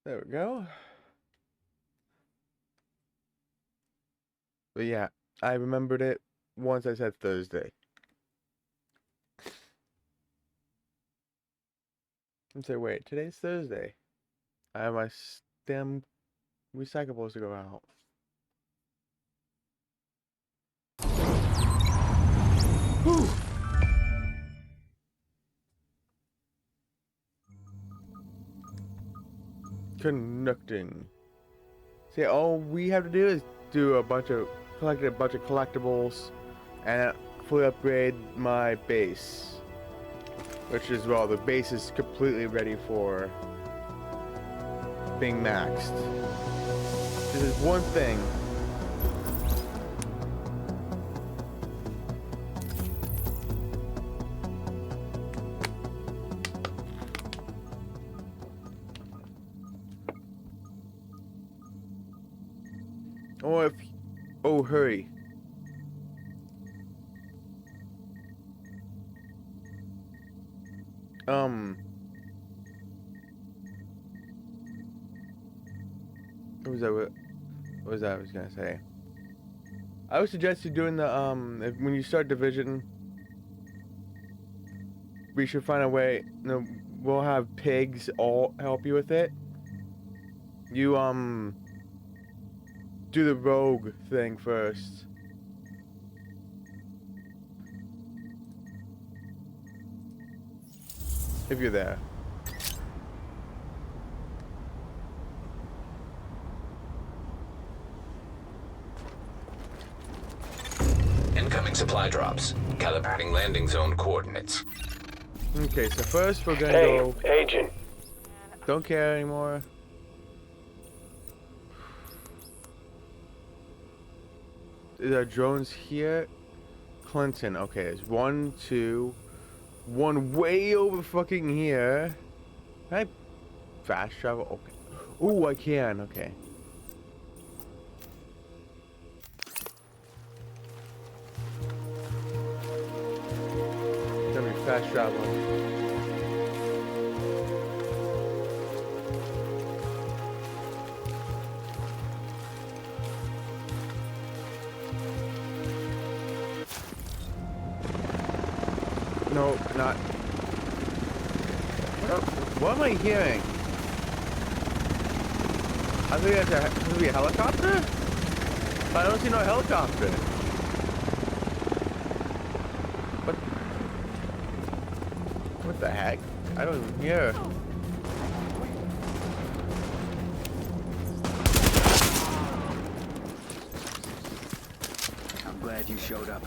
There we go. But yeah, I remembered it once I said Thursday. And say, wait, today's Thursday. I have my STEM recyclables to go out. Whew. Conducting. See, all we have to do is collect a bunch of collectibles and fully upgrade my base. Which is, well, the base is completely ready for being maxed. This is one thing. Or if... Oh, hurry. What was that I was gonna say? I would suggest you doing the, when you start Division, we should find a way, we'll have pigs all help you with it. You, do the rogue thing first. If you're there. Incoming supply drops. Calibrating landing zone coordinates. Okay, so first we're gonna go... Agent. Don't care anymore. There are drones here. Clinton. Okay, there's 1, 2, 1 way over fucking here. Can I fast travel? Okay. Ooh, I can. Okay. Gonna be fast traveling. No, not. What am I hearing? I think that's supposed to be a helicopter? I don't see no helicopter. What the heck? I don't even hear. I'm glad you showed up.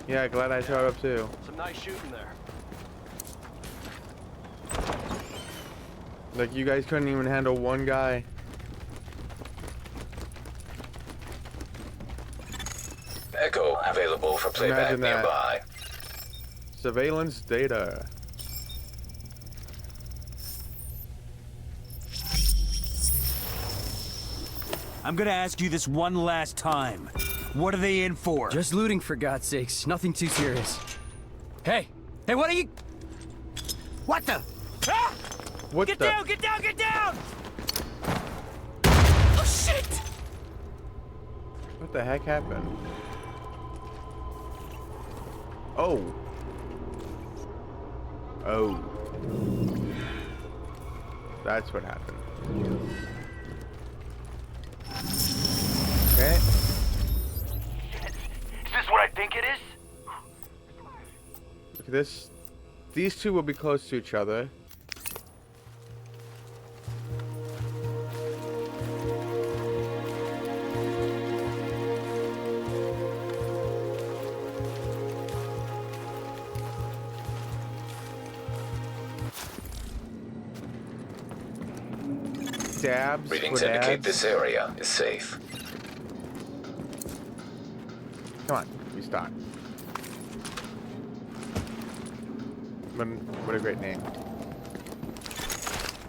Yeah, glad I showed up too. Some nice shooting there. Like, you guys couldn't even handle one guy. Echo available for playback Imagine that. nearby. Surveillance data. I'm gonna ask you this one last time. What are they in for? Just looting, for God's sakes. Nothing too serious. Hey! Hey, what are you... What the... Ah! What Get the? down! Get down! Get down! Oh, shit! What the heck happened? Oh. Oh. That's what happened. Okay. Is this what I think it is? Look at this. These two will be close to each other. Dabs. Readings for indicate dabs. this area is safe. Come on, restart. What a great name.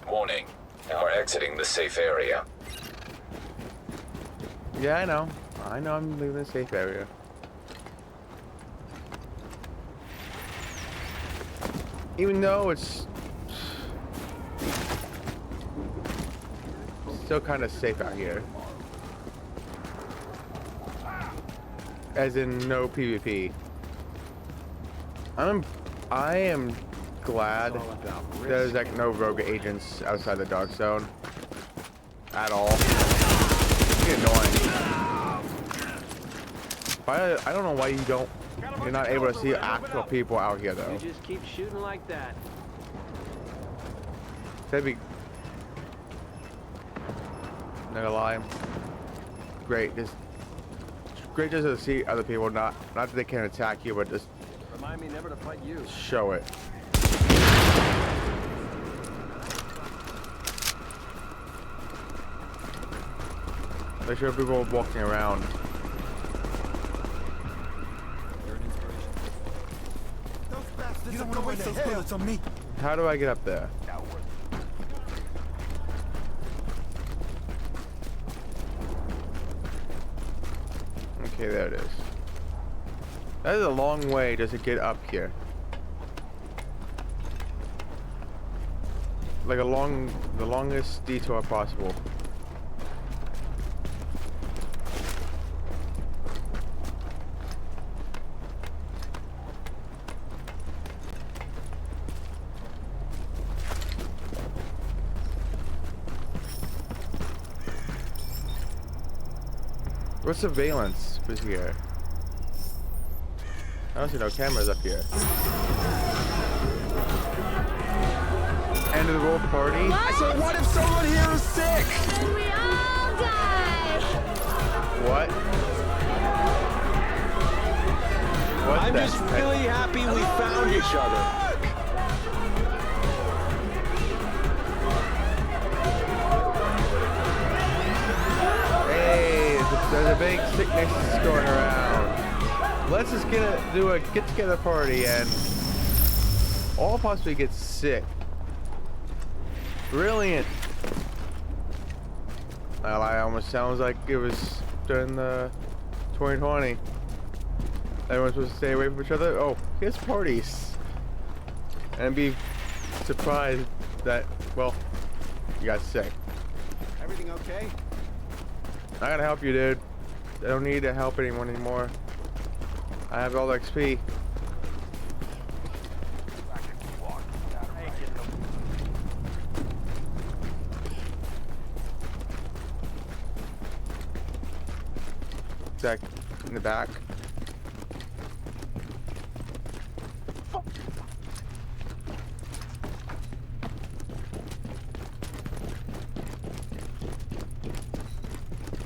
Warning. Now exiting the safe area. Yeah, I know. I know I'm leaving a safe area. Even though it's still kind of safe out here. As in no PvP. I am glad there's like no rogue agents outside the dark zone at all. It's getting annoying. I don't know why you're not able to see actual people out here though. You just keep shooting like that. That'd be not gonna lie. Great, just to see other people, not that they can't attack you, but just Remind me never to fight you. show it. Make sure people are walking around. You don't want to waste those bullets on me. How do I get up there? Okay, there it is. That is a long way just to get up here. Like the longest detour possible. What surveillance was here? I don't see no cameras up here. End of the world party? So what if someone here is sick? Then we all die. What? What I'm the just heck? really happy we found each other. Hey, there's a big sickness going around. Let's just do a get-together party and all possibly get sick. Brilliant. Well, I almost sounds like it was during the 2020. Everyone's supposed to stay away from each other. Oh, here's parties. And be surprised that, well, you got sick. Everything okay? I gotta help you, dude. I don't need to help anyone anymore. I have all the XP. Zach, in the back.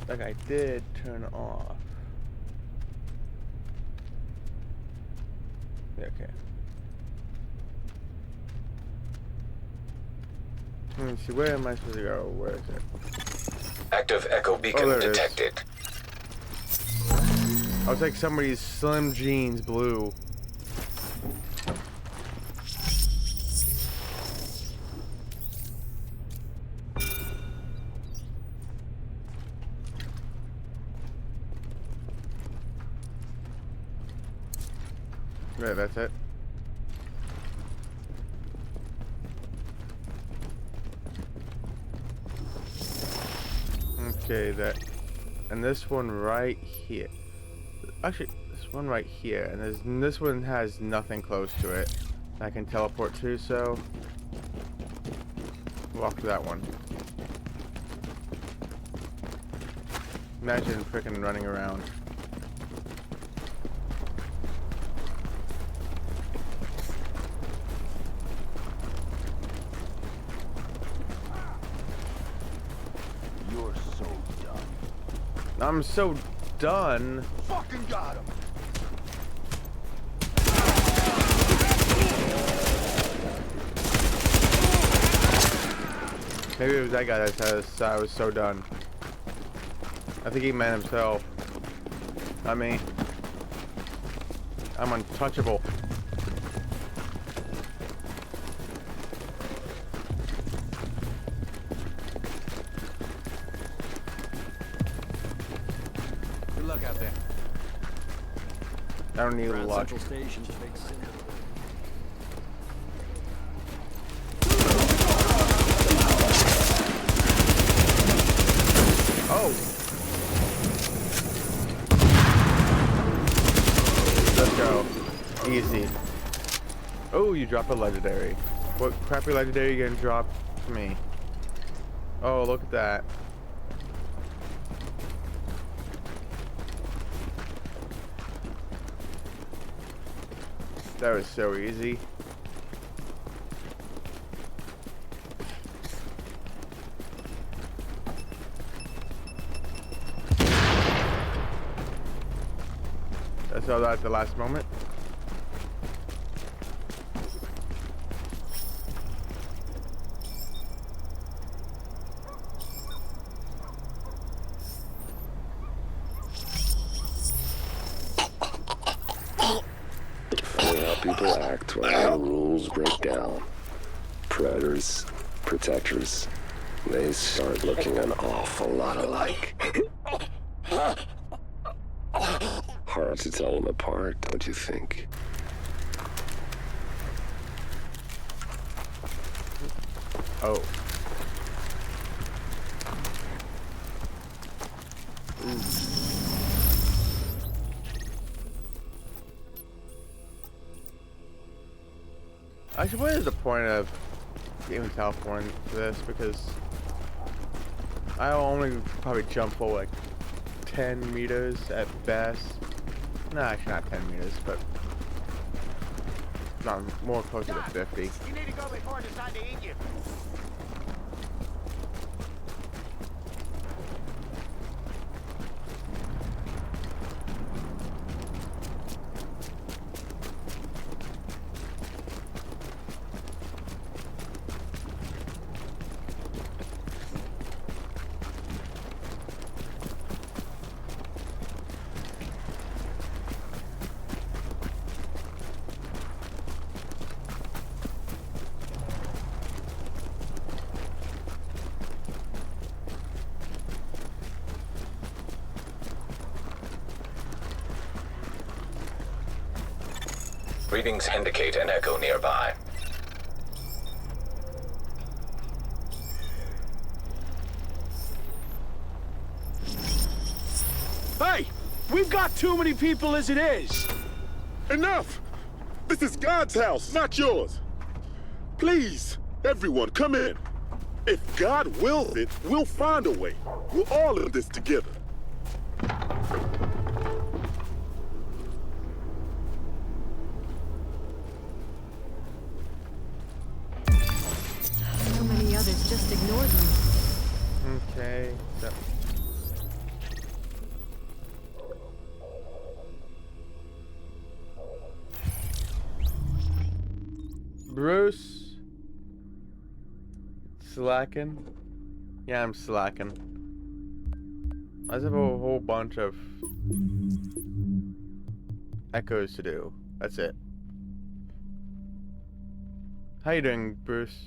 Like I did turn off. Yeah, okay. Let me see, where am I supposed to go? Where is it? Active echo beacon there it is. detected. I was like somebody's slim jeans blue. Right, that's it. Okay, and this one right here. Actually, this one right here, and this one has nothing close to it I can teleport to, so walk to that one. Imagine frickin' running around. You're so dumb. I'm so done. Fucking got him. Maybe it was that guy that said I was so done. I think he meant himself. Not me. I'm untouchable. Good luck out there. I don't need Grand luck. Central Station's a big city. Ooh, you drop a legendary. What crappy legendary you gonna drop to me? Oh, look at that. That was so easy. I saw that at the last moment. Funny how people act when the rules break down. Predators, protectors, they start looking an awful lot alike. Hard to tell them apart, don't you think? Oh. Actually, what is the point of even California for this? Because I'll only probably jump for like 10 meters at best. No, actually not 10 meters, but not more closer to 50. You need to go before I decide to eat you. Readings indicate an echo nearby. Hey! We've got too many people as it is! Enough! This is God's house, not yours. Please, everyone, come in. If God wills it, we'll find a way. We're all in this together. So many others just ignored me. Okay. So. Bruce. Slacking. Yeah, I'm slacking. I just have a whole bunch of echoes to do. That's it. How you doing, Bruce?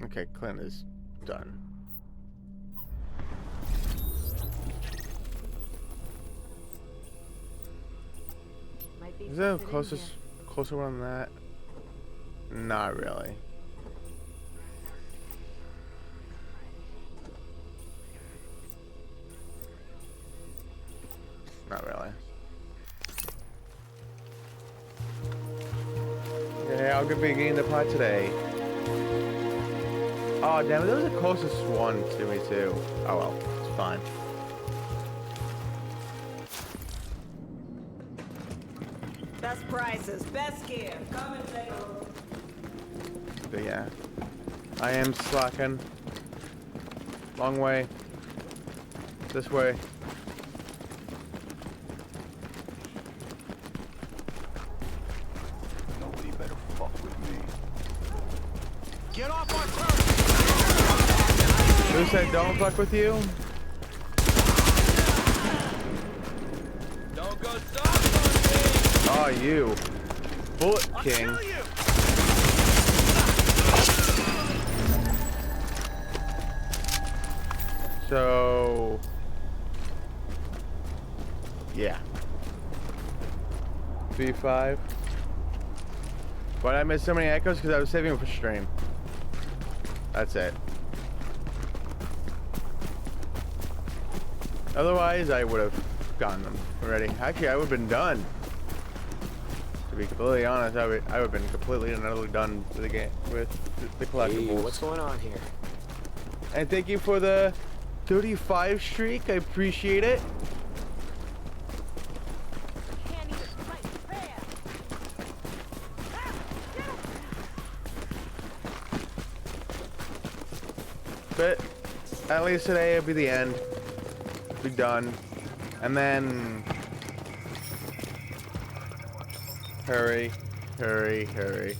Okay, Clint is done. Is there a closer one than that? Not really. Not really. Yeah, I'll be getting the pot today. Oh damn it, that was the closest one to me too. Oh well, it's fine. Best prices, best gear. Come and take a look. But yeah, I am slacking. Long way. This way. Nobody better fuck with me. Get off our turf! Who said don't fuck with you? Don't go soft on me! Oh, you. Bullet King. Kill you! So, yeah. 3-5. Why did I miss so many echoes? Because I was saving them for stream. That's it. Otherwise, I would have gotten them already. Actually, I would have been done. be completely honest, I would have been completely and utterly done with the game with the collectibles. Hey, what's going on here? And thank you for the 35 streak. I appreciate it. But at least today it'll be the end. Be done. And then hurry, hurry, hurry.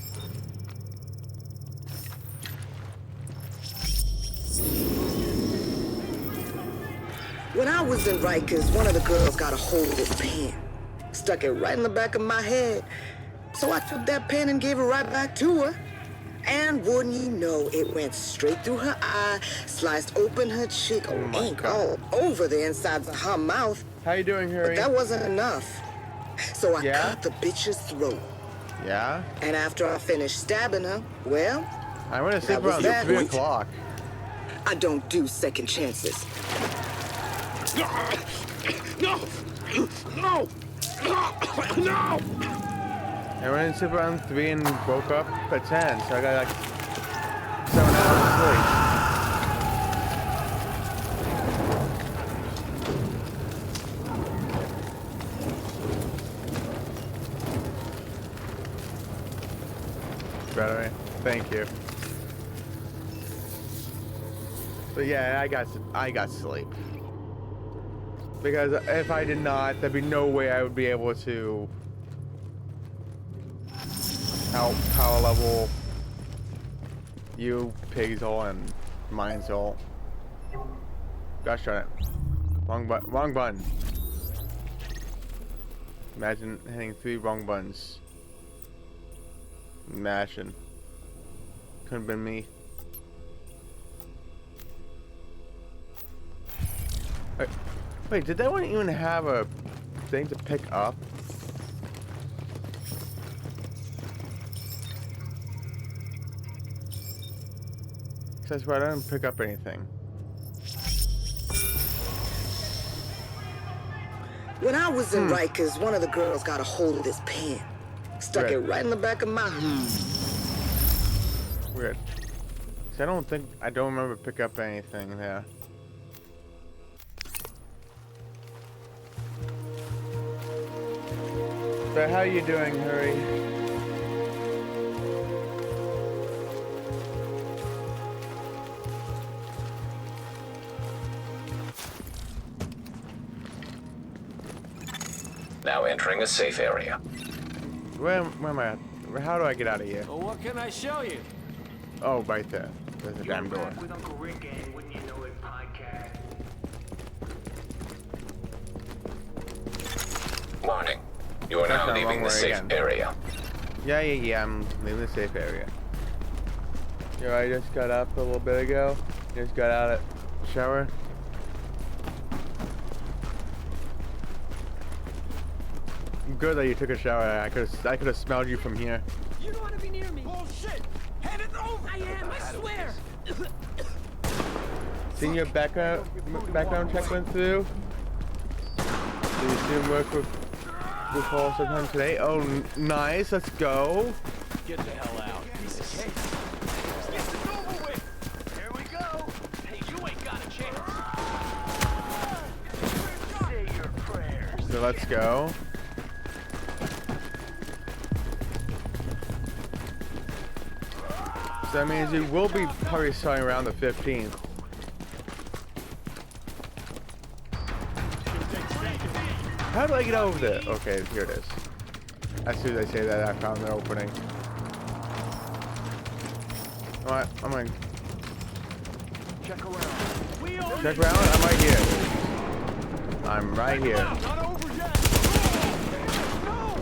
When I was in Rikers, one of the girls got a hold of this pen. Stuck it right in the back of my head. So I took that pen and gave it right back to her. And wouldn't you know, it went straight through her eye, sliced open her cheek, ink all over the insides of her mouth. How you doing, Harry? But that wasn't enough. So I cut the bitch's throat. Yeah? And after I finished stabbing her, well, I'm gonna sleep around 3 o'clock. I don't do second chances. No! No! No! No! I went and sleep around 3 and woke up at 10, so I got like 7 hours of sleep. Better, thank you. But yeah, I got sleep. Because if I did not, there'd be no way I would be able to power level you, Pig's all, and mine's all. Gosh darn it. Wrong button. Imagine hitting 3 wrong buttons. Imagine. Couldn't have been me. Wait, did that one even have a thing to pick up? That's right, I didn't pick up anything. When I was in Rikers, one of the girls got a hold of this pen. Stuck it right in the back of my Weird. See, I don't remember pick up anything there. But how you doing, Hurry? Now entering a safe area. Where am I at? How do I get out of here? Well, what can I show you? Oh, right there. There's a damn door. With Uncle Rick and Wouldn't You Know It podcast. Warning. You are now leaving the safe area. Yeah, I'm leaving the safe area. Yo, I just got up a little bit ago. Just got out of the shower. Good that you took a shower. I could have smelled you from here. You don't want to be near me. Bullshit! Hand it over! I am, I swear! Seen your background check went through? Do you soon work with Paul sometime today? Oh, nice. Let's go. Get the hell out. Piece of cake. Get this over with. Here we go. Hey, you ain't got a chance. Say your prayers. So let's go. So that means you will be probably starting around the 15th. How do I get over there? Okay, here it is. As soon as I say that, I found the opening. Alright, I'm gonna Check around. check around. I'm right here. I'm right here. Not over yet. No!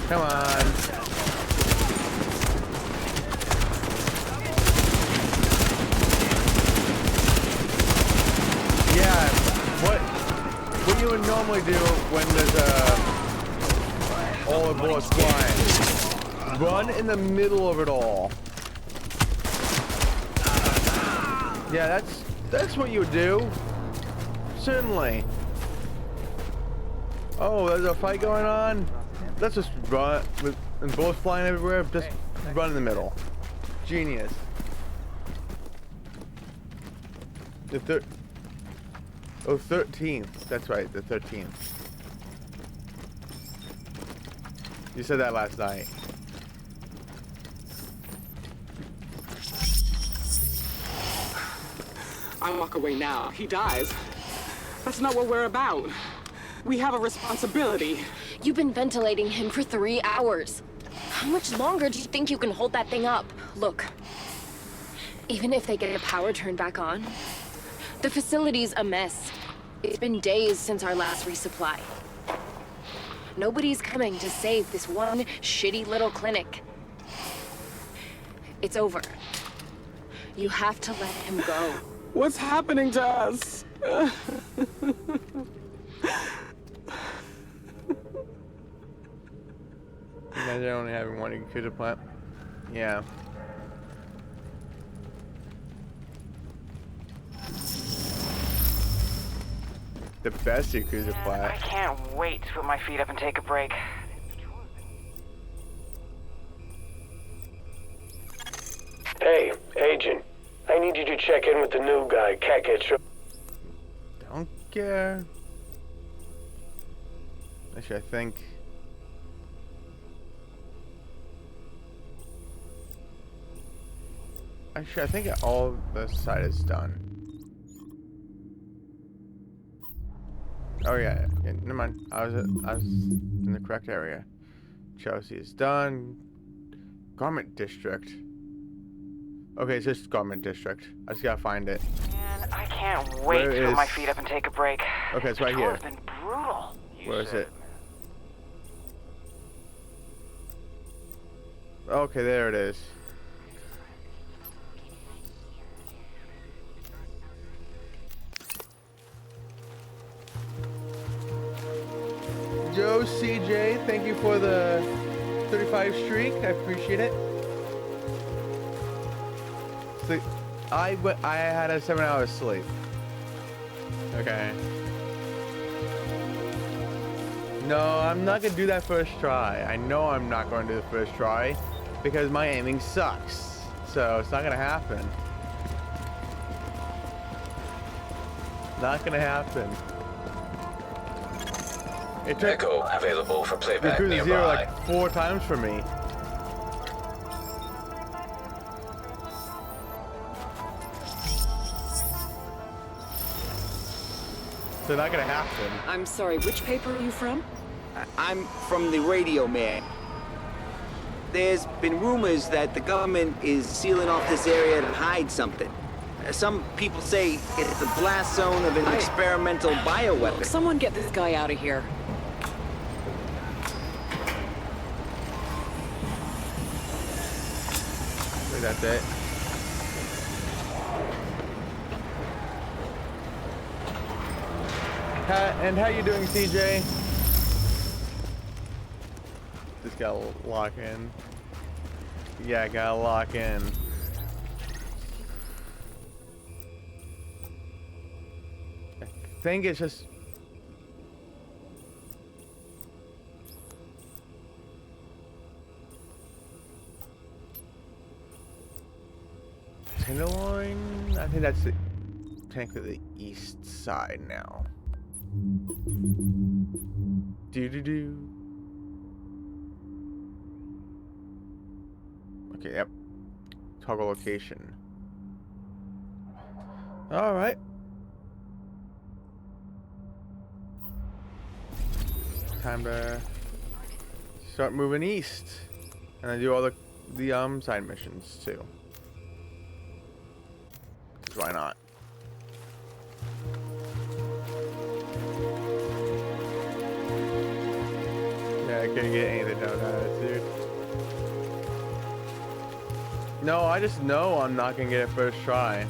Come on. Yeah, what you would normally do when there's all the bullets flying? Run in the middle of it all. Yeah, that's what you do. Certainly. Oh, there's a fight going on. Let's just run and bullets flying everywhere. Just run in the middle. Genius. The 13th. That's right, the 13th. You said that last night. I walk away now, he dies. That's not what we're about. We have a responsibility. You've been ventilating him for 3 hours. How much longer do you think you can hold that thing up? Look, even if they get the power turned back on, the facility's a mess. It's been days since our last resupply. Nobody's coming to save this one shitty little clinic. It's over. You have to let him go. What's happening to us? You guys are only having one computer plant. Yeah. The best Yakuza plat. I can't wait to put my feet up and take a break. Hey, Agent. I need you to check in with the new guy, Kakich. Don't care. Actually, I think... Actually, I think all the side is done. Oh yeah, never mind. I was in the correct area. Chelsea is done. Garment district. Okay, it's just garment district. I just gotta find it. Man, I can't wait to put my feet up and take a break. Okay, it's right here. It's been brutal. Where is it? Okay, there it is. Joe CJ, thank you for the 35 streak. I appreciate it. So I had a 7 hours sleep. Okay. No, I'm not gonna do that first try. I know I'm not going to do the first try because my aiming sucks. So it's not gonna happen. Not gonna happen. It took Echo available for playback Yakuza nearby. 0 like 4 times for me. So not gonna happen. I'm sorry, which paper are you from? I'm from the Radio Man. There's been rumors that the government is sealing off this area to hide something. Some people say it's the blast zone of an experimental bioweapon. Someone get this guy out of here. That's it. And how you doing, CJ? Just gotta lock in. Yeah, gotta lock in. I think it's just... Tenderloin? I think that's the technically the east side now. Do. Okay, yep. Toggle location. Alright. Time to start moving east. And I do all the side missions too. Why not? Yeah, I couldn't get anything done out of it, dude. No, I just know I'm not gonna get it first try.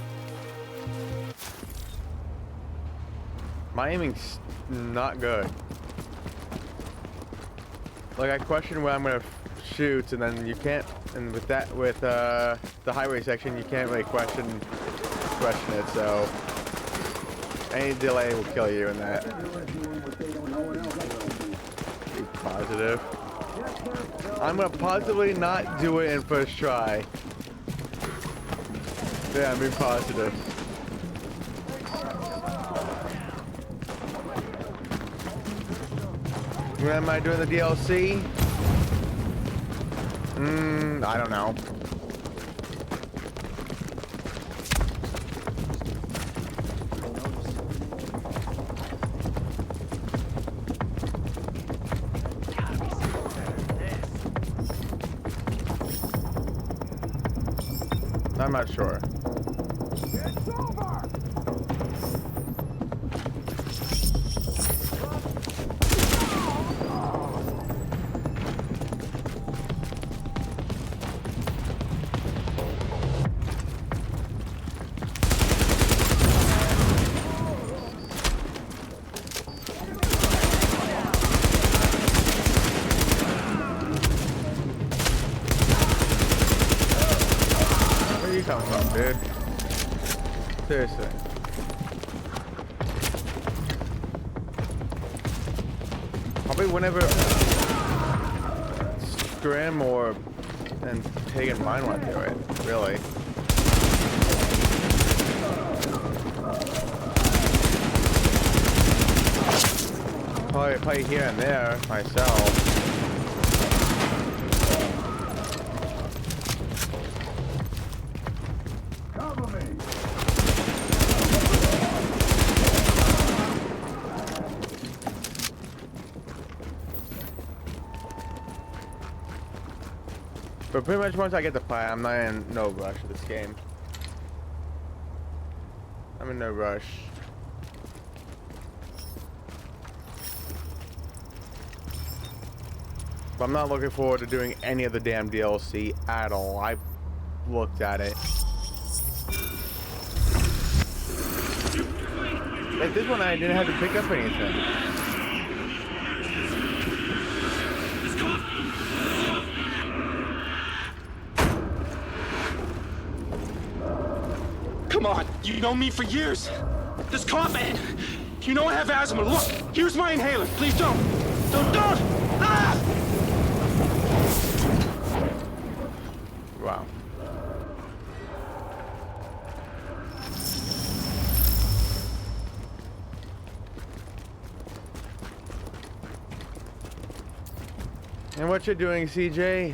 My aiming's not good. Like, I question where I'm gonna shoot, and then you can't. And with the highway section, you can't really question rushing it, so any delay will kill you in that. Be positive. I'm gonna positively not do it in first try. Yeah, I'm being positive. When am I doing the DLC? I don't know. I'm not sure. It's over! Where are you coming from, dude? Seriously. Probably whenever scrim or and taking mine want to do it, really. Probably here and there myself. But pretty much once I get the fight, I'm not in no rush of this game. I'm in no rush. But I'm not looking forward to doing any of the damn DLC at all. I've looked at it. Like this one, I didn't have to pick up anything. Come on, you know me for years. This cough, man. You know I have asthma. Look, here's my inhaler. Please don't. Don't. Ah! Wow. And what you're doing, CJ?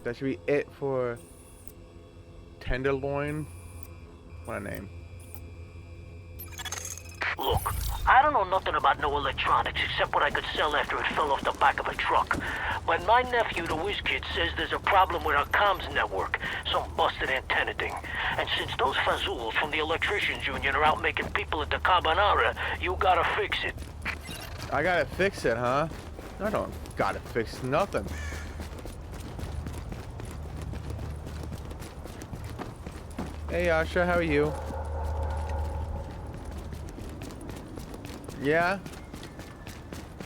That should be it for Tenderloin. What a name. Look, I don't know nothing about no electronics except what I could sell after it fell off the back of a truck. But my nephew, the whiz kid, says there's a problem with our comms network, some busted antenna thing. And since those fazools from the electricians union are out making people at the carbonara, you gotta fix it. I gotta fix it, huh? I don't gotta fix nothing. Hey Yasha, how are you? Yeah?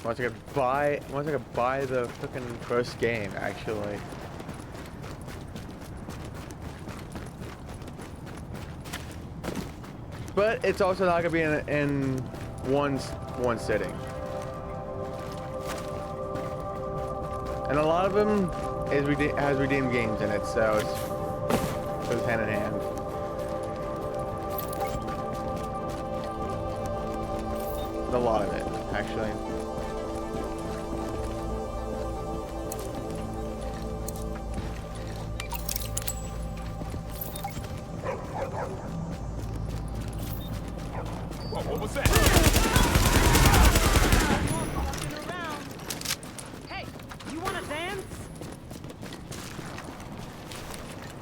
Once I could buy the fucking first game, actually. But it's also not gonna be in one sitting. And a lot of them has redeemed games in it, so it goes hand in hand. A lot of it, actually. What was that? Hey, you wanna dance?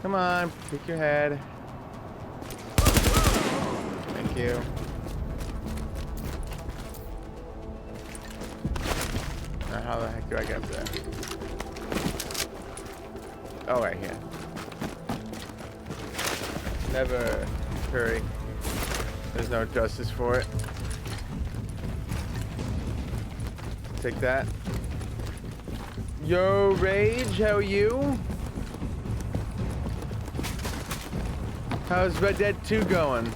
Come on, pick your head. Thank you. Now how the heck do I get up there? Oh, right here. Never hurry. There's no justice for it. Take that. Yo, Rage, how are you? How's Red Dead 2 going?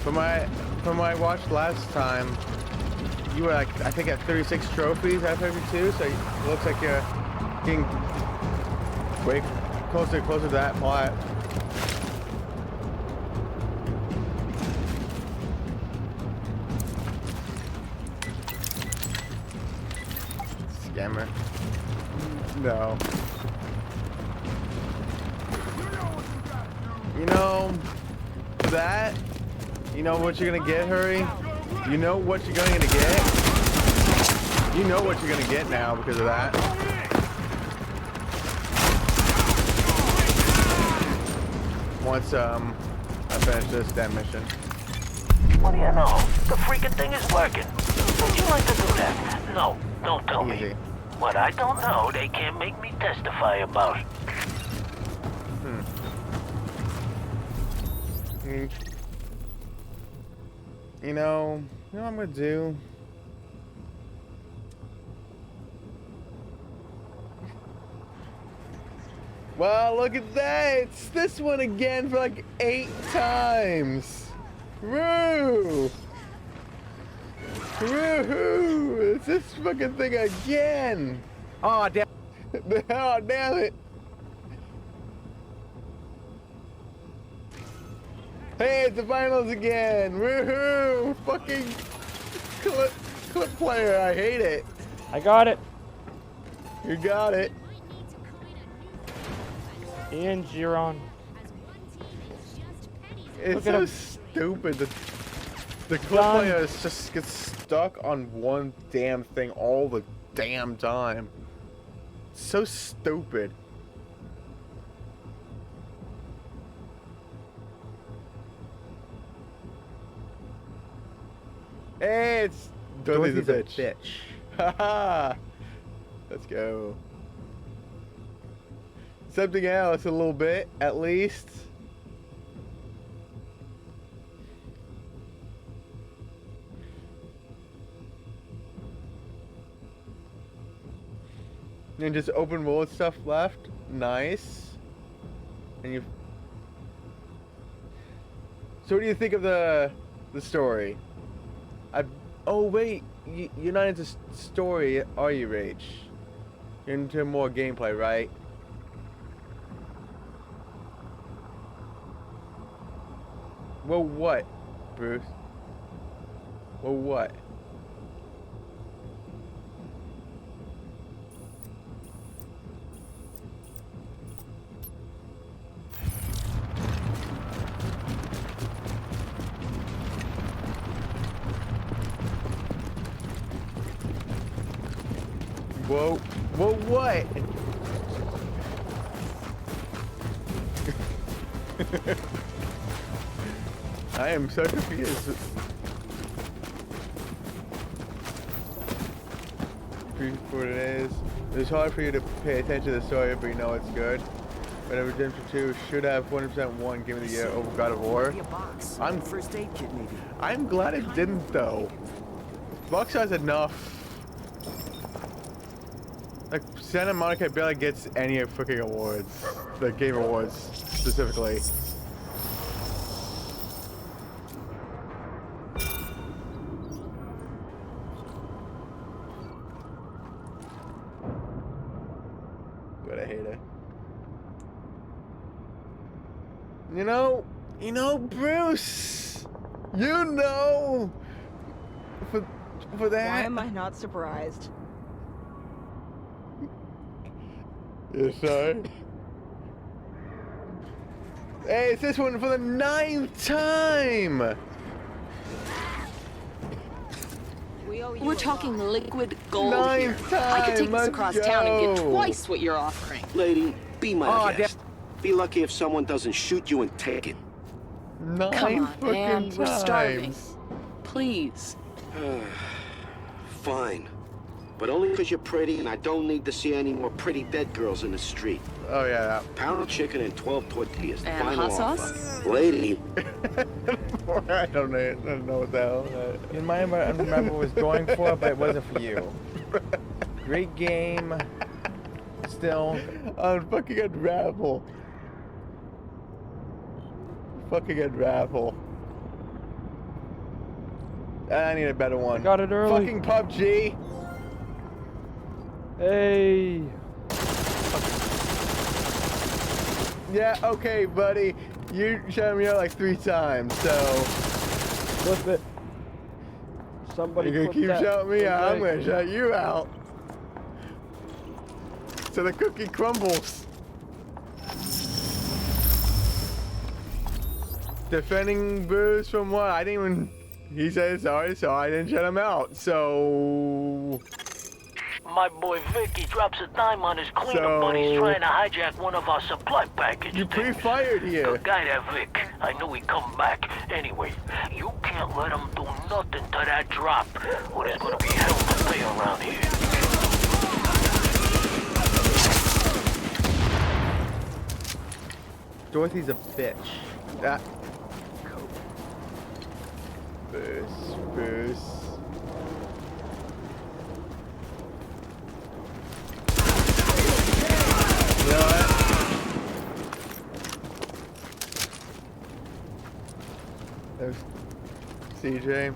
From my watch last time, you were like, I think at 36 trophies out of 32, so it looks like you're getting way closer to that plot. Scammer. No. You know, that, you know what you're gonna get, Hurry? You know what you're going to get? You know what you're gonna get now because of that. Once I finish this damn mission. What do you know? The freaking thing is working. Would you like to do that? No, don't tell me. What I don't know, they can't make me testify about. You know what I'm gonna do? Wow, look at that! It's this one again for like 8 times! Woo! Woohoo! It's this fucking thing again! Oh damn! Oh damn it! Hey, it's the finals again! Woohoo! Fucking clip player, I hate it. I got it. You got it. Ian Giron. It's so stupid. The clip player just gets stuck on one damn thing all the damn time. It's so stupid. Hey, it's Dorothy's a bitch. Haha. Let's go. Something else a little bit, at least. And just open world stuff left. Nice. And you. So what do you think of the story? Oh wait, you're not into story, are you, Rach? You're into more gameplay, right? Well, what, Bruce? Well, what? Whoa, whoa, what? I am so confused. What it is. It's hard for you to pay attention to the story, but you know it's good. But Redemption 2 should have 100% won Game of the Year over God of War. I'm first aid kit, maybe. I'm glad it didn't though. Box size enough. Like Santa Monica barely gets any freaking awards, the game awards specifically. But I hate it. You know, Bruce. You know, for that. Why am I not surprised? Yes, sir. Hey, it's this one for the 9th time! We're talking liquid gold 9th here. time, I could take this across town and get go. twice what you're offering. Lady, be my guest. Be lucky if someone doesn't shoot you and take it. 9 Come on, fucking man. times. We're starving. Please. Fine. But only because you're pretty and I don't need to see any more pretty dead girls in the street. Oh, yeah. Pound of chicken and 12 tortillas. And Final hot offer. sauce? Lady. I don't know what the hell. You might remember what I was going for, but it wasn't for you. Great game. Still. I'm fucking unravel. Fucking unravel. I need a better one. I got it early. Fucking PUBG. Hey. Yeah, okay, buddy. You shut me out like 3 times, so. Flip it. Somebody You're gonna keep shouting me out. I'm gonna shut you out. So the cookie crumbles. Defending Bruce from what? I didn't even. He said sorry, so I didn't shut him out. So. My boy Vicky drops a dime on his cleaner buddies trying to hijack one of our supply packages. You pre-fired here. Good guy, that Vic. I knew he'd come back. Anyway, you can't let him do nothing to that drop, or there's gonna be hell to pay around here. Dorothy's a bitch. That. Bruce. You know what? There's CJ.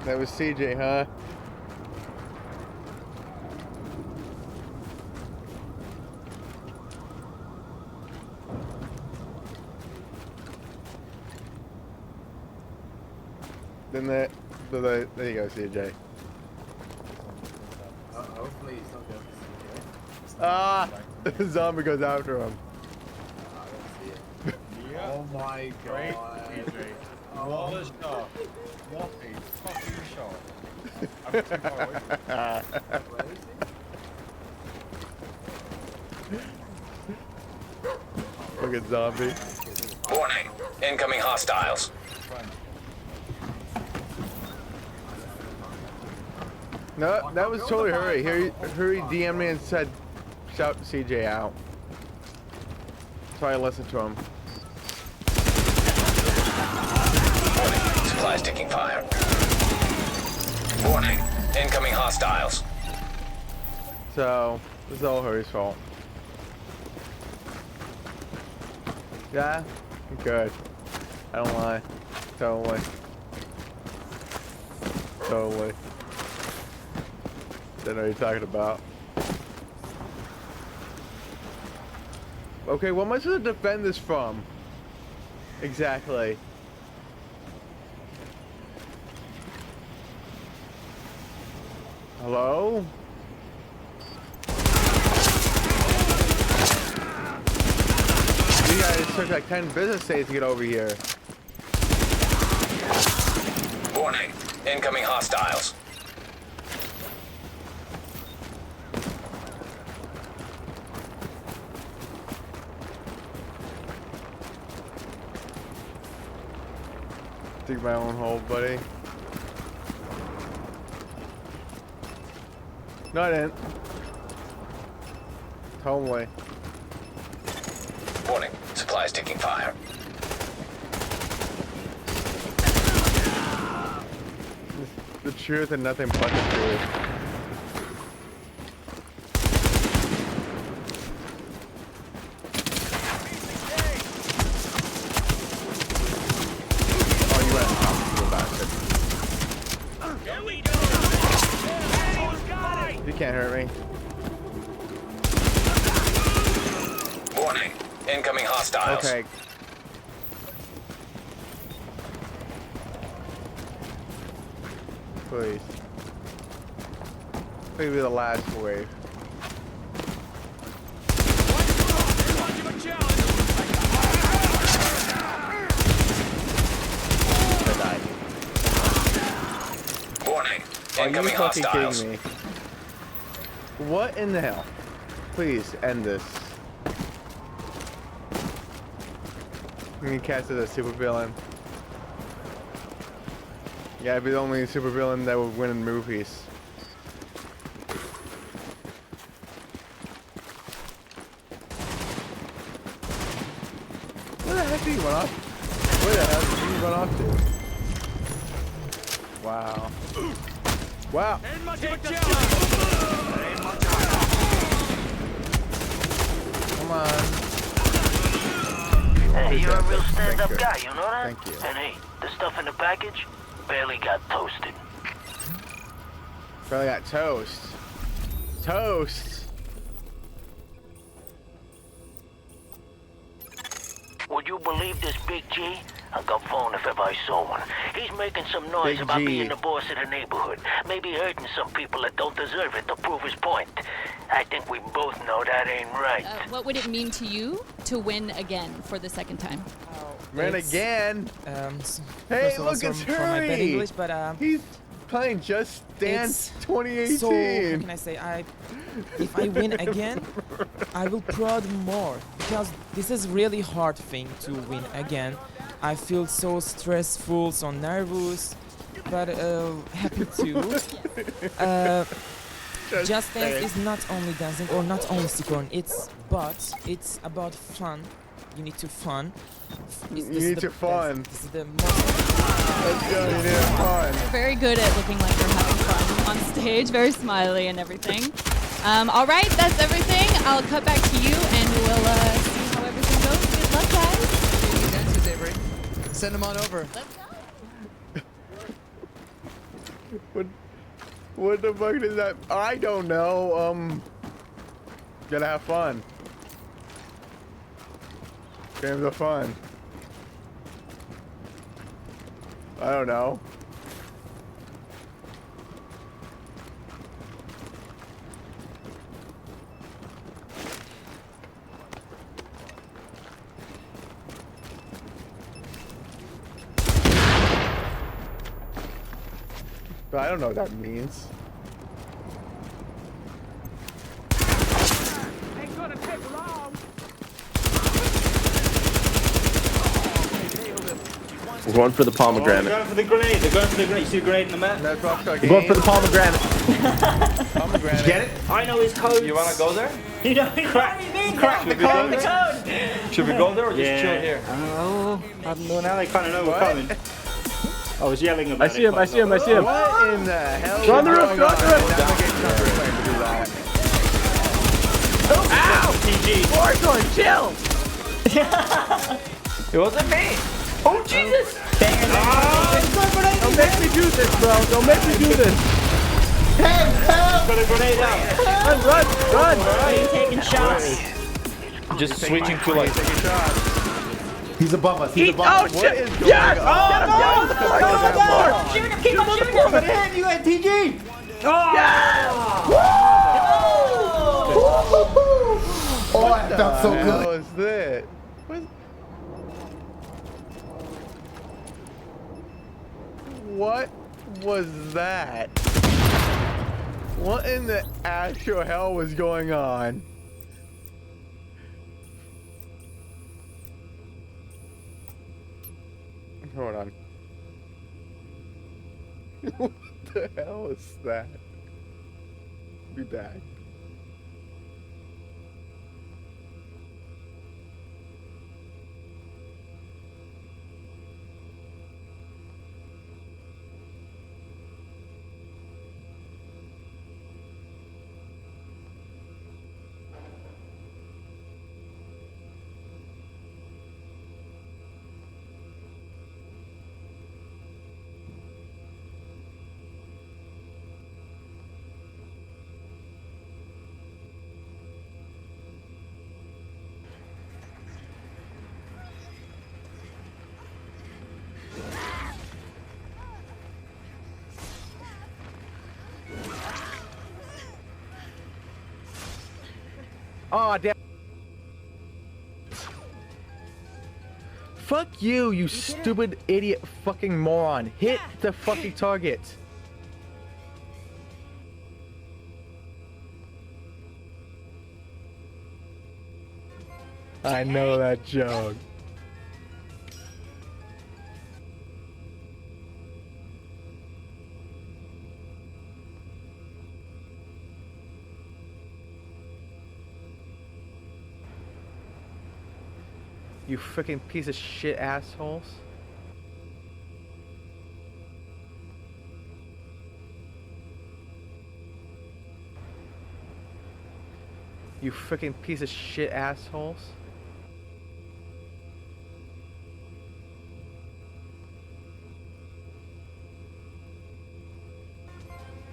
That was CJ, huh? Then there you go, CJ. Hopefully he's not going to CJ. Ah! The zombie goes after him. Oh my god. What a shot. What a fucking shot. I'm too far away from him. Where is he? Fucking zombie. Warning. Incoming hostiles. No, that was totally Hurry. Hurry DM'd me and said, shout CJ out. So I listened to him. Warning. Supplies taking fire. Warning. Incoming hostiles. So, this is all Hurry's fault. Yeah? Good. I don't lie. Totally. Totally. Don't know what you're talking about. Okay, what am I supposed to defend this from? Exactly. Hello? You guys took like 10 business days to get over here. Warning. Incoming hostiles. Dig my own hole, buddy. No, I didn't. Totally. Warning. Supplies taking fire. The truth and nothing but the truth. Oh, you went out, you bastard. You can't hurt me. Warning. Incoming hostiles. Okay. Please. Maybe the last wave. I died. Warning. Are Incoming you fucking hostiles. kidding me? What in the hell? Please end this. I'm gonna cast it as a supervillain. Yeah, I'd be the only supervillain that would win in movies. Where the heck did he run off? Where the hell did he run off to? Wow. Wow. Come on. Hey, you're a real stand-up Thank you. guy, you know that? Thank you. And hey, the stuff in the package barely got toasted. Probably got toast. Toast. Would you believe this Big G? A good phone if ever I saw one. He's making some noise Big about G. being the boss of the neighborhood. Maybe hurting some people that don't deserve it to prove his point. I think we both know that ain't right. What would it mean to you to win again for the second time? Win again. Hey, first of all, look, it's for my bad Hurry. English, but He's playing Just Dance 2018. So how can I say? If I win again, I will proud more because this is really hard thing to win again. I feel so stressful, so nervous, but happy too. Just Dance is not only dancing or not only scoring. It's about fun. You need to fun. You need to fun. This is the most. Let's go. You need to have fun. You're very good at looking like you're having fun on stage, very smiley and everything. All right, that's everything. I'll cut back to you, and we'll see how everything goes. Good luck, guys. Dances, Avery. Send them on over. What the fuck is that? I don't know. Gotta have fun. Games of fun. I don't know. But I don't know what that means. Ain't gonna take long. We're going for the pomegranate. They're going for the grenade. They're going for the grenade. You see the grenade in the map? That's We're going for the pomegranate. Pomegranate. Get it? I know his code. You wanna go there? You know, crack the code. The code. Should we go there or just chill here? I don't know. Now they kind of know we're coming. I was yelling about it. I see him. What in the hell? Go on the roof, go on the roof. Ow! TG. Warzone, chill. It wasn't me. Oh, Jesus. Don't make me do this, bro. Don't make me do this. Help! Got a grenade out. Run. Why are you taking shots? Just switching to like... He's above us. He's above us. What is going on? Oh, no! Shoot him! Keep on shooting him! Put it in! You got TG! Oh! Yeah! Oh, that felt so good. What was that? What was that? What in the actual hell was going on? Hold on. What the hell is that? Be back. Oh, damn. Fuck you, you stupid idiot fucking moron. Hit the fucking target. I know that joke. You freaking piece of shit assholes. You freaking piece of shit assholes.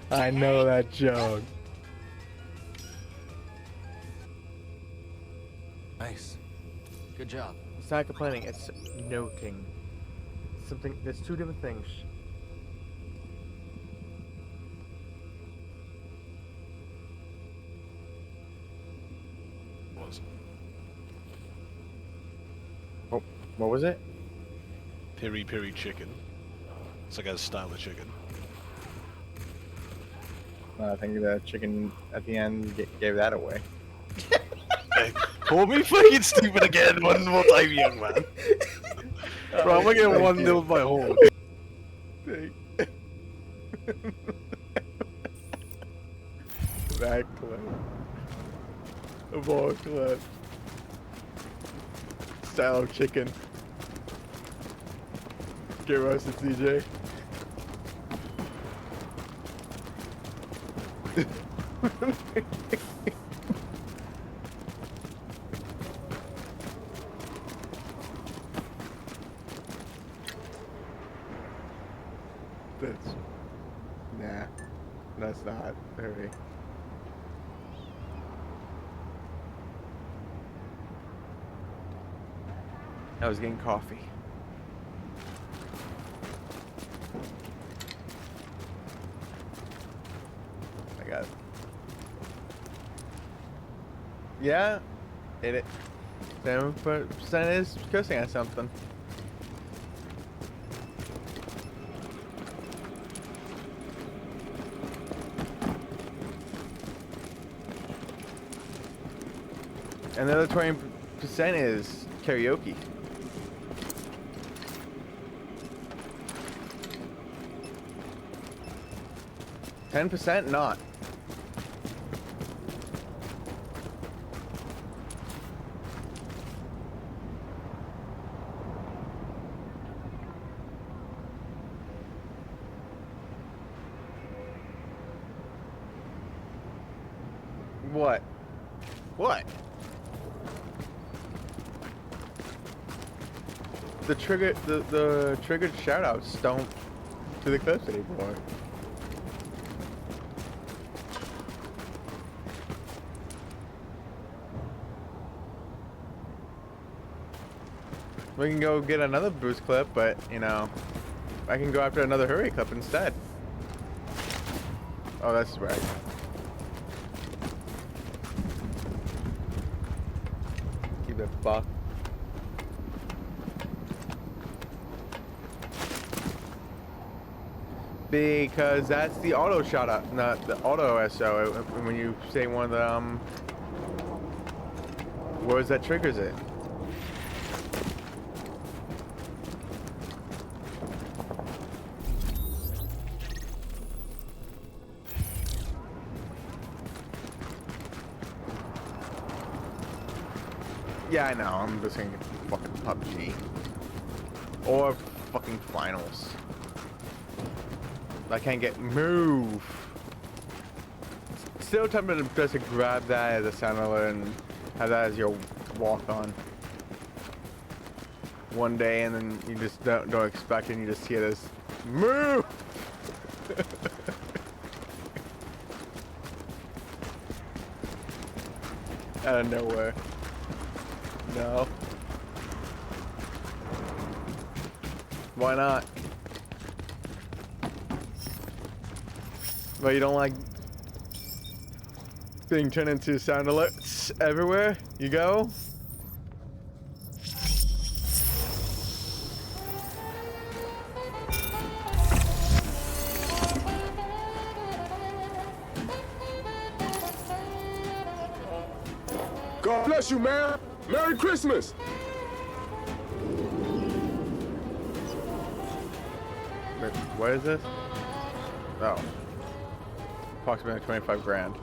I know that joke. Nice. Good job. It's not complaining, it's noting. Something, there's two different things. Oh, what was it? Piri piri chicken. It's like a style of chicken. I think the chicken at the end gave that away. Hey, call me fucking stupid again one more time, young man. Bro, I'm gonna get 1-0 by Hawk. That clip. Of all clips. Style of chicken. Get roasted, CJ. That's... Nah. That's not very... I was getting coffee. I got it. Yeah, hit it. 7% is cursing at something. And the other 20% is karaoke. %, not. What? What? The triggered shoutouts don't do the clips anymore. We can go get another boost clip, but you know, I can go after another hurry clip instead. Oh, that's right. Keep it buck. Because that's the auto shot up, not the auto SO. When you say one of the words that triggers it. Yeah, I know. I'm just gonna get fucking PUBG or fucking finals. I can't get move. Still tempted to just grab that as a Sentinel and have that as your walk-on one day, and then you just don't expect it, and you just hear this move. Out of nowhere. No. Why not? But you don't like being turned into sound alerts everywhere you go? God bless you, man. Merry Christmas. Wait, what is this? Oh. Approximately 25 grand.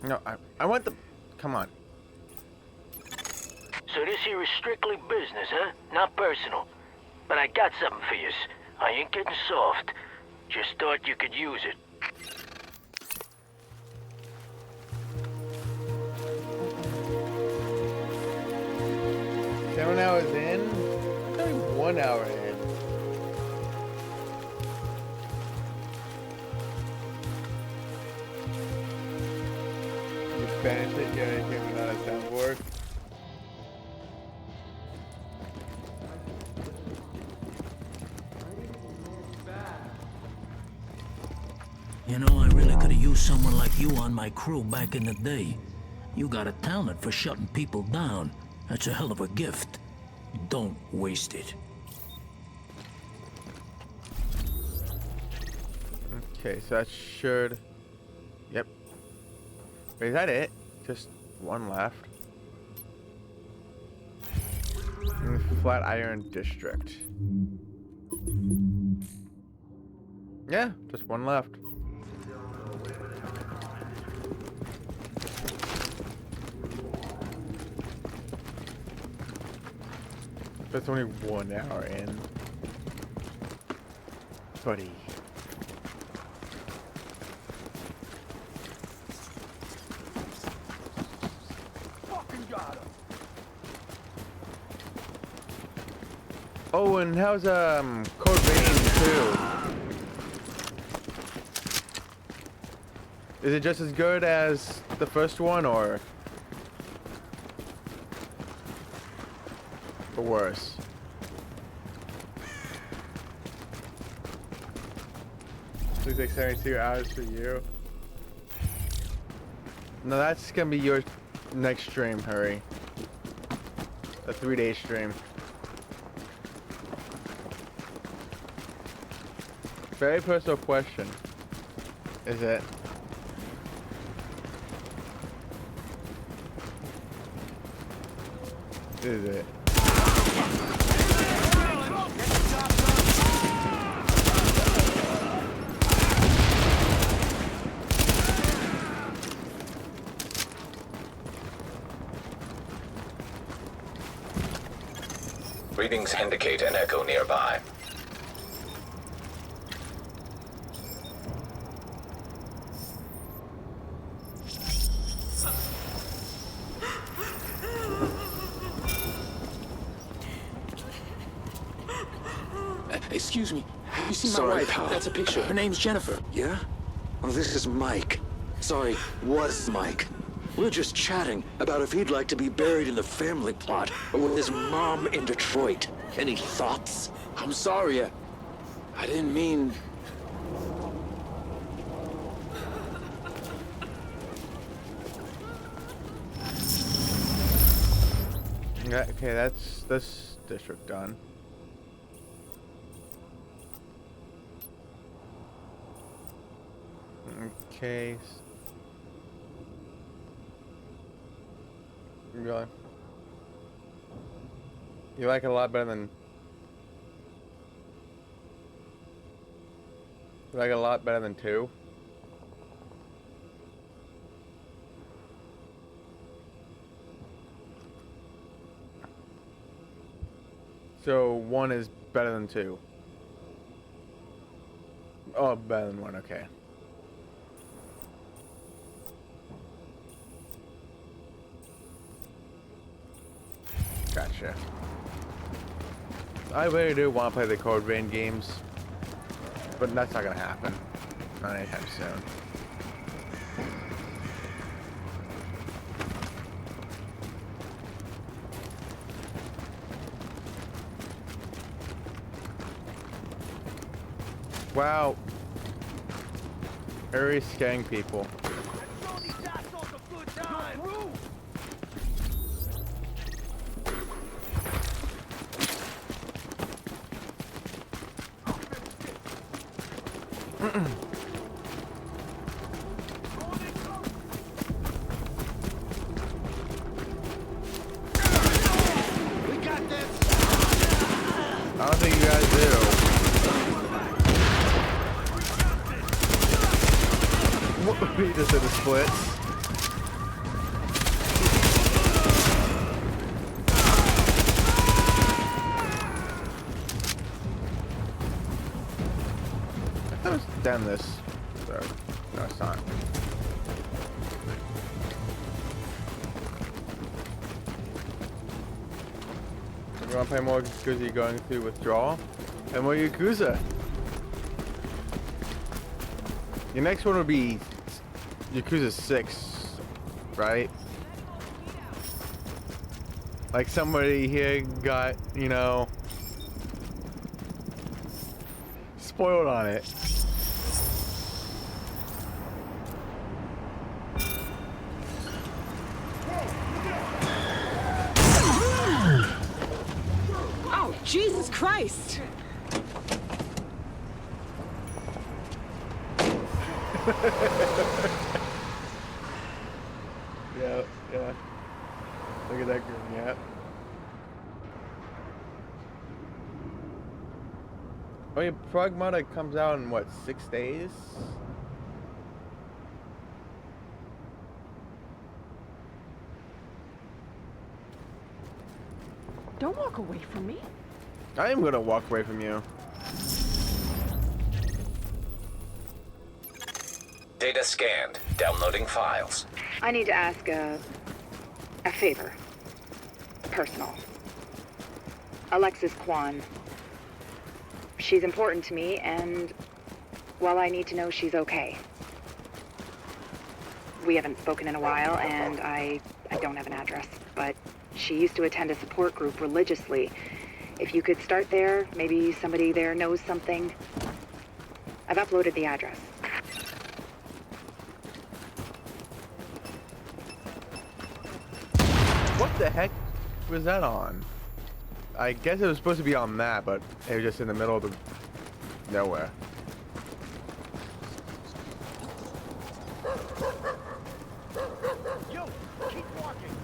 No, I want the... Come on. So this here is strictly business, huh? Not personal. But I got something for you. I ain't getting soft. Just thought you could use it. 7 hours in? Only 1 hour in. You banished it, you already came without a soundboard. You know, I really could have used someone like you on my crew back in the day. You got a talent for shutting people down. That's a hell of a gift. Don't waste it. Okay, so that should... Yep. Wait, is that it? Just one left. Flatiron District. Yeah, just one left. That's only 1 hour in. Buddy. Fucking got him. Oh, and how's Code Vein 2? Is it just as good as the first one, or worse? Looks like 72 hours for you. No, that's gonna be your next stream, Hurry. A 3-day stream. Very personal question. Is it? Is it? Readings indicate an echo nearby. Excuse me. You see my Sorry, wife? pal. That's a picture. Her name's Jennifer. Yeah? Oh, this is Mike. Sorry, was Mike. We were just chatting about if he'd like to be buried in the family plot or with his mom in Detroit. Any thoughts? I'm sorry. I didn't mean... Yeah, okay, that's this district done. Okay. Really? You like it a lot better than... You like it a lot better than 2? So 1 is better than 2. Oh, better than 1, okay. Gotcha. I really do want to play the Code Vein games, but that's not gonna happen. Not anytime soon. Wow. Very scaring people. I don't think you guys do. What? He just did the splits. extend this. So, no, it's not. You want to play more because you're going through withdrawal? And more Yakuza. Your next one will be Yakuza 6, right? Like somebody here got, you know, spoiled on it. Oh, Jesus Christ! Yeah, yeah. Look at that grin, yeah. Oh yeah, Pragmata comes out in what, 6 days? Don't walk away from me. I am gonna walk away from you. Data scanned. Downloading files. I need to ask a favor. Personal. Alexis Kwan. She's important to me, and, well, I need to know she's okay. We haven't spoken in a while, and I don't have an address, but she used to attend a support group religiously. If you could start there, maybe somebody there knows something. I've uploaded the address. What the heck was that on? I guess it was supposed to be on that, but it was just in the middle of the nowhere. Yo, keep walking.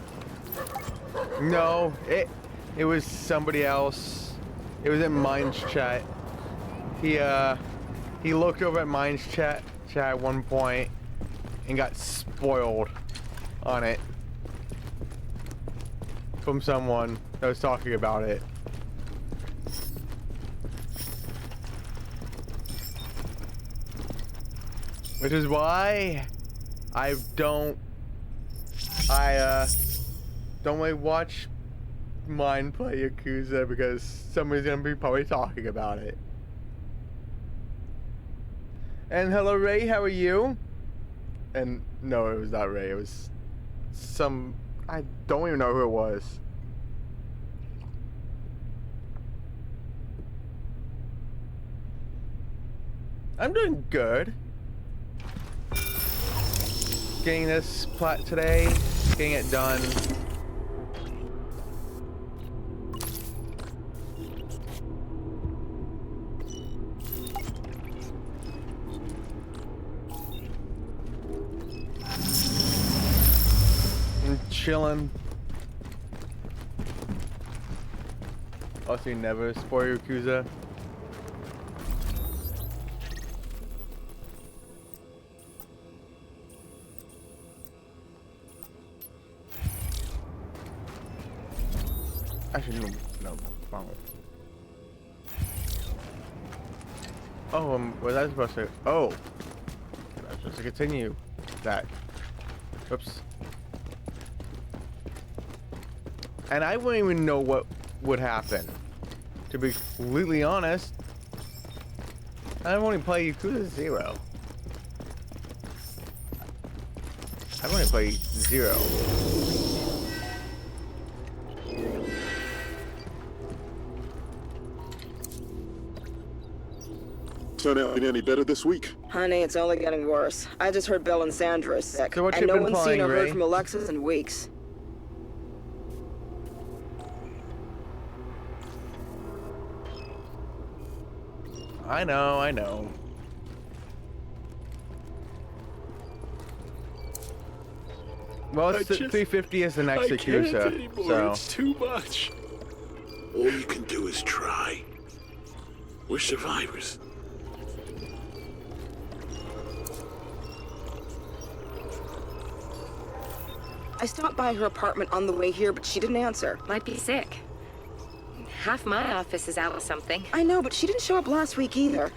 No, it was somebody else. It was in Mine's chat. He looked over at Mine's chat at one point and got spoiled on it from someone that was talking about it. Which is why I don't really watch Mine play Yakuza, because somebody's gonna be probably talking about it. And hello Ray, how are you? And no, it was not Ray, it was some, I don't even know who it was. I'm doing good. Getting this plot today, getting it done. And chilling. Also, you never spoil Yakuza. Actually, no, wrong. Oh, was I supposed to? Oh, I was supposed to continue that. Oops. And I wouldn't even know what would happen. To be completely honest, I've only played Yakuza 0. I've only played 0. Turn out any better this week? Honey, it's only getting worse. I just heard Bill and Sandra is sick, So what and you no been one's playing, seen or heard Ray? from Alexis in weeks. I know. Well, it's 350 is the next Yakuza, so It's too much. All you can do is try. We're survivors. I stopped by her apartment on the way here, but she didn't answer. Might be sick. Half my office is out with something. I know, but she didn't show up last week either.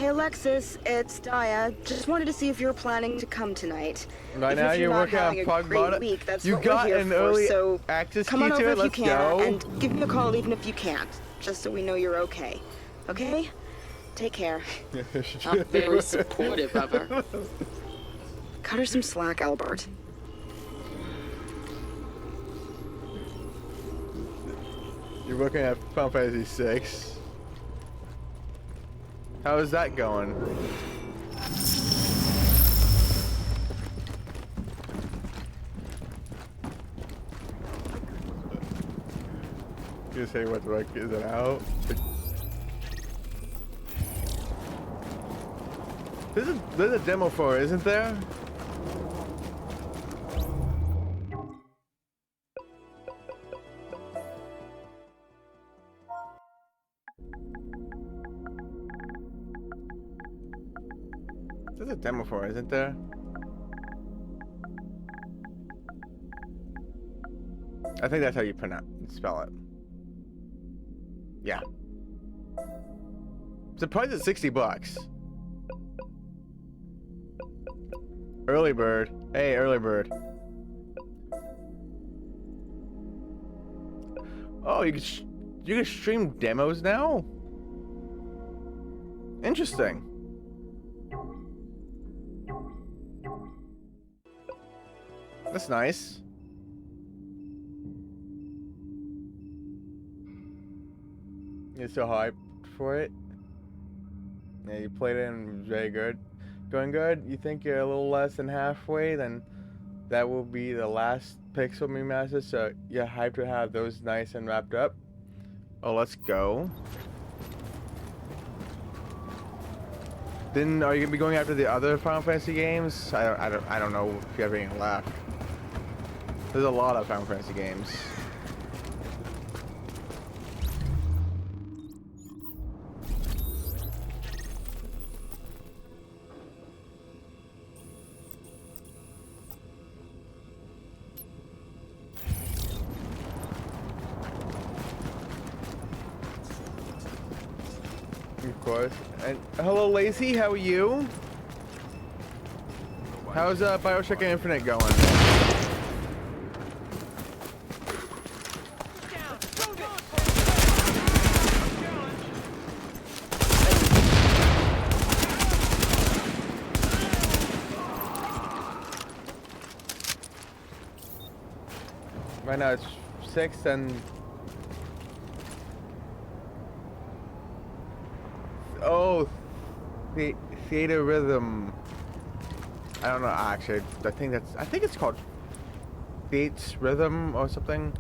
Hey Alexis, it's Daya. Just wanted to see if you're planning to come tonight. Right Even now if you're not working on having a great Pragmata. week, that's You what got we're here an for, early so access come key on to over it. if you Let's can, go. and give me a call even if you can't, just so we know you're okay. Okay? Take care. I'm very supportive of her. Cut her some slack, Albert. You're working at Final Fantasy 6. How is that going? You say what the heck is it out? There's a demo for it, isn't there? There's a demo for it, isn't there? I think that's how you spell it. Yeah. Surprised it's $60. Early bird. Hey, early bird. Oh, you can stream demos now? Interesting. That's nice. You're so hyped for it. Yeah, you played it and it was very good. Going good? You think you're a little less than halfway? Then that will be the last Pixel Remaster, so you're hyped to have those nice and wrapped up. Oh, let's go. Then are you gonna be going after the other Final Fantasy games? I don't know if you have any left. There's a lot of Final Fantasy games. Of course. And hello, Lacey. How are you? How's Bioshock Infinite going? Right now it's 6 and... Oh, the Theater Rhythm. I don't know, actually. I think it's called Theater Rhythm or something.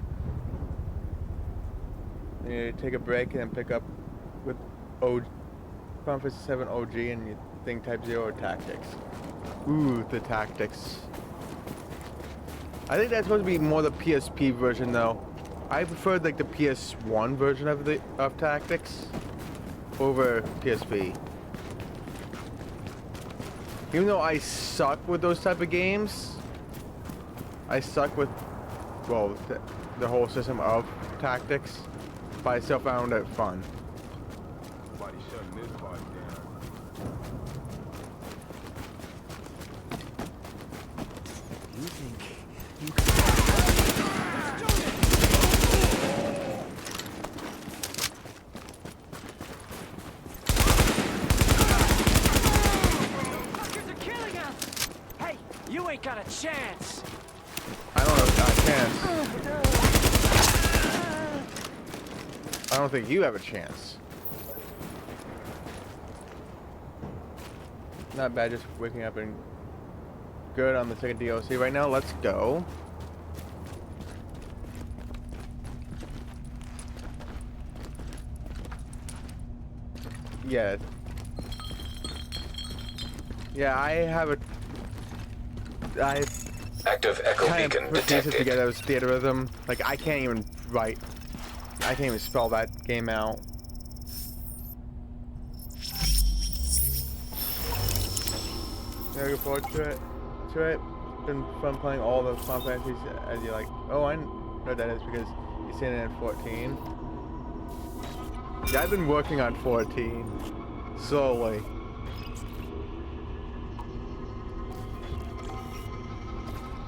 You need to take a break and then pick up with Final Fantasy 7 OG and you think Type 0 or Tactics. Ooh, the Tactics. I think that's supposed to be more the PSP version though. I preferred like the PS1 version of Tactics over PSP. Even though I suck with those type of games, I suck with, well, the whole system of Tactics, but I still found it fun. Somebody shutting this part down. You think you You ain't got a chance. I don't know if I can. I don't think you have a chance. Not bad, just waking up and good on the second DLC right now. Let's go. Yeah. Yeah, I have a... Active echo beacon put pieces detected. together as Theater Rhythm. Like, I can't even write. I can't even spell that game out. Looking forward to it. It's been fun playing all the Final Fantasies as you like. Oh, I know what that is because you're seeing it in 14. Yeah, I've been working on 14 slowly.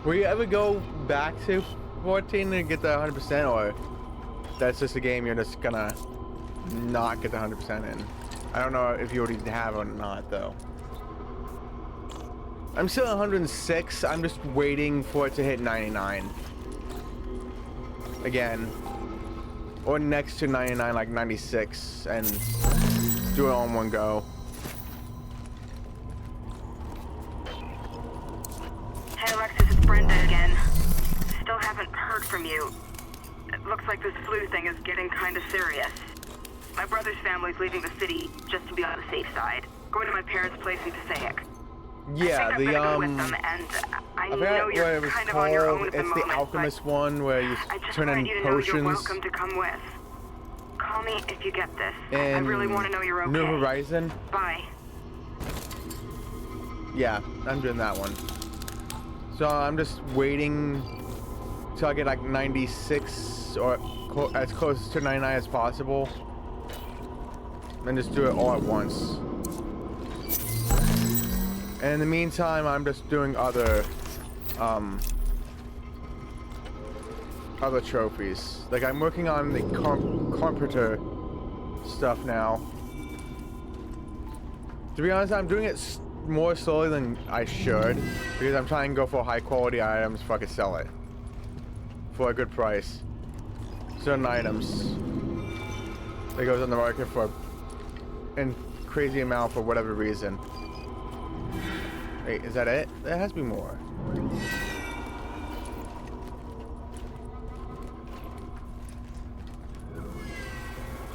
Will you ever go back to 14 and get the 100%, or that's just a game you're just gonna not get the 100% in? I don't know if you already have or not, though. I'm still at 106. I'm just waiting for it to hit 99. Again. Or next to 99, like 96, and do it all in one go. Hey Alexis, it's Brenda again. Still haven't heard from you. It looks like this flu thing is getting kind of serious. My brother's family's leaving the city just to be on the safe side. Going to my parents' place in Passaic. Yeah, the I know you're kind of on your own at the it's moment, the alchemist one where you turn in potions. You're welcome to come with. Call me if you get this. And I really want to know you're okay. New Horizon. Bye. Yeah, I'm doing that one. So I'm just waiting till I get like 96 or as close to 99 as possible. And just do it all at once. And in the meantime, I'm just doing other trophies. Like I'm working on the carpenter stuff now. To be honest, I'm doing it more slowly than I should because I'm trying to go for high quality items so I can sell it for a good price. Certain items that goes on the market for a crazy amount for whatever reason. Wait, is that it? There has to be more.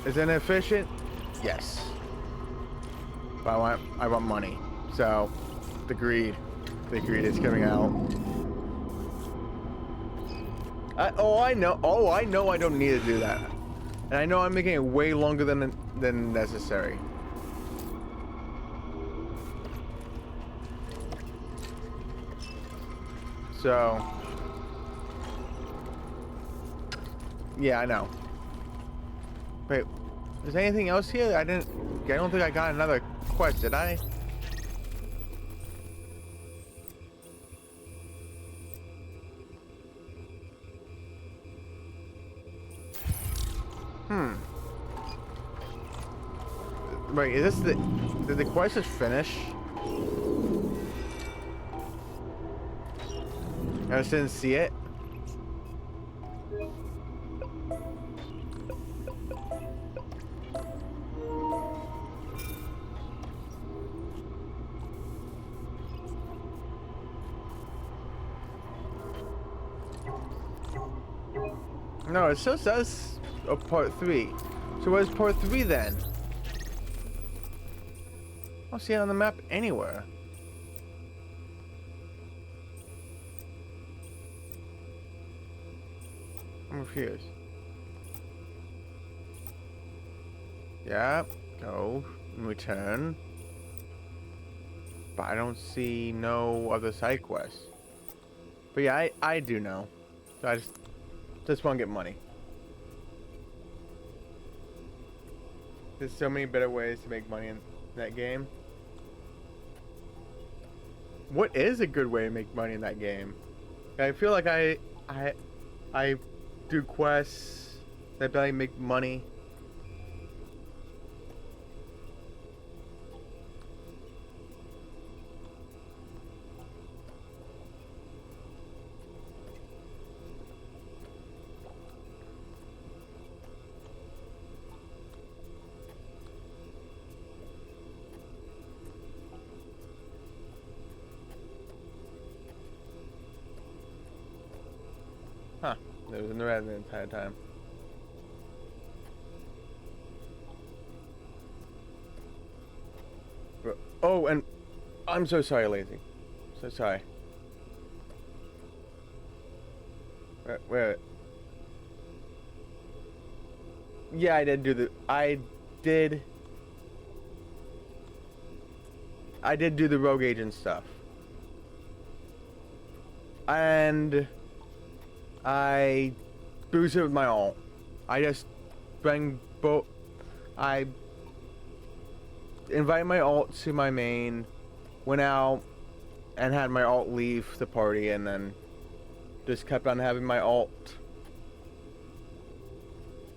Is it efficient? Yes. But I want money. So, the greed is coming out. I know I don't need to do that. And I know I'm making it way longer than necessary. So, yeah, I know. Wait, is there anything else here? I don't think I got another quest, did I? Wait, is this did the quest just finish? I just didn't see it. No, it still says part 3. So where's part 3 then? I don't see it on the map anywhere. I'm confused. Yep, go, return. But I don't see no other side quests. But yeah, I do know. So I just want to get money. There's so many better ways to make money in that game. What is a good way to make money in that game? I feel like I do quests that barely make money. Huh, there was no red the entire time. Oh, and I'm so sorry, Lazy. So sorry. Wait. Yeah, I did do the rogue agent stuff. And I boosted with my ult. I just bring both. I invited my ult to my main, went out, and had my ult leave the party, and then just kept on having my alt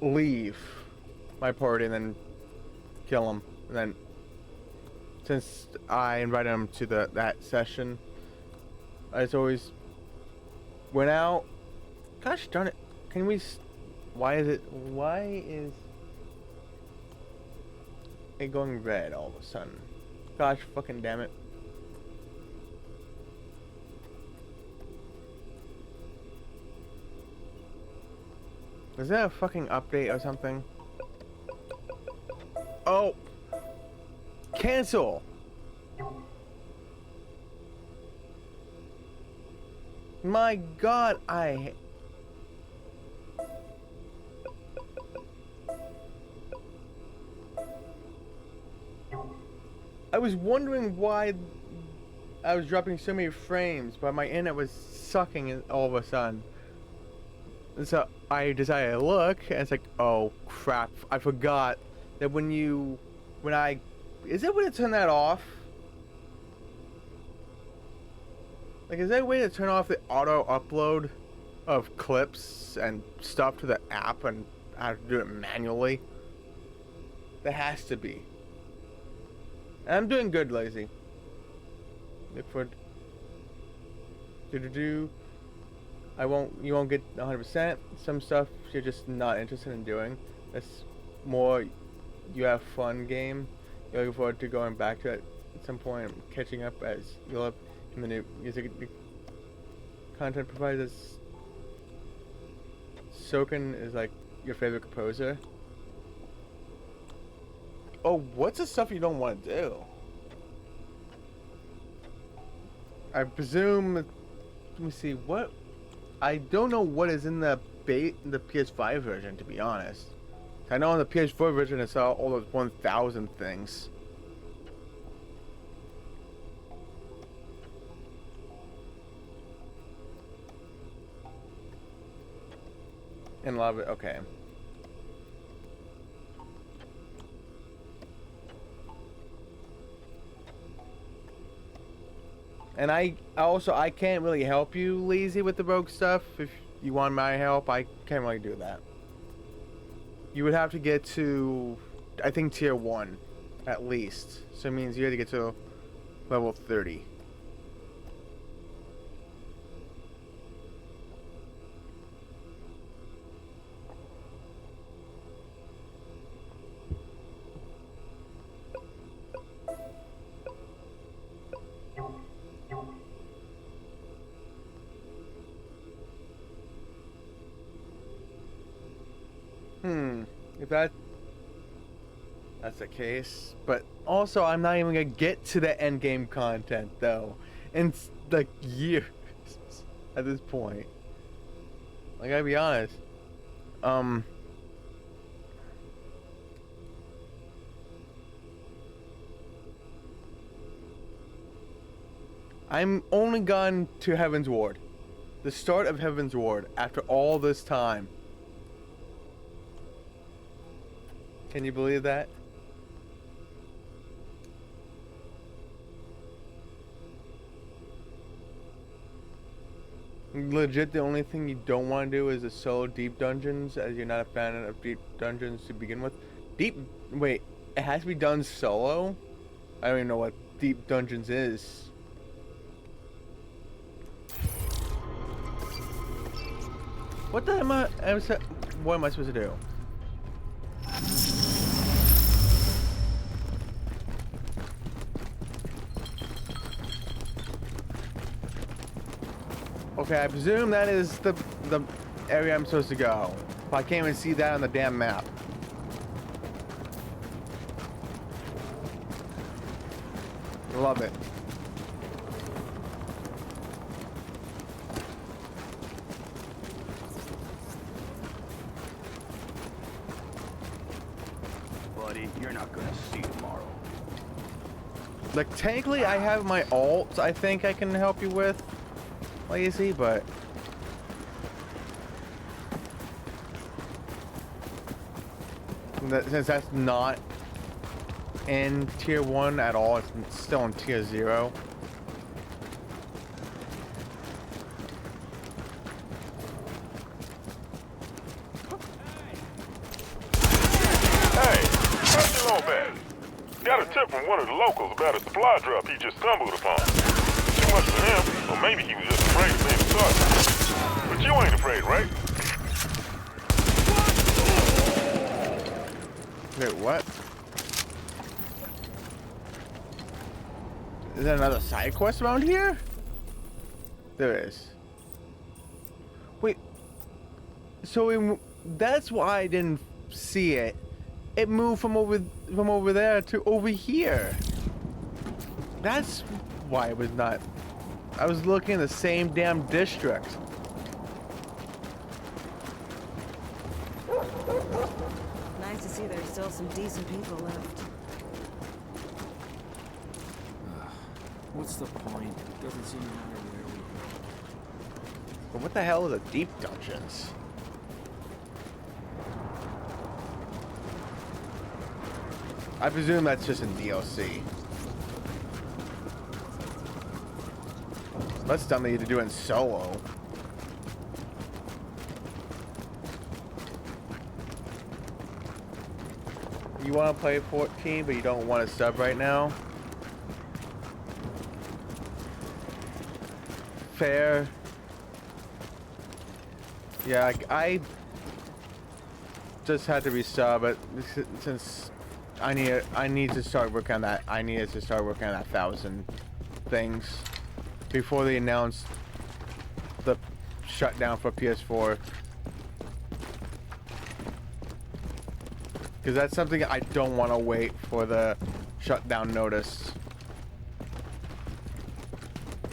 leave my party and then kill him. And then, since I invited him to that session, I just always went out. Gosh darn it! Can we? Why is it going red all of a sudden? Gosh fucking damn it! Is that a fucking update or something? Oh! Cancel! My god, I was wondering why I was dropping so many frames, but my internet was sucking all of a sudden. And so I decided to look, and it's like, oh crap, I forgot that is there a way to turn that off? Like, is there a way to turn off the auto upload of clips and stuff to the app and I have to do it manually? There has to be. And I'm doing good, Lazy. Look for you won't get 100%. Some stuff you're just not interested in doing. That's more you have fun game. You're looking forward to going back to it at some point and catching up as you'll have in the new music content providers. Soken is like your favorite composer. Oh, what's the stuff you don't want to do? I presume. Let me see what. I don't know what is in the PS5 version, to be honest. I know in the PS4 version it's all those 1,000 things. And a lot of it, okay. And I can't really help you, Lazy, with the rogue stuff. If you want my help, I can't really do that. You would have to get to, I think, tier 1, at least. So it means you have to get to level 30. If that's the case, but also I'm not even gonna get to the end game content though, in like years at this point. I gotta be honest. I'm only gone to Heaven's Ward, the start of Heaven's Ward, after all this time. Can you believe that? Legit, the only thing you don't want to do is the solo deep dungeons, as you're not a fan of deep dungeons to begin with. Wait, it has to be done solo? I don't even know what deep dungeons is. What the what am I supposed to do? Okay, I presume that is the area I'm supposed to go. But I can't even see that on the damn map. Love it. Buddy, you're not gonna see tomorrow. Like, technically I have my alt I think I can help you with, Lazy, but since that's not in tier 1 at all, it's still in tier 0. tip from one of the locals about a supply drop he just stumbled upon. Too much for him, or maybe he was just afraid of being started. But you ain't afraid, right? Wait, what? Is there another side quest around here? There is. Wait. So that's why I didn't see it. It moved from over there to over here. That's why it was not. I was looking in the same damn district. Nice to see there's still some decent people left. What's the point? It doesn't seem to matter where we go. But what the hell are the deep dungeons? I presume that's just in DLC. That's something you to do in solo. You want to play 14, but you don't want to sub right now? Fair. Yeah, I just had to resub, but since I need to start working on that. I needed to start working on that 1,000 things before they announced the shutdown for PS4. Because that's something I don't want to wait for the shutdown notice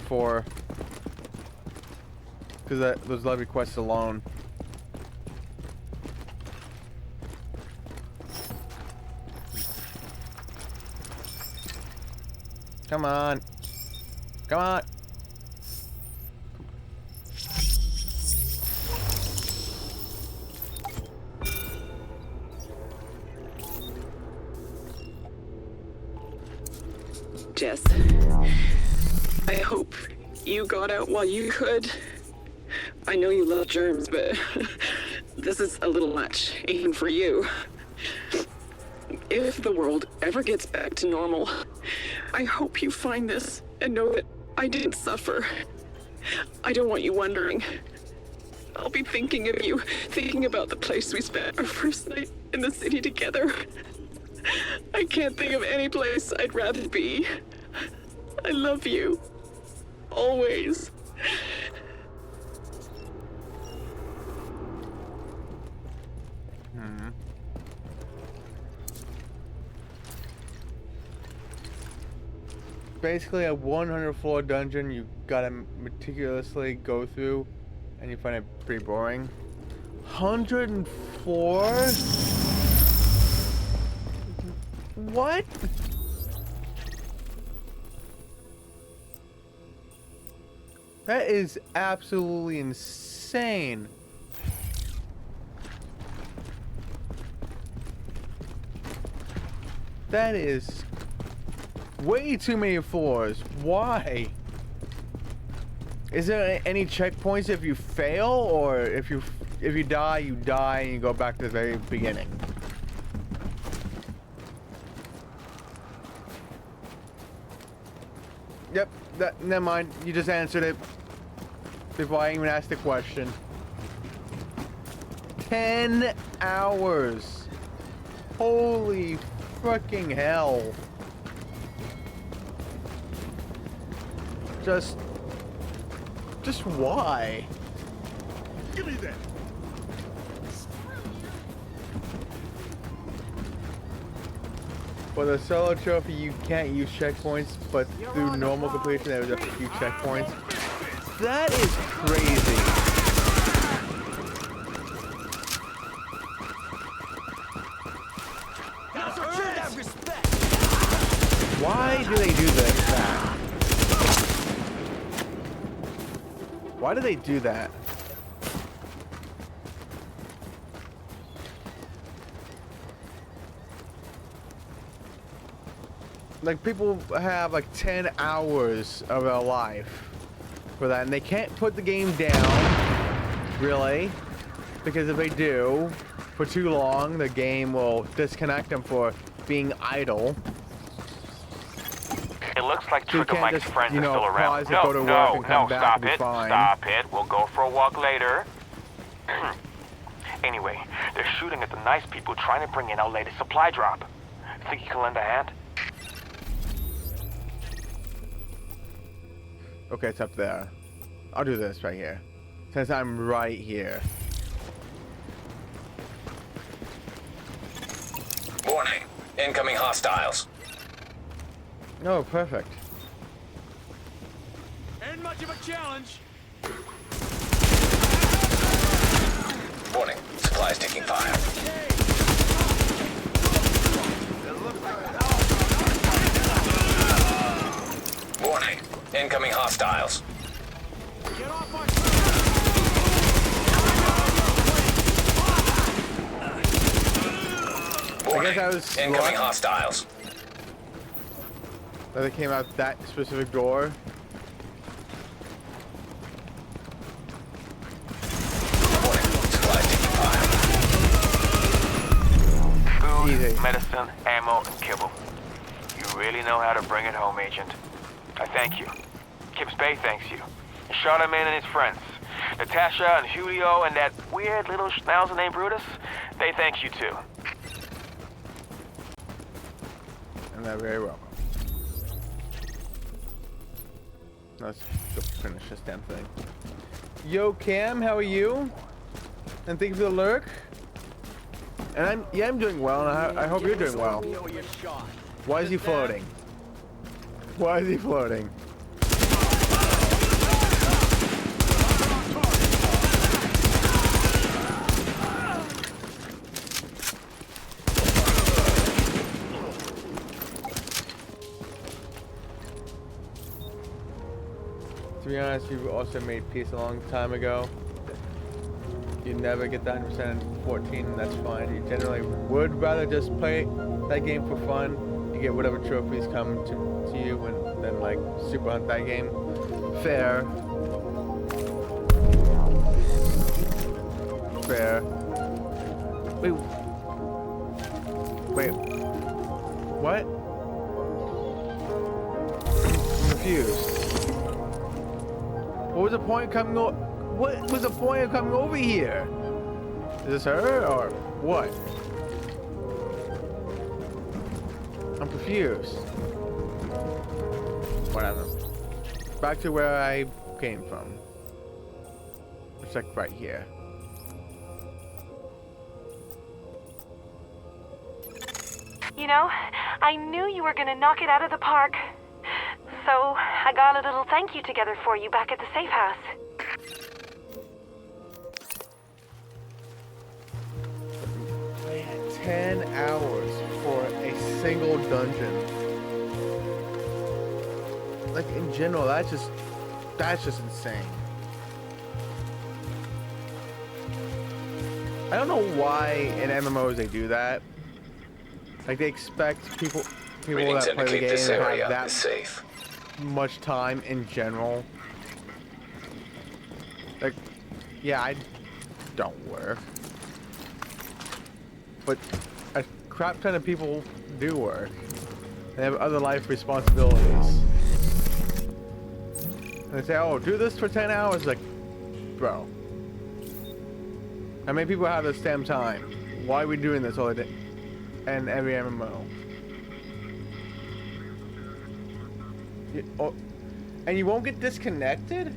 for. Because those love requests alone. Come on. Come on. Jess, I hope you got out while you could. I know you love germs, but this is a little much, even for you. If the world ever gets back to normal, I hope you find this and know that I didn't suffer. I don't want you wondering. I'll be thinking of you, thinking about the place we spent our first night in the city together. I can't think of any place I'd rather be. I love you. Always. Basically a 100 floor dungeon you gotta meticulously go through, and you find it pretty boring. 104? What? That is absolutely insane. That is way too many floors. Why? Is there any checkpoints if you fail, or if you die, you die and you go back to the very beginning? Yep, never mind. You just answered it before I even asked the question. 10 hours. Holy fucking hell. Just why? Give me that. For the solo trophy, you can't use checkpoints, but through normal completion, there was a few checkpoints. That is crazy. Why do they do that? Why do they do that? Like, people have like 10 hours of their life for that, and they can't put the game down, really, because if they do for too long, the game will disconnect them for being idle. like So you Trick of can't Mike's just, friends you are know, still around. pause and go to work and come back stop and be it. fine. Stop it. We'll go for a walk later. Anyway, they're shooting at the nice people trying to bring in our latest supply drop. Think you can lend a hand? Okay, it's up there. I'll do this right here. Since I'm right here. Warning. Incoming hostiles. Oh, perfect. Ain't much of a challenge. Warning. Supplies taking fire. Warning. Incoming hostiles. I guess I was incoming hostiles. That they came out that specific door. Food, Easy. medicine, ammo, and kibble. You really know how to bring it home, Agent. I thank you. Kip's Bay thanks you. And Charlemagne and his friends. Natasha and Julio and that weird little schnauzer named Brutus, they thank you too. And they're very welcome. Let's go finish this damn thing. Yo, Cam, how are you? And thank you for the lurk. And I'm doing well, and I hope you're doing well. Why is he floating? Why is he floating? To be honest, you also made peace a long time ago. You never get that 100% in 14, and that's fine. You generally would rather just play that game for fun and get whatever trophies come to you than like super hunt that game. Fair. Fair. Wait. What? I'm confused. What was the point of coming over? What was the point of coming over here? Is this her or what? I'm confused. Whatever. Back to where I came from. It's like right here. You know, I knew you were gonna knock it out of the park. So I got a little thank you together for you back at the safe house. Man, 10 hours for a single dungeon. Like in general, that's just insane. I don't know why in MMOs they do that. Like they expect people Readings that play the indicate game this to area have that is safe. much time in general. Like, yeah, I don't work. But a crap ton of people do work. They have other life responsibilities. And they say, oh, do this for 10 hours. Like, bro. How many people have this damn time? Why are we doing this all the day? And every MMO. And you won't get disconnected?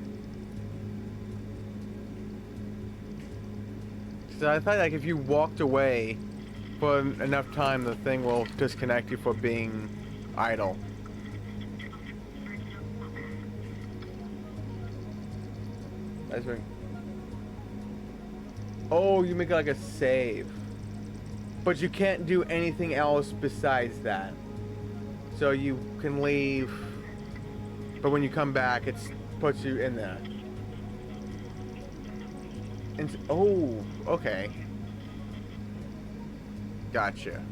So I thought like if you walked away for enough time, the thing will disconnect you for being idle. That's right. Oh, you make like a save. But you can't do anything else besides that. So you can leave, but when you come back, it puts you in there. And oh, okay. Gotcha.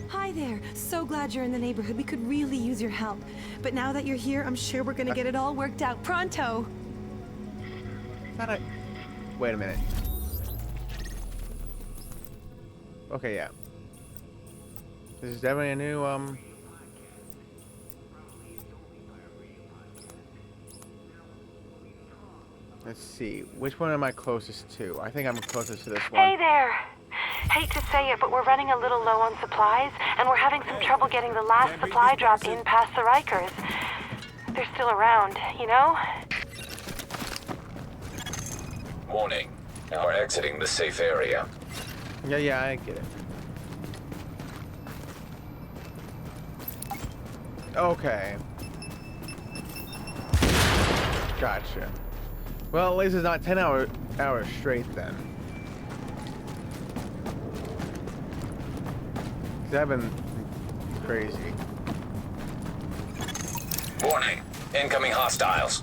Hi there. So glad you're in the neighborhood. We could really use your help. But now that you're here, I'm sure we're gonna get it all worked out pronto. Wait a minute. Okay, yeah. This is definitely a new, Let's see. Which one am I closest to? I think I'm closest to this one. Hey there. Hate to say it, but we're running a little low on supplies, and we're having some trouble getting the last supply drop in past the Rikers. They're still around, you know? Warning. Now we're exiting the safe area. Yeah, I get it. Okay. Gotcha. Well, at least it's not 10 hours straight then. Cause I've been crazy. Warning. Incoming hostiles.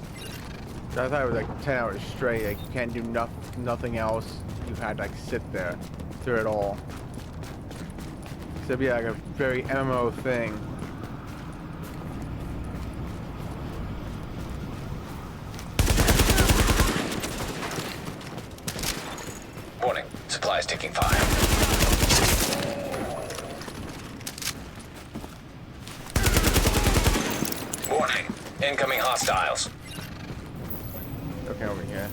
So I thought it was like 10 hours straight. Like you can't do nothing else. You had to like sit there through it all. So it'd be like a very MMO thing. Warning. Supplies taking fire. Warning. Incoming hostiles. Okay, over here.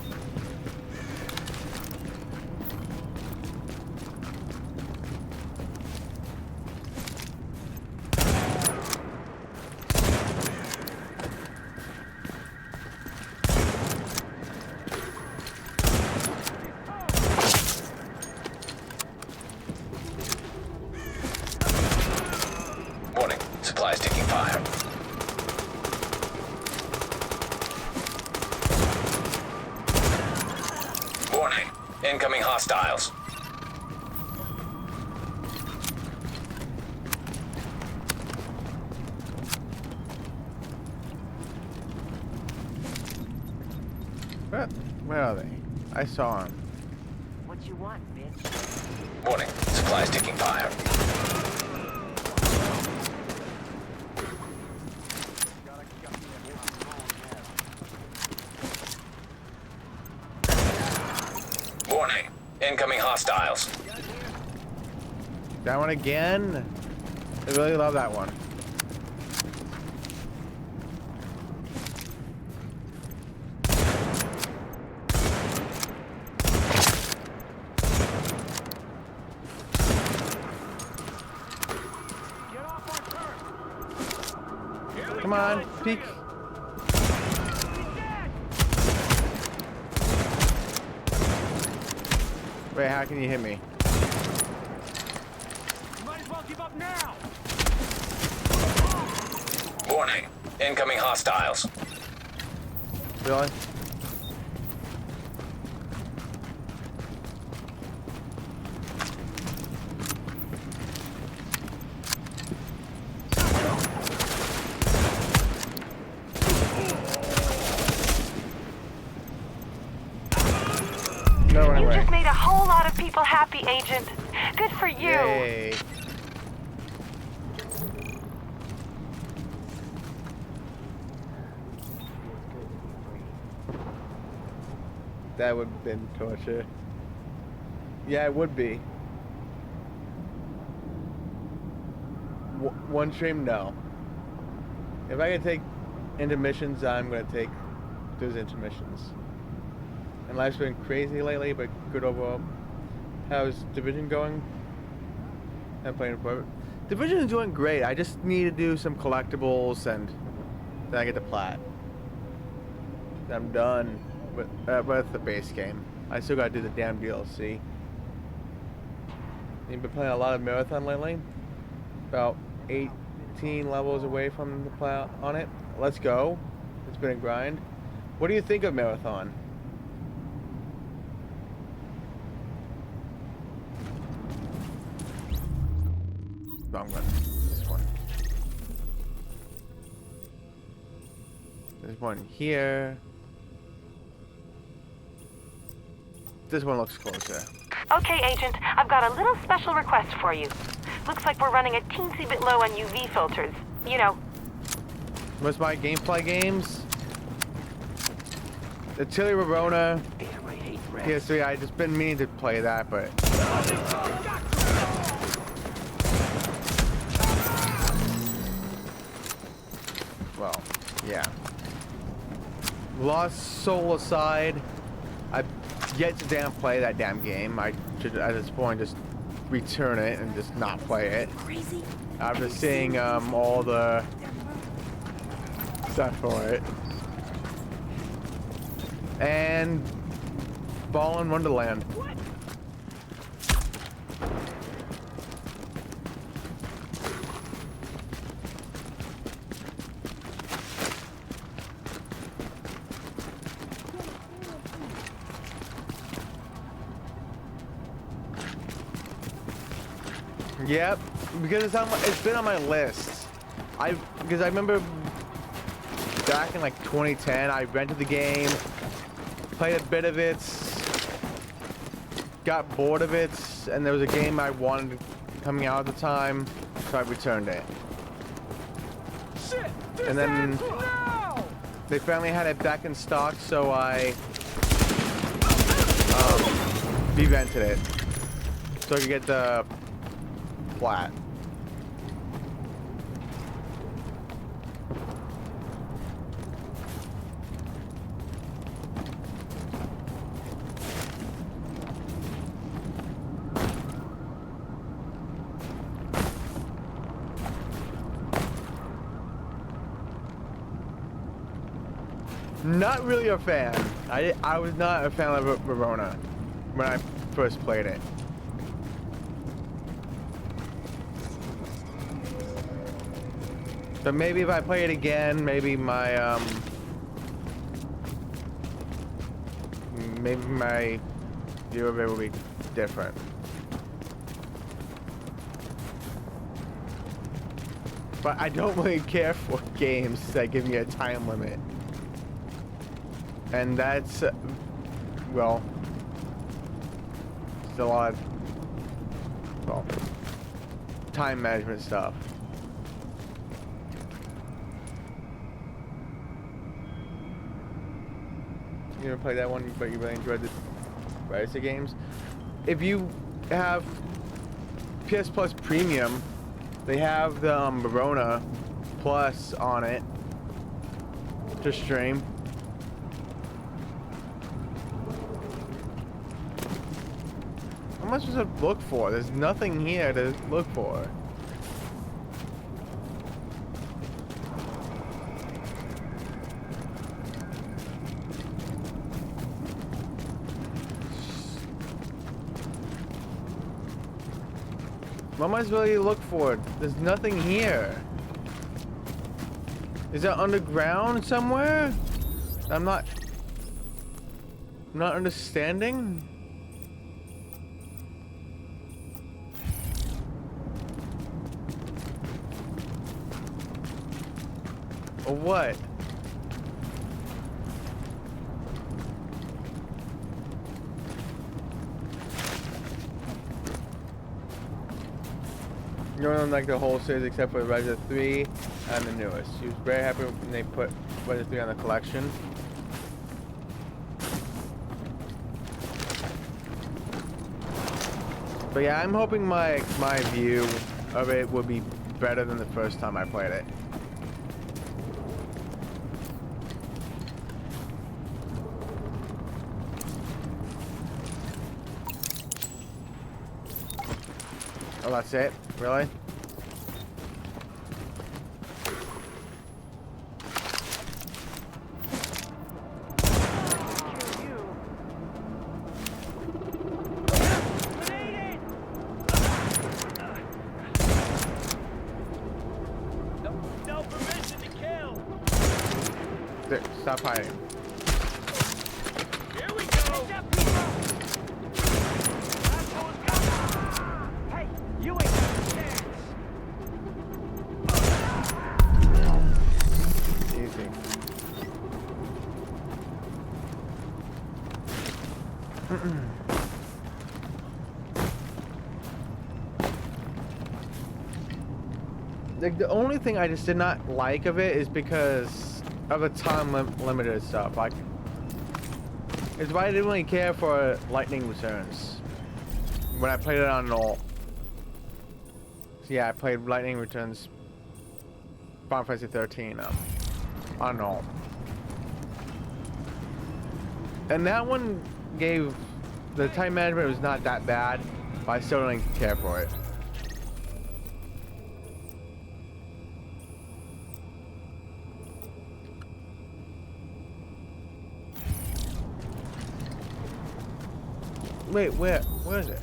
Warning. Supplies taking fire. Warning. Incoming hostiles. Where are they? I saw them. What you want, bitch? Warning. Supplies taking fire. Warning. Incoming hostiles. That one again? I really love that one. Come on, peek. Wait, how can you hit me? Might as well give up now. Warning. Incoming hostiles. Really? You just made a whole lot of people happy, Agent. Good for you. Yay. That would have been torture. Yeah, it would be. One stream, no. If I could take intermissions, I'm gonna take those intermissions. And life's been crazy lately, but good overall. How's Division going? I'm playing for it. Division is doing great. I just need to do some collectibles, and then I get the plat. I'm done with the base game. I still gotta do the damn DLC. You've been playing a lot of Marathon lately. About 18 levels away from the plat on it. Let's go. It's been a grind. What do you think of Marathon? Wrong one. This one. There's one here. This one looks closer. Okay, Agent, I've got a little special request for you. Looks like we're running a teensy bit low on UV filters. You know. What's my gameplay games? The Tilly Rorona. Damn, I hate rats. PS3, I just been meaning to play that, but... Well, yeah. Lost Soul aside, I've yet to damn play that damn game. I should at this point just return it and just not play it. After seeing all the stuff for it. And Ball in Wonderland. Yep, because it's been on my list. Because I remember back in like 2010, I rented the game, played a bit of it, got bored of it, and there was a game I wanted coming out at the time, so I returned it. Shit! And then they finally had it back in stock, so I re-rented it so I could get the flat. Not really a fan. I was not a fan of Verona when I first played it. But maybe if I play it again, maybe my view of it will be different. But I don't really care for games that give me a time limit. And that's, well, it's a lot of, well, time management stuff. You never played that one, but you really enjoyed the Racing games? If you have PS Plus Premium, they have the Verona Plus on it to stream. How much does it look for? There's nothing here to look for. What am I supposed to look for? There's nothing here. Is that underground somewhere? I'm not understanding. Or what? You know, like the whole series except for Resident 3 and the newest. She was very happy when they put Resident 3 on the collection. But yeah, I'm hoping my view of it will be better than the first time I played it. Oh, that's it? Really? No permission to kill. There, stop hiding. Here we go. Hey, you ain't got a chance. Easy. Like, the only thing I just did not like of it is because of the time limited stuff. Like, it's why I didn't really care for Lightning Returns when I played it on alt. So yeah, I played Lightning Returns Final Fantasy 13 on alt. And that one gave the time management was not that bad, but I still don't care for it. Wait, where is it?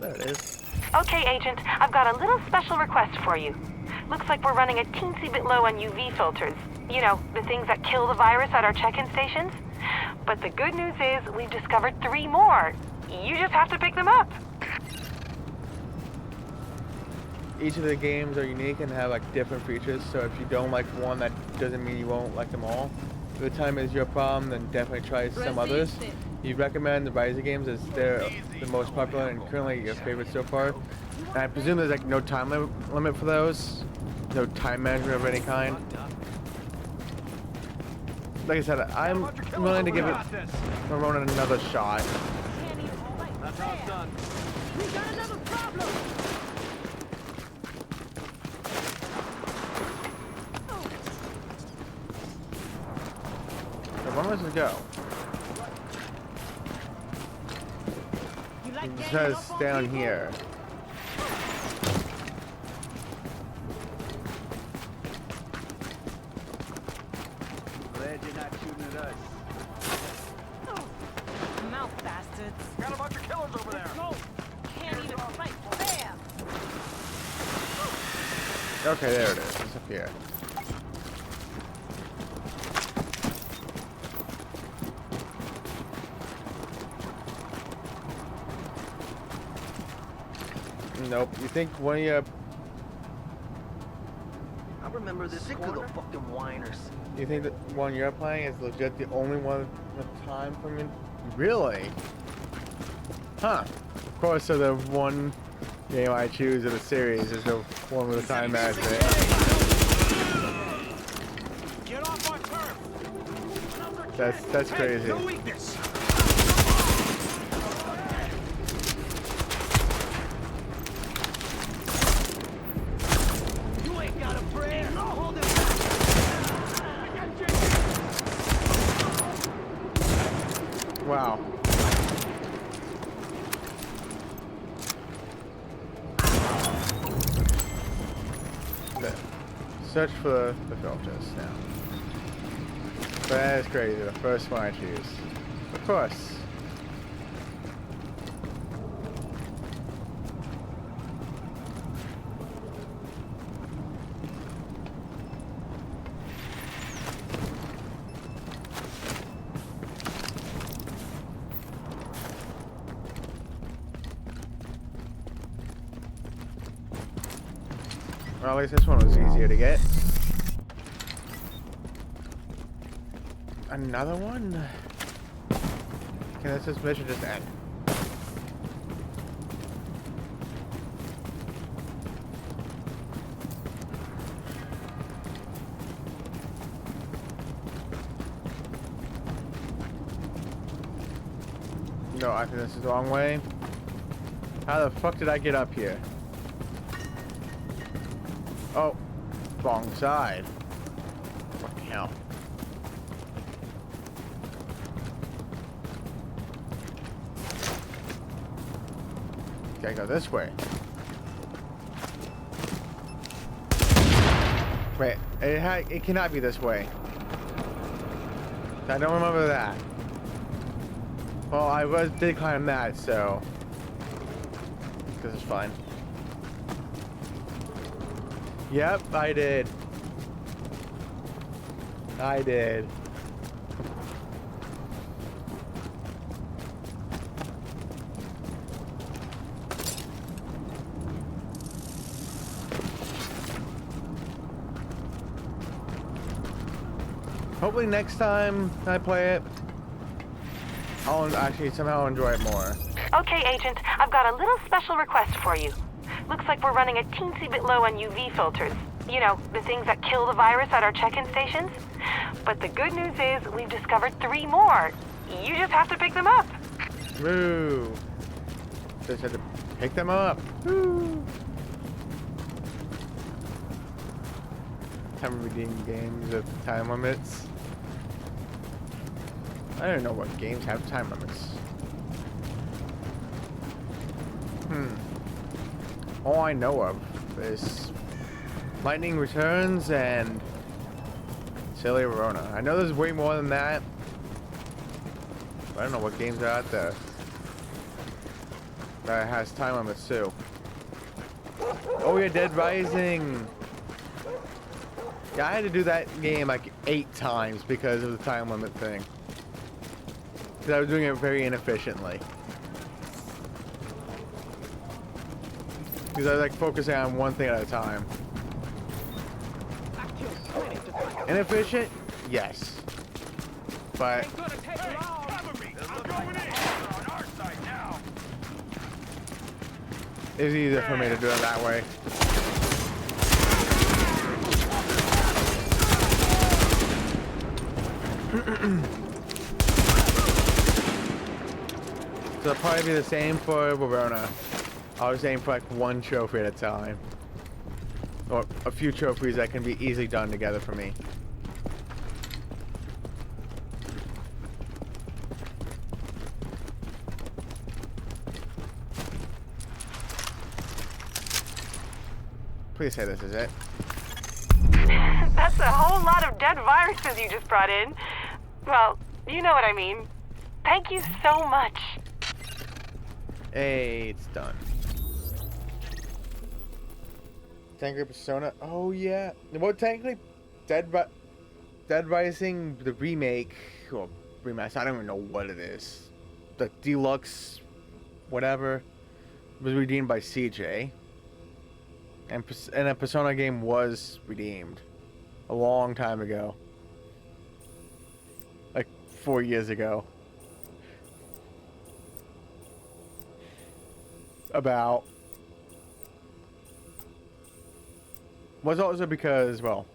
There it is. Okay, Agent, I've got a little special request for you. Looks like we're running a teensy bit low on UV filters. You know, the things that kill the virus at our check-in stations. But the good news is we've discovered 3 more. You just have to pick them up. Each of the games are unique and have like different features, so if you don't like one, that doesn't mean you won't like them all. If the time is your problem, then definitely try some others. You recommend the Rising games as they're the most popular and currently your favorite so far. And I presume there's like no time limit for those? No time management of any kind? Like I said, I'm willing to give it Ramona another shot. That's how it's done. We got another problem. So where am I supposed to go? It says down here. Glad you're not shooting at us. Mouth bastards. Got a bunch of killers over there. Go. Can't even fight fair. Okay, there it is. It's up here. Nope. You think one of your... I remember this sick of the fucking whiners. You think that one you're playing is legit the only one with time for me? Really? Huh. Of course, so the one game I choose of the series is the one with the time management. Get off our turf! That's crazy. No weakness. You ain't got a prayer. I'll hold it. Wow. Okay. Search for the filters now. That is crazy. The first one I choose. Of course. Well, at least this one was easier to get. Another one? Can this mission just end? No, I think this is the wrong way. How the fuck did I get up here? Oh, wrong side. Fucking hell. Gotta go this way. Wait, it cannot be this way. I don't remember that. Well, I did climb that, so this is fine. Yep, I did. I did. Hopefully next time I play it, I'll actually somehow enjoy it more. Okay, Agent, I've got a little special request for you. Looks like we're running a teensy bit low on UV filters. You know, the things that kill the virus at our check-in stations. But the good news is we've discovered 3 more. You just have to pick them up. Woo! Just had to pick them up. Woo! Time redeeming games with time limits. I don't know what games have time limits. All I know of is Lightning Returns and Silly Verona. I know there's way more than that. But I don't know what games are out there that has time limits too. Oh yeah, Dead Rising. Yeah, I had to do that game like 8 times because of the time limit thing. Because I was doing it very inefficiently. Because I was like focusing on one thing at a time. Inefficient? Yes. But it's easier for me to do it that way. So it'll probably be the same for Verona. I was aiming for like 1 trophy at a time. Or a few trophies that can be easily done together for me. Please say this is it. That's a whole lot of dead viruses you just brought in. Well, you know what I mean. Thank you so much. Hey, it's done. Angry Persona. Oh yeah. Well, technically, Dead Rising, the remake or remaster. I don't even know what it is. The deluxe, whatever, was redeemed by CJ. And a Persona game was redeemed a long time ago, like 4 years ago. About. Was also because, well,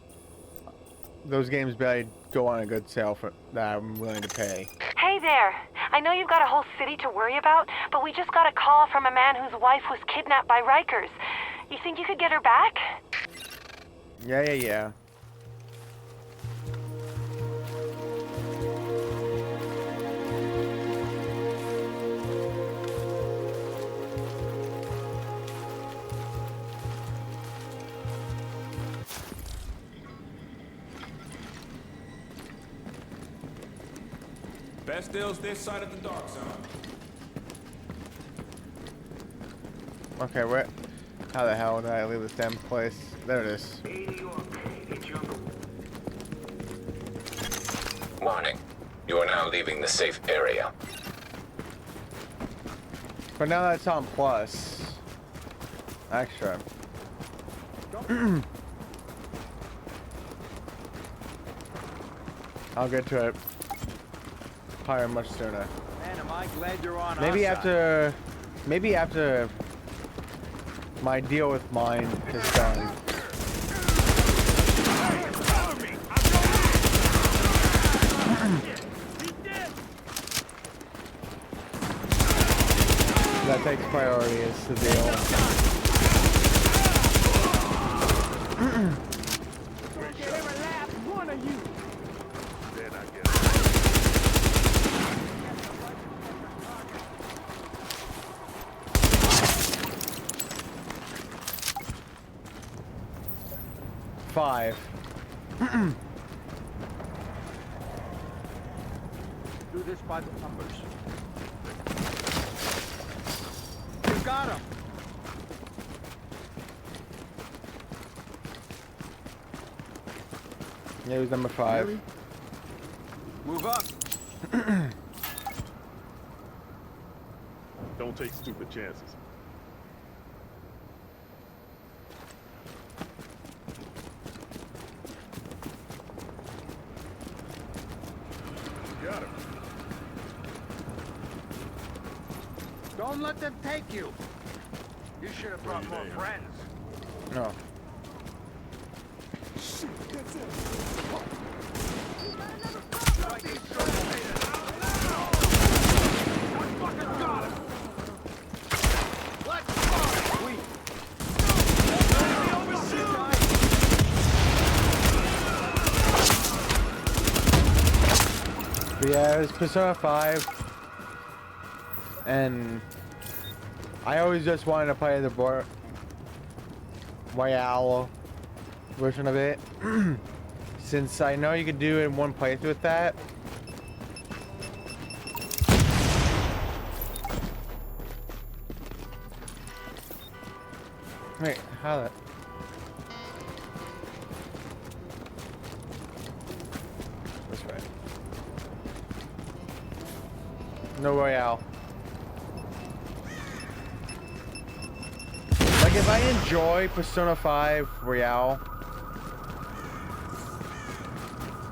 those games barely go on a good sale for that I'm willing to pay. Hey there. I know you've got a whole city to worry about, but we just got a call from a man whose wife was kidnapped by Rikers. You think you could get her back? Yeah. Best deals this side of the dark zone. Okay, where? How the hell did I leave this damn place? There it is. Warning. You are now leaving the safe area. But now that's on plus. Extra. I'll get to it probably much sooner. Man, am I glad you're on Maybe our after, maybe after my deal with mine is done. That takes priority is the deal. Five. Do this by the numbers. You got him. Yeah, he was number 5. Really? Move up. Don't take stupid chances. Got him. Don't let them take you. You should have brought more friends. No. But yeah, it's Persona 5. And I always just wanted to play the Royale version of it. Since I know you could do it in one playthrough with that. Wait, how that? This way. No Royale. Like, if I enjoy Persona 5 Royale,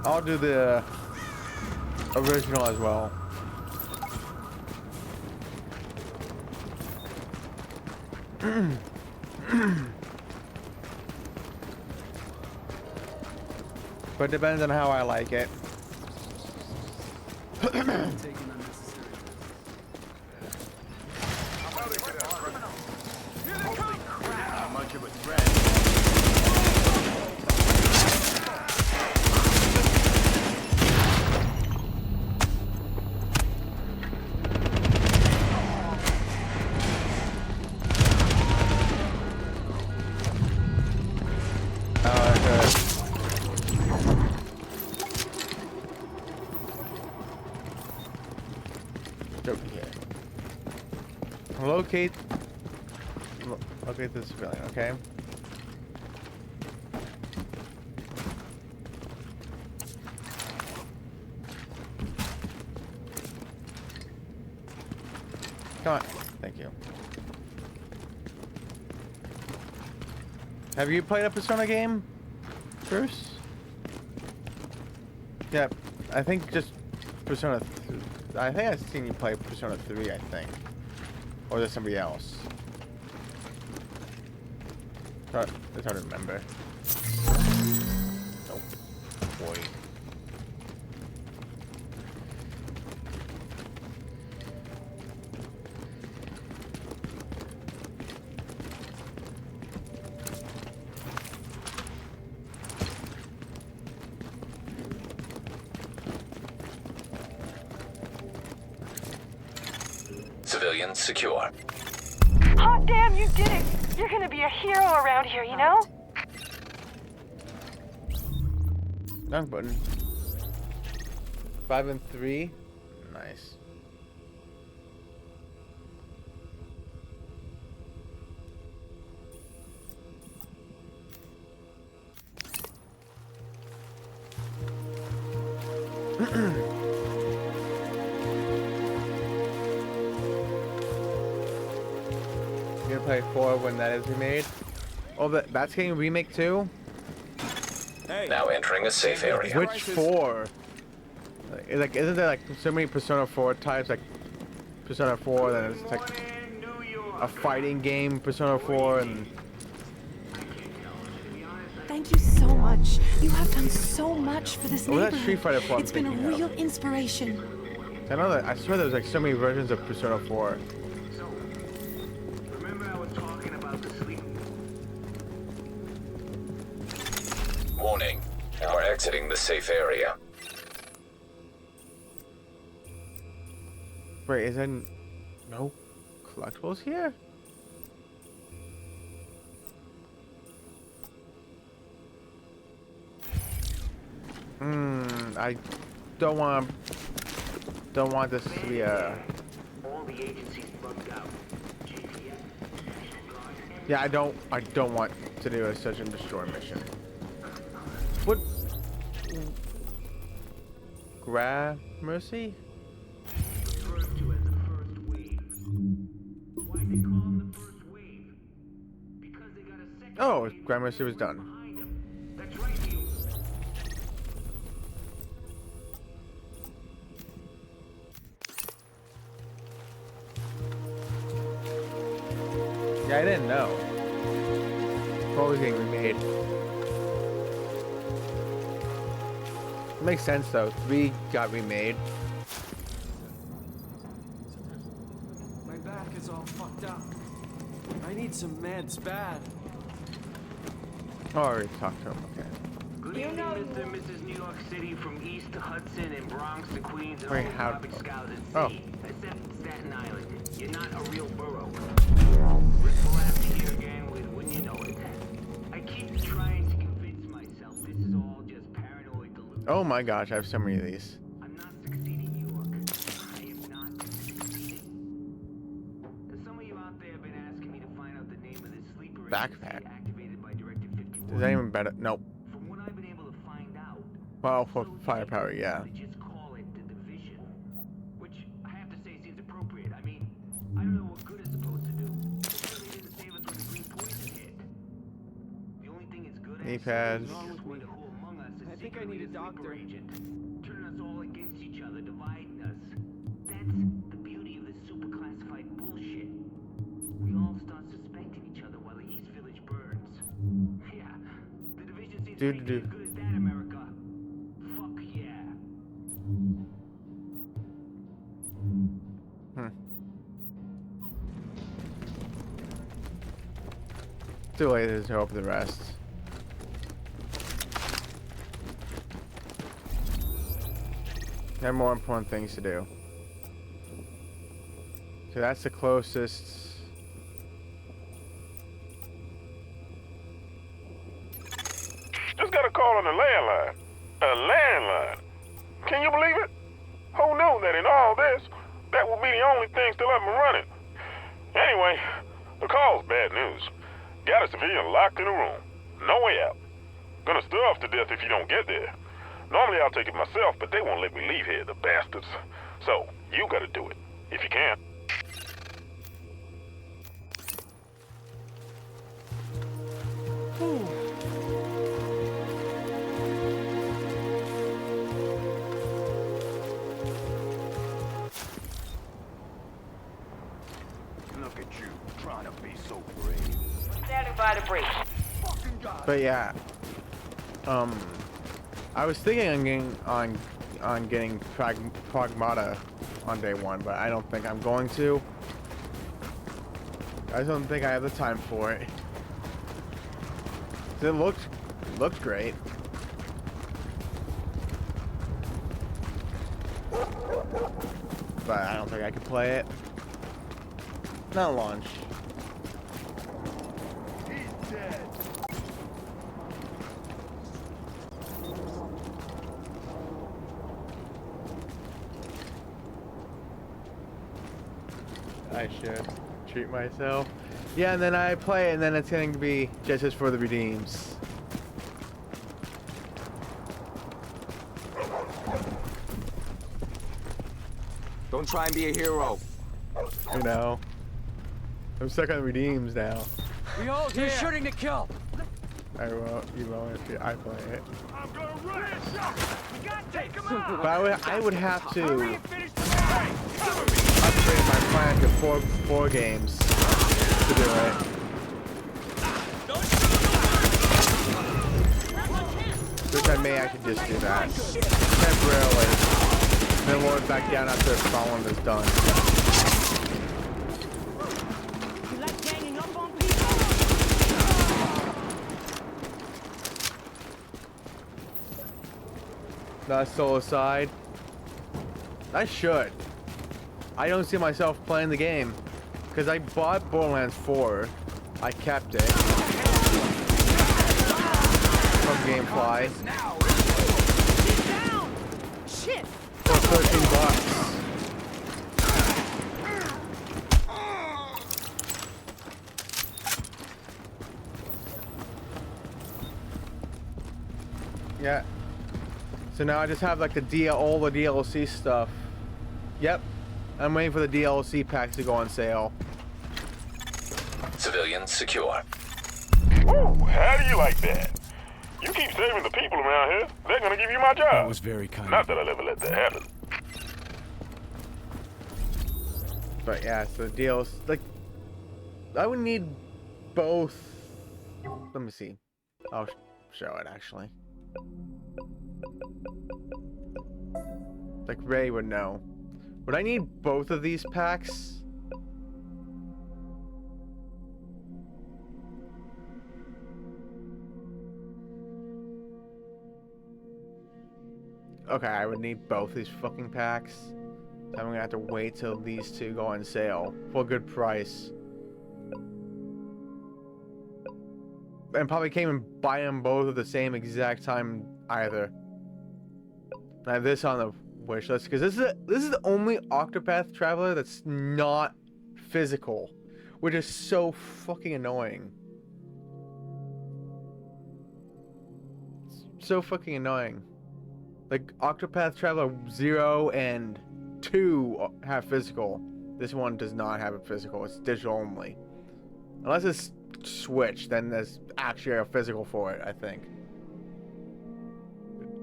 I'll do the original as well. But it depends on how I like it. How much of a threat? Locate the civilian, okay? Come on. Thank you. Have you played a Persona game, Bruce? Yeah, I think just Persona. I think I've seen you play Persona 3, I think. Or is it somebody else? It's hard to remember. Nope. Boy. Civilians secure. Hot damn, you did it! You're gonna be a hero around here, you know? Dunk button. 5 and 3. Nice. You're gonna play 4 when that is remade. Oh, that's getting a remake too? Now entering a safe area. Which 4? Like, isn't there like so many Persona 4 types? Like Persona 4, then it's like a fighting game, Persona 4, and. Thank you so much. You have done so much for this Oh, that's neighborhood. Street Fighter 4 I'm It's been a thinking of. real inspiration. I know that. I swear there's like so many versions of Persona 4. Remember I was talking about the sleep? Warning. You are exiting the safe area. Wait, is there no collectibles here? I don't want this to be a. All the agencies bugged out. Yeah, I don't want to do a search and destroy mission. What? Mercy? Oh, Mercy was done. Yeah, I didn't know. What was getting remade? Makes sense though. 3 got remade. My back is all fucked up. I need some meds bad. Oh, I already talked to him. Okay. Good evening, Mr. and Mrs. New York City, from East to Hudson and Bronx to Queens and Wait, all the how? garbage scows at Oh. sea. Except Staten Island. You're not a real borough. We'll have to hear again with when you know it. I keep trying to convince myself this is all just paranoid delusion. Oh my gosh, I have so many of these. I'm not succeeding, New York. I am not succeeding. Some of you out there have been asking me to find out the name of this sleeper Backpack. agency activated by Directive 51. Is that even better? Nope. From what I've been able to find out, Well, for firepower, yeah. they just call it the Division, which I have to say seems appropriate. I mean, I don't know what good it's supposed to do. They didn't save us when the green poison hit. The only thing it's good Knee at pads. is wonder who among us is I think I need a doctor. agent, turning us all against each other, dividing us. That's the beauty of this super classified bullshit. We all start suspecting each other while the East Village burns. Yeah, the Division seems pretty damn good at that, America. Fuck yeah. Too late to open the rest. There are more important things to do. So that's the closest. Just got a call on the landline. A landline. Can you believe it? Who knew that in all this, that would be the only thing still up and running? Anyway, the call's bad news. Got a civilian locked in a room. No way out. Gonna starve to death if you don't get there. Normally I'll take it myself, but they won't let me leave here, the bastards. So, you gotta do it, if you can. Look at you, trying to be so brave. Standing by the breach. But yeah, I was thinking on getting Pragmata on day one, but I don't think I'm going to. I just don't think I have the time for it. It looked great. But I don't think I could play it. Not launch. He's dead. I should treat myself. Yeah, and then I play it, and then it's going to be just as for the redeems. Don't try and be a hero. You know, I'm stuck on the redeems now. We all here. You're shooting to kill. I won't. You won't if I play it. I'm gonna run it. You gotta take him out. But I would have to upgrade my plan to four games to do it. Which I may actually just do that temporarily. Then lower it back down after following is done. You like ganging up on people? Not solo side. I should. I don't see myself playing the game. Because I bought Borderlands 4. I kept it. From Gamefly. Shit! For $13. Yeah. So now I just have like all the DLC stuff. Yep. I'm waiting for the DLC packs to go on sale. Civilians secure. Ooh, how do you like that? You keep saving the people around here, they're gonna give you my job. That was very kind. Not that I'll ever let that happen. But yeah, so the DLC, like, I would need both. Let me see. I'll show it actually. Like Ray would know. Would I need both of these packs? Okay, I would need both these fucking packs. So I'm gonna have to wait till these two go on sale for a good price. And probably can't even buy them both at the same exact time either. I have this on the wish list because this is the only Octopath Traveler that's not physical, which is so fucking annoying. It's so fucking annoying. Like Octopath Traveler 0 and 2 have physical. This one does not have it physical. It's digital only. Unless it's Switch, then there's actually a physical for it, I think.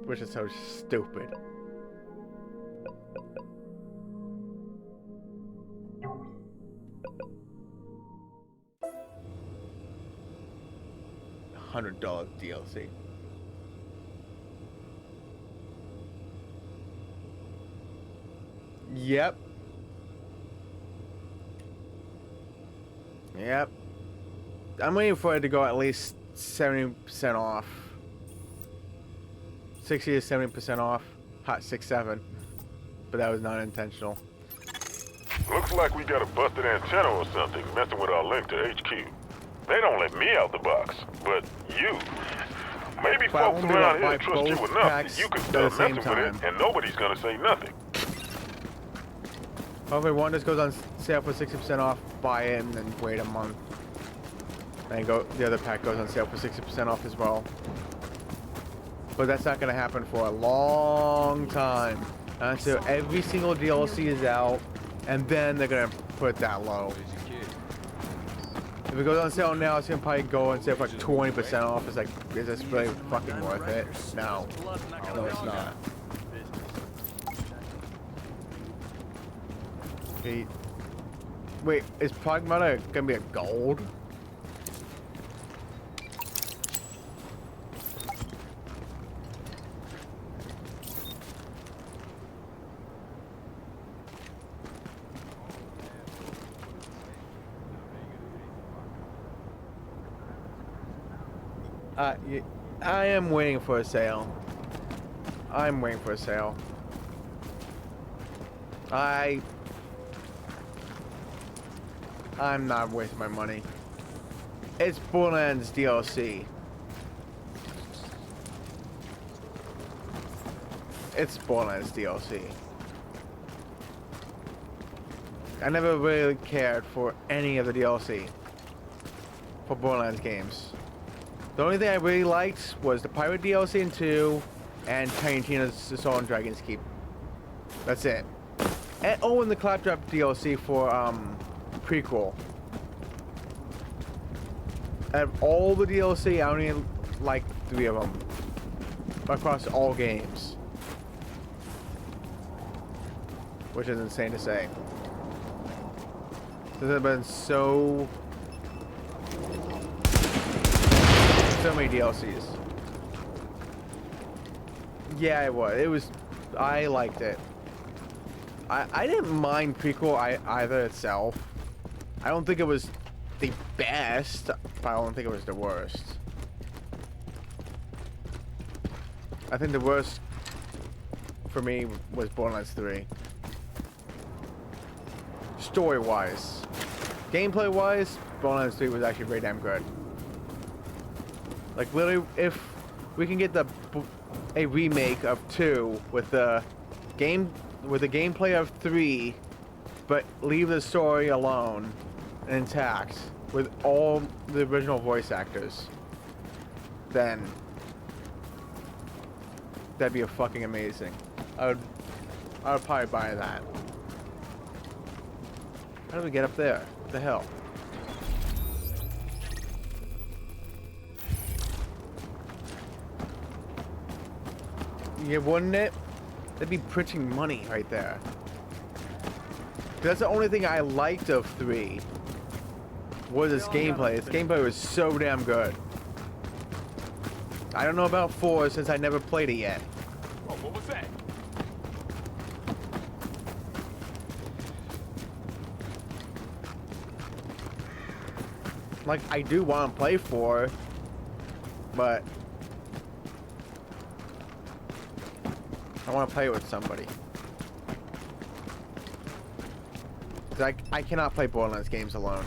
Which is so stupid. $100 DLC. Yep. Yep. I'm waiting for it to go at least 70% off. 60 to 70% off. Hot 6-7. But that was not intentional. Looks like we got a busted antenna or something messing with our link to HQ. They don't let me out the box, but you. Maybe folks around here trust you enough that you can start messing with it and nobody's gonna say nothing. Hopefully one just goes on sale for 60% off, buy it, and then wait a month. And the other pack goes on sale for 60% off as well. But that's not going to happen for a long time. Until every single DLC is out, and then they're going to put it that low. If it goes on sale now, it's going to probably go on sale for like 20% off. It's like, is this really fucking worth it? No. No, it's not. Okay. Wait, is Pragmata gonna be a gold? I am waiting for a sale. I'm waiting for a sale. I'm not wasting my money. It's Borderlands DLC. It's Borderlands DLC. I never really cared for any of the DLC for Borderlands games. The only thing I really liked was the Pirate DLC in 2 and Tiny Tina's Assault on Dragon's Keep. That's it. And, oh, and the Claptrap DLC for prequel. Out of all the DLC, I only like 3 of them across all games, which is insane to say. There have been so many DLCs. Yeah, it was. I liked it. I didn't mind prequel either itself. I don't think it was the best, but I don't think it was the worst. I think the worst for me was Borderlands 3. Story-wise. Gameplay-wise, Borderlands 3 was actually very damn good. Like, literally, if we can get a remake of 2 with the gameplay of 3, but leave the story alone and intact with all the original voice actors, then that'd be fucking amazing. I would probably buy that. How do we get up there? What the hell? Yeah, wouldn't it? That'd be printing money right there. That's the only thing I liked of 3 was its gameplay. Its gameplay was so damn good. I don't know about 4 since I never played it yet. Oh, what was that? Like, I do want to play 4, but I want to play it with somebody. 'Cause I cannot play Borderlands games alone.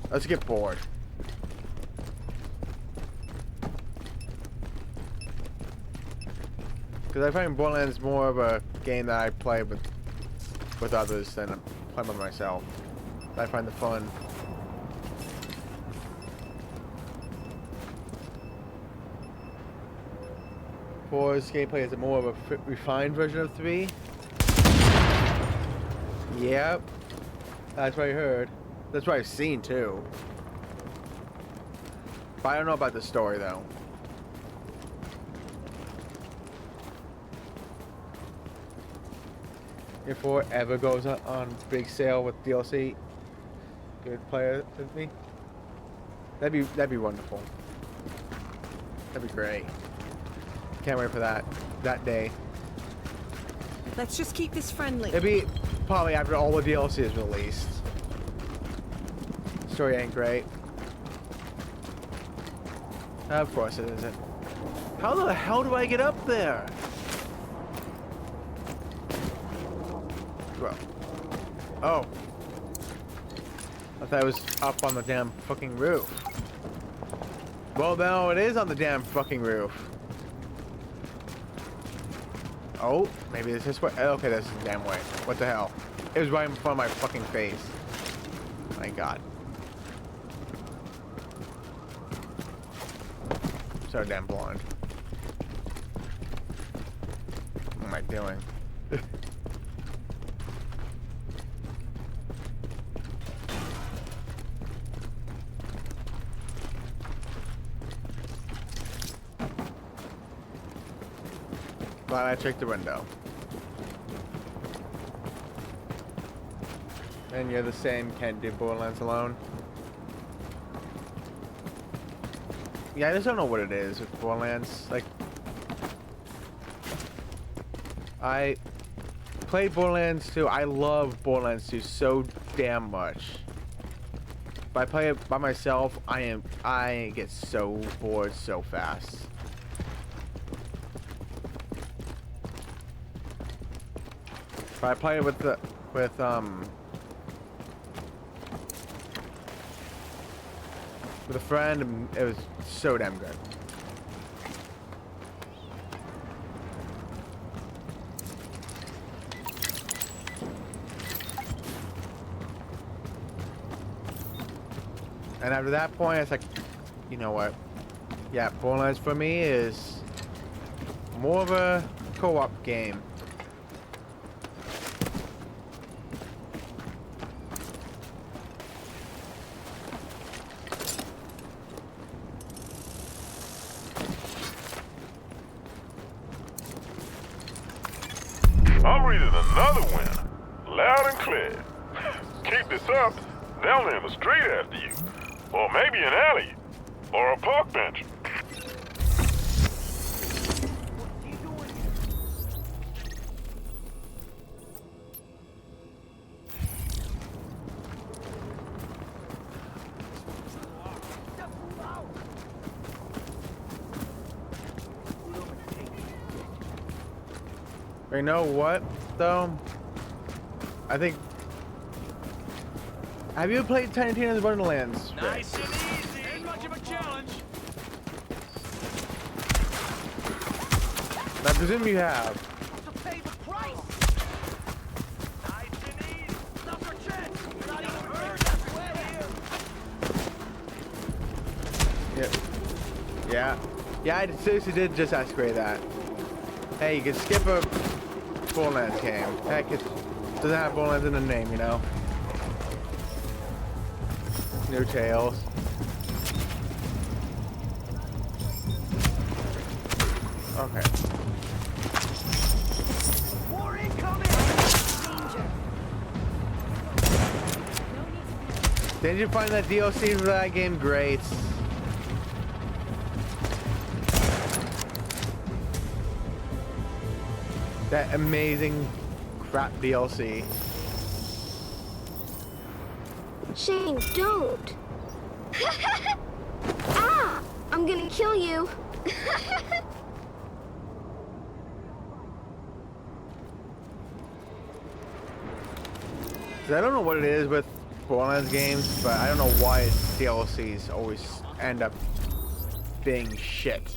Let's get bored. Because I find Borderlands more of a game that I play with others than I play by myself. I find the fun. Four's gameplay is more of a refined version of 3. Yep. That's what I heard. That's what I've seen too. But I don't know about the story though. If 4 ever goes on big sale with DLC, you would play it with me? That'd be wonderful. That'd be great. Can't wait for that day. Let's just keep this friendly. It'd be probably after all the DLC is released. Story ain't great. Of course it isn't. How the hell do I get up there? Well. Oh. I thought it was up on the damn fucking roof. Well, now it is on the damn fucking roof. Oh, maybe it's this way. Okay, this is the damn way. What the hell? It was right in front of my fucking face. My God. So damn blind. What am I doing? Glad I checked the window. And you're the same, can't do Borderlands alone. Yeah, I just don't know what it is with Borderlands. Like, I played Borderlands 2. I love Borderlands 2 so damn much. If I play it by myself, I get so bored so fast. If I play it with a friend, it was so damn good. And after that point, it's like, you know what? Yeah, Borderlands for me is more of a co-op game. I'm reading another winner, loud and clear. Keep this up, they'll land a street after you. Or maybe an alley. Or a park bench. You know what, though? I think... Have you played Tiny Tina's Wonderlands? Nice and easy. Ain't much of a challenge. I presume you have. To pay the price. Nice and easy. Stop for chance. You're not even hurt that way here. Yeah. Yeah, I seriously did just ask Ray that. Hey, you can skip a Borderlands game. Heck, it doesn't have Borderlands in the name, you know? New Tales. Okay. War incoming. Didn't you find that DLC for that game great? That amazing crap DLC. Shane, don't. Ah! I'm gonna kill you. 'Cause I don't know what it is with Borderlands games, but I don't know why its DLCs always end up being shit.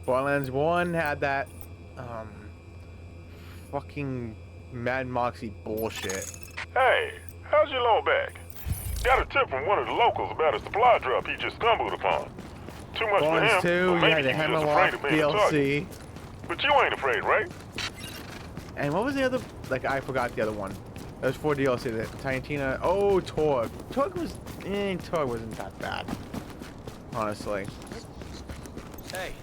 Borderlands 1 had that fucking Mad Moxie bullshit. Hey, how's your low back? Got a tip from one of the locals about a supply drop he just stumbled upon. Too much for Borderlands him, 2, or you maybe had the he's just Hammerlock afraid of being a target. DLC. But you ain't afraid, right? And what was the other, like, I forgot the other one. There was 4 DLC, the Tiny Tina, oh, Torg. Torg wasn't that bad, honestly. Hey.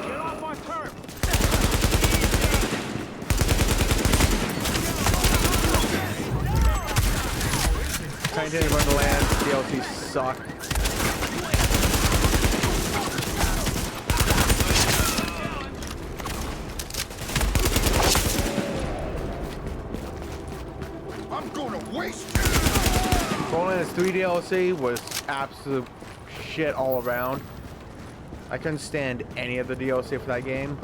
Get off my turf! Tiny Tina Wonderlands DLC suck. I'm gonna waste Borderlands 3 DLC was absolute shit all around. I couldn't stand any of the DLC for that game.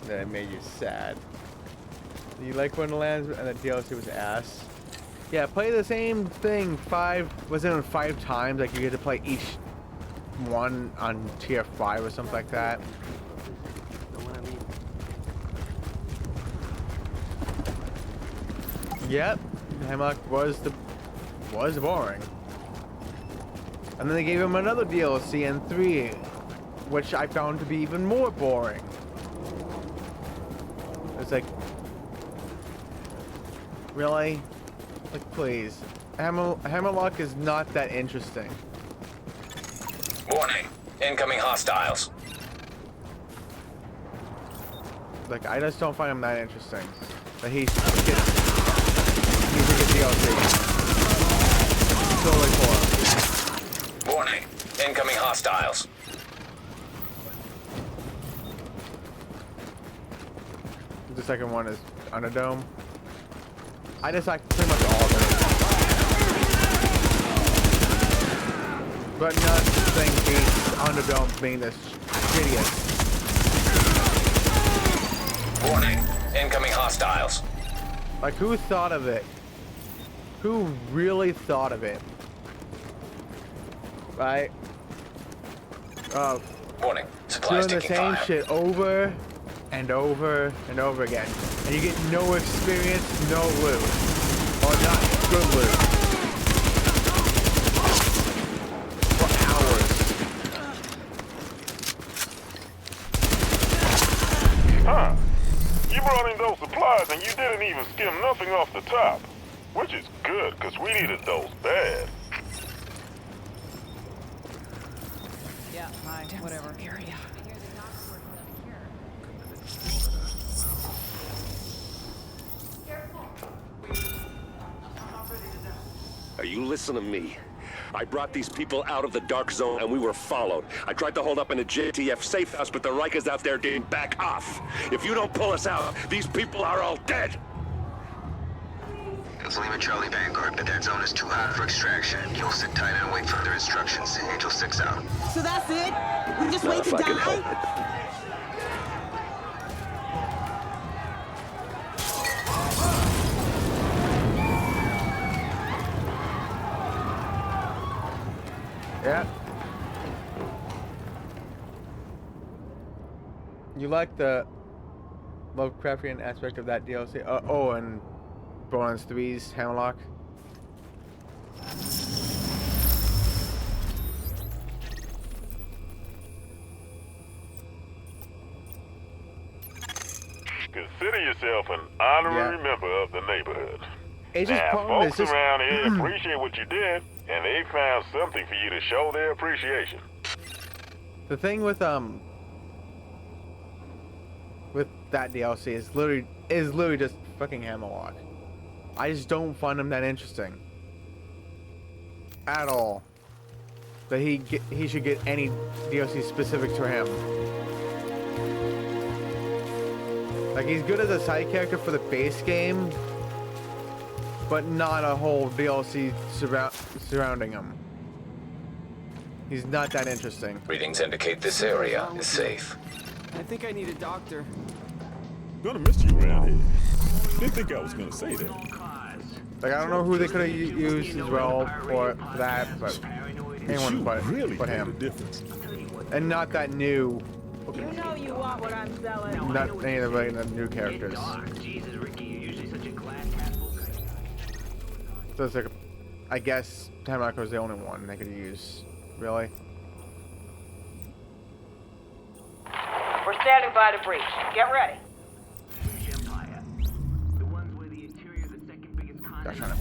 That made you sad. You like Wonderlands and the DLC was ass? Yeah, play the same thing 5 times, like you get to play each one on tier 5 or something like that. Yep, Hamlock was boring. And then they gave him another DLC in 3, which I found to be even more boring. It's like, really? Like, please. Hammerlock is not that interesting. Warning. Incoming hostiles. Like, I just don't find him that interesting. But he's a DLC. Solely for him. Warning. Incoming hostiles. The second one is Underdome. I just like pretty much all of it. But nothing beats Underdome being the shittiest. Warning. Incoming hostiles. Like, who thought of it? Who really thought of it? Right? Warning. Supplies Doing the taking same fire. shit over and over and over again. And you get no experience, no loot. Or not good loot. For hours. Huh. You brought in those supplies and you didn't even skim nothing off the top. Which is good, because we needed those bad. Yeah, hi, whatever. Area. Now you listen to me. I brought these people out of the dark zone and we were followed. I tried to hold up in a JTF safe house, but the Rikers out there didn't back off. If you don't pull us out, these people are all dead. It's Lima Charlie Vanguard, but that zone is too hot for extraction. You'll sit tight and wait for their instructions. Angel 6 out. So that's it? We just wait to die? Yeah. You like the Lovecraftian aspect of that DLC? Oh, and Borderlands 3's Hammerlock? Consider yourself an honorary member of the neighborhood. It's just now, problem is folks just around here appreciate what you did, and they found something for you to show their appreciation. the thing with that DLC is literally just fucking Hammerlock. I just don't find him that interesting at all. That he should get any DLC specific to him. Like, he's good as a side character for the base game, but not a whole DLC surrounding him. He's not that interesting. Readings indicate this area is safe. I think I need a doctor. Gonna miss you around here. Didn't think I was gonna say that. Like, I don't know who they could have used as well for that, but anyone but him. And not that new. You know you want what I'm selling. Not any of the new characters. So it's like, I guess Tamako was the only one they could use. Really? We're standing by the breach. Get ready. Gosh, trying to.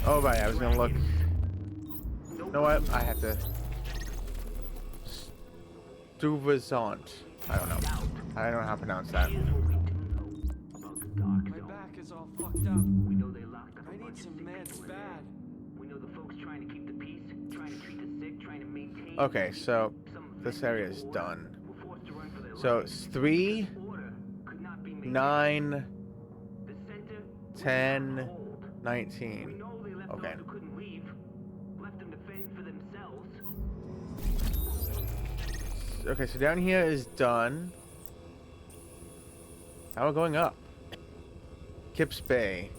Oh, right, I was gonna look. You know what? I have to. Stuyvesant. I don't know. I don't know how to pronounce that. My back is all fucked up. We know they locked up. I need some meds bad. We know the folks trying to keep the peace, trying to treat the sick, trying to maintain. Okay, so this area is done. So it's 3, 9, 10, 19. Okay. Okay, so down here is done. Now we're going up. Kips Bay.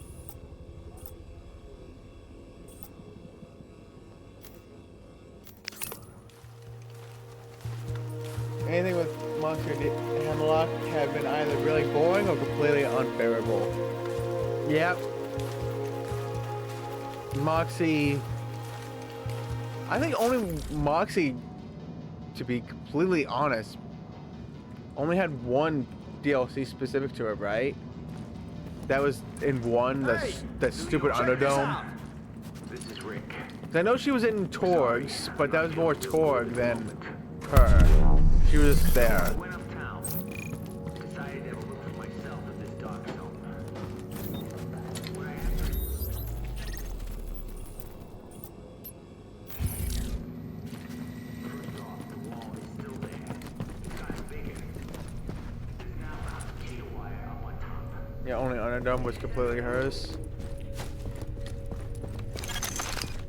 Anything with Monster Hemlock have been either really boring or completely unbearable. Yep. Moxie. I think only Moxie, to be completely honest, only had one DLC specific to it, right? That was in one, that stupid Underdome. This is Rick. I know she was in Torg's, but that was more Torg than her. She was there. Decided to have a look for myself at this dark zone. Yeah, only Underdome was completely hers.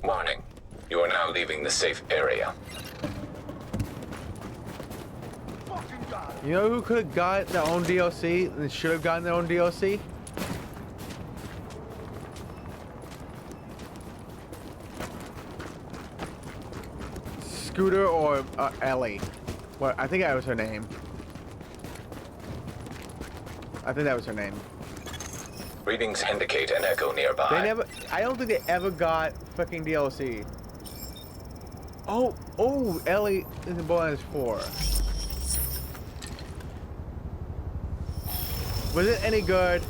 Warning. You are now leaving the safe area. You know who could have got their own DLC and should have gotten their own DLC? Scooter or Ellie. Well, I think that was her name. I think that was her name. Readings indicate an echo nearby. They never. I don't think they ever got fucking DLC. Oh, Ellie in the Borderlands 4. Was it any good?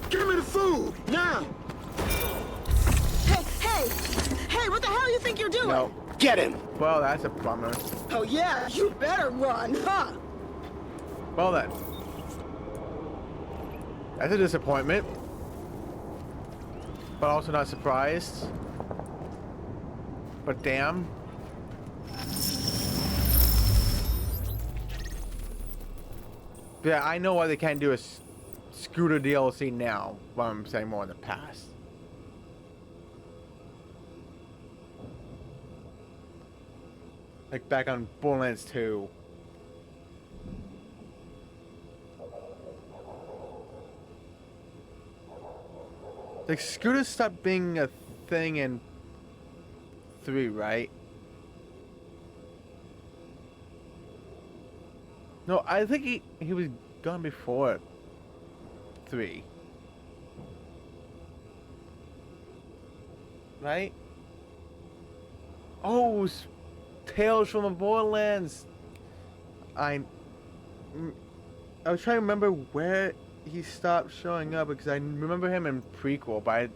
Give me the food now. Hey, what the hell you think you're doing? No. Get him. Well, that's a bummer. Oh yeah, you better run, huh? Well then. That's a disappointment. But also not surprised. But damn. Yeah, I know why they can't do a Scooter DLC now, but I'm saying more in the past. Like back on Borderlands 2. Like, Scooter stopped being a thing in 3, right? No, I think he was gone before 3. Right? Oh, Tales from the Borderlands. I was trying to remember where he stopped showing up because I remember him in prequel, but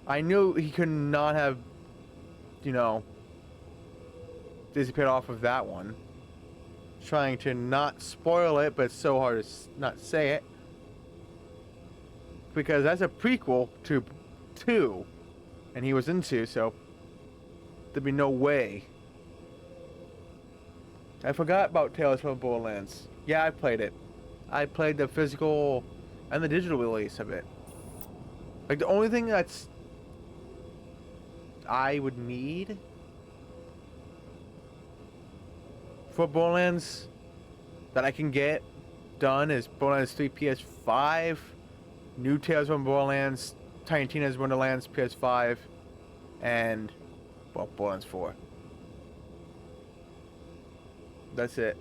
I knew he could not have, you know, disappeared off of that one. Trying to not spoil it, but it's so hard to not say it because that's a prequel to 2, and he was in 2, so there'd be no way. I forgot about Tales from Borderlands. Yeah, I played it. I played the physical and the digital release of it. Like, the only thing that's I would need for Borderlands that I can get done is Borderlands 3 PS5, New Tales from Borderlands, Tiny Tina's Wonderlands PS5, and well, Borderlands 4. That's it.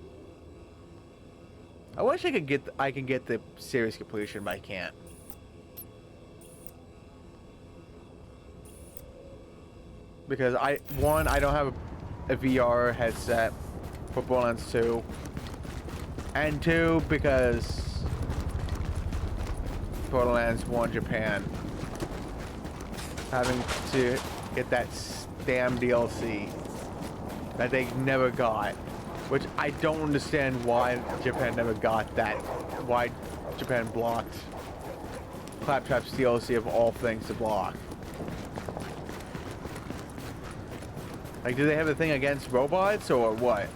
I wish I could get the series completion, but I can't. Because I don't have a VR headset for Borderlands 2. And 2, because Borderlands 1 Japan having to get that damn DLC that they never got. Which I don't understand why Japan never got that. Why Japan blocked Claptrap's DLC of all things to block. Like, do they have a thing against robots or what?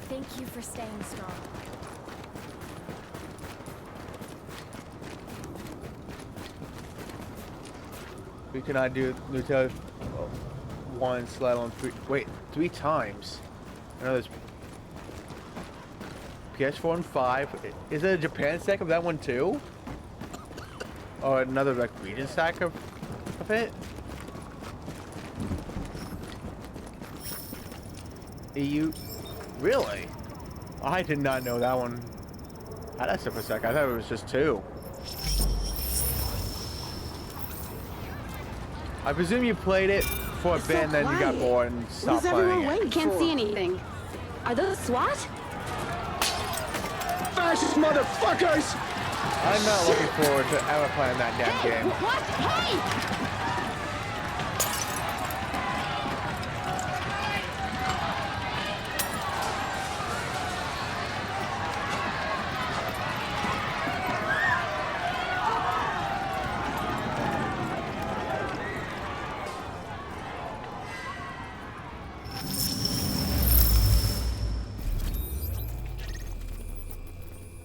Thank you for staying strong. We cannot do New Tales once, let alone three. Wait, 3 times. I know there's PS4 and 5. Is it a Japan stack of that one too? Or another like region stack of it? EU? Really? I did not know that one had that super stack. I thought it was just 2. I presume you played it for a bit and then you got bored and stopped playing it. Can't see anything. Are those SWAT? Fascist motherfuckers! I'm not looking forward to ever playing that damn game. What? Hey!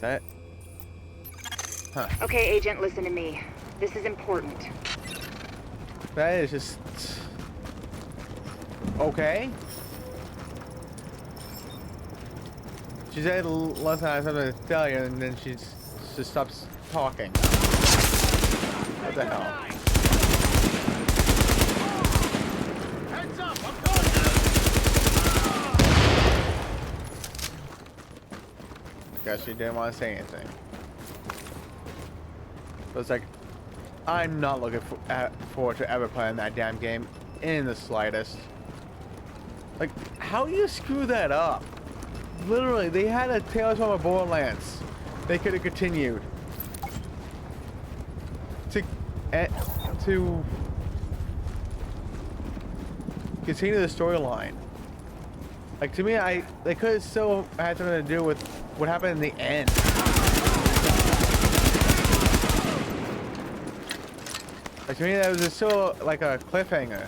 That? Huh. Okay, Agent, listen to me. This is important. That is just... Okay. She said, listen, I have something to tell you, and then she just stops talking. What the hell? Heads up, I'm Guess she didn't want to say anything. So it's like, I'm not looking forward to ever playing that damn game in the slightest. Like, how do you screw that up? Literally, they had a Tales from the Borderlands. They could have continued to continue the storyline. Like, to me, they could have still had something to do with what happened in the end. Like, to me, that was still like a cliffhanger.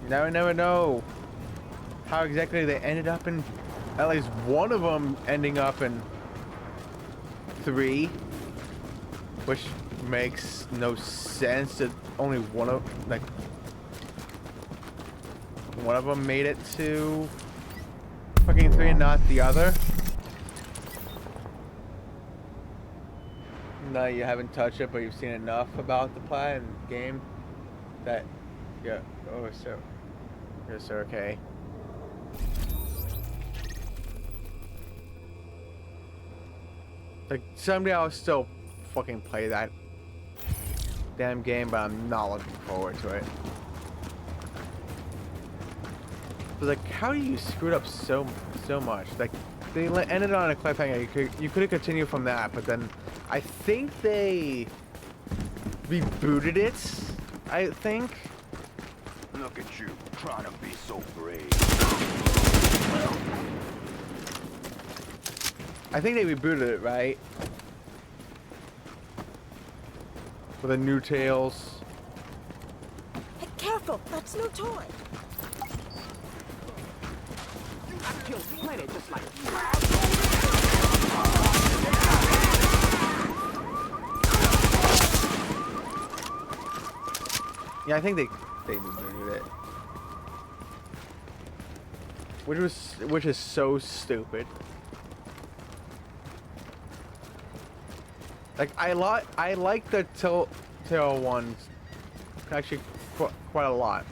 Now we never know how exactly they ended up in, at least one of them ending up in 3, which makes no sense that only one of them made it to fucking 3 and not the other. No, you haven't touched it, but you've seen enough about the plot and game that, yeah. Oh, so yes, okay. Like, someday I'll still fucking play that damn game, but I'm not looking forward to it. But like, how do you screw it up so much? Like, they ended on a cliffhanger. You could have continued from that, but then I think they rebooted it. I think. Look at you, trying to be so brave. I think they rebooted it, right? With a new Tales. Hey, careful, that's no toy. You I've killed plenty just like you. Yeah, I think they moved it. Which is so stupid. Like I like the Telltale ones actually quite a lot.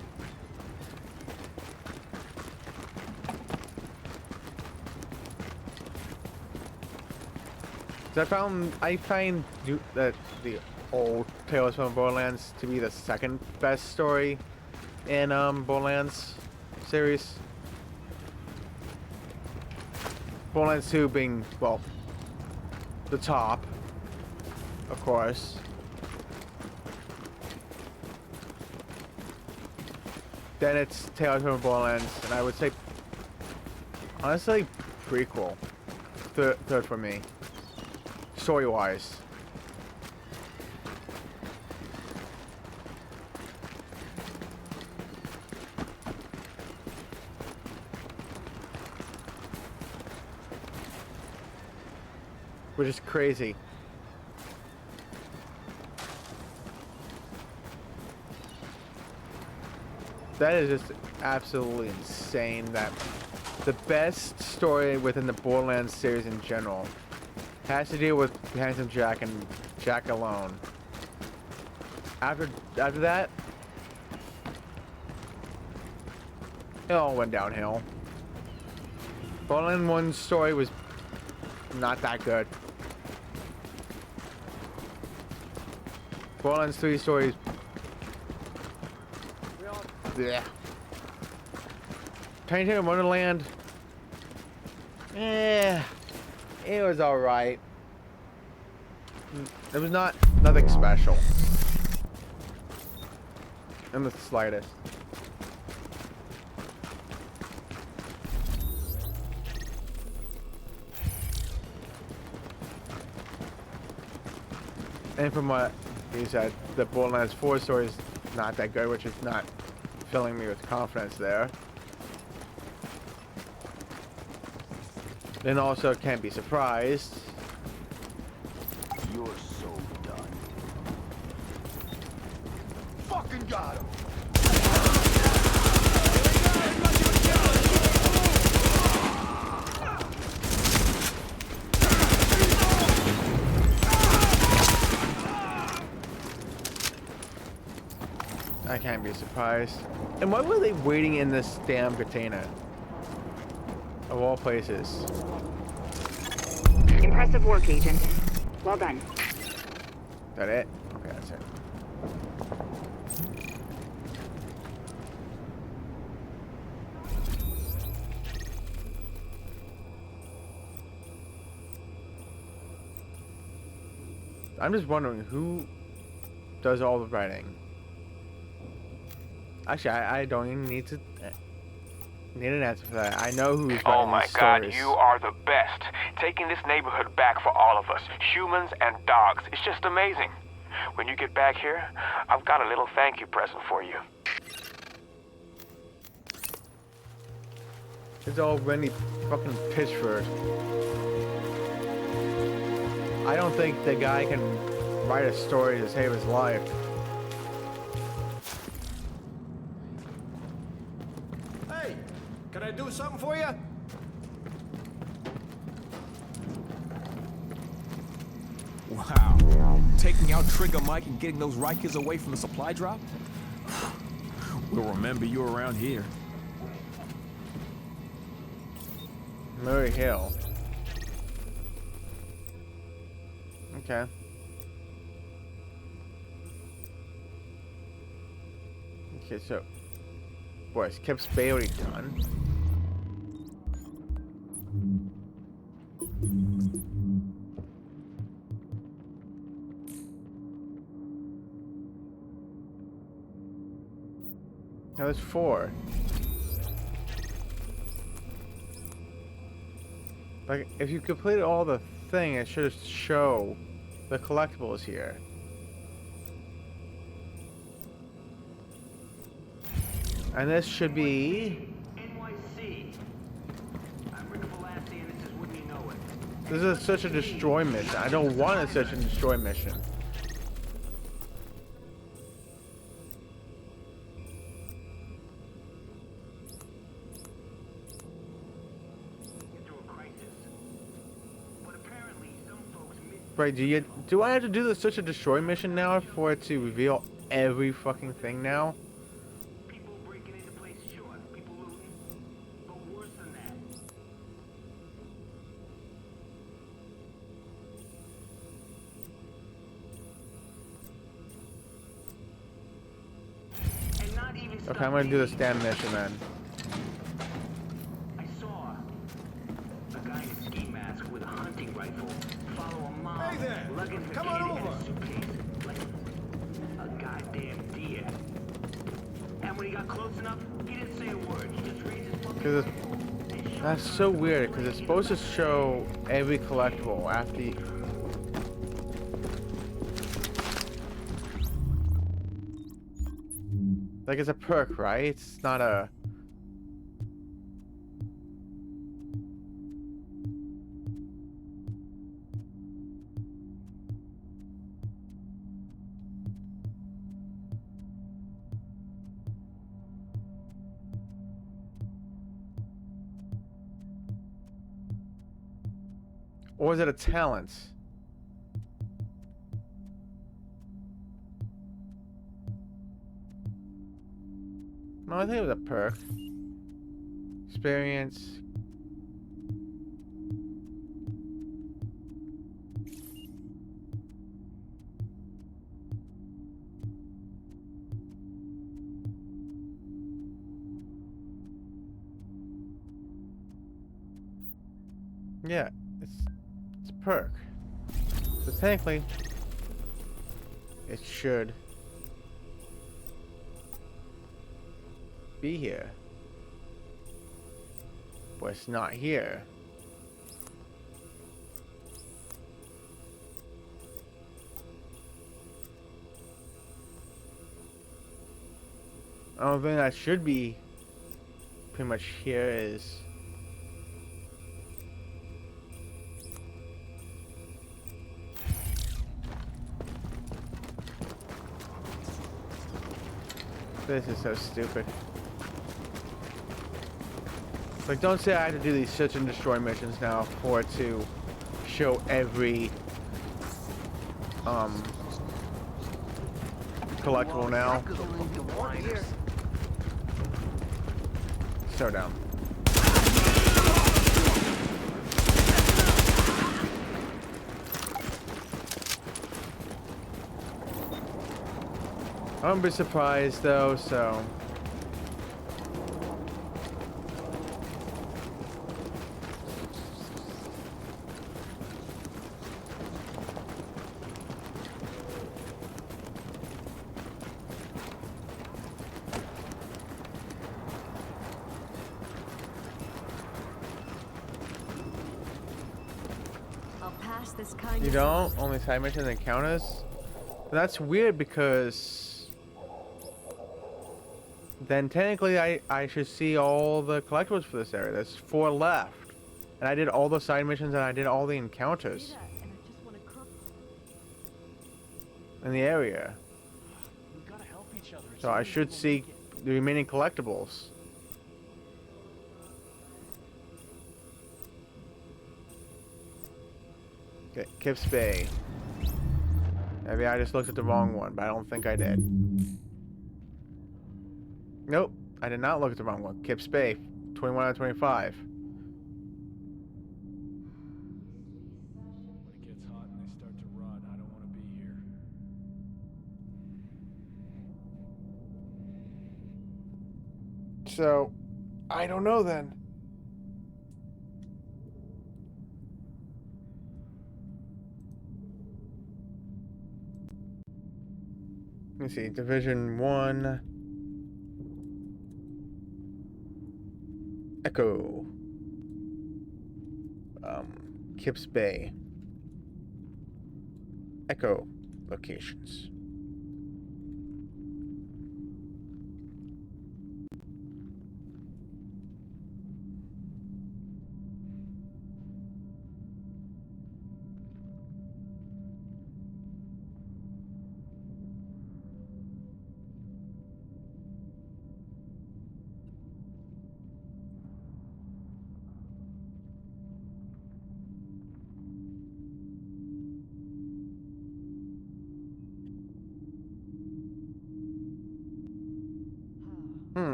I find that the old Tales from Borderlands to be the second best story in Borderlands series. Borderlands 2 being, well, the top, of course. Then it's Tales from Borderlands, and I would say, honestly, prequel. Third for me. Story-wise. Which is crazy. That is just absolutely insane that the best story within the Borderlands series in general has to deal with Handsome Jack and Jack alone. After that, it all went downhill. Borderlands 1's story was not that good. Borderlands 3 stories. Yeah. Tiny Tina's Wonderland. It was alright. It was nothing special. In the slightest. And from what you said, the Borderlands 4 story is not that good, which is not filling me with confidence there. And also can't be surprised. You're so done. Fucking got him. I can't be surprised. And why were they waiting in this damn container? Of all places. Impressive work, Agent. Well done. Is that it? Okay, that's it. I'm just wondering who does all the writing. Actually, I don't even need an answer for that. I know who's writing Oh my these God, stories. you are the best. Taking this neighborhood back for all of us, humans and dogs. It's just amazing. When you get back here, I've got a little thank you present for you. It's all Wendy fucking Pitchford. I don't think the guy can write a story to save his life. Hey, can I do something for you? Wow. Taking out Trigger Mike and getting those Rikers away from the supply drop? We'll remember you around here. Murray Hill. Okay. Okay, so... Boy, is Kip's Bay already done? Now there's 4. Like, if you completed all the thing, it should show the collectibles here. And this should be... NYC. This is a search and destroy mission. I don't want a search and destroy mission. Right, do I have to do the search and destroy mission now for it to reveal every fucking thing now? People breaking into places, sure. People looting. But worse than that. And not even Okay, I'm gonna do the stand mission then. I saw a guy in a ski mask with a hunting rifle follow a mom, Hey there! lugging her Come kid on in over. a suitcase like a goddamn deer. And when he got close enough, he didn't say a word. He just raised his fucking Cause rifle. that's so weird, because it's supposed to show every collectible after you... Like, it's a perk, right? It's not a... Or is it a talent? No, I think it was a perk. Experience. Yeah, it's a perk. So technically, it should be here. But it's not here. The only thing that should be pretty much here is this is so stupid. Like, don't say I have to do these search and destroy missions now for it to show every collectible now. So down. I wouldn't be surprised though, so. I'll pass this kind You of don't? Only side missions and encounters? That's weird because then technically I should see all the collectibles for this area. There's 4 left. And I did all the side missions and I did all the encounters in the area. We gotta help each other. So I should see the remaining collectibles. Okay, Kips Bay. Maybe I just looked at the wrong one, but I don't think I did. Nope, I did not look at the wrong one. Kips Bay, 21 out of 25. When it gets hot and they start to rot, I don't want to be here. So, I don't know then. Let me see, Division 1. Echo. Kips Bay. Echo locations.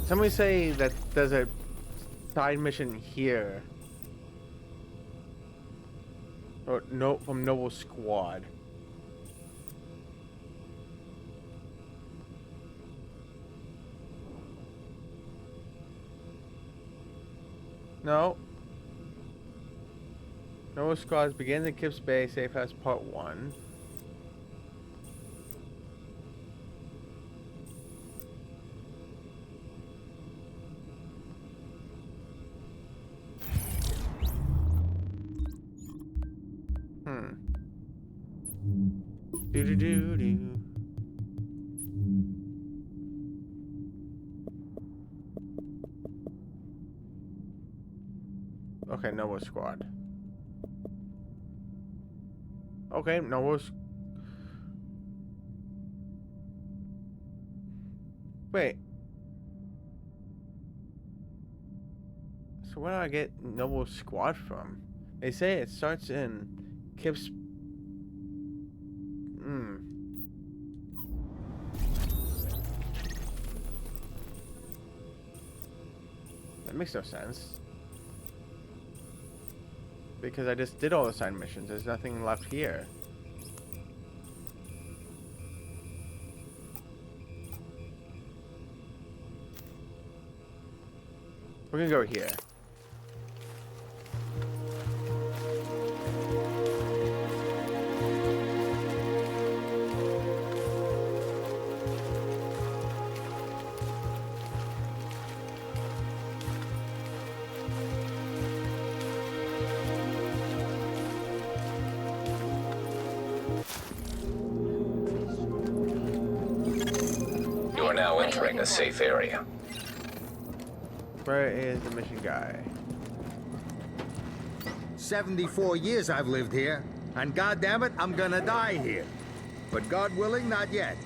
Somebody say that there's a side mission here. Or no, from Noble Squad. No. Noble Squad begins in Kips Bay Safe House Part 1. Do do do do. Okay, Noble Squad. Okay, Noble. Wait. So where do I get Noble Squad from? They say it starts in Kips. That makes no sense. Because I just did all the side missions. There's nothing left here. We're gonna go here. You are now entering a safe area. Where is the mission guy? 74 years I've lived here, and goddammit, I'm gonna die here. But God willing, not yet.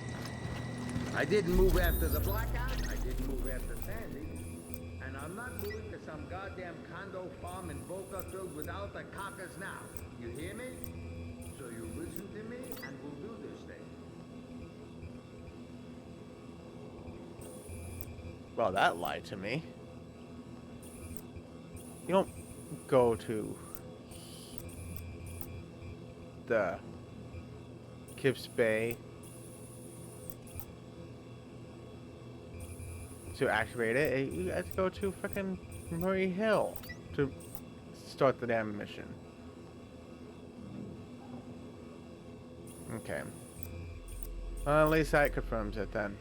I didn't move after the blackout, I didn't move after Sandy, and I'm not moving to some goddamn condo farm in Boca filled with alpacas now. You hear me? So you listen to me, and we'll do this thing. Well, that lied to me. You don't go to the Kips Bay to activate it. You have to go to frickin' Murray Hill to start the damn mission. Okay. Well, at least that confirms it then.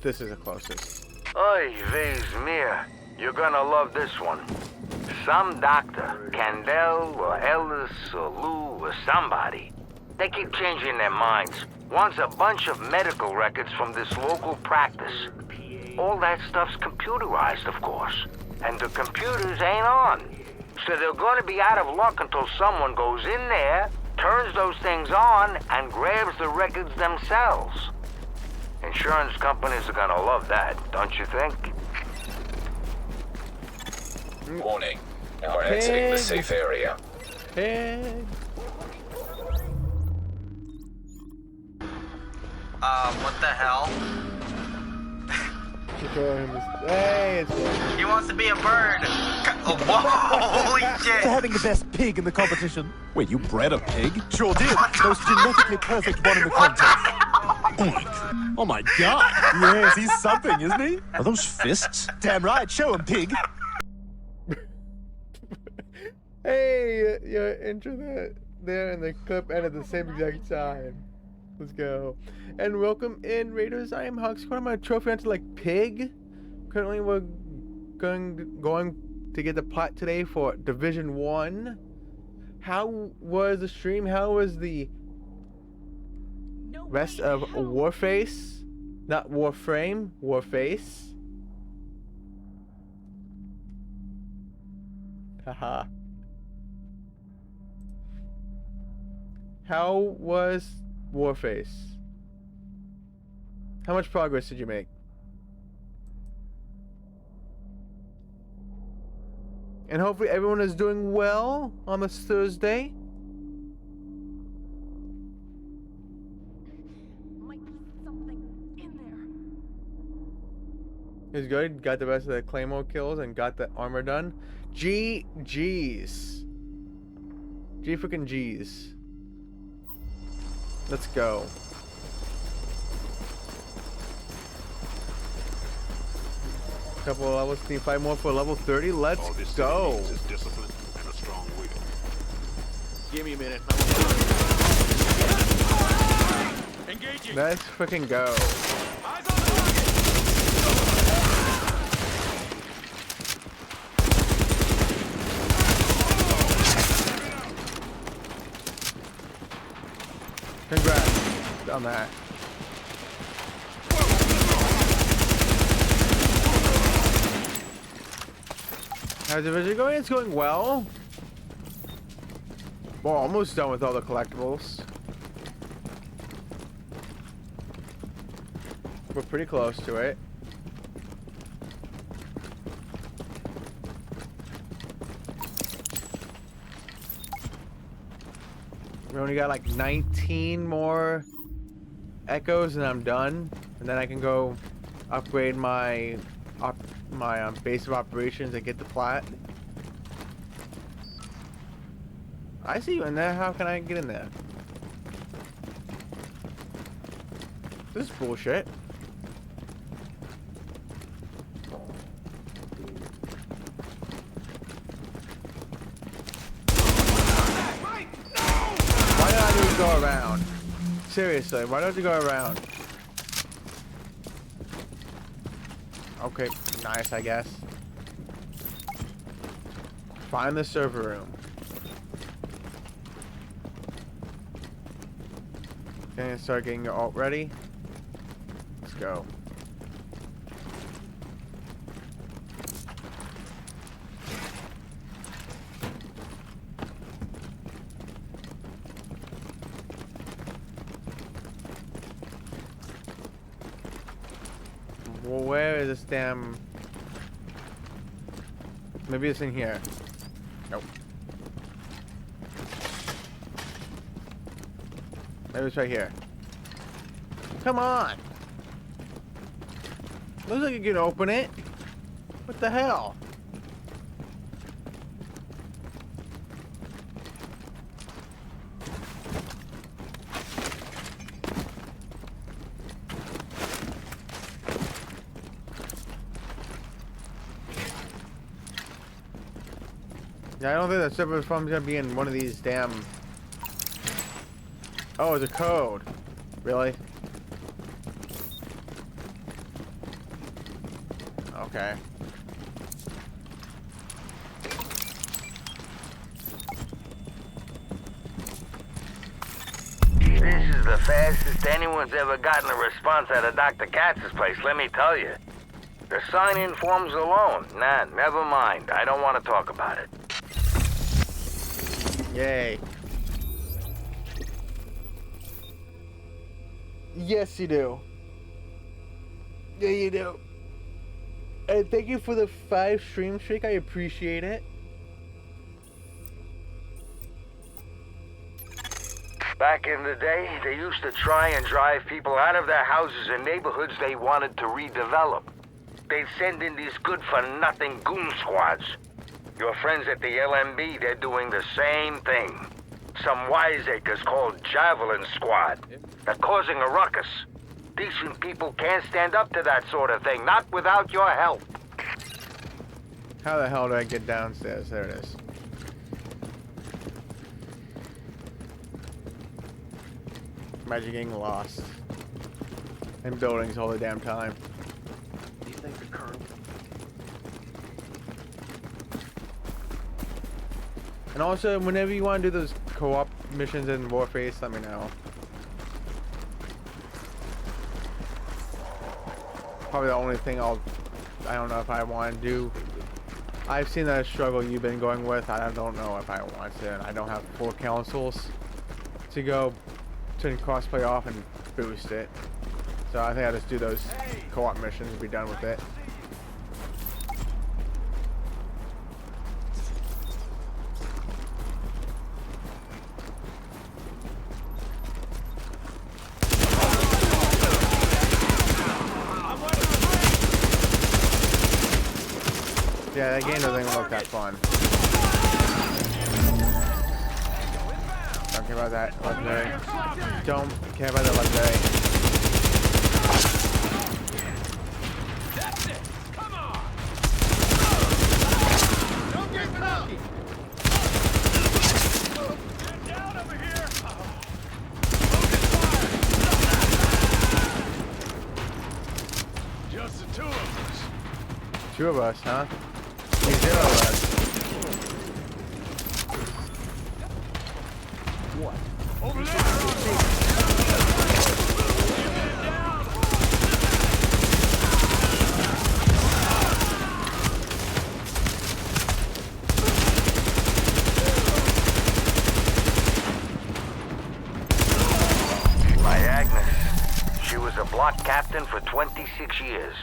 This is the closest. Oy vey's mir. You're gonna love this one. Some doctor, Candell or Ellis or Lou or somebody, they keep changing their minds. Wants a bunch of medical records from this local practice. All that stuff's computerized, of course. And the computers ain't on. So they're gonna be out of luck until someone goes in there, turns those things on, and grabs the records themselves. Insurance companies are gonna love that, don't you think? Warning. You are exiting the safe area. Pig. What the hell? Hey, it's He wants to be a bird. Oh, whoa, holy shit. For having the best pig in the competition. Wait, you bred a pig? Sure did. Most genetically perfect one in the contest. Oh my god. Yes, he's something, isn't he? Are those fists? Damn right. Show him, pig. Hey, your intro there and the clip end at the same exact time. Let's go. And welcome in, Raiders. I am Hux. I'm a trophy hunter like pig. Currently, we're going to get the plot today for Division 1. How was the stream? How was the rest of Warface? Not Warframe, Warface. Haha. How was Warface? How much progress did you make? And hopefully everyone is doing well on this Thursday. Might be something in there. It was good. Got the rest of the Claymore kills and got the armor done. G's. G freaking G's. Let's go. Couple of levels. Need 5 more for level 30. Let's go. Discipline and a strong will. Give me a minute. Engaging. Let's freaking go. Congrats on that. How's the vision going? It's going well. Well, almost done with all the collectibles. We're pretty close to it. We only got like 19 more echoes and I'm done. And then I can go upgrade my base of operations and get the plat. I see you in there. How can I get in there? This is bullshit. Why don't I just go around? Seriously, why don't you go around? Okay, nice, I guess. Find the server room. Okay, start getting your alt ready. Let's go. Well, where is this damn... Maybe it's in here. Nope. Maybe it's right here. Come on! Looks like you can open it. What the hell? Yeah, I don't think that server farm's gonna be in one of these damn... Oh, it's a code. Really? Okay. This is the fastest anyone's ever gotten a response out of Dr. Katz's place, let me tell you. The sign-in forms alone. Nah, never mind. I don't want to talk about it. Yay. Yes, you do. Yeah, you do. And thank you for the 5 stream streak. I appreciate it. Back in the day, they used to try and drive people out of their houses and neighborhoods they wanted to redevelop. They'd send in these good-for-nothing goon squads. Your friends at the LMB, they're doing the same thing. Some wiseacres called Javelin Squad. They're causing a ruckus. Decent people can't stand up to that sort of thing, not without your help. How the hell do I get downstairs? There it is. Imagine getting lost in buildings all the damn time. Do you think the Colonel? And also, whenever you want to do those co-op missions in Warface, let me know. Probably the only thing I don't know if I want to do. I've seen that struggle you've been going with. I don't know if I want to. And I don't have 4 councils to go turn crossplay off and boost it. So I think I'll just do those co-op missions and be done with it. that game doesn't even look that fun. Don't care about that legendary. Don't care about that legendary. That's it. Come on. Don't get cocky. Get down over here. Just the two of us. 2 of us, huh? 0 of us. What? Over there. My Agnes. She was a block captain for 26 years.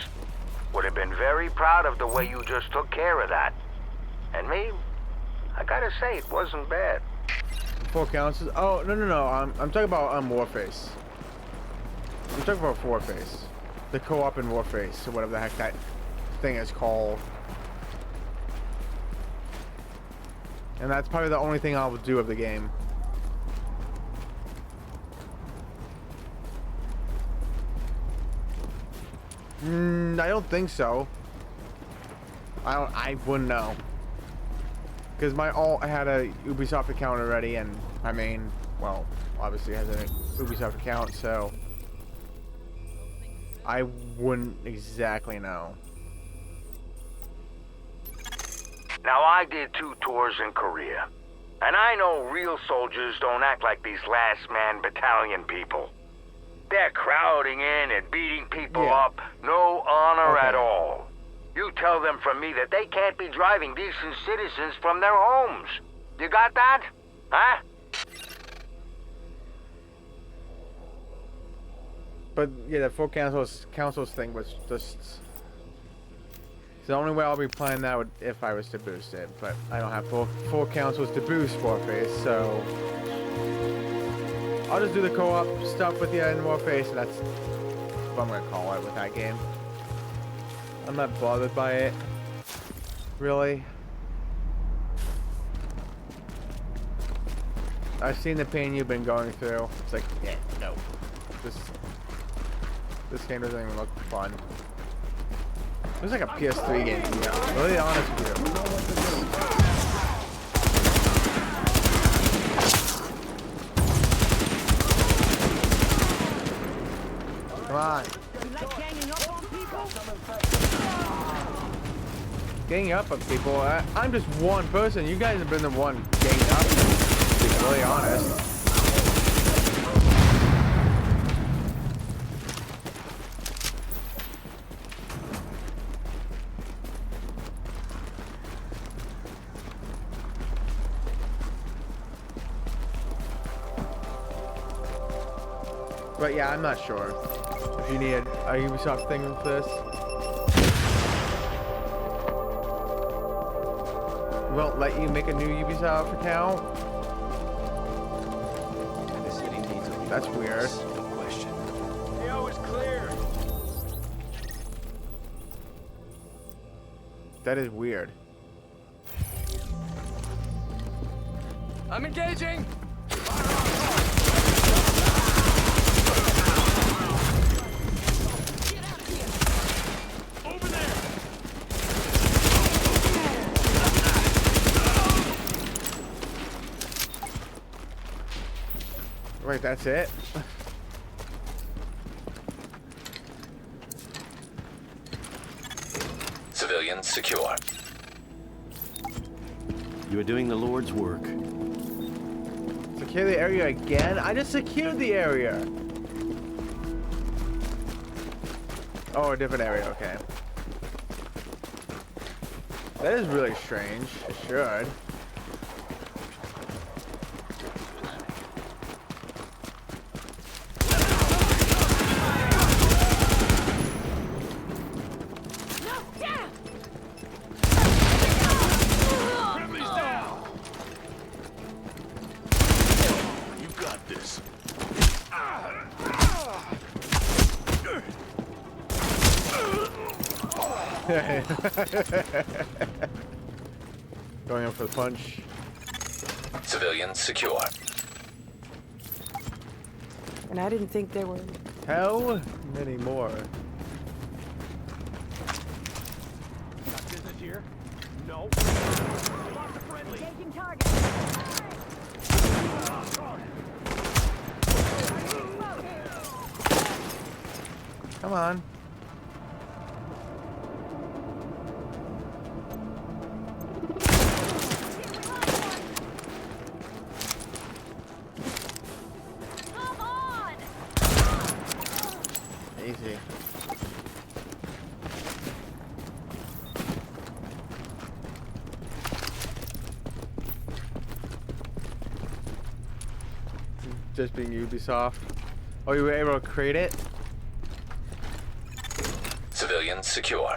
Would have been very proud of the way you just took care of that. And me, I gotta say, it wasn't bad. 4 counts. Oh, no. I'm talking about Warface. I'm talking about Warface. The co-op in Warface, or whatever the heck that thing is called. And that's probably the only thing I'll do of the game. I don't think so. I wouldn't know. Because my alt had a Ubisoft account already, and my main, well, obviously has an Ubisoft account, so I wouldn't exactly know. Now, I did 2 tours in Korea. And I know real soldiers don't act like these last-man battalion people. They're crowding in and beating people up. No honor at all. You tell them from me that they can't be driving decent citizens from their homes. You got that? Huh? But yeah, the 4 councils thing was just... the only way I'll be playing that would if I was to boost it. But I don't have 4 councils to boost Warface, so... I'll just do the co-op stuff with you in Warface, and that's what I'm gonna call it with that game. I'm not bothered by it, really. I've seen the pain you've been going through. It's like, yeah, no. This game doesn't even look fun. It was like a PS3 game, yeah. Really honest with you. Come on. Ganging up on people? I'm just one person. You guys have been the one ganging up, to be really honest. But yeah, I'm not sure if you need a Ubisoft thing with this. Won't let you make a new Ubisoft account. That's weird. AO is clear. That is weird. I'm engaging. Wait, that's it? Civilians secure. You are doing the Lord's work. Secure the area again? I just secured the area. Oh, a different area, okay. That is really strange. It should. Going in for the punch. Civilians secure. And I didn't think there were... How many more? Got business here? No. Lost a friendly. Taking target. Come on. Come on! Easy. Just being Ubisoft. Oh, you were able to create it? Civilians secure.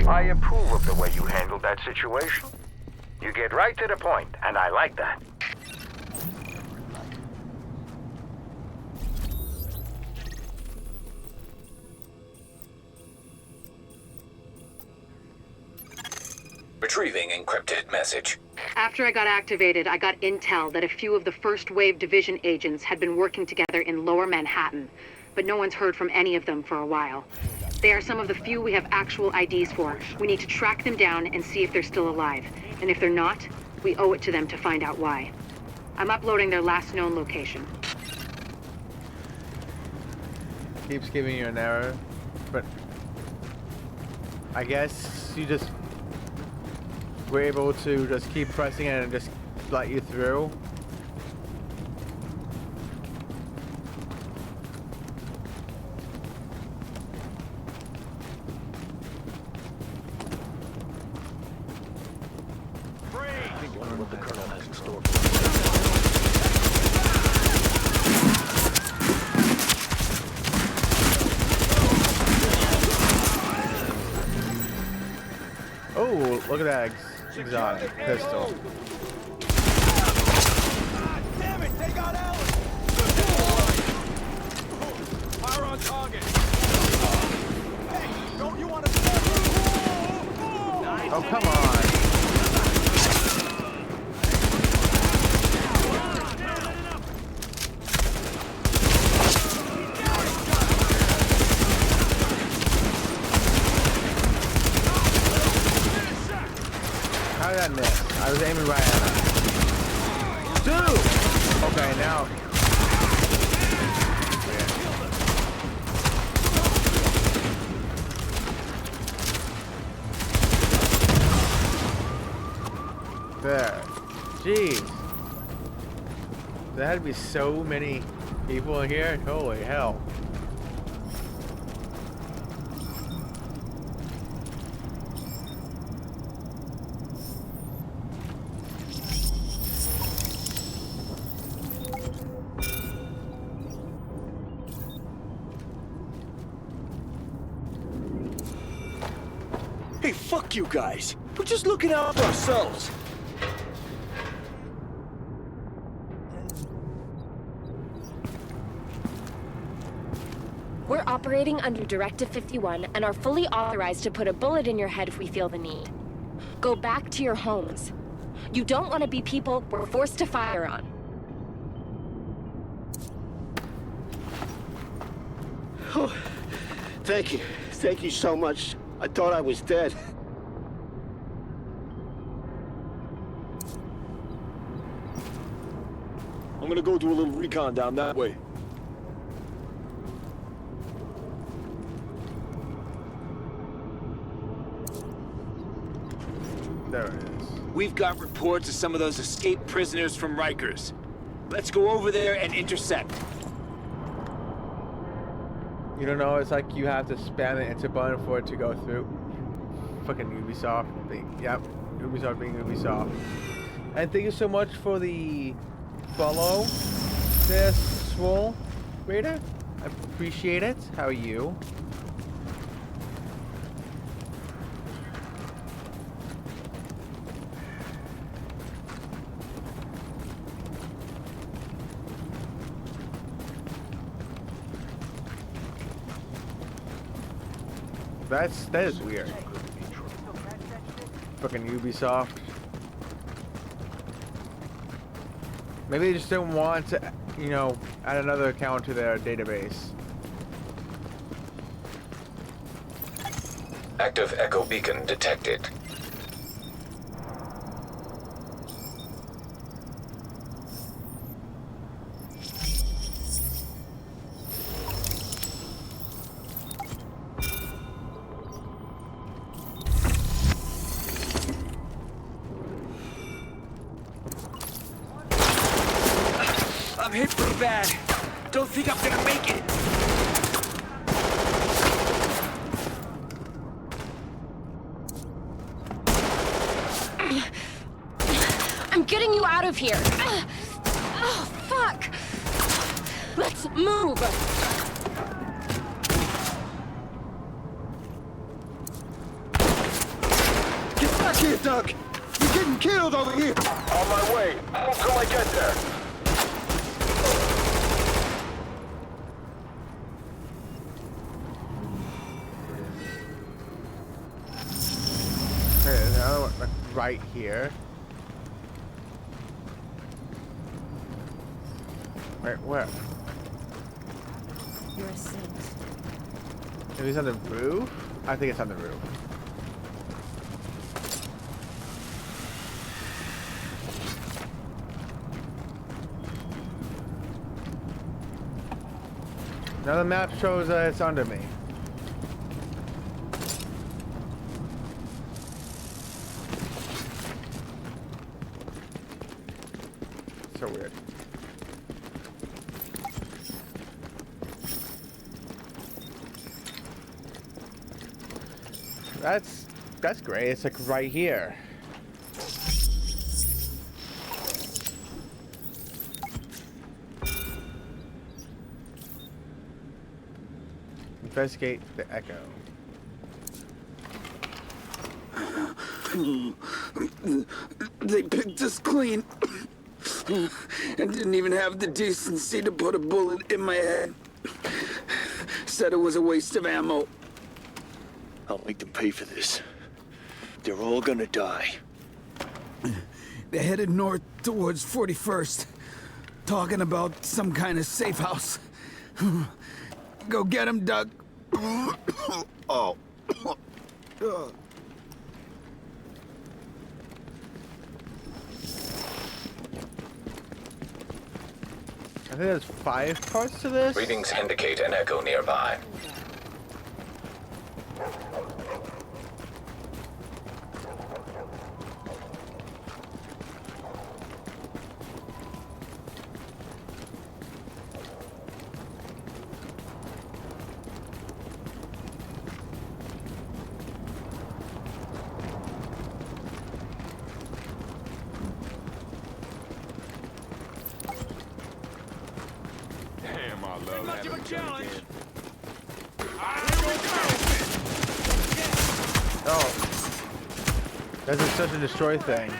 I approve of the way you handled that situation. You get right to the point, and I like that. Retrieving encrypted message. After I got activated, I got intel that a few of the first wave division agents had been working together in Lower Manhattan, but no one's heard from any of them for a while. They are some of the few we have actual IDs for. We need to track them down and see if they're still alive. And if they're not, we owe it to them to find out why. I'm uploading their last known location. Keeps giving you an error, but I guess you just were able to just keep pressing it and just let you through. What the colonel has in store. Oh, look at that exotic pistol. Damn it, they got Alan! Fire on target! Hey, don't you want to... Oh, come on. How did I miss? I was aiming right at him. Dude! Okay, now. There. Jeez. There had to be so many people in here. Holy hell. Hey, fuck you guys. We're just looking out for ourselves. We're operating under Directive 51 and are fully authorized to put a bullet in your head if we feel the need. Go back to your homes. You don't want to be people we're forced to fire on. Oh, thank you. Thank you so much. I thought I was dead. I'm gonna go do a little recon down that way. There it is. We've got reports of some of those escaped prisoners from Rikers. Let's go over there and intercept. You don't know, it's like you have to spam the enter button for it to go through. Fucking Ubisoft being, yep, Ubisoft being Ubisoft. And thank you so much for the follow, this Swole Raider. I appreciate it. How are you? That is weird. Fucking Ubisoft. Maybe they just don't want to, you know, add another account to their database. Active echo beacon detected. I'm hit pretty bad. Don't think I'm gonna make it. I'm getting you out of here. Oh, fuck. Let's move. Get back here, Doug. You're getting killed over here. On my way. Until I get there. There's another one like, right here. Wait, where? You're a saint. Maybe it's on the roof? I think it's on the roof. Now the map shows that it's under me. So weird. That's great. It's like right here. Investigate the echo. They picked us clean. And didn't even have the decency to put a bullet in my head. Said it was a waste of ammo. I'll make them pay for this. They're all gonna die. They're headed north towards 41st. Talking about some kind of safe house. Go get him, Doug. Oh. I think there's 5 parts to this. Readings indicate an echo nearby. Damn, I love Much of a challenge. Oh. That's such a destroy thing.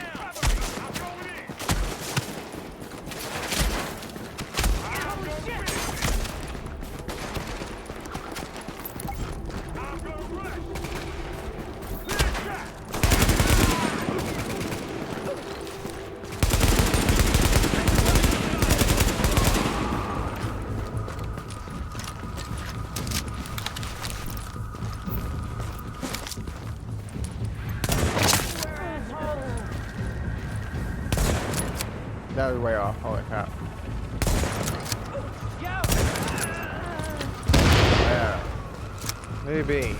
That was way off. Holy crap. Yeah. Maybe.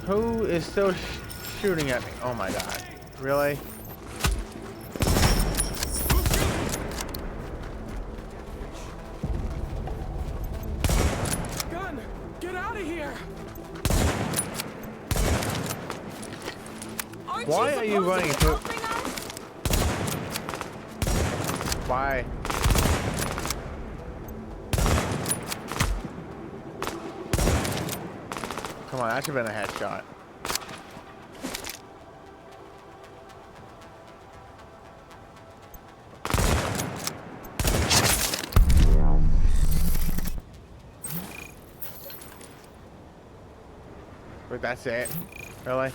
Who is still shooting at me? Oh my god. Really? Gun! Get out of here! Why are you running to? Why? Come on, that should have been a headshot. Wait, that's it? Really?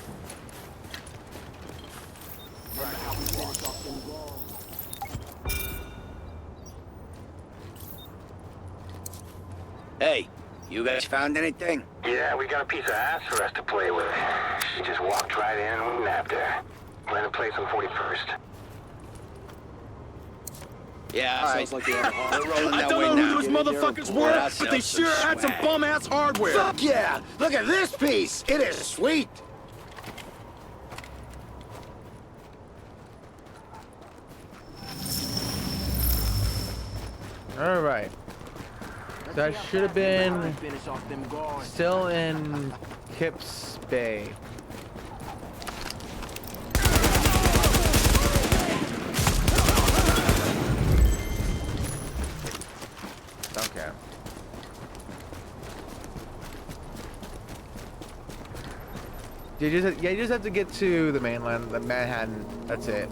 Hey, you guys found anything? Yeah, we got a piece of ass for us to play with. She just walked right in and we nabbed her. We're in a place on 41st. Yeah, sounds like they're rolling I that don't way know now. who those motherfuckers were, but they sure had some bum-ass hardware. Fuck yeah! Look at this piece! It is sweet! All right. So that should have been still in Kip's Bay. Okay. You just have to get to the mainland, the Manhattan. That's it.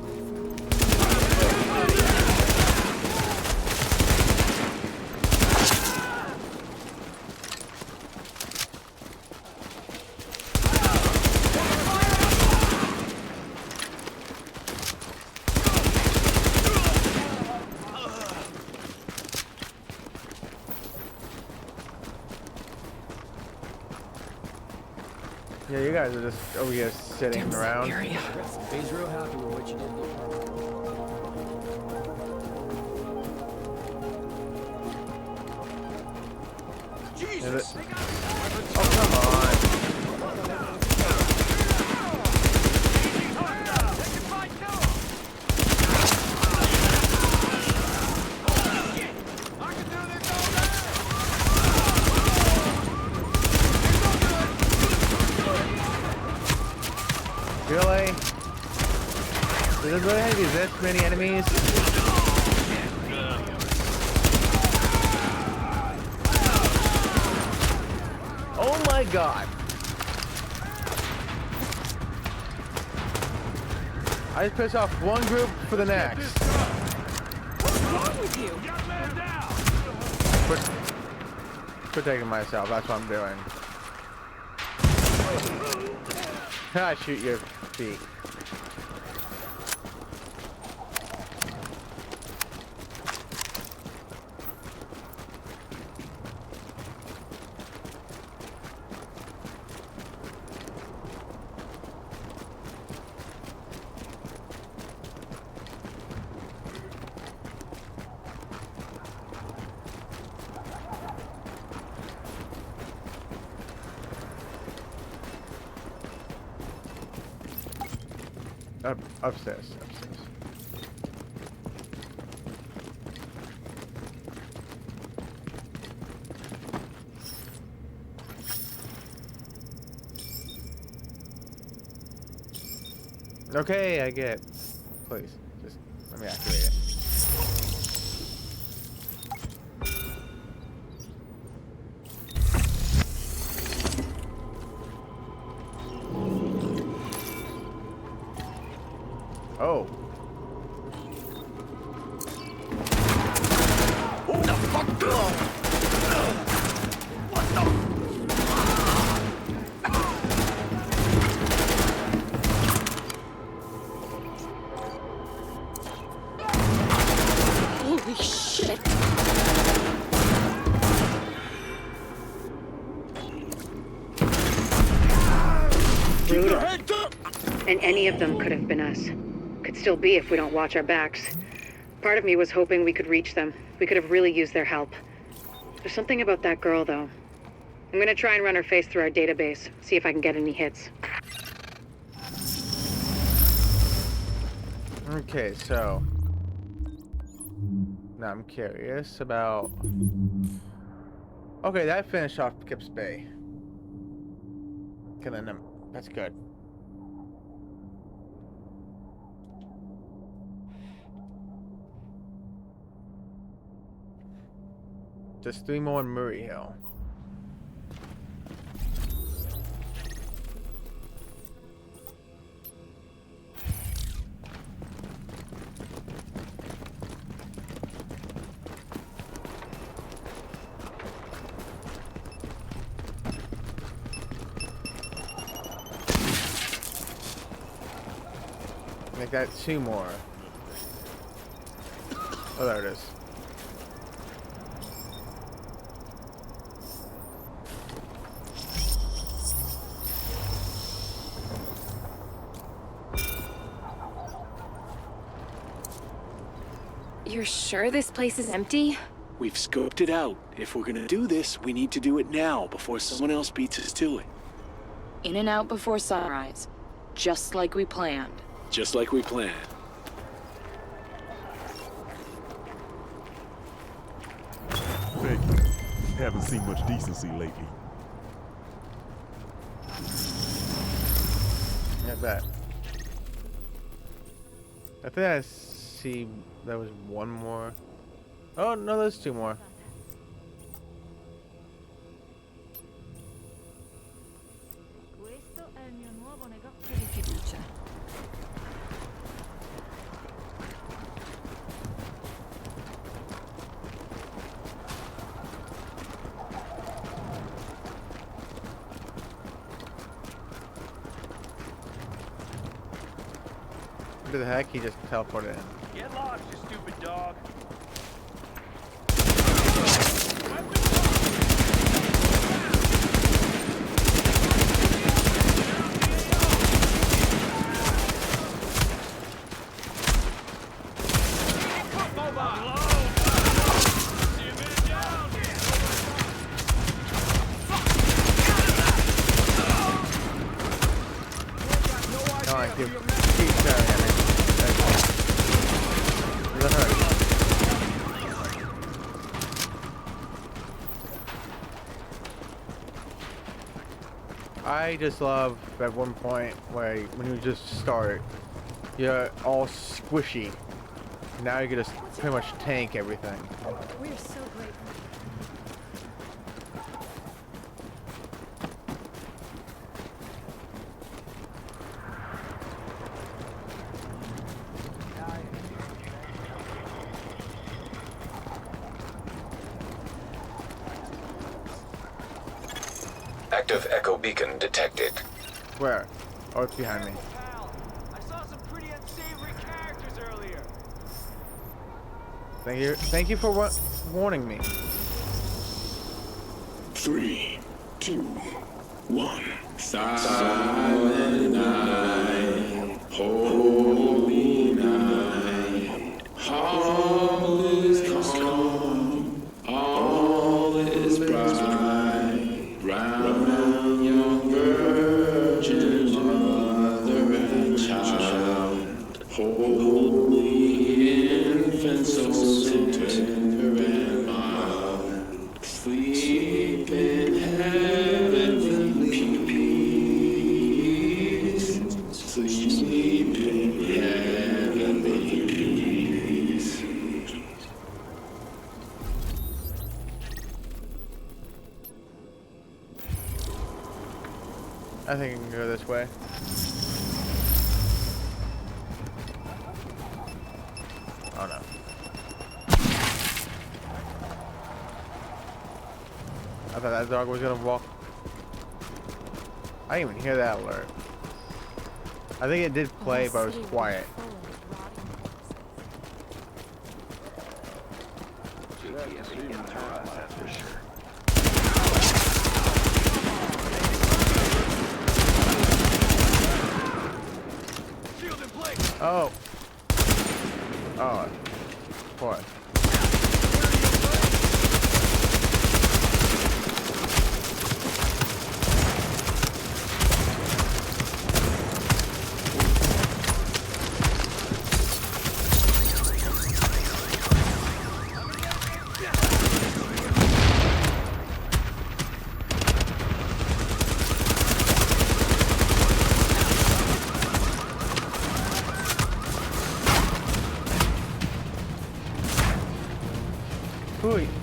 Yeah, you guys are just over here sitting around. He's real happy with what you did. Jesus! Oh, come on. Really? Does it really have to be this many enemies? Oh my god! I just pissed off one group for the next. What's wrong with you? Protecting myself, that's what I'm doing. I shoot your feet. Upstairs. Okay, I get it. Please, just let me activate it. Oh. Who the fuck? What the? Holy shit! Brutal. And any of them could have been us. Could still be if we don't watch our backs. Part of me was hoping we could reach them. We could have really used their help. There's something about that girl, though. I'm gonna try and run her face through our database, see if I can get any hits. Okay, so now I'm curious about. Okay, that finished off Kip's Bay. Okay, then that's good. Just 3 more in Murray Hill. Make that 2 more. Oh, there it is. You're sure this place is empty? We've scoped it out. If we're gonna do this, we need to do it now, before someone else beats us to it. In and out before sunrise. Just like we planned. Just like we planned. Thank you. Haven't seen much decency lately. Not bad. I think I see there was one more. Oh no, there's two more. Questo è il mio nuovo negozio di fiducia. What the heck? He just teleported in. Get lost, you stupid dog. No, I keep staring at me. That hurt. I just love at one point where when you just start, you're all squishy. Now you can just pretty much tank everything. We're so grateful. Active echo beacon detected. Where? Oh, it's behind me. I saw some pretty unsavory characters earlier. Thank you for warning me. 3, 2, 1. Silent night, holy night. All is calm, all is bright. Round your virgin mother and child. Holy infant, so tender and mild. Sleep in heavenly peace. Sleep in heavenly peace. I think I can go this way. Oh no. I thought that dog was gonna walk. I didn't even hear that alert. I think it did play, but it was quiet. Oh. Oh. Boy.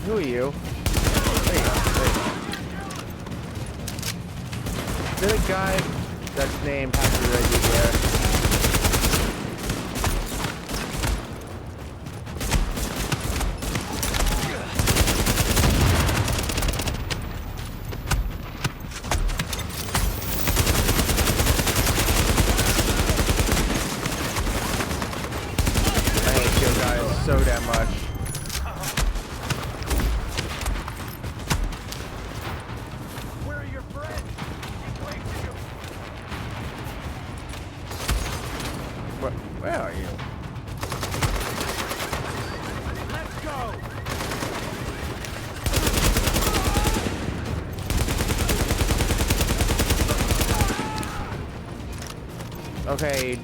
Who are you? There you go. Is there a guy that's named Happy Reggie here? I hate you guys so damn much. Okay,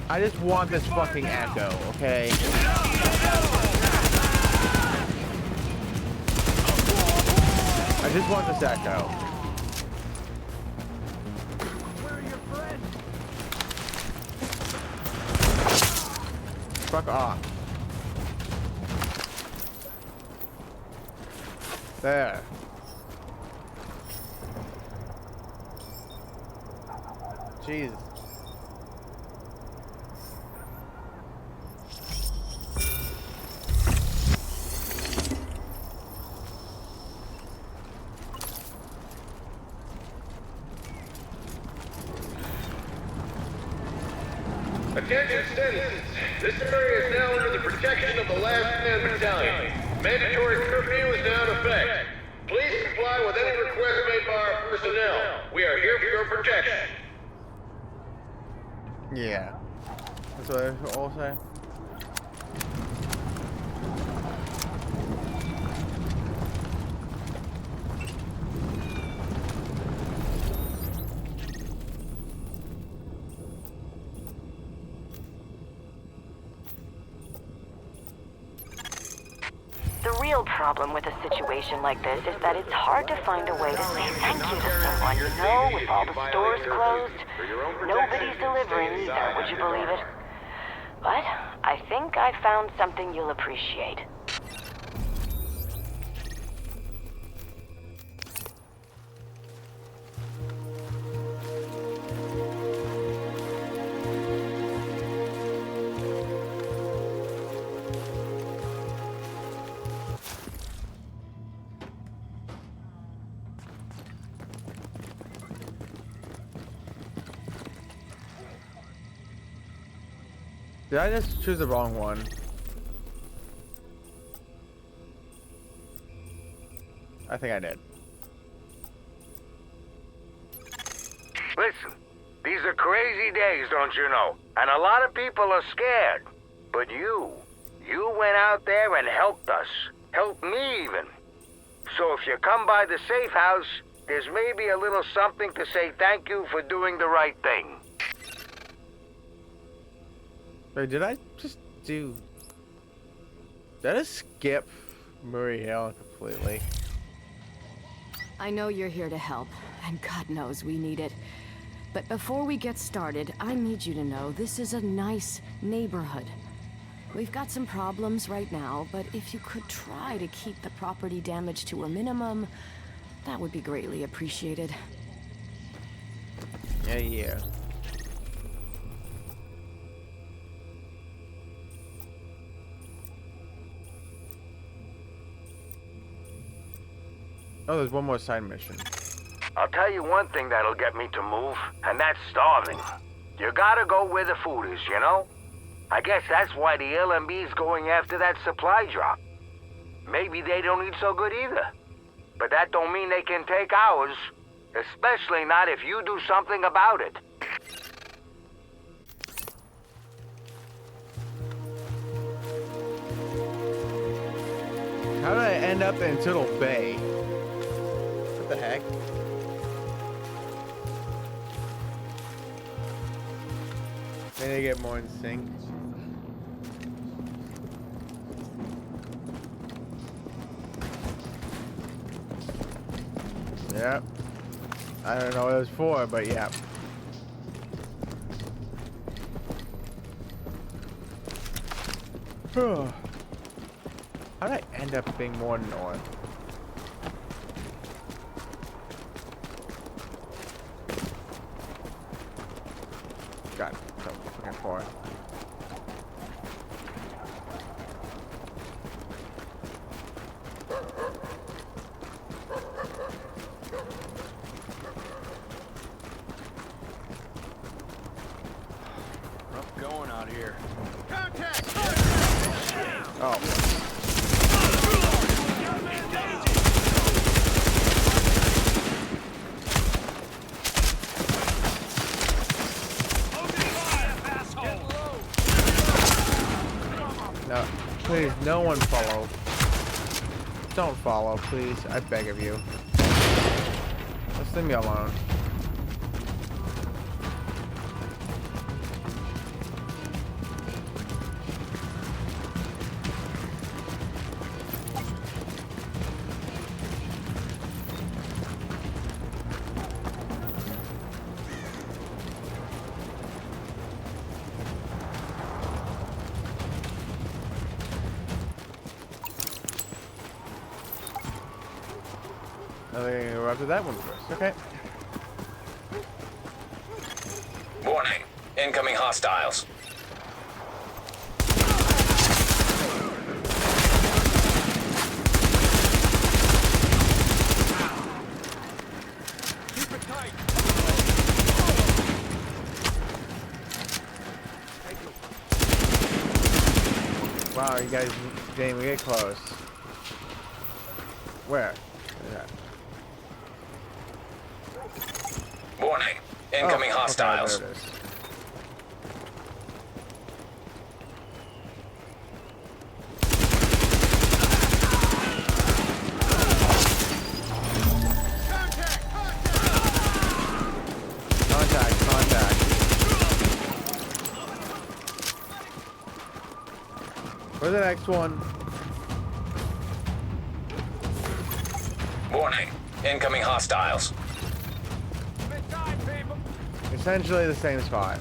I just want this fucking echo, okay? I just want this echo. Where are your friends? Fuck off. There. Jesus. Attention citizens, this area is now under the protection of the Last Man Battalion. Mandatory curfew is now in effect. Please comply with any requests made by our personnel. We are here for your protection. Yeah. That's what I all say. The real problem with a situation like this is that it's hard to find a way to say thank you to someone, you know, with all the stores closed. Nobody's delivering either, would you believe it? But I think I found something you'll appreciate. Did I just choose the wrong one? I think I did. Listen, these are crazy days, don't you know? And a lot of people are scared. But you went out there and helped us. Helped me even. So if you come by the safe house, there's maybe a little something to say thank you for doing the right thing. Wait, did I just do... Did I just skip Murray Hill completely? I know you're here to help, and God knows we need it. But before we get started, I need you to know this is a nice neighborhood. We've got some problems right now, but if you could try to keep the property damage to a minimum, that would be greatly appreciated. Yeah. Oh, there's one more side mission. I'll tell you one thing that'll get me to move, and that's starving. You gotta go where the food is, you know? I guess that's why the LMB's going after that supply drop. Maybe they don't eat so good either. But that don't mean they can take ours. Especially not if you do something about it. How did I end up in Turtle Bay? What the heck? Maybe I get more in sync. Yep. I don't know what it was for, but yeah. How did I end up being more north? God, so fucking far. Rough going out here. Contact! Oh. No, please No one follow. Don't follow, please. I beg of you. Just leave me alone. We're up to that one first. Okay. Warning. Incoming hostiles. Keep it tight. Wow, you guys didn't even get close. Where? Yeah. Warning. Incoming hostiles. Okay, there it is. Contact. Where's the next one? Warning. Incoming hostiles. Essentially the same spot.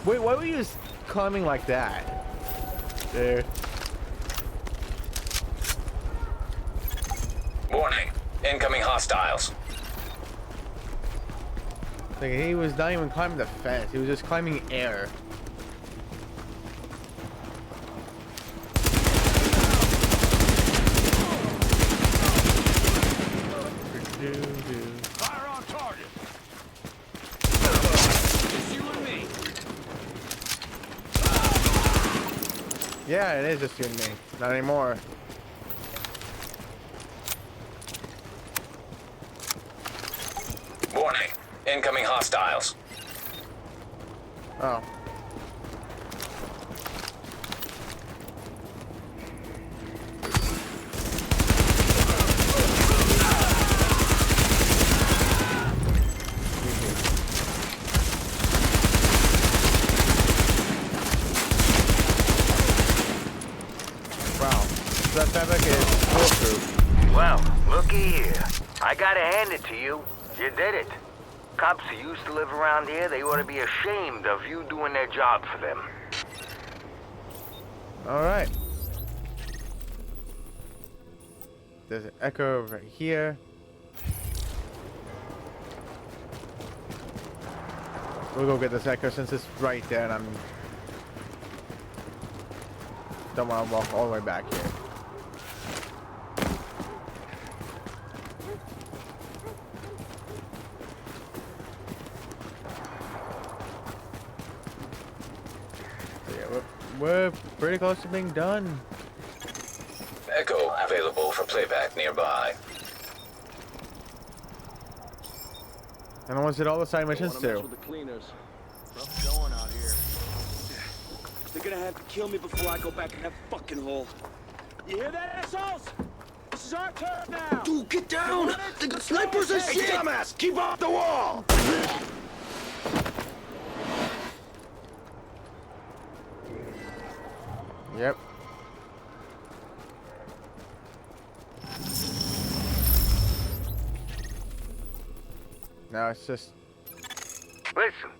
Wait, why were you just climbing like that? There. Warning. Incoming hostiles. Like, he was not even climbing the fence. He was just climbing air. Fire on target. It's you and me. Yeah, it is just you and me. Not anymore. Warning. Incoming hostiles. Oh. Wow. That fabric is foolproof. Well, looky here. I gotta hand it to you. You did it. Cops who used to live around here, they ought to be ashamed of you doing their job for them. Alright. There's an echo over here. We'll go get this echo since it's right there and don't want to walk all the way back here. So yeah, we're pretty close to being done. Echo available for playback nearby. And I want to hit all the side missions too. The cleaners. Rough going out here. They're gonna have to kill me before I go back in that fucking hole. You hear that, assholes? This is our turn now. Dude, get down! They got snipers and shit! Hey, dumbass! Keep off the wall! Yep. Now it's just... Listen,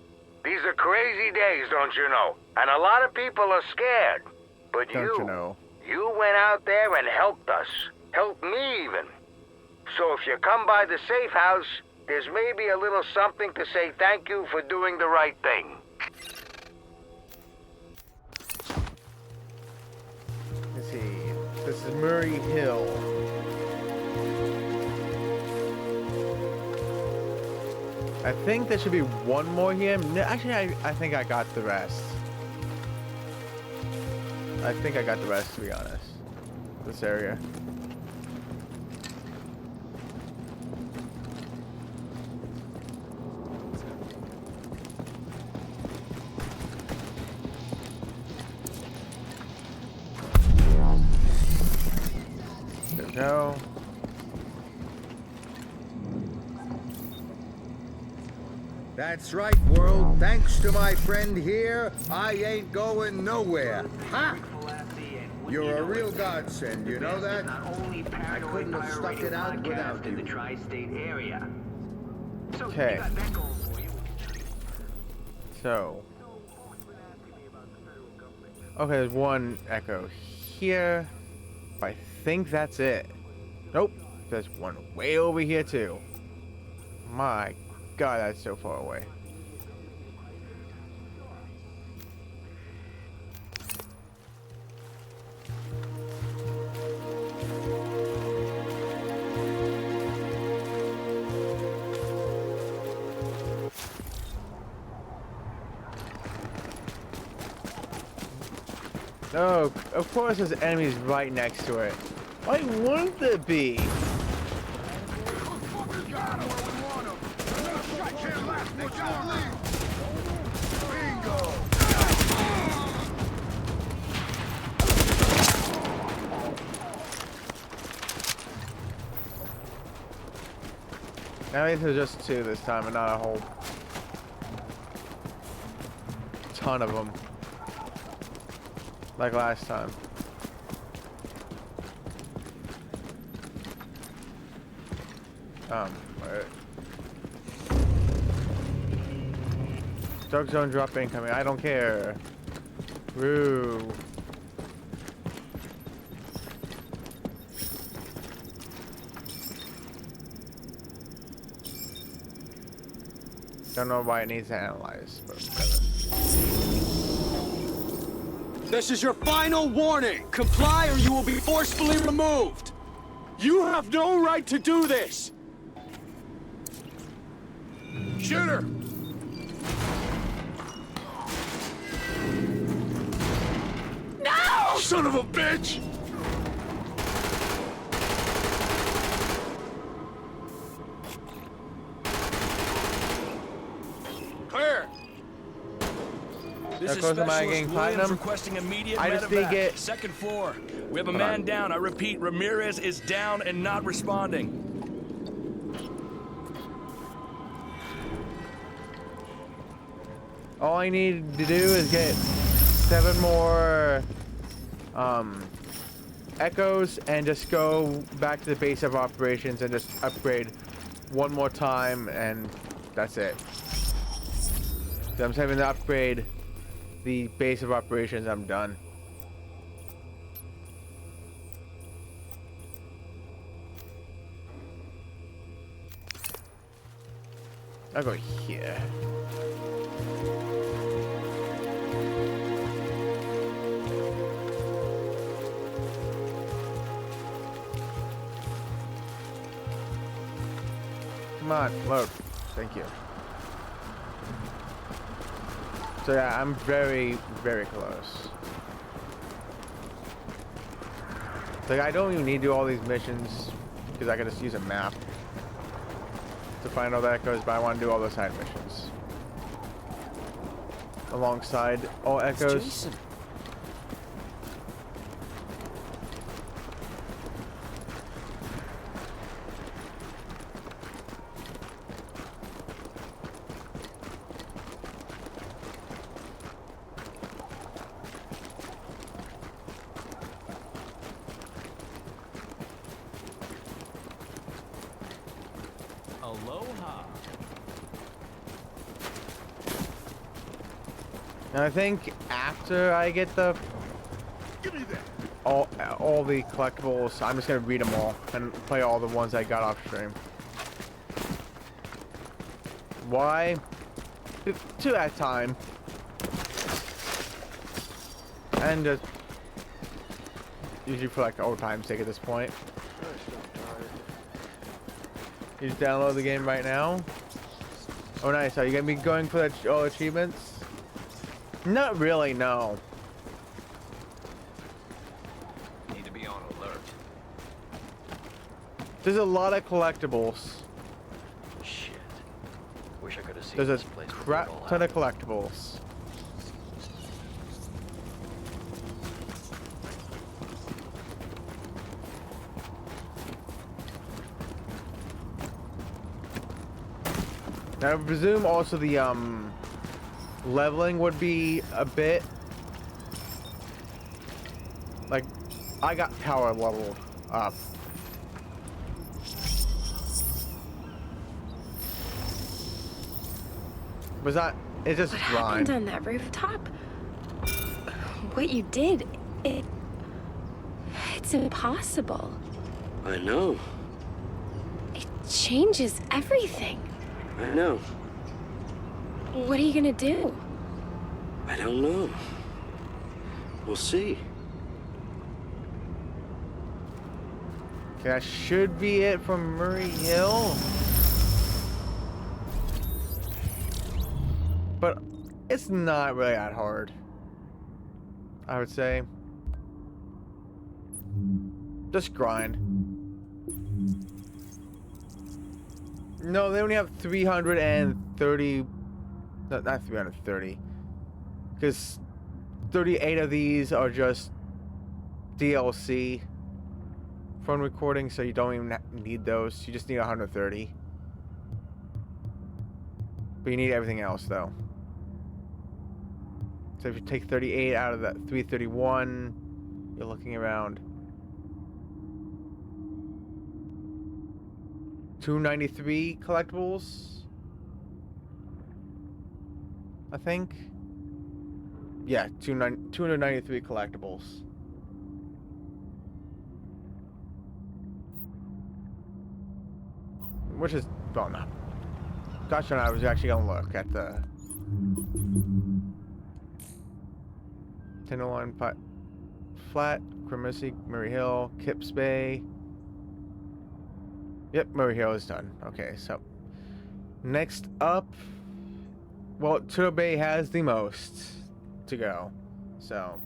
these are crazy days, don't you know? And a lot of people are scared. But Don't you know? You went out there and helped us. Helped me even. So if you come by the safe house, there's maybe a little something to say thank you for doing the right thing. Let's see. This is Murray Hill. I think there should be one more here. No, actually, I think I got the rest. I think I got the rest, to be honest. This area. There we go. That's right, world. Thanks to my friend here, I ain't going nowhere. Ha! You're a real godsend, you know that? I couldn't have stuck it out without you. Okay. So. Okay, there's one echo here. I think that's it. Nope. There's one way over here too. My God, that's so far away. Oh, of course there's enemies right next to it. Why wouldn't there be? At least there's just two this time and not a whole ton of them. Like last time. Wait. Dark zone drop incoming. I don't care. Woo. Don't know why it needs to analyze, but whatever. This is your final warning. Comply or you will be forcefully removed. You have no right to do this. Shoot her. No! Son of a bitch! Clear. This is Specialist Williams requesting immediate I just did get second floor. We have a man down. I repeat, Ramirez is down and not responding. All I need to do is get 7 more echoes and just go back to the base of operations and just upgrade one more time, and that's it. So I'm saving to upgrade the base of operations. I'm done. I'll go here. Come on, load. Thank you. So yeah, I'm very, very close. Like, I don't even need to do all these missions because I can just use a map to find all the echoes, but I want to do all those side missions alongside all echoes. Jason. Aloha. And I think after I get the all the collectibles, I'm just gonna read them all and play all the ones I got off stream. Why? 2 at a time. And just usually for like old time's sake at this point. You just download the game right now. Oh nice, are you gonna be going for that all achievements? Not really, no. alert. There's a lot of collectibles. Shit. Wish I could have seen There's a this place before it crap all ton of collectibles. Now, I presume also the leveling would be a bit like I got power leveled up. Was that? It's just What grind. happened on that rooftop? What you did, it's impossible. I know. It changes everything. I know. What are you gonna do? I don't know. We'll see. That should be it from Murray Hill. But it's not really that hard, I would say. Just grind. No, they only have 330. No, not 330. Because 38 of these are just DLC phone recording, so you don't even need those. You just need 130. But you need everything else, though. So if you take 38 out of that 331, you're looking around 293 collectibles, I think. Yeah, 293 collectibles. Which is, well, no. Gosh, and I was actually gonna look at the Tenderloin Flat, Gramercy, Murray Hill, Kips Bay. Yep, Murray Hill is done. Okay, so next up, well, Turtle Bay has the most to go, so.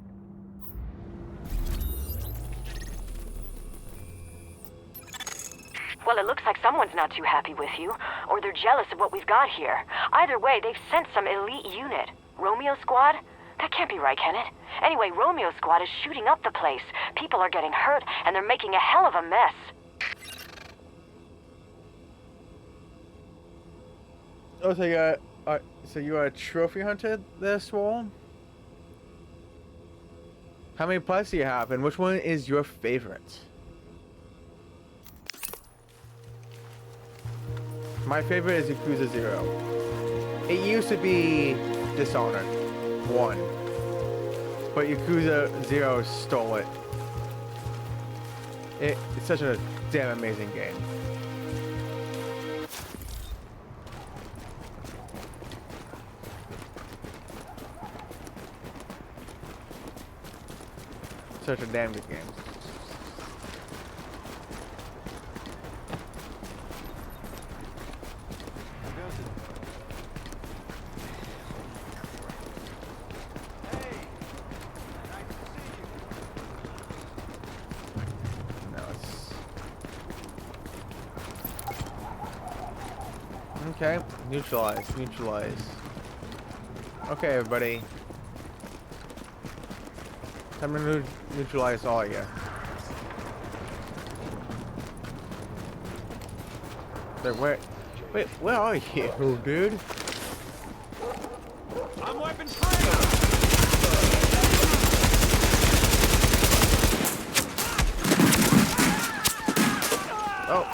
Well, it looks like someone's not too happy with you, or they're jealous of what we've got here. Either way, they've sent some elite unit. Romeo Squad? That can't be right, can it? Anyway, Romeo Squad is shooting up the place. People are getting hurt, and they're making a hell of a mess. Oh, so you trophy hunted this wall? How many pets do you have, and which one is your favorite? My favorite is Yakuza 0. It used to be Dishonored 1, but Yakuza 0 stole it. It's such a damn amazing game. Such a damn good game. Okay, neutralize. Okay, everybody. Time to neutralize all of you. Wait, where are you, dude? I'm wiping free! Oh.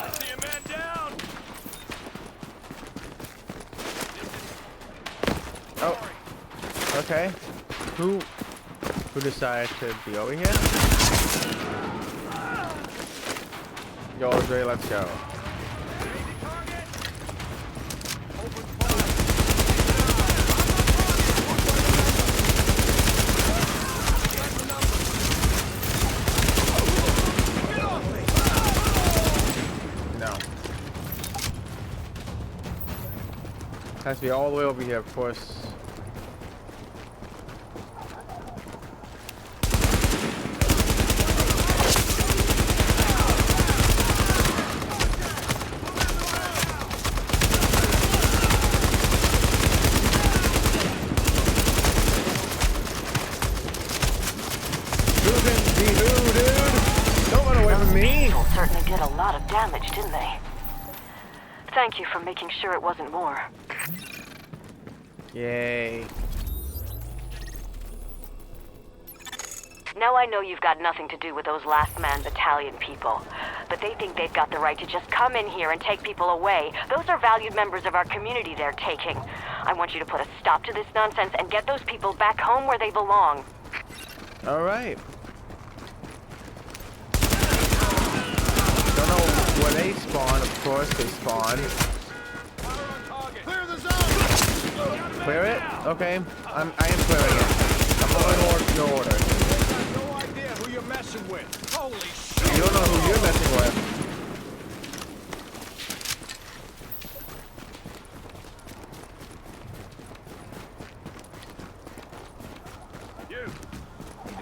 Oh. Okay. Who decided to be over here? Yo, Dre, let's go. No. Has to be all the way over here, of course. coming me. People certainly did a lot of damage, didn't they? Thank you for making sure it wasn't more. Yay. Now I know you've got nothing to do with those Last Man Battalion people, but they think they've got the right to just come in here and take people away. Those are valued members of our community they're taking. I want you to put a stop to this nonsense and get those people back home where they belong. All right. Don't know where they spawn. Of course they spawn. Clear the zone! Clear it? Okay. I am clearing it. I'm following no order. No idea who you're messing with. Holy shit! You don't know who you're messing with. You.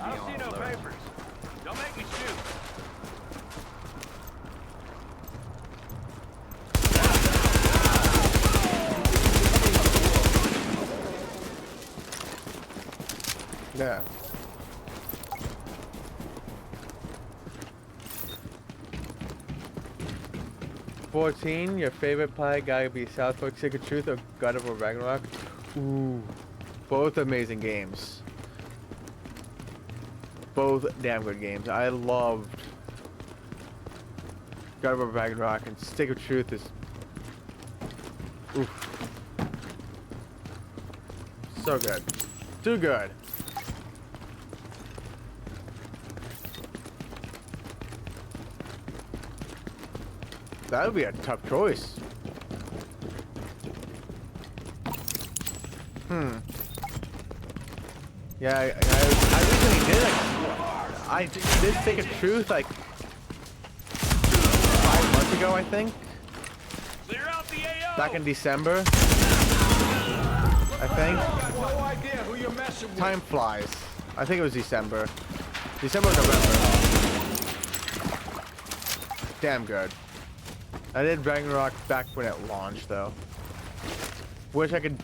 I don't see no papers. Don't make me shoot. Yeah. "14, your favorite play gotta be South Park Secret Truth or God of War Ragnarok?" Ooh, both amazing games. Both damn good games. I loved God of War Ragnarok, and Secret Truth is oof, so good, too good. That would be a tough choice. Yeah, I recently did I did Secret Truth like 5 months ago, I think. Clear out the AO! Back in December, I think. No idea who you're messing with. Time flies. I think it was December. December or November. Damn good. I did Ragnarok back when it launched, though. Wish I could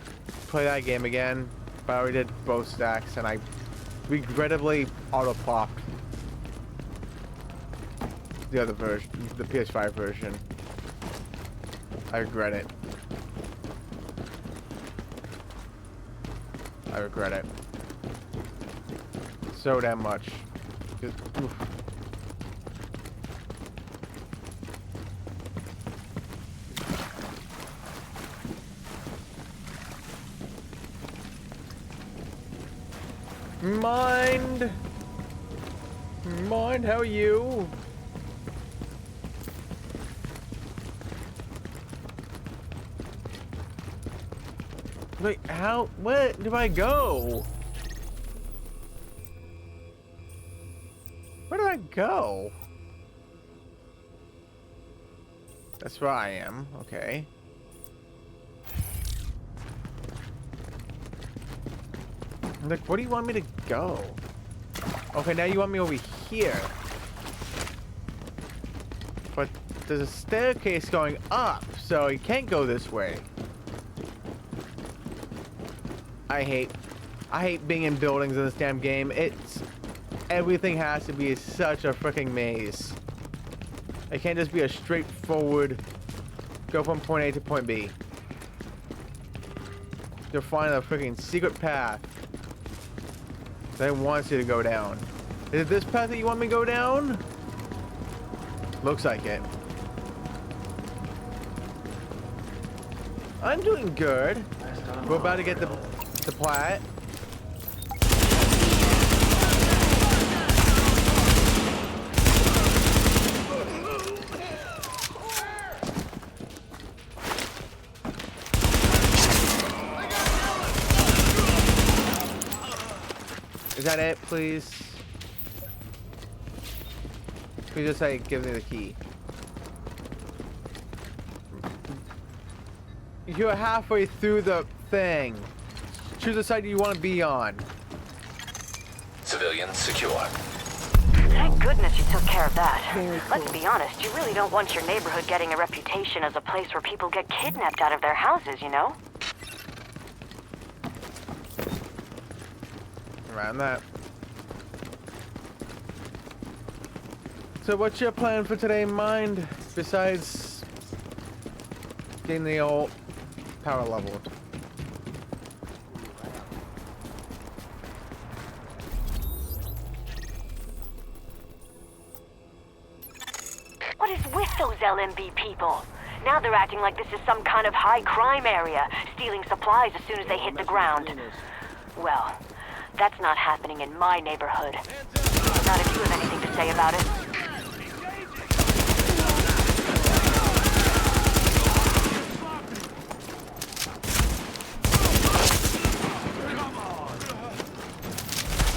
play that game again, but I already did both stacks, and I regrettably auto-plopped the other version, the PS5 version. I regret it. I regret it. So damn much. Just, oof. Mind, how are you? Wait, how? Where do I go? Where do I go? That's where I am. Okay. Like, where do you want me to go? Okay, now you want me over here. But there's a staircase going up, so you can't go this way. I hate being in buildings in this damn game. Everything has to be such a freaking maze. It can't just be a straightforward go from point A to point B. You'll find a freaking secret path that wants you to go down. Is it this path that you want me to go down? Looks like it. I'm doing good. We're about to get the plat. Is that it, please? Please just say, give me the key. You're halfway through the thing. Choose the side you want to be on. Civilians secure. Thank goodness you took care of that. Let's be honest, you really don't want your neighborhood getting a reputation as a place where people get kidnapped out of their houses, you know? Around that. So what's your plan for today, Mind? Besides getting the old power leveled? What is with those LMB people? Now they're acting like this is some kind of high crime area, stealing supplies as soon as they hit the ground. Well, that's not happening in my neighborhood. Not if you have anything to say about it.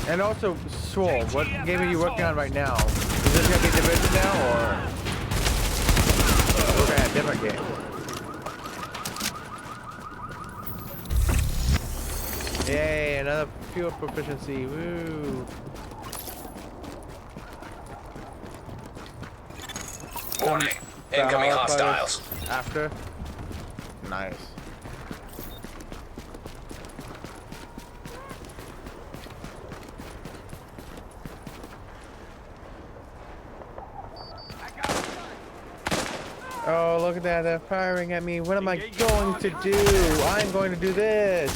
And also, Swole, what game are you working on right now? Is this gonna be Division now, or we're gonna have a different game? Yay, another fuel proficiency, woo! Warning, incoming hostiles. After? Nice. Oh, look at that, they're firing at me. What am I going to do? I'm going to do this.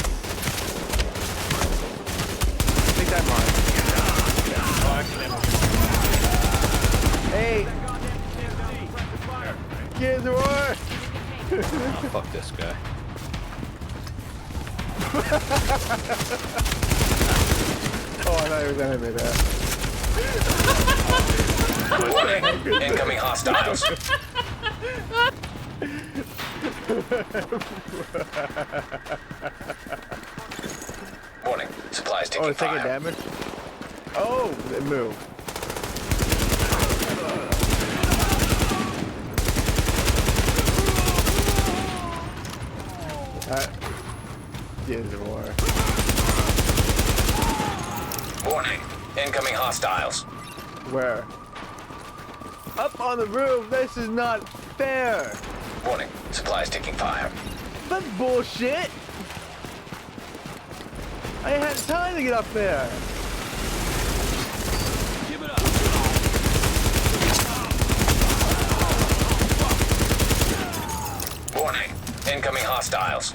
Take that, Mark. Hey! Kids, war! Fuck this guy. Oh, I thought he was gonna hit me there. Warning, incoming hostiles. Warning, supplies taking it's taking fire. damage? Oh, it moved. Gears of War. Warning, incoming hostiles. Where? Up on the roof, this is not fair! Warning, supplies taking fire. That's bullshit! I had time to get up there! Give it up. Warning, incoming hostiles.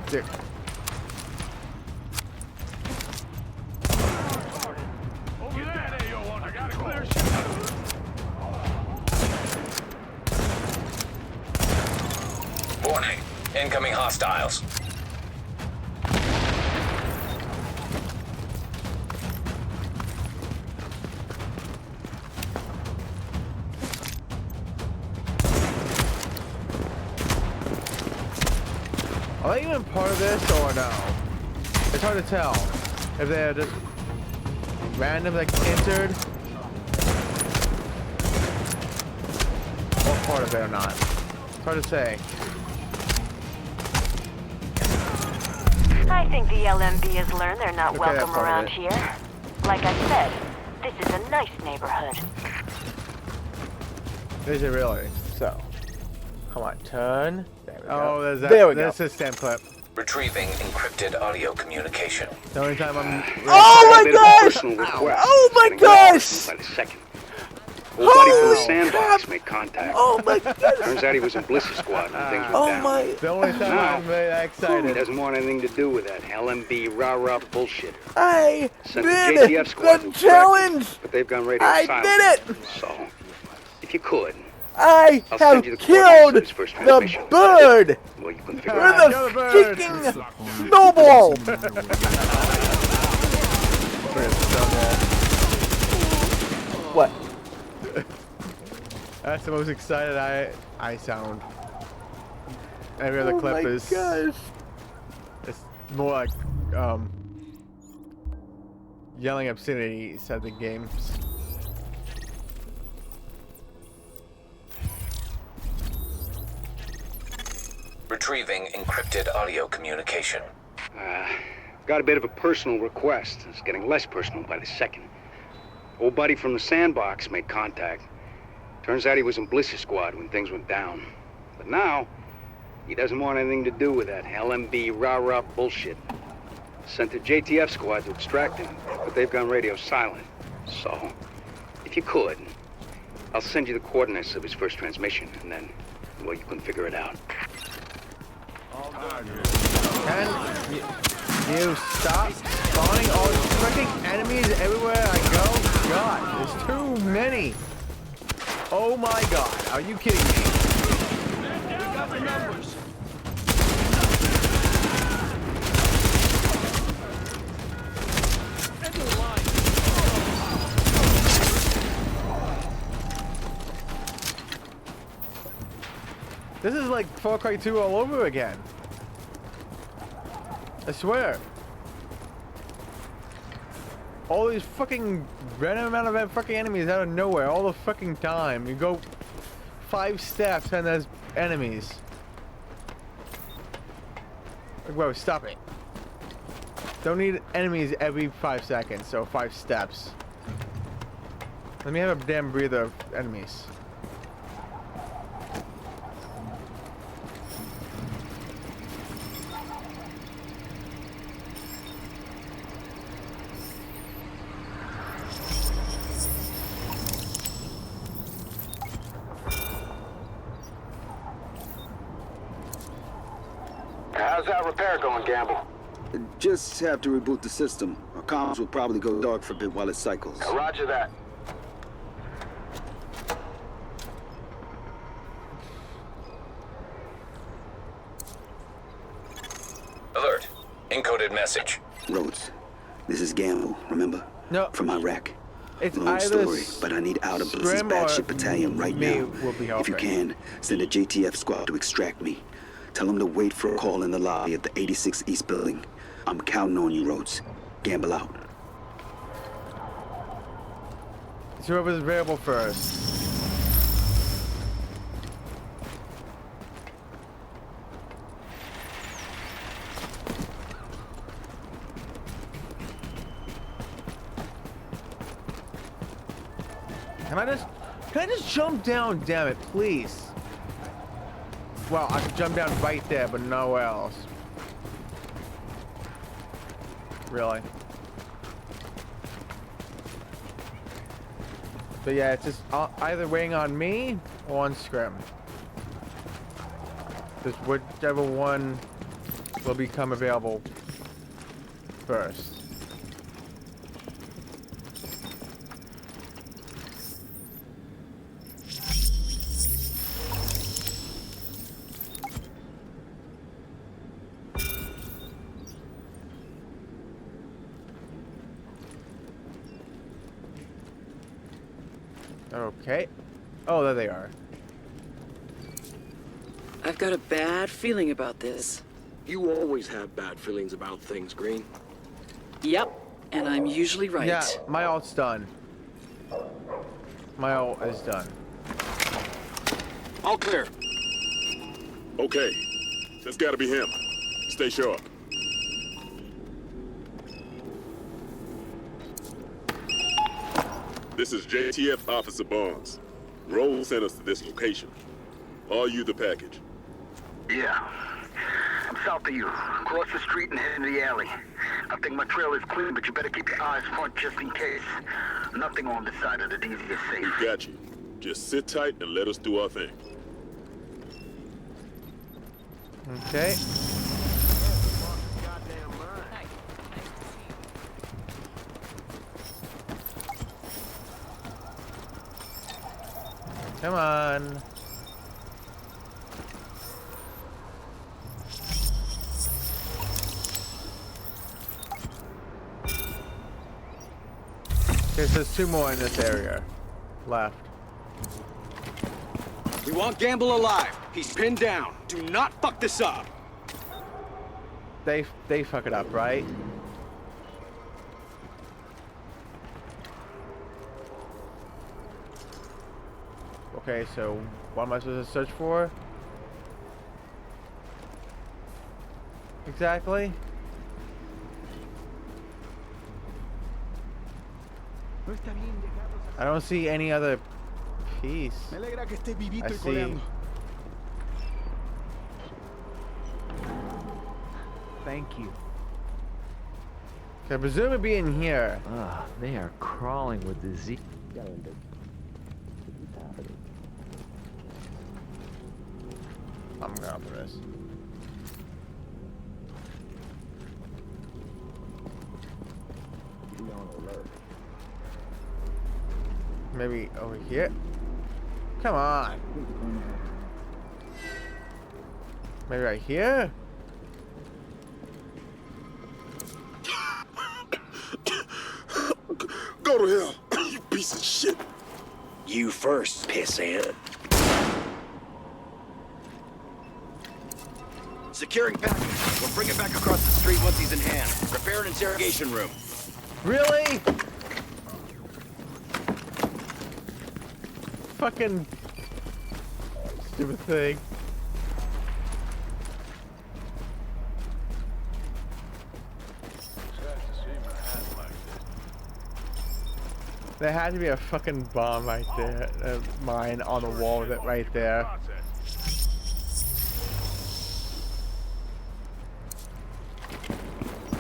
Dick. Over there, AO1. I got a clear shot. Warning, incoming hostiles. Are they even part of this or no? It's hard to tell if they're just random, like entered, or part of it or not. It's hard to say. I think the LMB has learned they're not Okay, welcome that's part of around it. here. Like I said, this is a nice neighborhood. Is it really? So, come on, turn. There we go. Oh, there's that. There we go. That's a stamp clip. Retrieving encrypted audio communication. The only time I'm. Oh my gosh! Oh my gosh! By the second. Old buddy from the Holy sandbox made contact. Oh my gosh! Turns out he was in Bliss's squad when things went Oh down. my! The only time Now, I'm very He excited. doesn't want anything to do with that LMB rah-rah bullshit. I Sent the did JTF squad the to challenge! but they've gone radio I silent. did it! So, if you could, I I'll send you have the killed coordinates of his first the transmission. bird! Well, you can figure We're it out. the freaking snowball! What? That's the most excited I sound. Every other Oh clip my is. gosh. It's more like yelling obscenities at the games. Retrieving encrypted audio communication. Got a bit of a personal request. It's getting less personal by the second. Old buddy from the sandbox made contact. Turns out he was in Bliss's squad when things went down. But now He doesn't want anything to do with that LMB rah-rah bullshit. Sent the JTF squad to extract him, but they've gone radio silent. So, if you could, I'll send you the coordinates of his first transmission, and then, well, you can figure it out. Can you stop spawning all these freaking enemies everywhere I go? God, there's too many. Oh my God, are you kidding me? We got the numbers. End of the line. This is like Far Cry 2 all over again. I swear. All these fucking random amount of fucking enemies out of nowhere all the fucking time. You go 5 steps and there's enemies. Like, whoa, stop it. Don't need enemies every 5 seconds, so 5 steps. Let me have a damn breather of enemies. How's that repair going, Gamble? Just have to reboot the system. Our comms will probably go dark for a bit while it cycles. Roger that. Alert. Encoded message. Rhodes, this is Gamble, remember? No. From Iraq. It's Long either story, but I need out of Bliss's Scrim or batship battalion right me now. will be If you helping. can, send a JTF squad to extract me. Tell them to wait for a call in the lobby at the 86 East building. I'm counting on you, Rhodes. Gamble out. It's whoever's available first. Can I just jump down, damn it, please? Well, I can jump down right there, but nowhere else. Really? But yeah, it's just either waiting on me or on Scrim. Just whichever one will become available first. Okay. Oh, there they are. I've got a bad feeling about this. You always have bad feelings about things, Green. Yep, and I'm usually right. Yeah, my ult's done. My ult is done. All clear. Okay. That's gotta be him. Stay sharp. This is JTF Officer Barnes. Roll sent us to this location. Are you the package? Yeah. I'm south of you. Cross the street and head into the alley. I think my trail is clean, but you better keep your eyes front just in case. Nothing on this side of the DZ is safe. We got you. Just sit tight and let us do our thing. Okay. Come on. Okay, so there's 2 more in this area left. We want Gamble alive. He's pinned down. Do not fuck this up. They fuck it up, right? Okay, so what am I supposed to search for? Exactly? I don't see any other piece. I see thank you. So presumably in here. They are crawling with disease. I'm going for this. Maybe over here? Come on. Maybe right here? Go to hell, you piece of shit. You first, pissant. Securing package. We'll bring it back across the street once he's in hand. Prepare an interrogation room. Really? Fucking stupid thing. There had to be a fucking bomb right there, mine on the wall with it right there.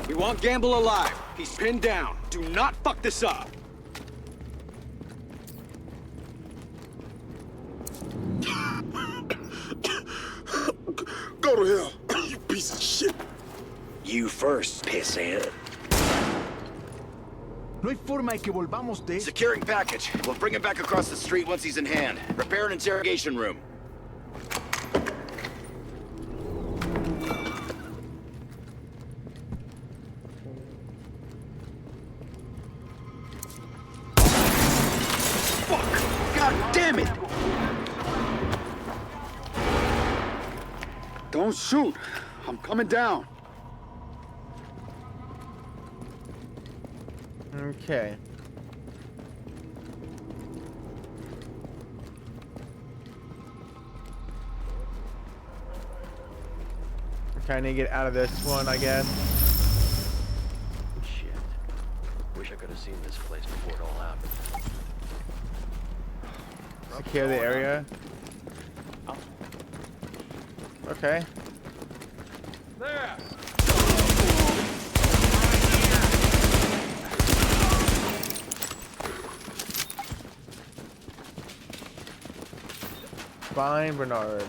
We want Gamble alive. He's pinned down. Do not fuck this up. Go to hell, you piece of shit. You first, pissant. No hay forma de que volvamos de... Securing package. We'll bring it back across the street once he's in hand. Prepare an interrogation room. Fuck! God damn it! Don't shoot. I'm coming down. Okay. Trying to get out of this one, I guess. Shit. Wish I could have seen this place before it all happened. Secure the area. Okay. There! Fine, Bernard.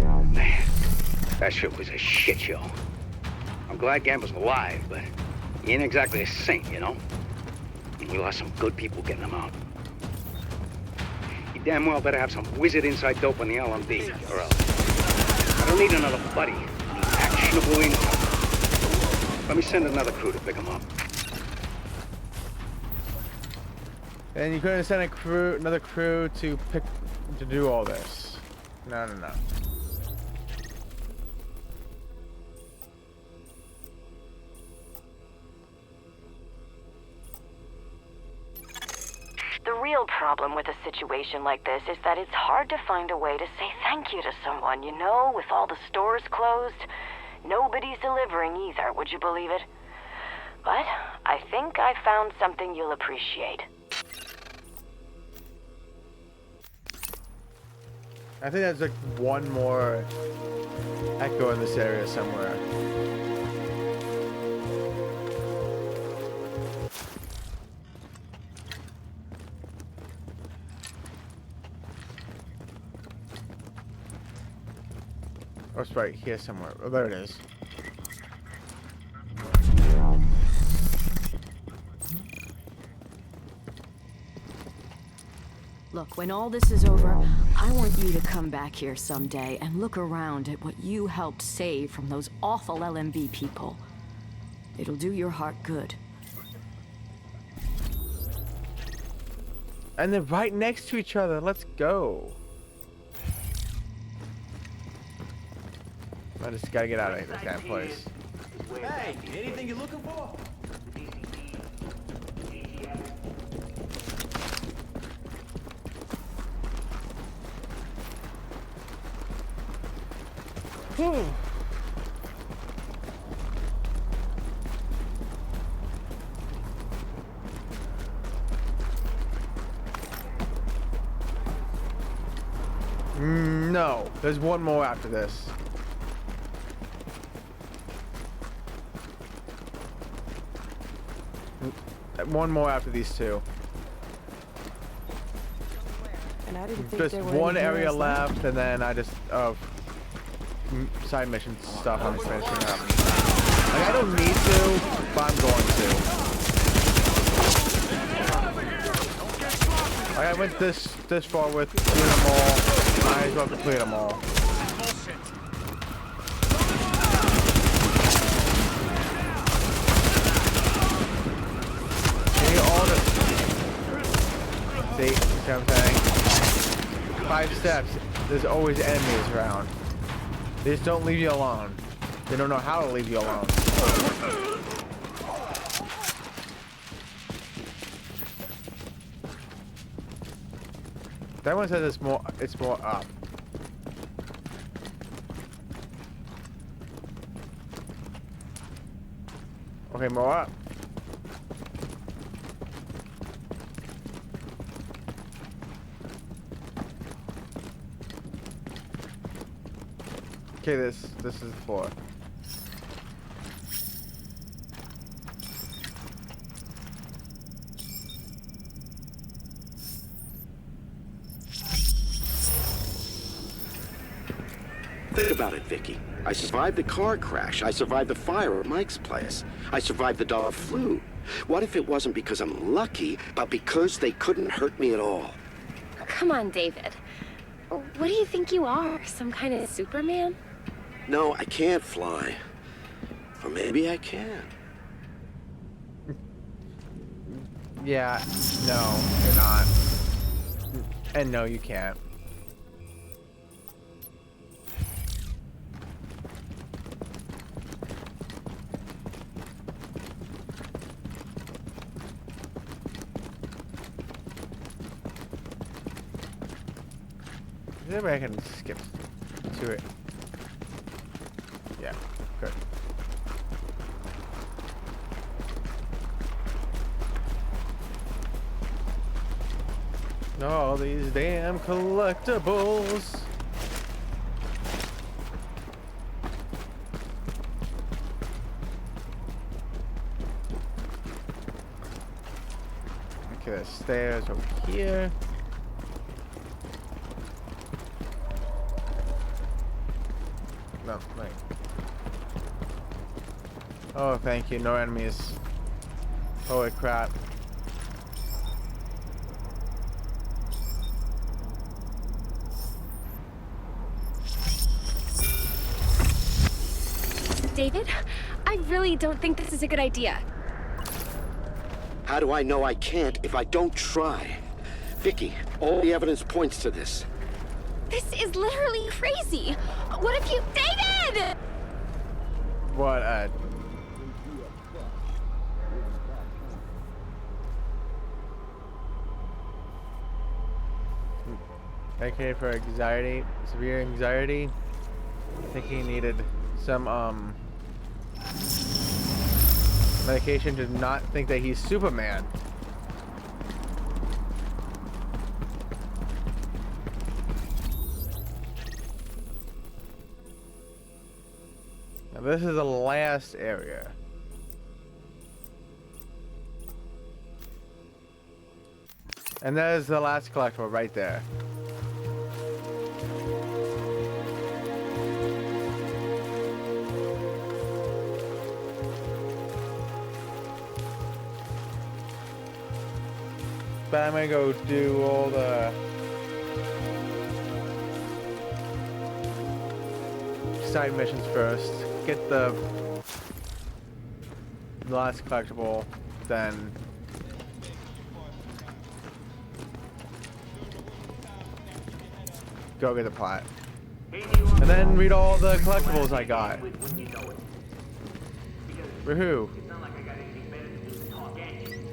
Oh, man. That shit was a shit show. I'm glad Gamble's alive, but he ain't exactly a saint, you know? And we lost some good people getting him out. He damn well better have some wizard inside dope on the LMB, or else. I don't need another buddy. I need actionable info. Let me send another crew to pick him up. And you couldn't send another crew to do all this. No. The real problem with a situation like this is that it's hard to find a way to say thank you to someone, you know, with all the stores closed. Nobody's delivering either, would you believe it? But I think I found something you'll appreciate. I think there's like one more echo in this area somewhere. Oh, it's right here somewhere. Oh, there it is. Look, when all this is over, I want you to come back here someday and look around at what you helped save from those awful LMB people. It'll do your heart good. And they're right next to each other. Let's go. I just gotta get out of this damn place. Hey, anything you're looking for? No, there's one more after this. one more after these two. And I didn't think Just there were one any area heroes left, and then I just side mission stuff I'm just finishing up. Like I don't need to, but I'm going to. Like I went this far with doing them all. Might as well complete them all. See what I'm saying? 5 steps, there's always enemies around. They just don't leave you alone. They don't know how to leave you alone. That one says it's more up. Okay, more up. Okay, this is the floor. Think about it, Vicky. I survived the car crash. I survived the fire at Mike's place. I survived the dog flu. What if it wasn't because I'm lucky, but because they couldn't hurt me at all? Come on, David. What do you think you are? Some kind of Superman? No, I can't fly. Or maybe I can. Yeah, no, you're not. And no, you can't. Maybe I can skip to it. Yeah, good. All these damn collectibles. Okay, there's stairs over here. No, wait. Oh, thank you. No enemies. Holy crap. David, I really don't think this is a good idea. How do I know I can't if I don't try? Vicky, all the evidence points to this. This is literally crazy. What if you... David! What a... Okay, for anxiety, severe anxiety. I think he needed some, medication to not think that he's Superman. Now this is the last area. And that is the last collectible right there. But I'm gonna go do all the side missions first. Get the last collectible, then go get the plot. And then read all the collectibles I got. Woohoo.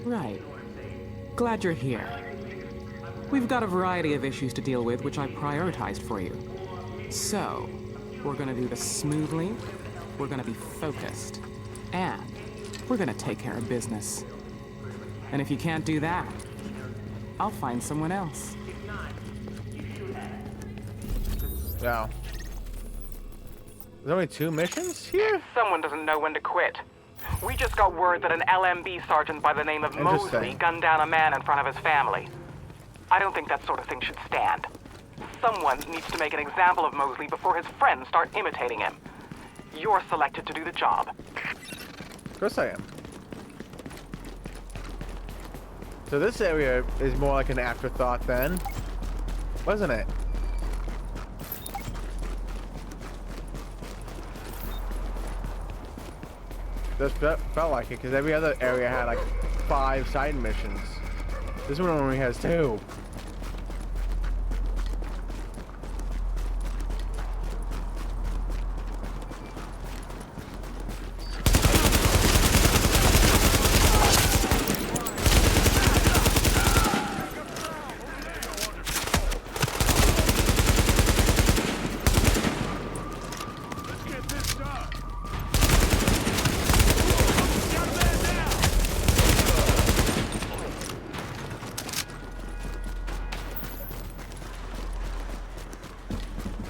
Right. Glad you're here. We've got a variety of issues to deal with, which I prioritized for you. So, we're gonna do this smoothly, we're gonna be focused, and we're gonna take care of business. And if you can't do that, I'll find someone else. Wow. There's only 2 missions here? Someone doesn't know when to quit. We just got word that an LMB sergeant by the name of Mosley gunned down a man in front of his family. I don't think that sort of thing should stand. Someone needs to make an example of Mosley before his friends start imitating him. You're selected to do the job. Of course I am. So this area is more like an afterthought then, wasn't it? Just felt like it, because every other area had like 5 side missions. This one only has 2.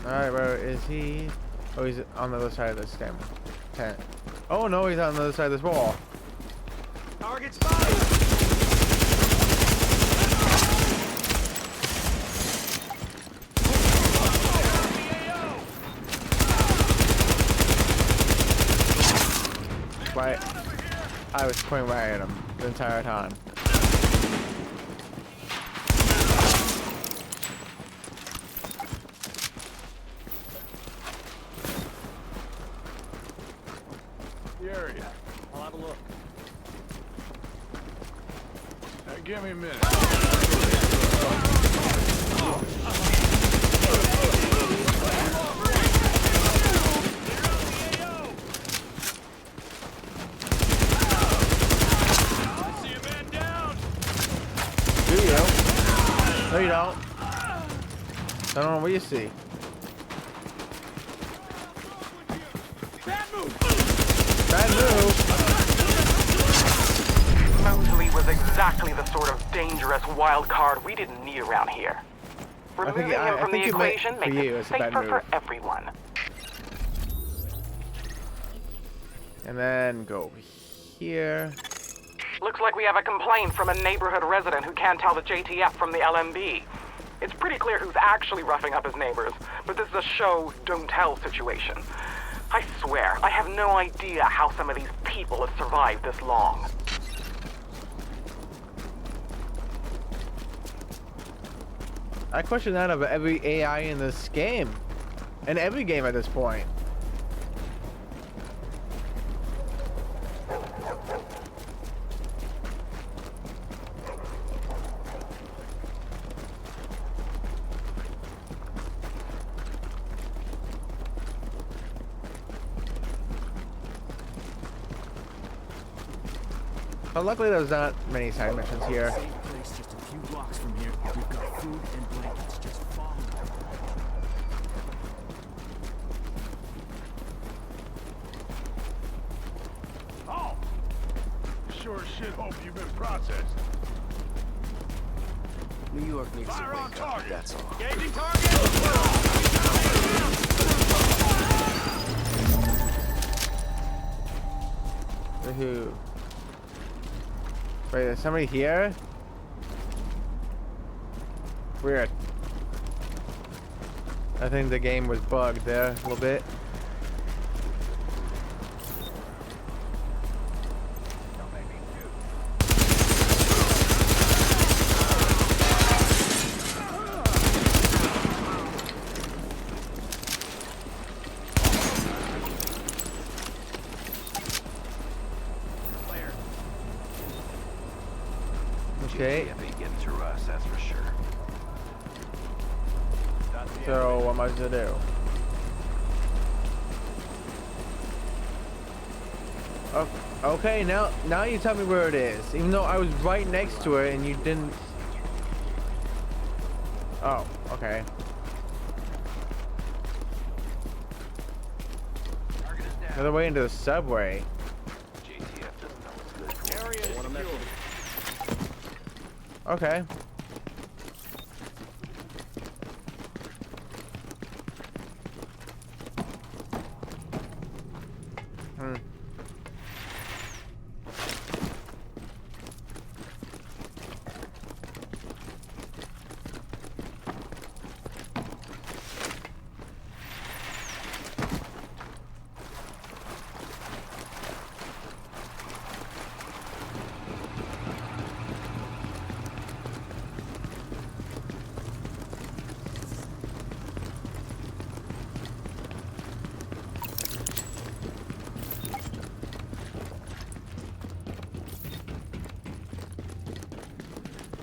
Alright, where is he? Oh, he's on the other side of this damn tent. Oh no, he's on the other side of this wall. Target spotted! Right. I was pointing right at him the entire time. Area. I'll have a look. Give me a minute. Do you? No, you don't. I don't know what you see. Bad move. Mosley was exactly the sort of dangerous wild card we didn't need around here. Removing him from the equation makes it safer for everyone. And then go here. Looks like we have a complaint from a neighborhood resident who can't tell the JTF from the LMB. It's pretty clear who's actually roughing up his neighbors, but this is a show don't tell situation. I swear, I have no idea how some of these people have survived this long. I question that of every AI in this game. And every game at this point. But luckily there's not many side missions here. Safe place just a few blocks from here. We've got food and blankets. Just follow me. Oh! Sure as shit hope you've been processed. New York needs Fire to on wake up, target. that's all. Engaging target! Woohoo. Wait, is somebody here? Weird. I think the game was bugged there a little bit. Okay. Ain't getting through us, that's for sure. So what am I to do? Oh, okay, now you tell me where it is. Even though I was right next to it and you didn't. Oh, okay. Another way into the subway. Okay.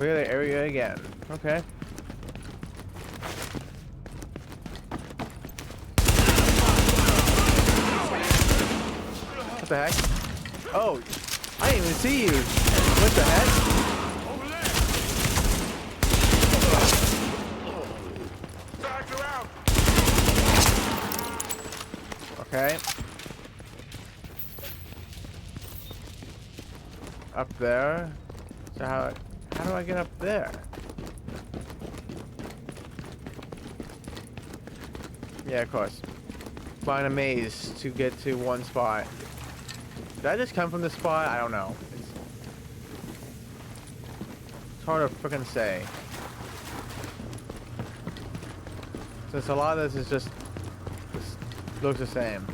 Clear the area again. Okay. What the heck? Oh, I didn't even see you. What the heck? Okay. Up there. So how do I get up there? Yeah, of course. Find a maze to get to one spot. Did I just come from this spot? I don't know. It's hard to frickin' say. Since a lot of this is just looks the same.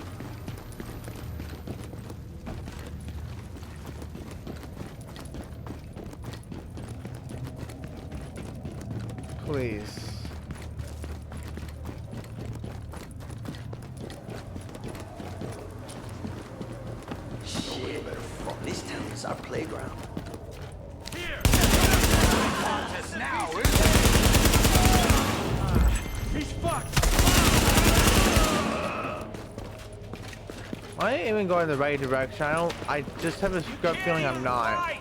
Please. Shit. This town is our playground. He's fucked. I ain't even going the right direction. I just have a gut feeling I'm not.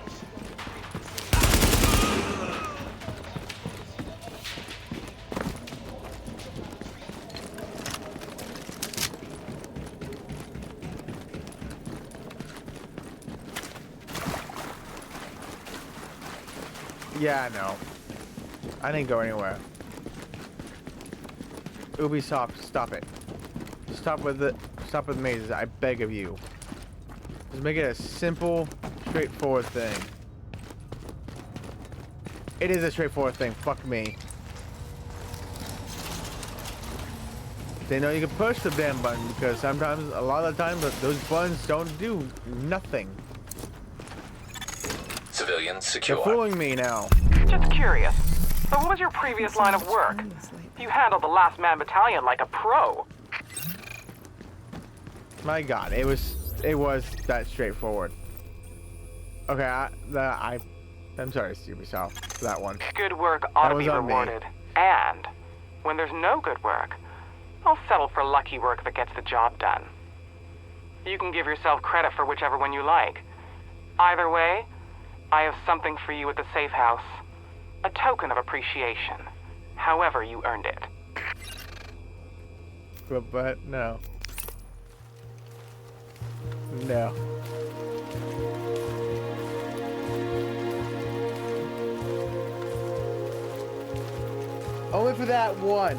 Yeah, no. I didn't go anywhere. Ubisoft, stop it. Stop with mazes, I beg of you. Just make it a simple, straightforward thing. It is a straightforward thing, fuck me. They know you can push the damn button because sometimes, a lot of the time, those buttons don't do nothing. Civilians secure. They're fooling me now. Just curious. So what was your previous line of work? You handled the Last Man Battalion like a pro. My God, it was that straightforward. Okay, I'm sorry, Ubisoft, for that one. Good work ought to be rewarded. And when there's no good work, I'll settle for lucky work that gets the job done. You can give yourself credit for whichever one you like. Either way, I have something for you at the safe house. A token of appreciation. However you earned it. But no. No. Only for that one.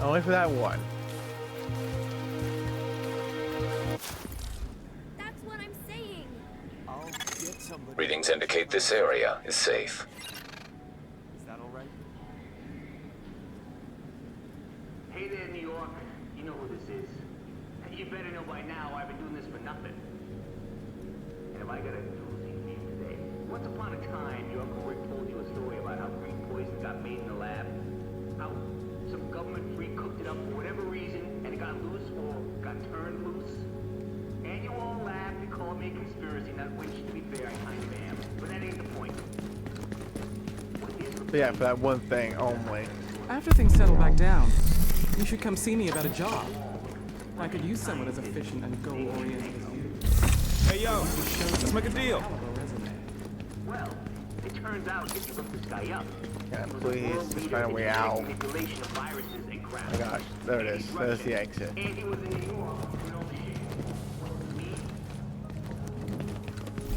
Only for that one. That's what I'm saying. I'll get somebody. Readings indicate this area is safe. Is that all right? Hey there, New York. You know who this is. You better know by now I've been doing this for nothing. And if I got a doozy for you today. Once upon a time, your Uncle Rick told you a story about how green poison got made in the lab. How some government freak cooked it up for whatever reason, and it got loose or got turned loose. And you all laughed and called me a conspiracy nut, which, to be fair, I kind of am. But that ain't the point. But yeah, for that one thing only. After things settle back down, you should come see me about a job. I could use someone as efficient and goal-oriented as you. Hey, yo, let's make a deal. Well, it turns out that you looked this guy up. Yeah, please, just find a way out. Oh my gosh, there it is. There's the exit.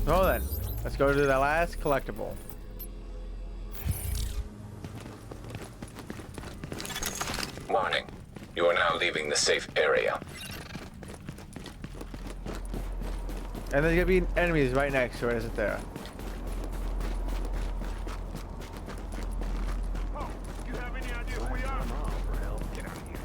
Well then, let's go to the last collectible. Warning. You are now leaving the safe area. And there's gonna be enemies right next to it, isn't there? Oh, you have any idea who we are? Come on, for hell. Get out of here.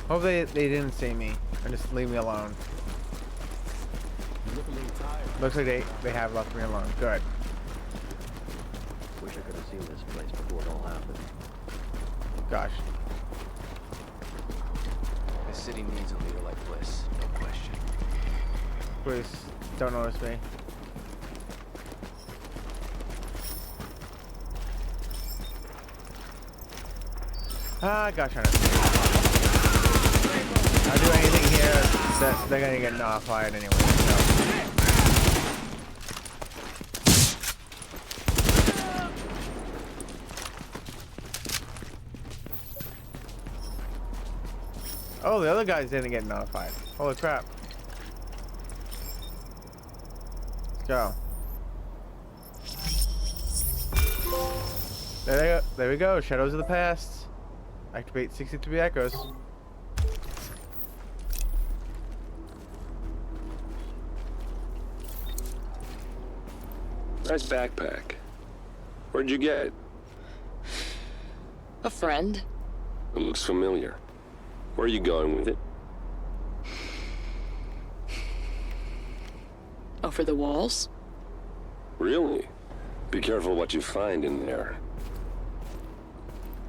Hope they didn't see me and just leave me alone. You look a little tired. Looks like they have left me alone. Good. Wish I could have seen this place before it all happened. Gosh. city needs a leader like Bliss, no question. Please, don't notice me. Ah, gosh, I don't do anything here that they're gonna get nullified anyway. So. Oh, the other guys didn't get notified. Holy crap. Let's go. There we go. Shadows of the Past. Activate 63 echoes. Nice backpack. Where'd you get it? A friend. It looks familiar. Where are you going with it? Over the walls? Really? Be careful what you find in there.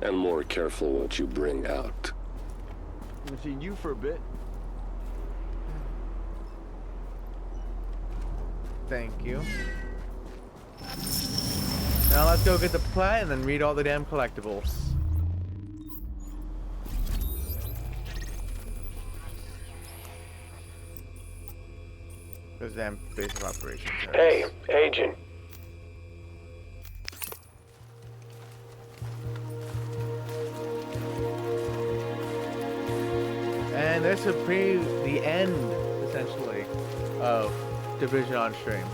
And more careful what you bring out. I've seen you for a bit. Thank you. Now let's go get the plat and then read all the damn collectibles. Those damn base of operations. Hey, Agent. And this will be the end, essentially, of Division on stream.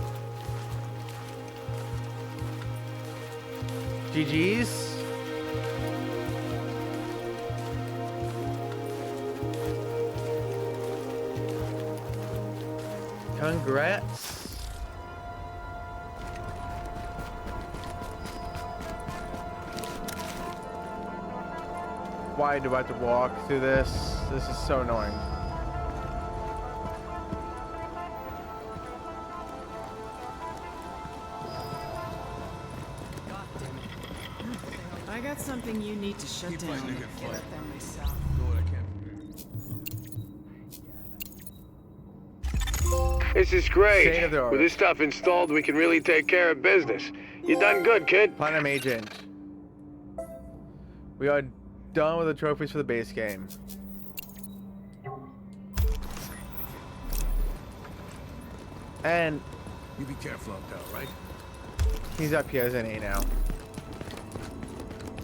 GG's. Congrats. Why do I have to walk through this? This is so annoying. I got something you need to shut down. Get up there myself. This is great. With this stuff installed, we can really take care of business. You done good, kid. Platinum Agent. We are done with the trophies for the base game. And you be careful up there, right? He's up here, isn't he, now?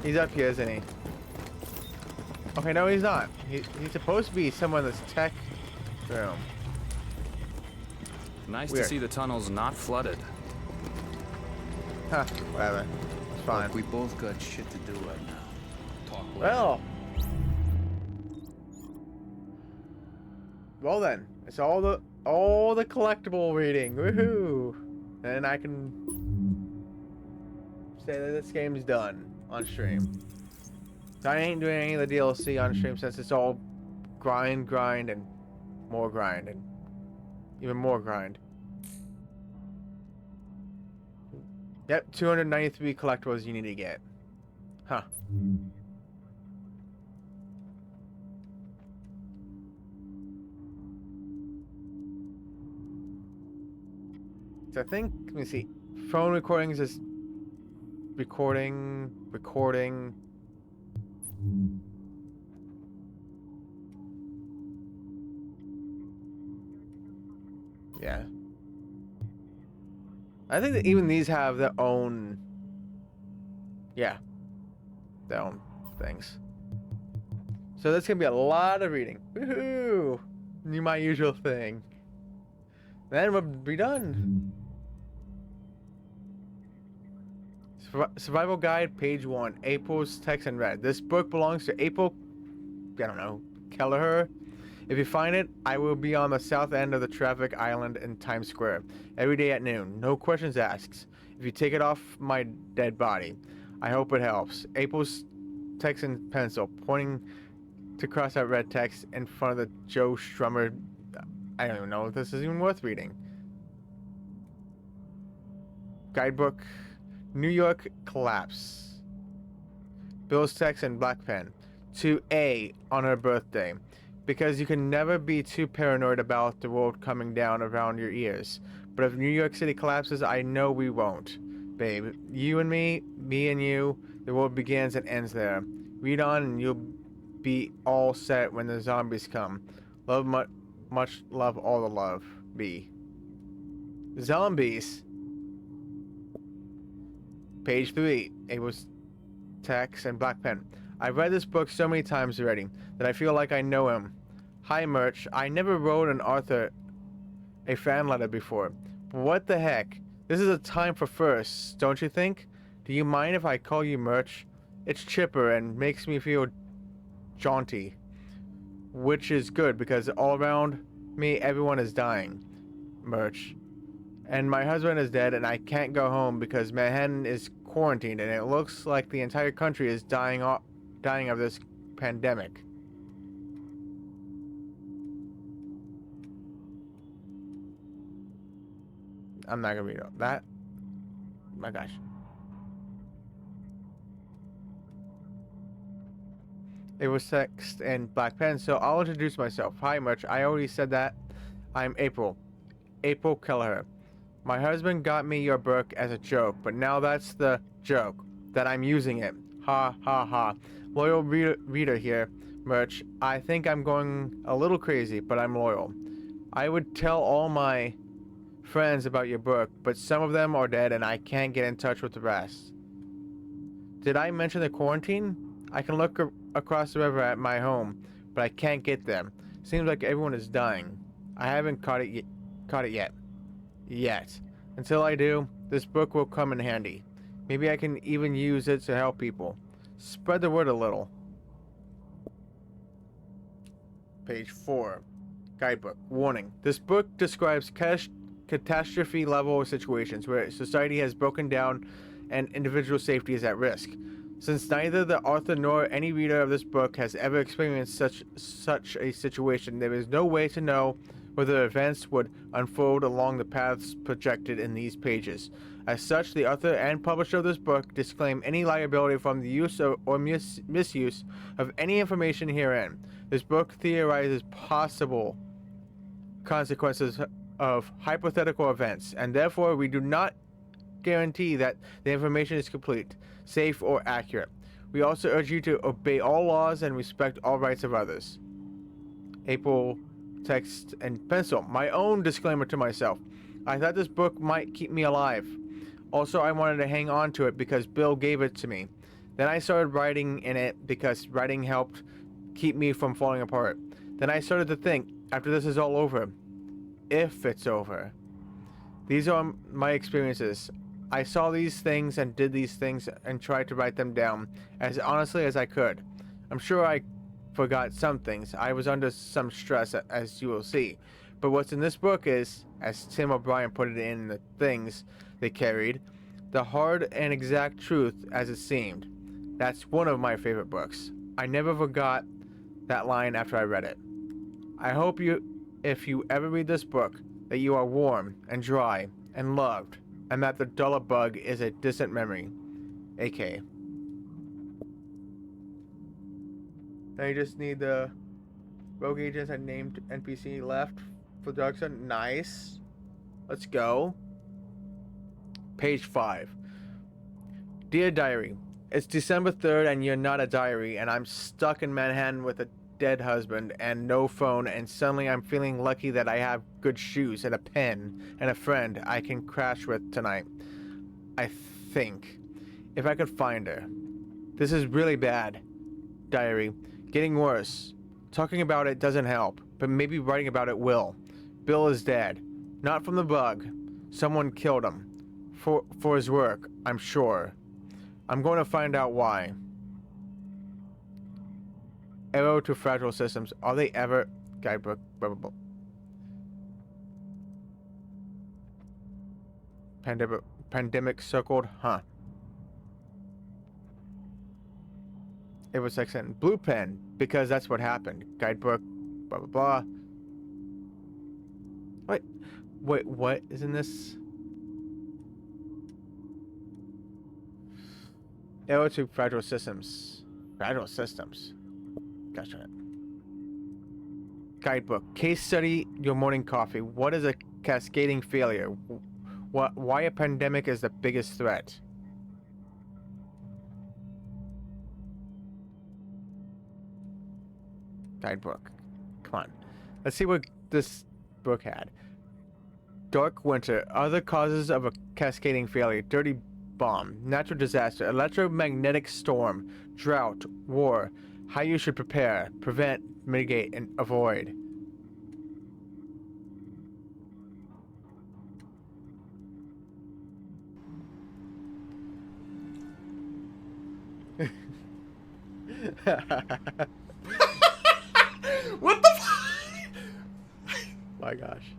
He's up here, isn't he? Okay, no, he's not. He's supposed to be somewhere in this tech room. Nice Weird. to see the tunnels not flooded. Huh, whatever. It's fine. Look, we both got shit to do right now. Talk later. Well then, it's all the collectible reading. Woohoo! And I can say that this game's done on stream. I ain't doing any of the DLC on stream since it's all grind, and more grind, and even more grind. Yep, 293 collectibles you need to get. Huh. So I think, let me see. Phone recordings is recording. Yeah. I think that even these have their own, their own things. So that's gonna be a lot of reading. Woohoo! Do my usual thing. Then we'll be done. Survival Guide, page 1. April's text in red. This book belongs to April, I don't know, Kelleher. If you find it, I will be on the south end of the traffic island in Times Square every day at noon. No questions asked. If you take it off my dead body, I hope it helps. April's text in pencil, pointing to cross out red text in front of the Joe Strummer. I don't even know if this is even worth reading. Guidebook, New York collapse. Bill's text in black pen. To A on her birthday. because you can never be too paranoid about the world coming down around your ears. But if New York City collapses, I know we won't. Babe, you and me and you, the world begins and ends there. Read on and you'll be all set when the zombies come. Love much love, all the love. B. Zombies. Page 3. It was text and black pen. I've read this book so many times already that I feel like I know him. Hi, Merch. I never wrote an Arthur a fan letter before. But what the heck? This is a time for firsts, don't you think? Do you mind if I call you Merch? It's chipper and makes me feel jaunty. Which is good because all around me everyone is dying. Merch. And my husband is dead and I can't go home because Manhattan is quarantined and it looks like the entire country is dying of this pandemic. I'm not gonna read all that. My gosh. It was text and black pen, so I'll introduce myself. Hi, Merch. I already said that. I'm April. April Kelleher. My husband got me your book as a joke, but now that's the joke, that I'm using it. Ha ha ha. Loyal reader here, Merch. I think I'm going a little crazy, but I'm loyal. I would tell all my friends about your book, but some of them are dead and I can't get in touch with the rest. Did I mention the quarantine? I can look across the river at my home, but I can't get them. Seems like everyone is dying. I haven't caught it yet. Until I do, this book will come in handy. Maybe I can even use it to help people. Spread the word a little. Page 4. Guidebook. Warning. This book describes catastrophe level situations where society has broken down and individual safety is at risk. Since neither the author nor any reader of this book has ever experienced such a situation, there is no way to know whether events would unfold along the paths projected in these pages. As such, the author and publisher of this book disclaim any liability from the use or misuse of any information herein. This book theorizes possible consequences of hypothetical events, and therefore we do not guarantee that the information is complete, safe, or accurate. We also urge you to obey all laws and respect all rights of others. April, text and pencil. My own disclaimer to myself. I thought this book might keep me alive. Also, I wanted to hang on to it because Bill gave it to me. Then I started writing in it because writing helped keep me from falling apart. Then I started to think, after this is all over, if it's over. These are my experiences. I saw these things and did these things and tried to write them down as honestly as I could. I'm sure I forgot some things. I was under some stress, as you will see. But what's in this book is, as Tim O'Brien put it in the things they carried, the hard and exact truth as it seemed. That's one of my favorite books. I never forgot that line after I read it. I hope if you ever read this book, that you are warm and dry and loved, and that the dollar bug is a distant memory. AK. Now you just need the rogue agents and named NPC left for the dark side. Nice. Let's go. Page 5. Dear Diary, it's December 3rd and you're not a diary, and I'm stuck in Manhattan with a dead husband and no phone, and suddenly I'm feeling lucky that I have good shoes and a pen and a friend I can crash with tonight. I think. If I could find her. This is really bad. Diary. Getting worse. Talking about it doesn't help, but maybe writing about it will. Bill is dead. Not from the bug. Someone killed him. For his work, I'm sure. I'm going to find out why. Arrow to fragile systems. Are they ever... Guidebook. Blah, blah, blah. Pandemic circled. Huh. It was excellent. Blue pen. Because that's what happened. Guidebook. Blah, blah, blah. Wait, what is in this? Arrow to fragile systems. Fragile systems. Gosh darn it. Guidebook. Case study your morning coffee. What is a cascading failure? Why a pandemic is the biggest threat? Guidebook. Come on. Let's see what this book had. Dark winter. Other causes of a cascading failure. Dirty bomb. Natural disaster. Electromagnetic storm. Drought. War. How you should prepare, prevent, mitigate, and avoid. What the f- My gosh.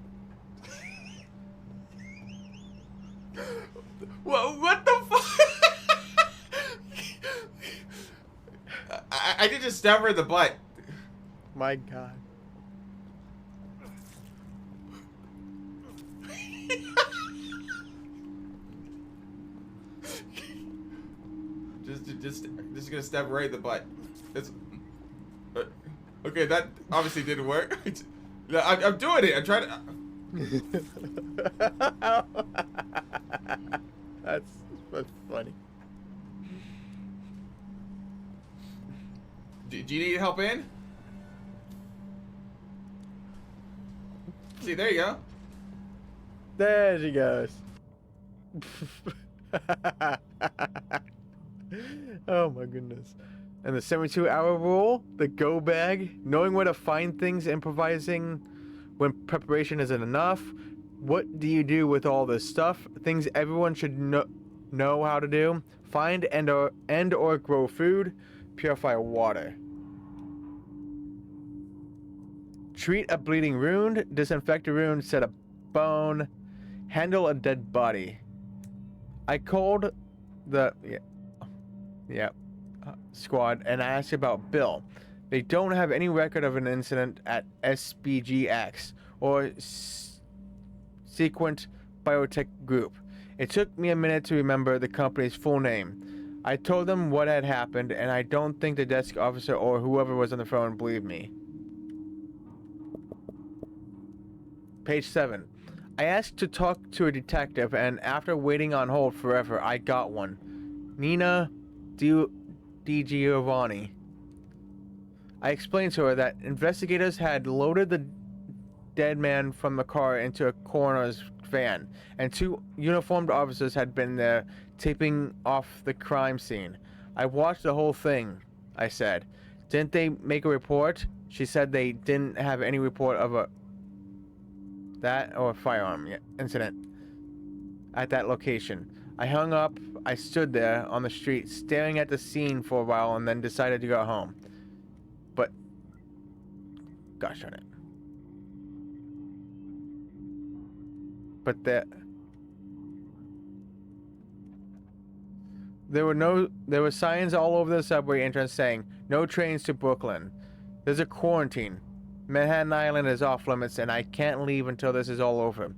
What the fuck? I did just stab her in the butt. My god. just gonna stab her right in the butt. It's okay. That obviously didn't work. I'm doing it. I'm trying to. That's funny. Do you need help in? See, there you go. There she goes. Oh my goodness. And the 72-hour rule, the go bag, knowing where to find things, improvising when preparation isn't enough. What do you do with all this stuff? Things everyone should know how to do. Find and or grow food. Purify water. Treat a bleeding wound. Disinfect a wound. Set a bone. Handle a dead body. I called the squad and I asked about Bill. They don't have any record of an incident at SBGX or Sequent Biotech Group. It took me a minute to remember the company's full name. I told them what had happened, and I don't think the desk officer or whoever was on the phone believed me. Page 7. I asked to talk to a detective, and after waiting on hold forever, I got one. Nina Di Giovanni. I explained to her that investigators had loaded the dead man from the car into a coroner's van, and 2 uniformed officers had been there taping off the crime scene. I watched the whole thing, I said. Didn't they make a report? She said they didn't have any report of that or a firearm incident at that location. I hung up. I stood there on the street staring at the scene for a while and then decided to go home. But gosh darn it. But there were signs all over the subway entrance saying no trains to Brooklyn. There's a quarantine. Manhattan Island is off limits and I can't leave until this is all over.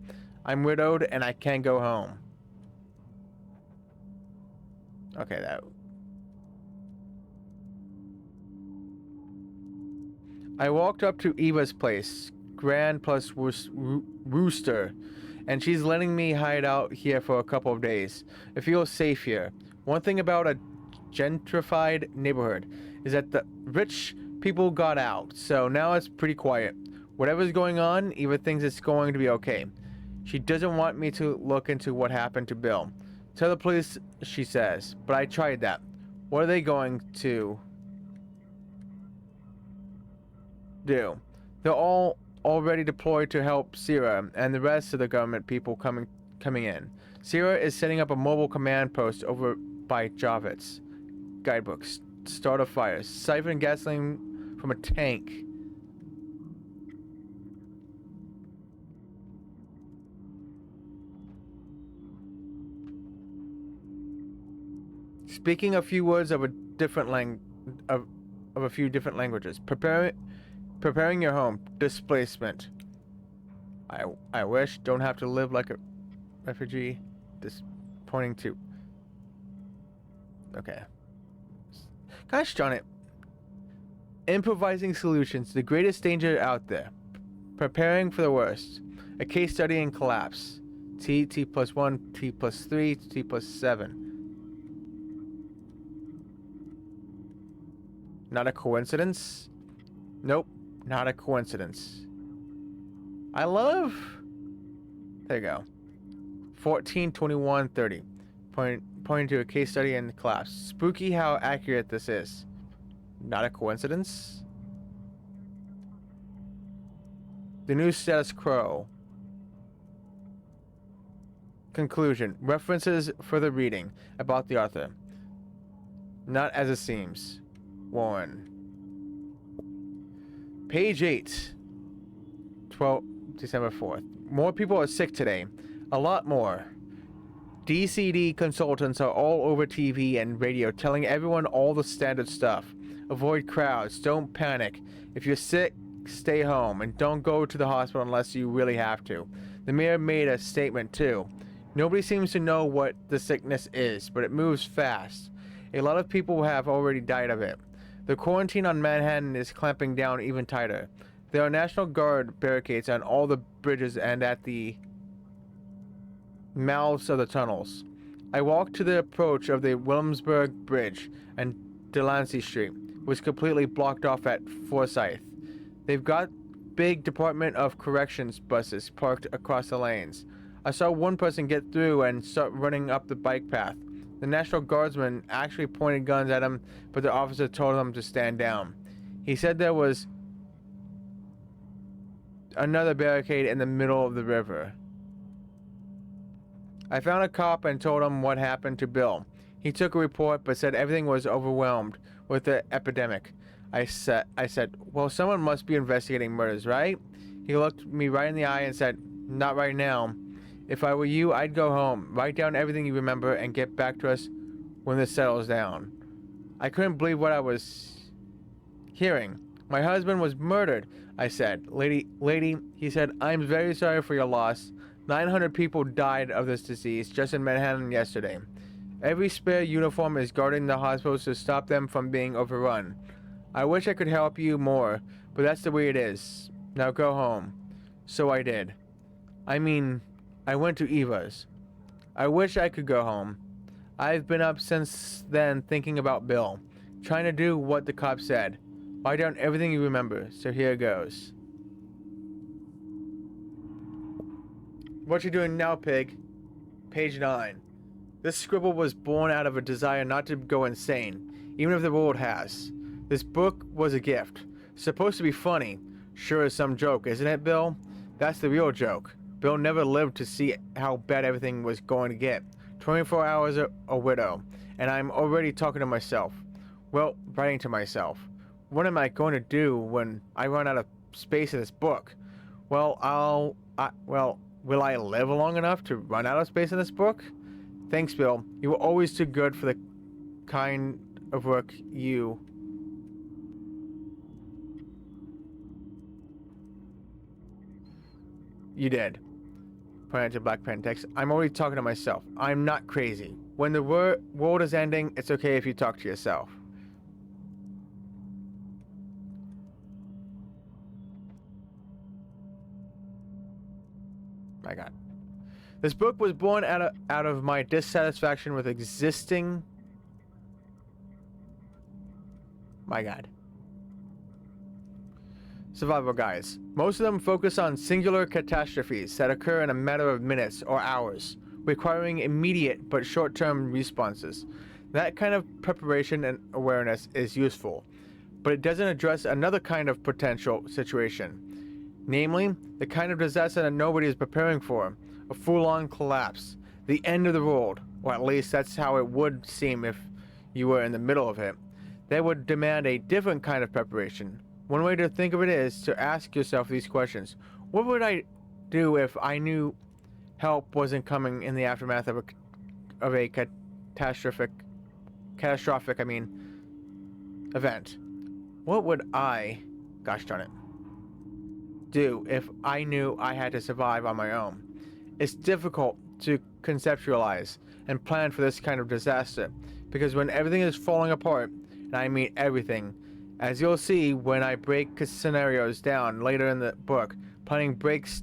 I'm widowed and I can't go home. Okay, I walked up to Eva's place, Grand plus Rooster, and she's letting me hide out here for a couple of days. It feels safe here. One thing about a gentrified neighborhood is that the rich people got out, so now it's pretty quiet. Whatever's going on, Eva thinks it's going to be okay. She doesn't want me to look into what happened to Bill. Tell the police, she says, but I tried that. What are they going to do? They're all already deployed to help Sierra and the rest of the government people coming in. Sierra is setting up a mobile command post over by Javits. Guidebooks. Start a fire. Siphon gasoline from a tank. Speaking a few words of a different of a few different languages. Preparing your home. Displacement. I wish. Don't have to live like a refugee. This pointing to. Okay. Gosh darn it. Improvising solutions, the greatest danger out there. Preparing for the worst. A case study in collapse. T plus 1, T plus 3, T plus 7. Not a coincidence? Nope, not a coincidence. I love... There you go. 14, 21, 30. Pointing to a case study in collapse. Spooky how accurate this is. Not a coincidence? The new status quo. Conclusion. References further reading about the author. Not as it seems. Warren. Page 8. 12 December 4th. More people are sick today. A lot more. DCD consultants are all over TV and radio telling everyone all the standard stuff. Avoid crowds. Don't panic. If you're sick, stay home. And don't go to the hospital unless you really have to. The mayor made a statement too. Nobody seems to know what the sickness is, but it moves fast. A lot of people have already died of it. The quarantine on Manhattan is clamping down even tighter. There are National Guard barricades on all the bridges and at the mouths of the tunnels. I walked to the approach of the Williamsburg Bridge, and Delancey Street was completely blocked off at Forsyth. They've got big Department of Corrections buses parked across the lanes. I saw one person get through and start running up the bike path. The National Guardsman actually pointed guns at him, but the officer told him to stand down. He said there was another barricade in the middle of the river. I found a cop and told him what happened to Bill. He took a report but said everything was overwhelmed with the epidemic. I said, well, someone must be investigating murders, right? He looked me right in the eye and said, not right now. If I were you, I'd go home, write down everything you remember, and get back to us when this settles down. I couldn't believe what I was hearing. My husband was murdered, I said. Lady, he said, I'm very sorry for your loss. 900 people died of this disease just in Manhattan yesterday. Every spare uniform is guarding the hospitals to stop them from being overrun. I wish I could help you more, but that's the way it is. Now go home. So I did. I mean, I went to Eva's. I wish I could go home. I've been up since then thinking about Bill, trying to do what the cop said. Write down everything you remember, so here goes. What you doing now, pig? Page 9. This scribble was born out of a desire not to go insane, even if the world has. This book was a gift. Supposed to be funny. Sure is some joke, isn't it, Bill? That's the real joke. Bill never lived to see how bad everything was going to get. 24 hours a widow, and I'm already talking to myself. Well, writing to myself. What am I going to do when I run out of space in this book? Well, will I live long enough to run out of space in this book? Thanks, Bill. You were always too good for the kind of work you... You did. Pointing to black pen text. I'm already talking to myself. I'm not crazy. When the world is ending, it's okay if you talk to yourself. My God. This book was born out of my dissatisfaction with existing... My God. Survival guides. Most of them focus on singular catastrophes that occur in a matter of minutes or hours, requiring immediate but short-term responses. That kind of preparation and awareness is useful, but it doesn't address another kind of potential situation. Namely, the kind of disaster that nobody is preparing for. A full-on collapse. The end of the world. Or at least that's how it would seem if you were in the middle of it. That would demand a different kind of preparation. One way to think of it is to ask yourself these questions. What would I do if I knew help wasn't coming in the aftermath of a catastrophic event? What would I, gosh darn it, do if I knew I had to survive on my own? It's difficult to conceptualize and plan for this kind of disaster, because when everything is falling apart, and I mean everything, As you'll see when I break scenarios down later in the book, planning breaks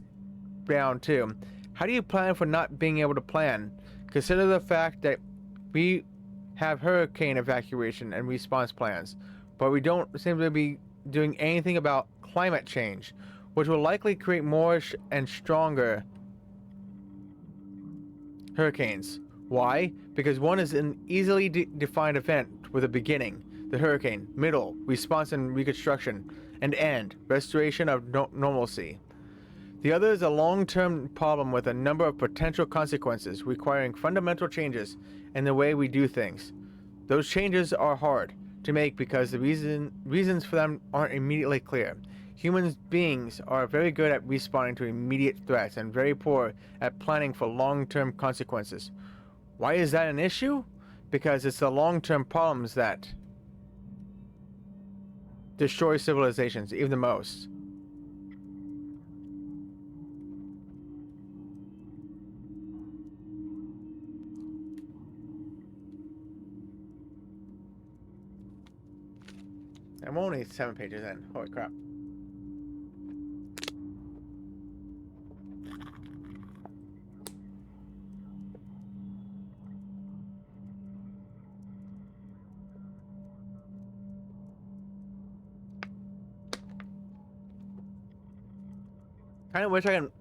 down too. How do you plan for not being able to plan? Consider the fact that we have hurricane evacuation and response plans, but we don't seem to be doing anything about climate change, which will likely create more and stronger hurricanes. Why? Because one is an easily defined event with a beginning, the hurricane, middle, response and reconstruction, and end, restoration of normalcy. The other is a long-term problem with a number of potential consequences requiring fundamental changes in the way we do things. Those changes are hard to make because the reasons for them aren't immediately clear. Human beings are very good at responding to immediate threats and very poor at planning for long-term consequences. Why is that an issue? Because it's the long-term problems that destroy civilizations, even the most. I'm only 7 pages in. Holy crap. Kind of wish I can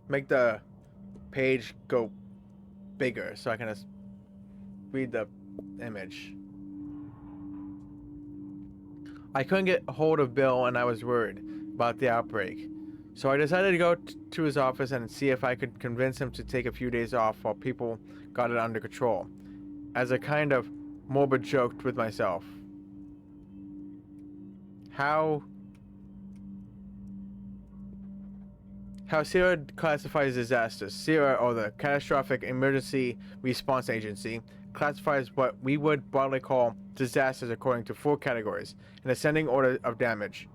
make the page go bigger so I can just read the image. I couldn't get a hold of Bill and I was worried about the outbreak. So I decided to go to his office and see if I could convince him to take a few days off while people got it under control. As a kind of morbid joke with myself. How Sierra classifies disasters. Sierra, or the Catastrophic Emergency Response Agency, classifies what we would broadly call disasters according to 4 categories, in ascending order of damage.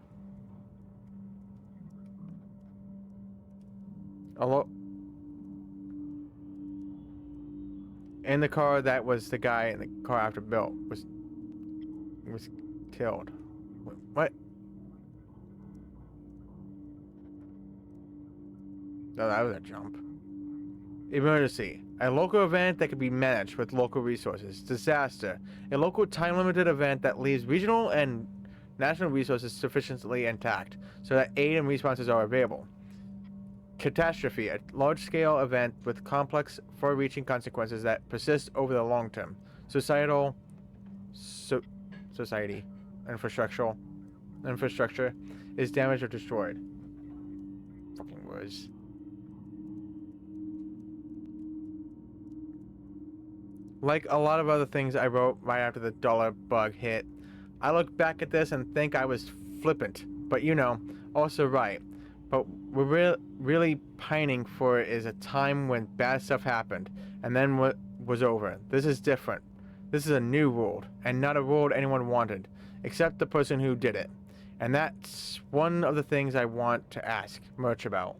In the car, that was the guy in the car after Bill was killed. What? No, that was a jump. Emergency. A local event that can be managed with local resources. Disaster. A local time-limited event that leaves regional and national resources sufficiently intact so that aid and responses are available. Catastrophe. A large-scale event with complex, far-reaching consequences that persist over the long term. Society. Infrastructure is damaged or destroyed. Fucking words. Like a lot of other things I wrote right after the dollar bug hit, I look back at this and think I was flippant, but you know, also right. But we're really pining for is a time when bad stuff happened, and then what was over. This is different. This is a new world, and not a world anyone wanted, except the person who did it. And that's one of the things I want to ask Merch about.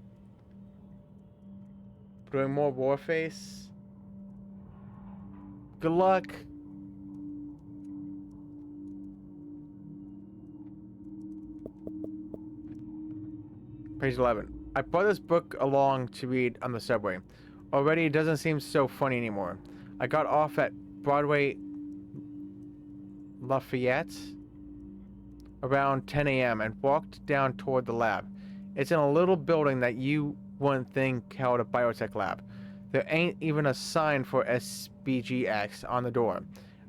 Doing more Warface? Good luck. Page 11. I brought this book along to read on the subway. Already it doesn't seem so funny anymore. I got off at Broadway Lafayette around 10 a.m. and walked down toward the lab. It's in a little building that you wouldn't think held a biotech lab. There ain't even a sign for SBGX on the door.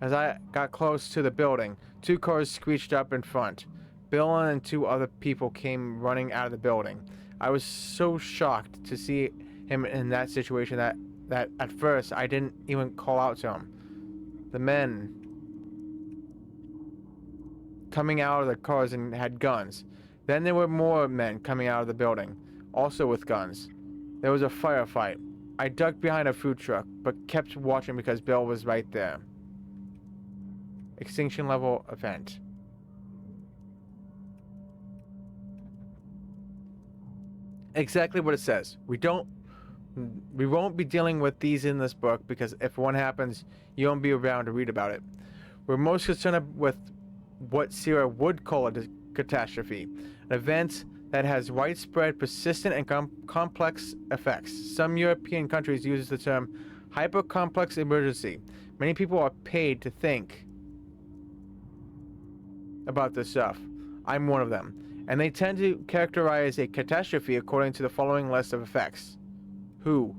As I got close to the building, 2 cars screeched up in front. Bill and 2 other people came running out of the building. I was so shocked to see him in that situation that at first I didn't even call out to him. The men coming out of the cars and had guns. Then there were more men coming out of the building, also with guns. There was a firefight. I ducked behind a food truck, but kept watching because Bill was right there. Extinction level event. Exactly what it says. We won't be dealing with these in this book because if one happens, you won't be around to read about it. We're most concerned with what Sierra would call a catastrophe, an event that has widespread, persistent, and complex effects. Some European countries use the term hyper-complex emergency. Many people are paid to think about this stuff. I'm one of them. And they tend to characterize a catastrophe according to the following list of effects. Who?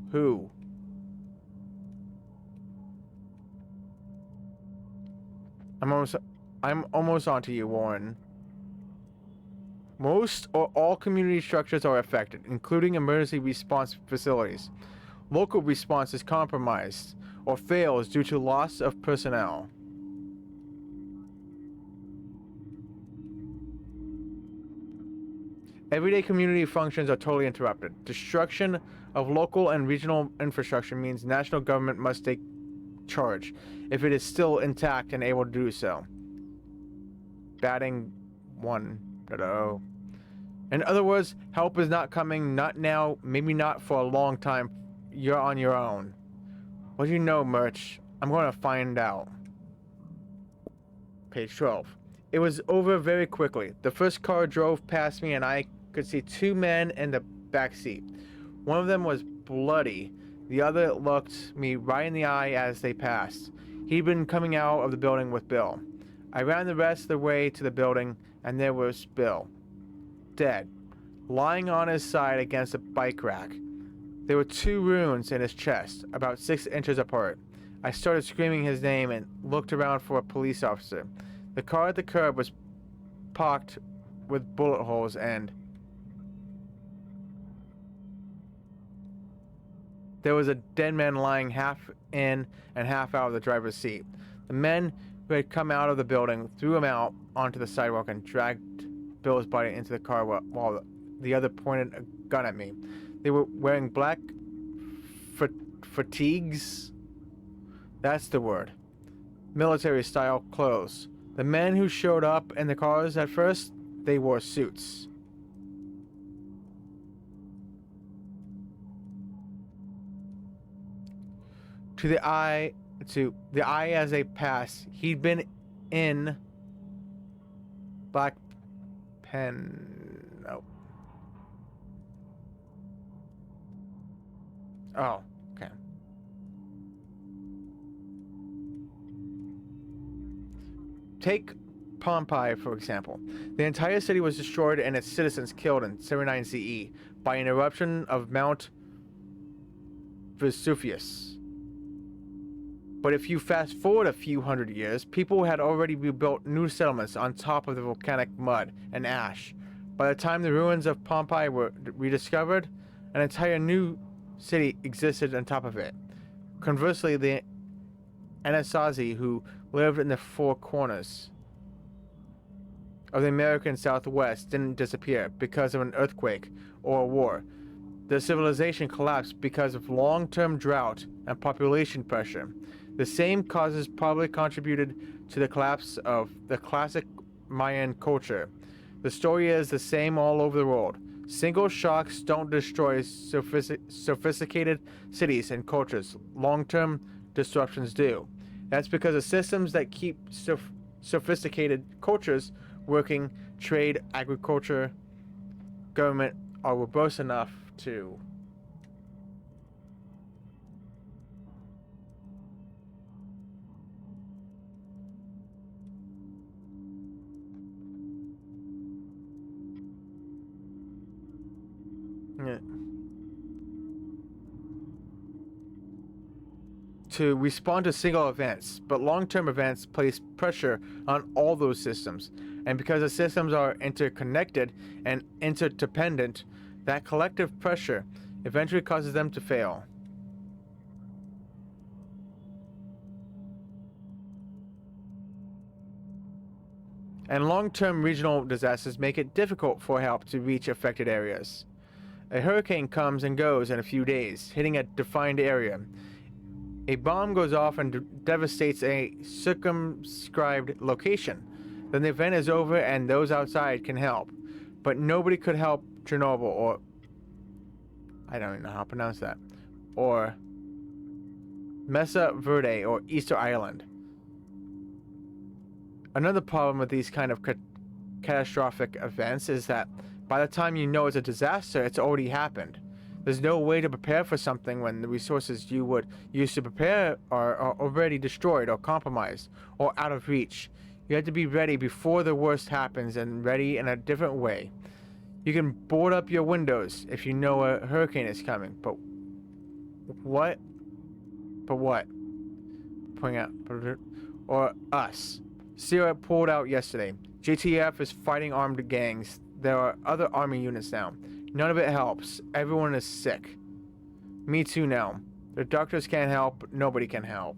I'm almost onto you, Warren. Most or all community structures are affected, including emergency response facilities. Local response is compromised or fails due to loss of personnel. Everyday community functions are totally interrupted. Destruction of local and regional infrastructure means national government must take charge, if it is still intact and able to do so. Batting 1.0. In other words, help is not coming, not now, maybe not for a long time. You're on your own. What do you know, Merch? I'm going to find out. Page 12. It was over very quickly. The first car drove past me and I could see two men in the back seat. One of them was bloody. The other looked me right in the eye as they passed. He'd been coming out of the building with Bill. I ran the rest of the way to the building, and there was Bill. Dead. Lying on his side against a bike rack. There were 2 wounds in his chest, about 6 inches apart. I started screaming his name and looked around for a police officer. The car at the curb was pocked with bullet holes and there was a dead man lying half in and half out of the driver's seat. The men who had come out of the building threw him out onto the sidewalk and dragged Bill's body into the car while the other pointed a gun at me. They were wearing black fatigues. That's the word. Military-style clothes. The men who showed up in the cars at first, they wore suits. To the eye as they passed, he'd been in black pen. No. Oh, okay. Take Pompeii, for example. The entire city was destroyed and its citizens killed in 79 CE by an eruption of Mount Vesuvius. But if you fast forward a few hundred years, people had already rebuilt new settlements on top of the volcanic mud and ash. By the time the ruins of Pompeii were rediscovered, an entire new city existed on top of it. Conversely, the Anasazi who lived in the four corners of the American Southwest didn't disappear because of an earthquake or a war. The civilization collapsed because of long-term drought and population pressure. The same causes probably contributed to the collapse of the classic Mayan culture. The story is the same all over the world. Single shocks don't destroy sophisticated cities and cultures. Long-term disruptions do. That's because the systems that keep sophisticated cultures working, trade, agriculture, government, are robust enough to respond to single events, but long-term events place pressure on all those systems. And because the systems are interconnected and interdependent, that collective pressure eventually causes them to fail. And long-term regional disasters make it difficult for help to reach affected areas. A hurricane comes and goes in a few days, hitting a defined area. A bomb goes off and devastates a circumscribed location. Then the event is over and those outside can help. But nobody could help Chernobyl or... I don't even know how to pronounce that. Or Mesa Verde or Easter Island. Another problem with these kind of catastrophic events is that by the time you know it's a disaster, it's already happened. There's no way to prepare for something when the resources you would use to prepare are already destroyed or compromised or out of reach. You have to be ready before the worst happens and ready in a different way. You can board up your windows if you know a hurricane is coming, but what? But what? Pointing out, or us. Sierra pulled out yesterday. JTF is fighting armed gangs. There are other army units now. None of it helps. Everyone is sick. Me too now. The doctors can't help. Nobody can help.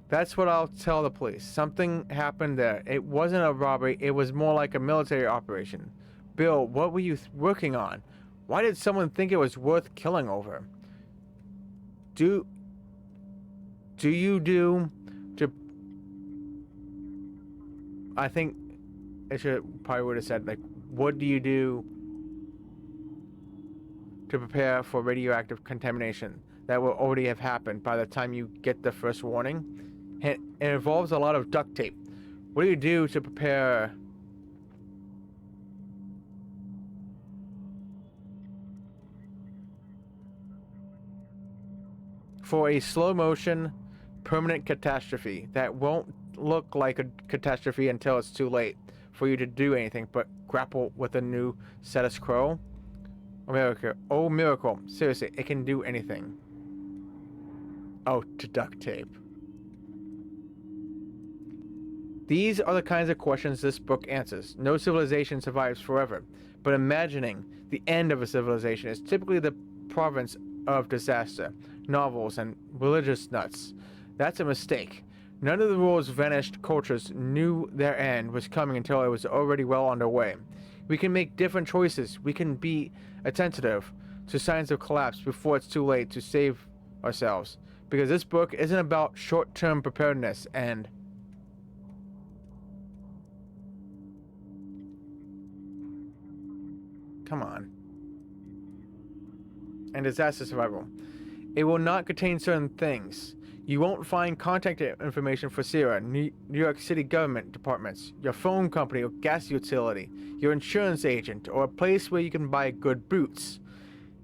That's what I'll tell the police. Something happened there. It wasn't a robbery. It was more like a military operation. Bill, what were you working on? Why did someone think it was worth killing over? To I think I probably would have said, like, what do you do to prepare for radioactive contamination that will already have happened by the time you get the first warning? It involves a lot of duct tape. What do you do to prepare for a slow motion, permanent catastrophe that won't look like a catastrophe until it's too late for you to do anything but grapple with a new status quo? Oh miracle. Seriously, it can do anything. Oh, to duct tape. These are the kinds of questions this book answers. No civilization survives forever, but imagining the end of a civilization is typically the province of disaster, novels, and religious nuts. That's a mistake. None of the world's vanished cultures knew their end was coming until it was already well underway. We can make different choices. We can be attentive to signs of collapse before it's too late to save ourselves. Because this book isn't about short-term preparedness and come on. And disaster survival. It will not contain certain things. You won't find contact information for Sierra, New York City government departments, your phone company or gas utility, your insurance agent, or a place where you can buy good boots.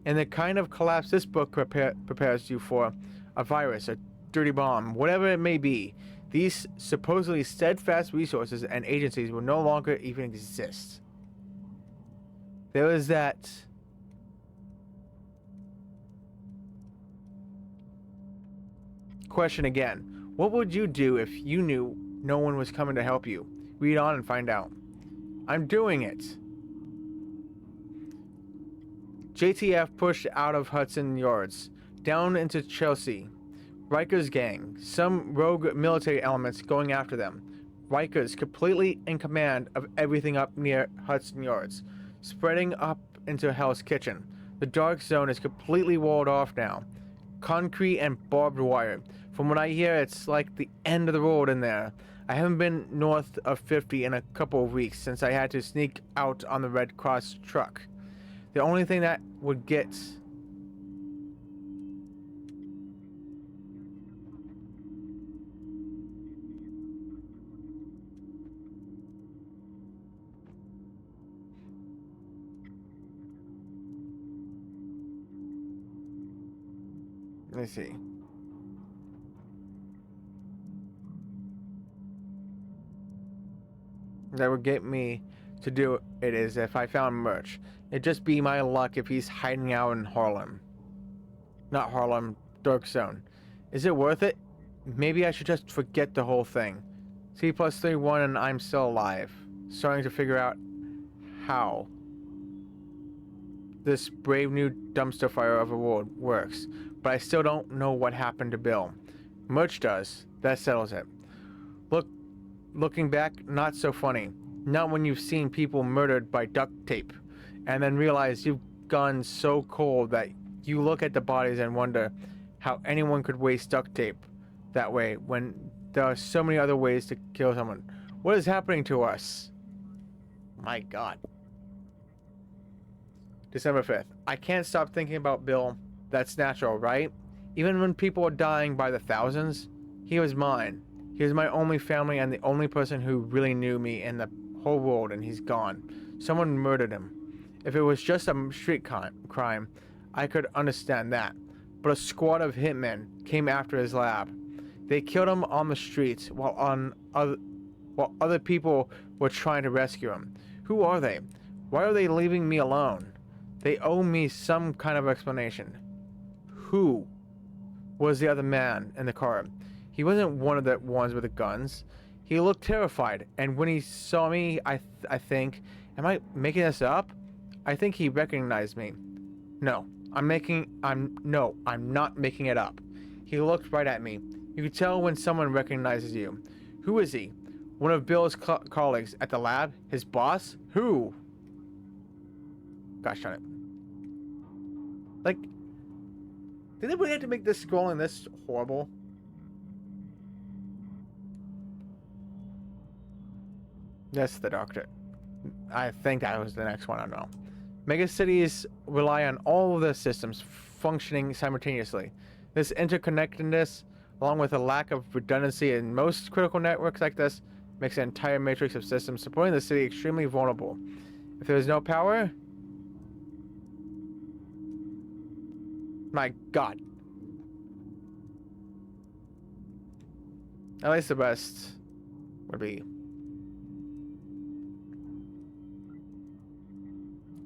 And the kind of collapse this book prepares you for, a virus, a dirty bomb, whatever it may be, these supposedly steadfast resources and agencies will no longer even exist. There is that question again. What would you do if you knew no one was coming to help you? Read on and find out. I'm doing it. JTF pushed out of Hudson Yards, down into Chelsea. Riker's gang, some rogue military elements going after them. Riker's completely in command of everything up near Hudson Yards, spreading up into Hell's Kitchen. The dark zone is completely walled off now. Concrete and barbed wire. From what I hear, it's like the end of the road in there. I haven't been north of 50 in a couple of weeks since I had to sneak out on the Red Cross truck. The only thing that would get let me see. That would get me to do it is if I found merch. It'd just be my luck if he's hiding out in Harlem. Not Harlem, Dark Zone. Is it worth it? Maybe I should just forget the whole thing. C+31 and I'm still alive. Starting to figure out how this brave new dumpster fire of a world works. But I still don't know what happened to Bill. Merch does. That settles it. Looking back, not so funny. Not when you've seen people murdered by duct tape, and then realize you've gone so cold that you look at the bodies and wonder how anyone could waste duct tape that way when there are so many other ways to kill someone. What is happening to us? My God. December 5th. I can't stop thinking about Bill. That's natural, right? Even when people are dying by the thousands, he was mine. He was my only family and the only person who really knew me in the whole world, and he's gone. Someone murdered him. If it was just a street crime, I could understand that. But a squad of hitmen came after his lab. They killed him on the streets while other people were trying to rescue him. Who are they? Why are they leaving me alone? They owe me some kind of explanation. Who was the other man in the car? He wasn't one of the ones with the guns. He looked terrified, and when he saw me, I think, am I making this up? I think he recognized me. No, I'm not making it up. He looked right at me. You can tell when someone recognizes you. Who is he? One of Bill's colleagues at the lab? His boss? Who? Gosh darn it. Like, did they really have to make this scrolling this horrible? That's the doctor. I think that was the next one, I don't know. Megacities rely on all of the systems functioning simultaneously. This interconnectedness, along with a lack of redundancy in most critical networks like this, makes the entire matrix of systems supporting the city extremely vulnerable. If there is no power... My God. At least the best would be...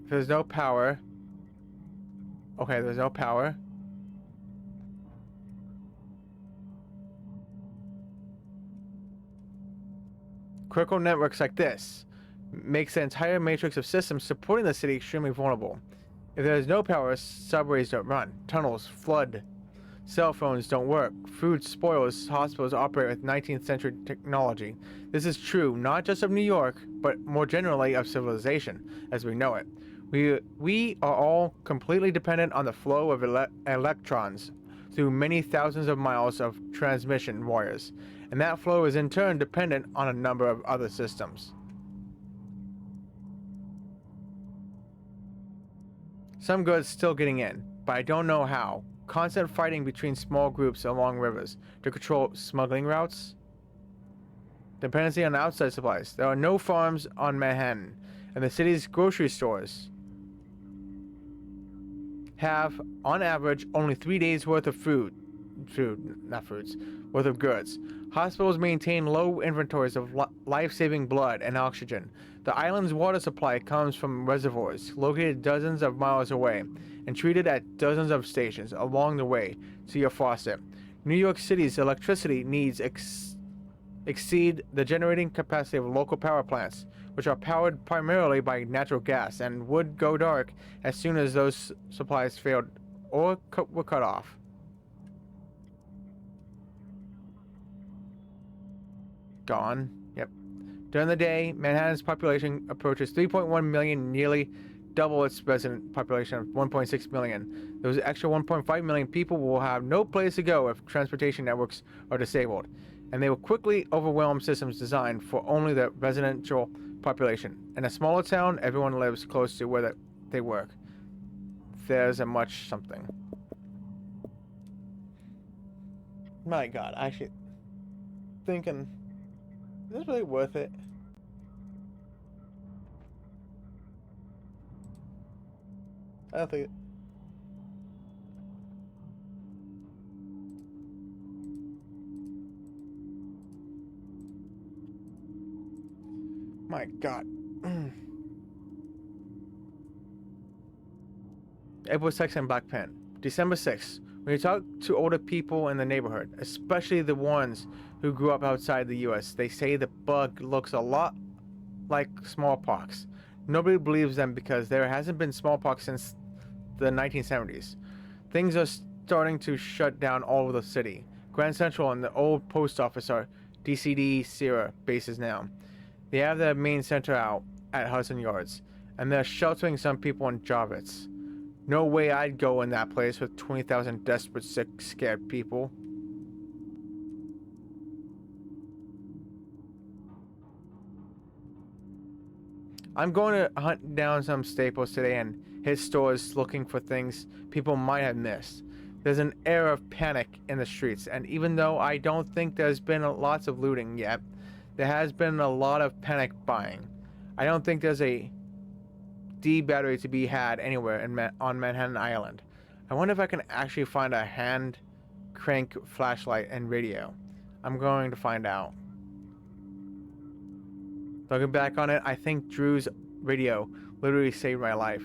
If there's no power... Okay, there's no power. Critical networks like this makes the entire matrix of systems supporting the city extremely vulnerable. If there is no power, subways don't run, tunnels flood, cell phones don't work, food spoils, hospitals operate with 19th century technology. This is true not just of New York, but more generally of civilization as we know it. We are all completely dependent on the flow of electrons through many thousands of miles of transmission wires, and that flow is in turn dependent on a number of other systems. Some goods still getting in, but I don't know how. Constant fighting between small groups along rivers to control smuggling routes. Dependency on outside supplies. There are no farms on Manhattan, and the city's grocery stores have, on average, only 3 days worth of worth of goods. Hospitals maintain low inventories of life-saving blood and oxygen. The island's water supply comes from reservoirs located dozens of miles away and treated at dozens of stations along the way to your faucet. New York City's electricity needs exceed the generating capacity of local power plants, which are powered primarily by natural gas and would go dark as soon as those supplies failed or were cut off. Gone. Yep. During the day, Manhattan's population approaches 3.1 million, nearly double its resident population of 1.6 million. Those extra 1.5 million people will have no place to go if transportation networks are disabled, and they will quickly overwhelm systems designed for only the residential population. In a smaller town, everyone lives close to where they work. There's a much something. My God, I actually thinking, is this really worth it? I don't think it. My God. April 2nd in Black Pen. December 6th. When you talk to older people in the neighborhood, especially the ones who grew up outside the US, they say the bug looks a lot like smallpox. Nobody believes them because there hasn't been smallpox since the 1970s. Things are starting to shut down all over the city. Grand Central and the old post office are DCD Sierra bases now. They have their main center out at Hudson Yards, and they're sheltering some people in Javits. No way I'd go in that place with 20,000 desperate, sick, scared people. I'm going to hunt down some staples today and hit stores looking for things people might have missed. There's an air of panic in the streets, and even though I don't think there's been lots of looting yet, there has been a lot of panic buying. I don't think there's a D battery to be had anywhere on Manhattan Island. I wonder if I can actually find a hand crank flashlight and radio. I'm going to find out. Looking back on it, I think Drew's radio literally saved my life.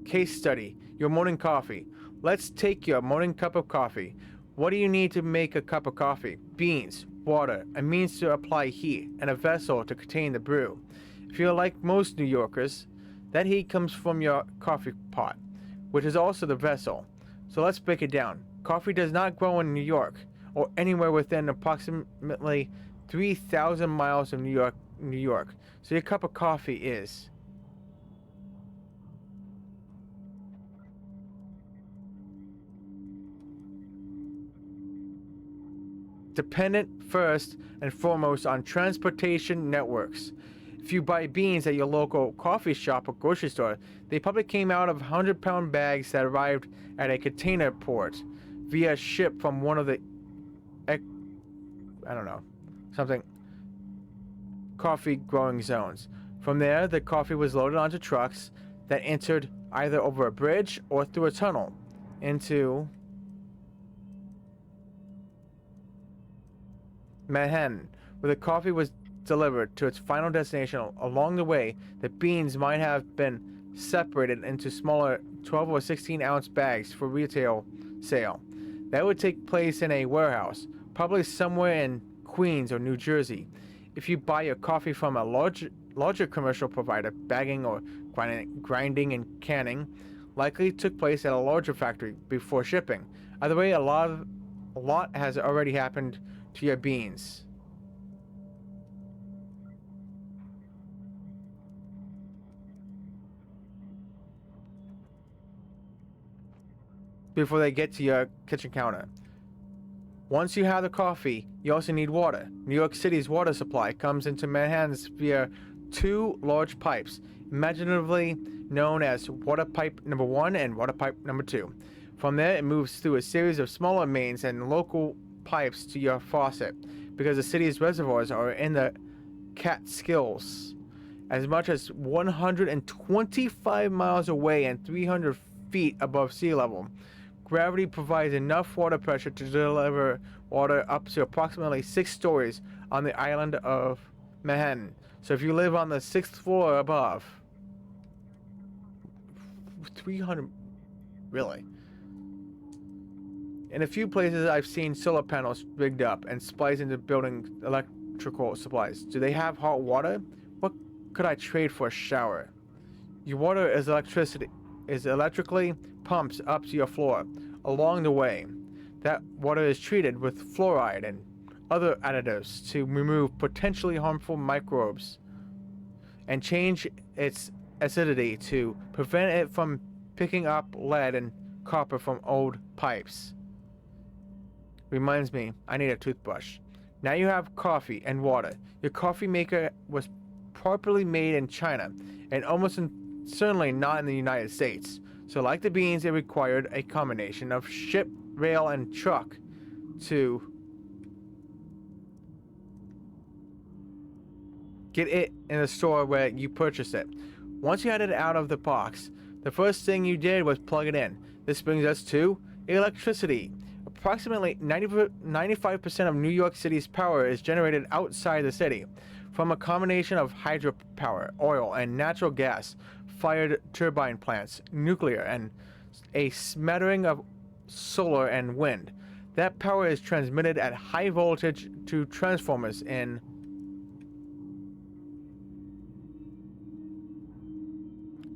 Case study. Your morning coffee. Let's take your morning cup of coffee. What do you need to make a cup of coffee? Beans, water, a means to apply heat, and a vessel to contain the brew. If you're like most New Yorkers, that heat comes from your coffee pot, which is also the vessel. So let's break it down. Coffee does not grow in New York, or anywhere within approximately 3,000 miles of New York. So your cup of coffee is dependent first and foremost on transportation networks. If you buy beans at your local coffee shop or grocery store, they probably came out of 100-pound bags that arrived at a container port via ship from one of the coffee growing zones. From there, the coffee was loaded onto trucks that entered either over a bridge or through a tunnel into Manhattan, where the coffee was delivered to its final destination. Along the way, the beans might have been separated into smaller 12 or 16 ounce bags for retail sale. That would take place in a warehouse, probably somewhere in Queens or New Jersey. If you buy your coffee from a larger commercial provider, bagging or grinding and canning likely took place at a larger factory before shipping. Either way, a lot has already happened to your beans. Before they get to your kitchen counter. Once you have the coffee, you also need water. New York City's water supply comes into Manhattan's via two large pipes, imaginatively known as water pipe number 1 and water pipe number 2. From there, it moves through a series of smaller mains and local pipes to your faucet, because the city's reservoirs are in the Catskills, as much as 125 miles away and 300 feet above sea level. Gravity provides enough water pressure to deliver water up to approximately 6 stories on the island of Manhattan. So if you live on the 6th floor or above, 300, really? In a few places I've seen solar panels rigged up and spliced into building electrical supplies. Do they have hot water? What could I trade for a shower? Your water is electrically pumped up to your floor. Along the way, that water is treated with fluoride and other additives to remove potentially harmful microbes and change its acidity to prevent it from picking up lead and copper from old pipes. Reminds me, I need a toothbrush. Now you have coffee and water. Your coffee maker was properly made in China and almost certainly not in the United States. So like the beans, it required a combination of ship, rail, and truck to get it in the store where you purchased it. Once you had it out of the box, the first thing you did was plug it in. This brings us to electricity. Approximately 95% of New York City's power is generated outside the city from a combination of hydropower, oil, and natural gas-fired turbine plants, nuclear, and a smattering of solar and wind. That power is transmitted at high voltage to transformers in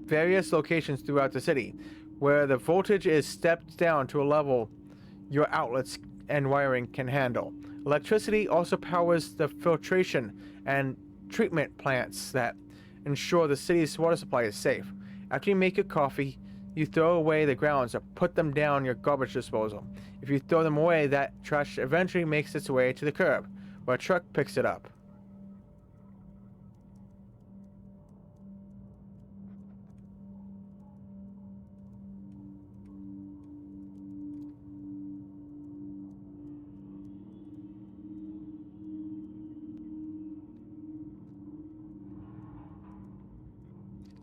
various locations throughout the city, where the voltage is stepped down to a level your outlets and wiring can handle. Electricity also powers the filtration and treatment plants that ensure the city's water supply is safe. After you make your coffee, you throw away the grounds or put them down your garbage disposal. If you throw them away, that trash eventually makes its way to the curb, where a truck picks it up.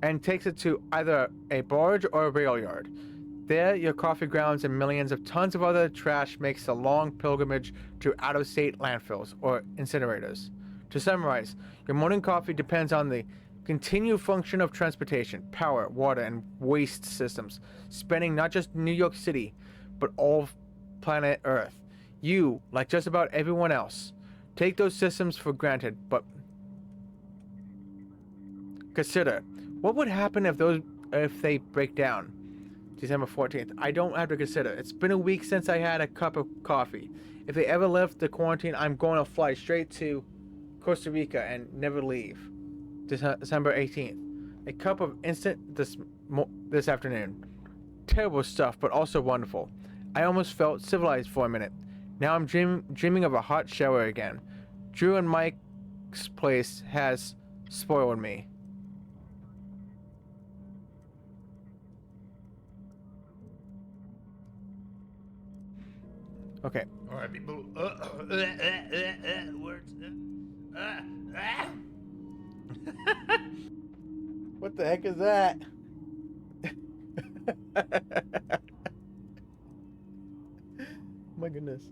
and takes it to either a barge or a rail yard. There, your coffee grounds and millions of tons of other trash makes a long pilgrimage to out-of-state landfills or incinerators. To summarize, your morning coffee depends on the continued function of transportation, power, water, and waste systems, spanning not just New York City, but all of planet Earth. You, like just about everyone else, take those systems for granted, but consider, what would happen if they break down? December 14th. I don't have to consider. It's been a week since I had a cup of coffee. If they ever lift the quarantine, I'm going to fly straight to Costa Rica and never leave. December 18th. A cup of instant this afternoon. Terrible stuff, but also wonderful. I almost felt civilized for a minute. Now I'm dreaming of a hot shower again. Drew and Mike's place has spoiled me. Okay. All right, people. Words. What the heck is that? My goodness.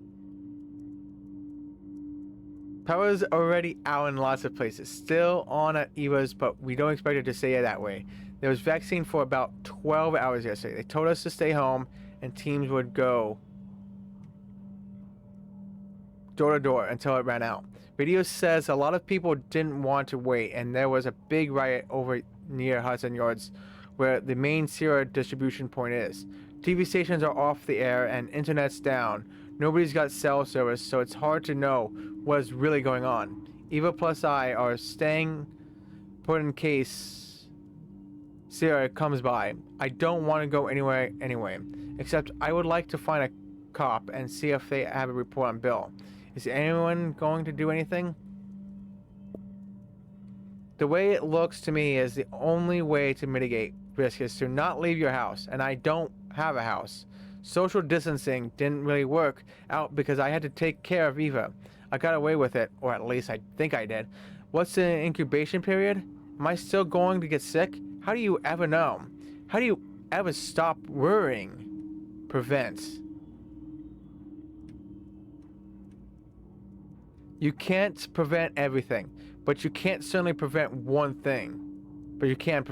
Power's already out in lots of places. Still on at Eva's, but we don't expect it to stay that way. There was vaccine for about 12 hours yesterday. They told us to stay home and teams would go door to door until it ran out. Video says a lot of people didn't want to wait, and there was a big riot over near Hudson Yards, where the main cereal distribution point is. TV stations are off the air and internet's down. Nobody's got cell service, so it's hard to know what's really going on. Eva plus I are staying put in case Sarah comes by. I don't want to go anywhere anyway, except I would like to find a cop and see if they have a report on Bill. Is anyone going to do anything? The way it looks to me is the only way to mitigate risk is to not leave your house, and I don't have a house. Social distancing didn't really work out because I had to take care of Eva. I got away with it, or at least I think I did. What's the incubation period? Am I still going to get sick? How do you ever know? How do you ever stop worrying? Prevent. You can't prevent everything, but you can't certainly prevent one thing. But you can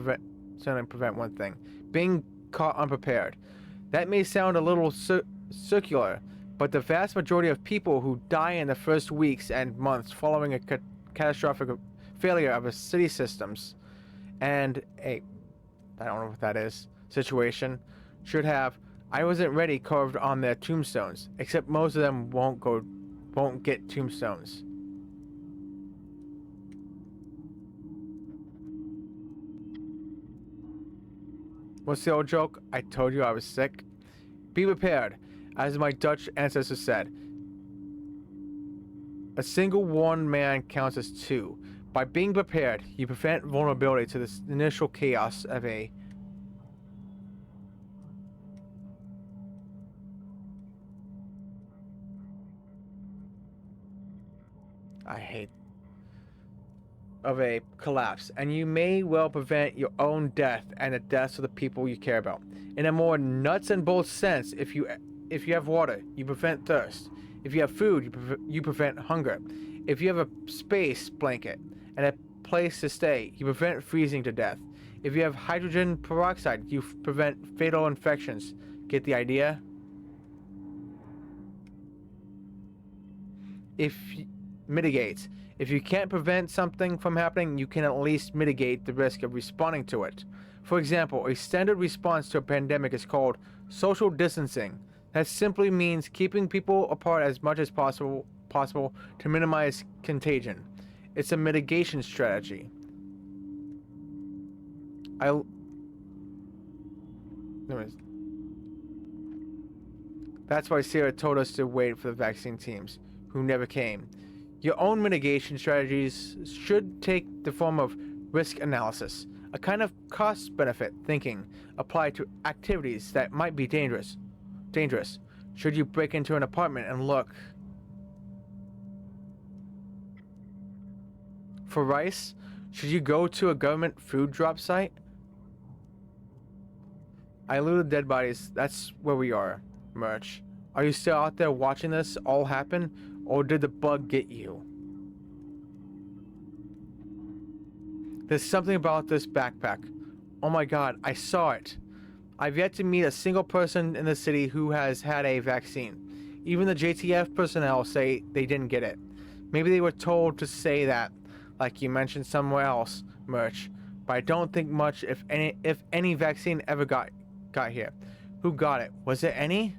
certainly prevent one thing. Being caught unprepared. That may sound a little circular, but the vast majority of people who die in the first weeks and months following a catastrophic failure of a city systems and I don't know what that is, situation, should have "I wasn't ready" carved on their tombstones, except most of them won't get tombstones. What's the old joke? I told you I was sick. Be prepared, as my Dutch ancestors said. A single one man counts as two. By being prepared, you prevent vulnerability to the initial chaos of a collapse, and you may well prevent your own death and the deaths of the people you care about. In a more nuts and bolts sense, if you have water, you prevent thirst. If you have food, you prevent hunger. If you have a space blanket and a place to stay, you prevent freezing to death. If you have hydrogen peroxide, you prevent fatal infections. Get the idea? Mitigate. If you can't prevent something from happening, you can at least mitigate the risk of responding to it. For example, a standard response to a pandemic is called social distancing. That simply means keeping people apart as much as possible to minimize contagion. It's a mitigation strategy. That's why Sarah told us to wait for the vaccine teams, who never came. Your own mitigation strategies should take the form of risk analysis, a kind of cost-benefit thinking applied to activities that might be dangerous. Should you break into an apartment and look for rice? Should you go to a government food drop site? I looted dead bodies. That's where we are, Merch. Are you still out there watching this all happen? Or did the bug get you? There's something about this backpack. Oh my god, I saw it. I've yet to meet a single person in the city who has had a vaccine. Even the JTF personnel say they didn't get it. Maybe they were told to say that, like you mentioned somewhere else, Merch. But I don't think much, if any vaccine ever got here. Who got it? Was it any?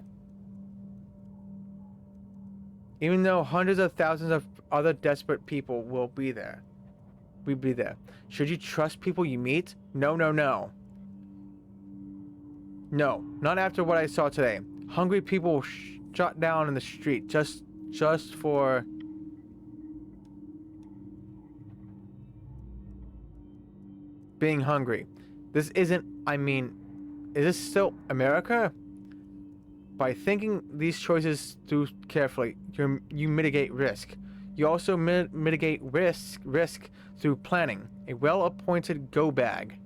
Even though hundreds of thousands of other desperate people will be there. We'd be there. Should you trust people you meet? No, no, no. No, not after what I saw today. Hungry people shot down in the street just for being hungry. This isn't, I mean, is this still America? By thinking these choices through carefully, you mitigate risk. You also mitigate risk through planning. A well-appointed go bag.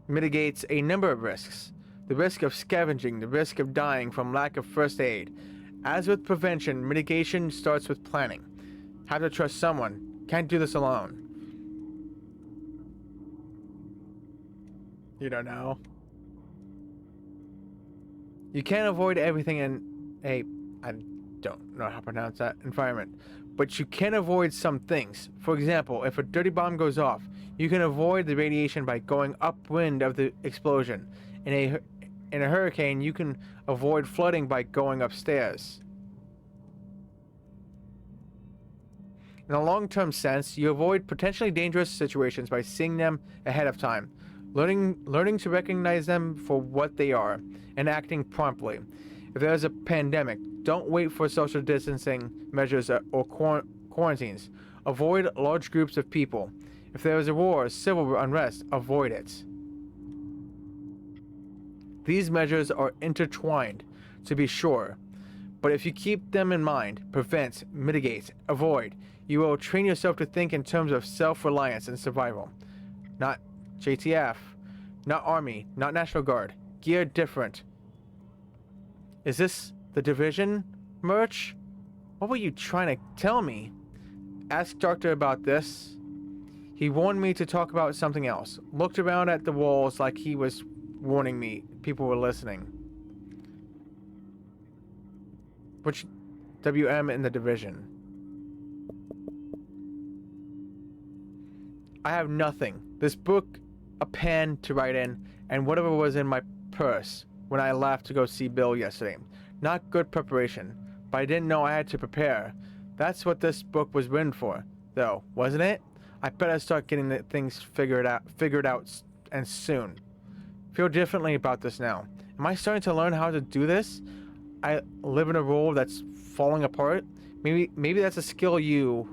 Mitigates a number of risks. The risk of scavenging, the risk of dying from lack of first aid. As with prevention, mitigation starts with planning. Have to trust someone. Can't do this alone. You don't know. You can't avoid everything in a, I don't know how to pronounce that, environment. But you can avoid some things. For example, if a dirty bomb goes off, you can avoid the radiation by going upwind of the explosion. In a hurricane, you can avoid flooding by going upstairs. In a long-term sense, you avoid potentially dangerous situations by seeing them ahead of time, learning to recognize them for what they are, and acting promptly. If there's a pandemic, don't wait for social distancing measures or quarantines. Avoid large groups of people. If there is a war or civil unrest, avoid it. These measures are intertwined, to be sure, but if you keep them in mind, prevent, mitigate, avoid, you will train yourself to think in terms of self-reliance and survival. Not JTF, not Army, not National Guard. Gear different. Is this the division, Merch? What were you trying to tell me? Ask Doctor about this. He warned me to talk about something else. Looked around at the walls like he was warning me. People were listening. Which WM in the division? I have nothing. This book, a pen to write in, and whatever was in my purse when I left to go see Bill yesterday. Not good preparation, but I didn't know I had to prepare. That's what this book was written for, though, wasn't it? I better start getting the things figured out, and soon. Feel differently about this now. Am I starting to learn how to do this? I live in a role that's falling apart. Maybe that's a skill you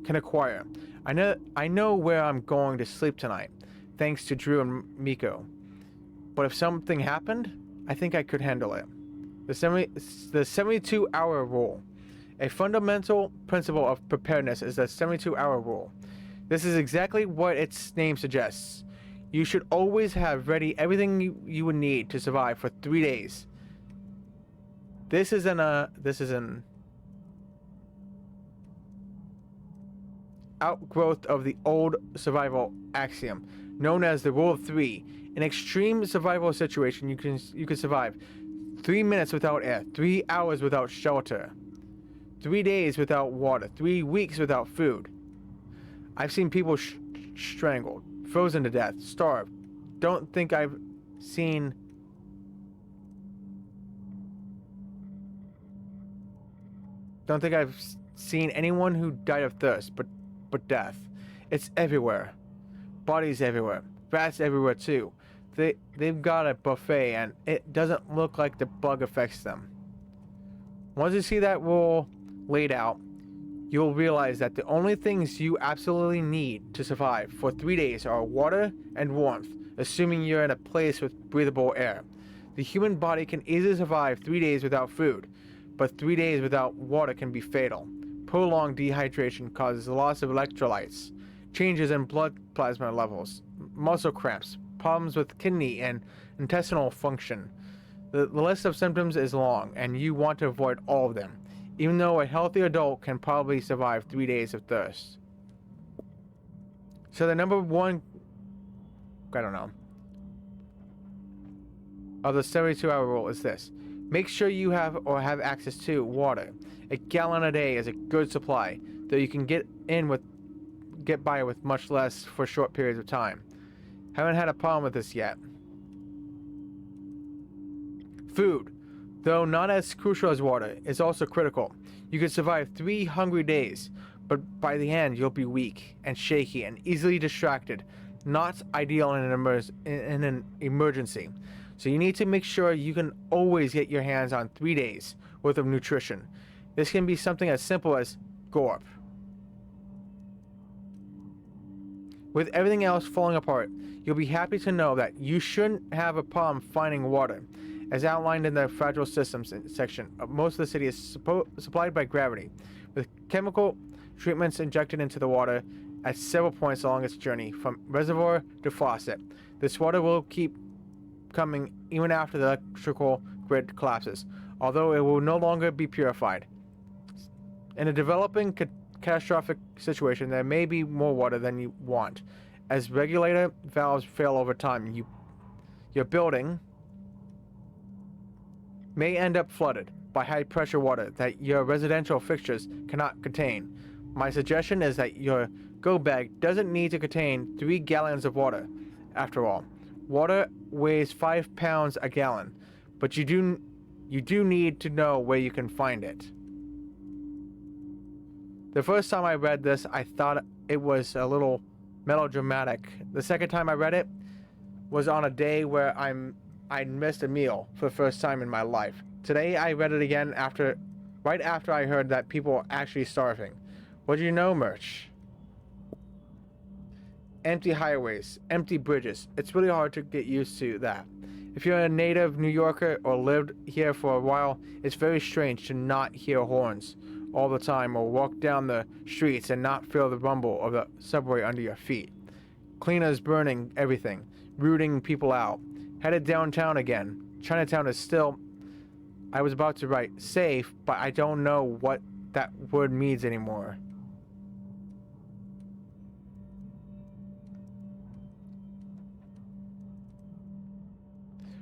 can acquire. I know where I'm going to sleep tonight, thanks to Drew and Miko. But if something happened, I think I could handle it. The 72-hour rule. A fundamental principle of preparedness is the 72-hour rule. This is exactly what its name suggests. You should always have ready everything you would need to survive for 3 days. This is an outgrowth of the old survival axiom, known as the Rule of 3. In extreme survival situation, you can survive 3 minutes without air, 3 hours without shelter, 3 days without water, 3 weeks without food. I've seen people strangled, frozen to death, starved. Don't think I've seen anyone who died of thirst, but death. It's everywhere. Bodies everywhere. Rats everywhere too. They've got a buffet and it doesn't look like the bug affects them. Once you see that rule laid out, you'll realize that the only things you absolutely need to survive for 3 days are water and warmth, assuming you're in a place with breathable air. The human body can easily survive 3 days without food, but 3 days without water can be fatal. prolonged dehydration causes loss of electrolytes, changes in blood plasma levels, muscle cramps, problems with kidney and intestinal function. The list of symptoms is long, and you want to avoid all of them, even though a healthy adult can probably survive 3 days of thirst. So the number one, I don't know, of the 72-hour rule is this. Make sure you have access to water. A gallon a day is a good supply, though you can get by with much less for short periods of time. Haven't had a problem with this yet. Food, though not as crucial as water, is also critical. You could survive 3 hungry days, but by the end you'll be weak and shaky and easily distracted. Not ideal in an emergency. So you need to make sure you can always get your hands on 3 days worth of nutrition. This can be something as simple as Gorp. With everything else falling apart, you'll be happy to know that you shouldn't have a problem finding water. As outlined in the Fragile Systems section, most of the city is supplied by gravity, with chemical treatments injected into the water at several points along its journey, from reservoir to faucet. This water will keep coming even after the electrical grid collapses, although it will no longer be purified. In a developing catastrophic situation, there may be more water than you want. As regulator valves fail over time, your building may end up flooded by high-pressure water that your residential fixtures cannot contain. My suggestion is that your go bag doesn't need to contain 3 gallons of water. After all, water weighs 5 pounds a gallon, but you do need to know where you can find it. The first time I read this, I thought it was a little melodramatic. The second time I read it was on a day where I missed a meal for the first time in my life. Today I read it again right after I heard that people are actually starving. What do you know, Merch? Empty highways, empty bridges. It's really hard to get used to that. If you're a native New Yorker or lived here for a while, it's very strange to not hear horns all the time or walk down the streets and not feel the rumble of the subway under your feet. Cleaners burning everything, rooting people out. Headed downtown again. Chinatown is still, I was about to write safe, but I don't know what that word means anymore.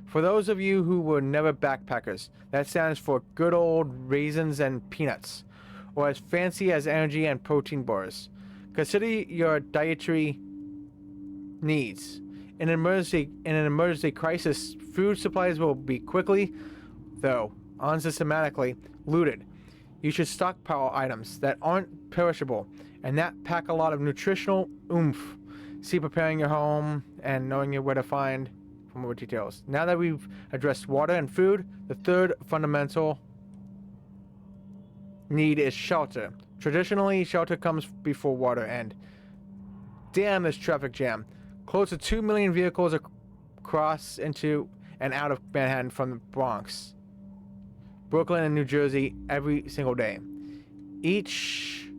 For those of you who were never backpackers, that stands for good old raisins and peanuts, or as fancy as energy and protein bars. Consider your dietary needs. In an emergency crisis, food supplies will be quickly, though unsystematically, looted. You should stockpile items that aren't perishable and that pack a lot of nutritional oomph. See preparing your home and knowing where to find for more details. Now that we've addressed water and food, the third fundamental need is shelter. Traditionally, shelter comes before water, and damn this traffic jam. Close to 2 million vehicles cross into and out of Manhattan from the Bronx, Brooklyn, and New Jersey every single day. Each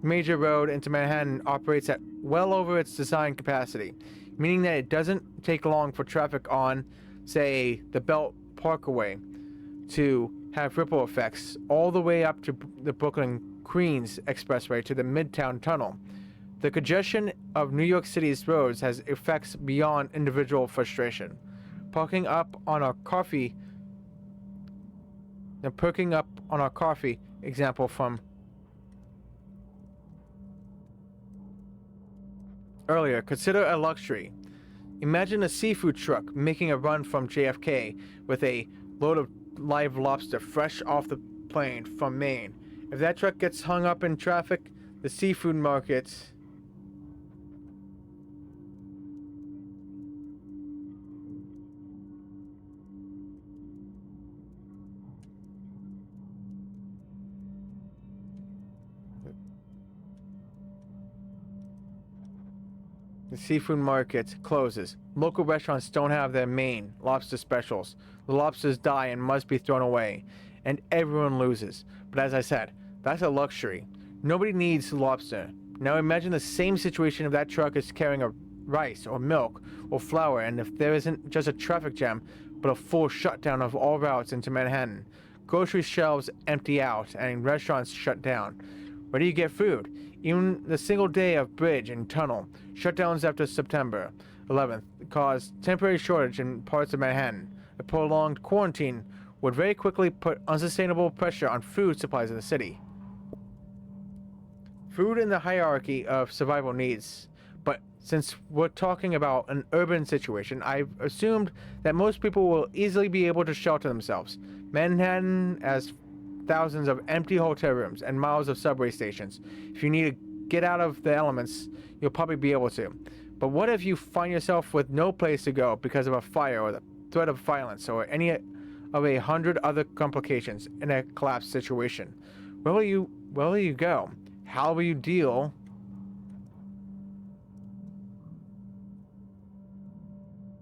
major road into Manhattan operates at well over its design capacity, meaning that it doesn't take long for traffic on, say, the Belt Parkway to have ripple effects all the way up to the Brooklyn-Queens Expressway to the Midtown Tunnel. The congestion of New York City's roads has effects beyond individual frustration. Perking up on our coffee example from earlier, consider a luxury. Imagine a seafood truck making a run from JFK with a load of live lobster fresh off the plane from Maine. If that truck gets hung up in traffic, the seafood market closes. Local restaurants don't have their main lobster specials. The lobsters die and must be thrown away. and everyone loses. But as I said, that's a luxury. Nobody needs lobster. Now imagine the same situation if that truck is carrying a rice or milk or flour, and if there isn't just a traffic jam, but a full shutdown of all routes into Manhattan. Grocery shelves empty out and restaurants shut down. Where do you get food? Even the single day of bridge and tunnel shutdowns after September 11th caused temporary shortage in parts of Manhattan. A prolonged quarantine would very quickly put unsustainable pressure on food supplies in the city. Food in the hierarchy of survival needs. But since we're talking about an urban situation, I've assumed that most people will easily be able to shelter themselves. Manhattan has thousands of empty hotel rooms and miles of subway stations. If you need to get out of the elements, you'll probably be able to. But what if you find yourself with no place to go because of a fire or the threat of violence or any of 100 other complications in a collapsed situation? Where will you go? How will you deal?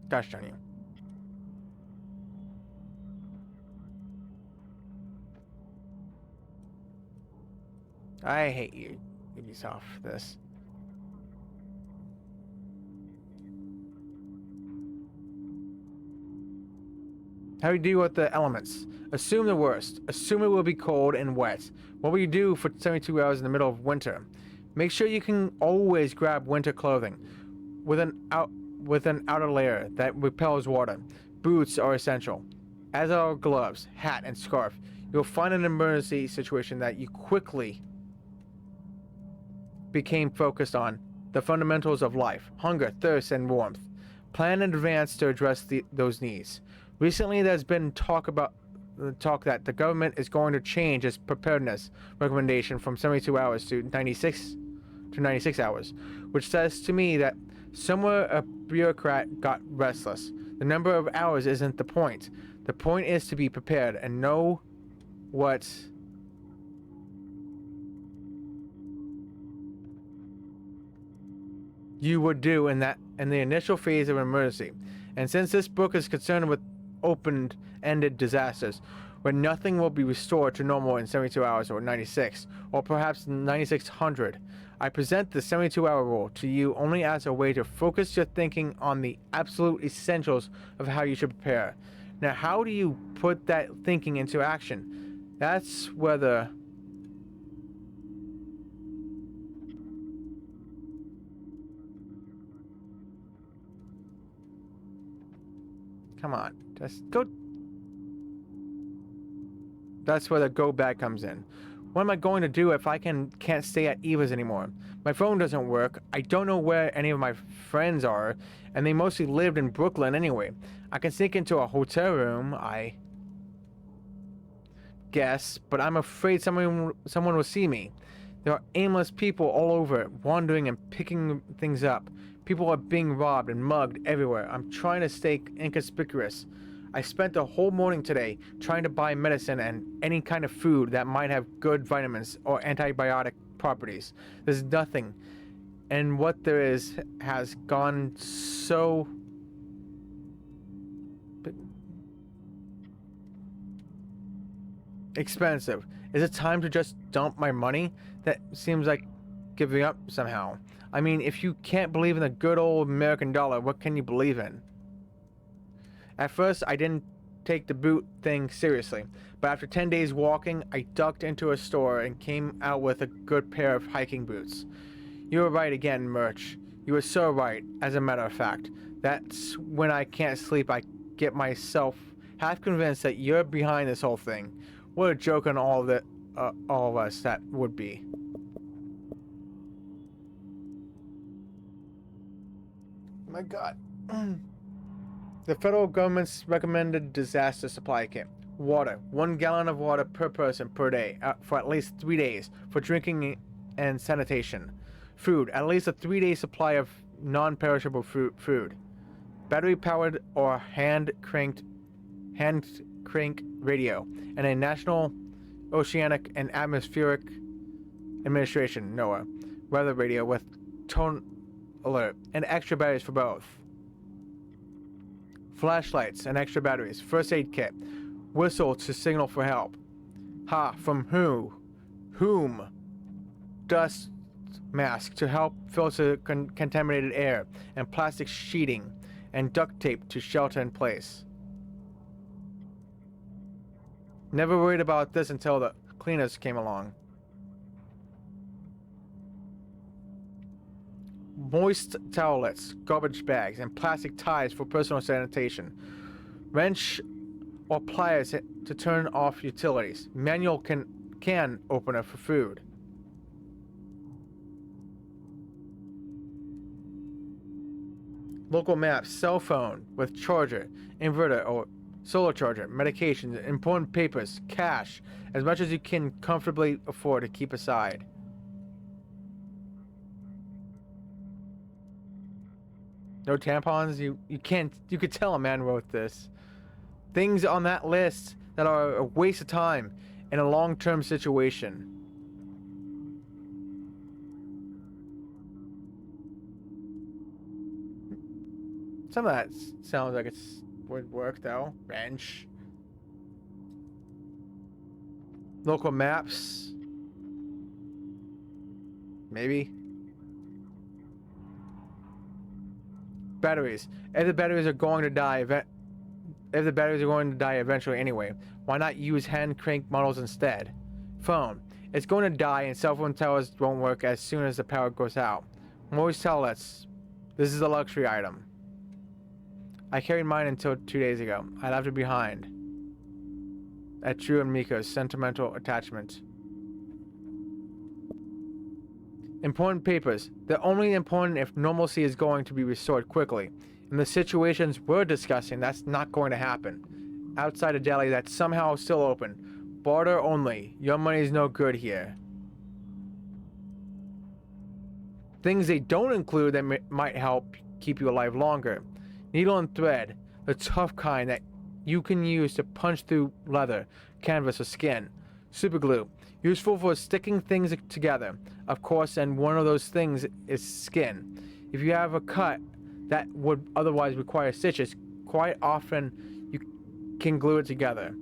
Gosh darn you. I hate you, Ubisoft, for this. How do you deal with the elements? Assume the worst. Assume it will be cold and wet. What will you do for 72 hours in the middle of winter? Make sure you can always grab winter clothing with an outer layer that repels water. Boots are essential, as are gloves, hat, and scarf. You'll find an emergency situation that you quickly became focused on. The fundamentals of life: hunger, thirst, and warmth. Plan in advance to address those needs. Recently, there's been talk that the government is going to change its preparedness recommendation from 72 hours to 96 hours, which says to me that somewhere a bureaucrat got restless. The number of hours isn't the point. The point is to be prepared and know what you would do in the initial phase of an emergency. And since this book is concerned with open-ended disasters, where nothing will be restored to normal in 72 hours or 96, or perhaps 9600, I present the 72-hour rule to you only as a way to focus your thinking on the absolute essentials of how you should prepare. Now, how do you put that thinking into action? That's where the Come on, just go. That's where the go bag comes in. What am I going to do if I can't stay at Eva's anymore? My phone doesn't work. I don't know where any of my friends are, and they mostly lived in Brooklyn anyway. I can sneak into a hotel room, I guess, but I'm afraid someone will see me. There are aimless people all over, wandering and picking things up. People are being robbed and mugged everywhere. I'm trying to stay inconspicuous. I spent the whole morning today trying to buy medicine and any kind of food that might have good vitamins or antibiotic properties. There's nothing. And what there is has gone so expensive. Is it time to just dump my money? That seems like giving up somehow. I mean, if you can't believe in the good old American dollar, what can you believe in? At first, I didn't take the boot thing seriously, but after 10 days walking, I ducked into a store and came out with a good pair of hiking boots. You were right again, Murch. You were so right, as a matter of fact. That's when I can't sleep, I get myself half convinced that you're behind this whole thing. What a joke on all of us that would be. My God. The federal government's recommended disaster supply kit. Water. 1 gallon of water per person per day for at least 3 days for drinking and sanitation. Food. At least a 3-day supply of non-perishable food. Battery-powered or hand-cranked radio. And a National Oceanic and Atmospheric Administration, NOAA, weather radio with tone alert and extra batteries for both. Flashlights and extra batteries, first aid kit, whistle to signal for help, Ha, from who? Whom? Dust mask to help filter contaminated air, and plastic sheeting, and duct tape to shelter in place. Never worried about this until the cleaners came along. Moist towelettes, garbage bags, and plastic ties for personal sanitation. Wrench or pliers to turn off utilities. Manual can opener for food. Local maps, cell phone with charger, inverter or solar charger, medications, important papers, cash, as much as you can comfortably afford to keep aside. No tampons? You could tell a man wrote this. Things on that list that are a waste of time in a long-term situation. Some of that sounds like it's would work though. Wrench. Local maps. Maybe. Batteries. If the batteries are going to die eventually anyway, why not use hand crank models instead? Phone. It's going to die and cell phone towers won't work as soon as the power goes out. Moist towelettes. This is a luxury item. I carried mine until 2 days ago. I left it behind. At Drew and Miko's sentimental attachment. Important papers. They're only important if normalcy is going to be restored quickly. In the situations we're discussing, that's not going to happen. Outside a deli that's somehow still open. Barter only. Your money's no good here. Things they don't include that might help keep you alive longer. Needle and thread, the tough kind that you can use to punch through leather, canvas, or skin. Super glue, useful for sticking things together, of course, and one of those things is skin. If you have a cut that would otherwise require stitches, quite often you can glue it together.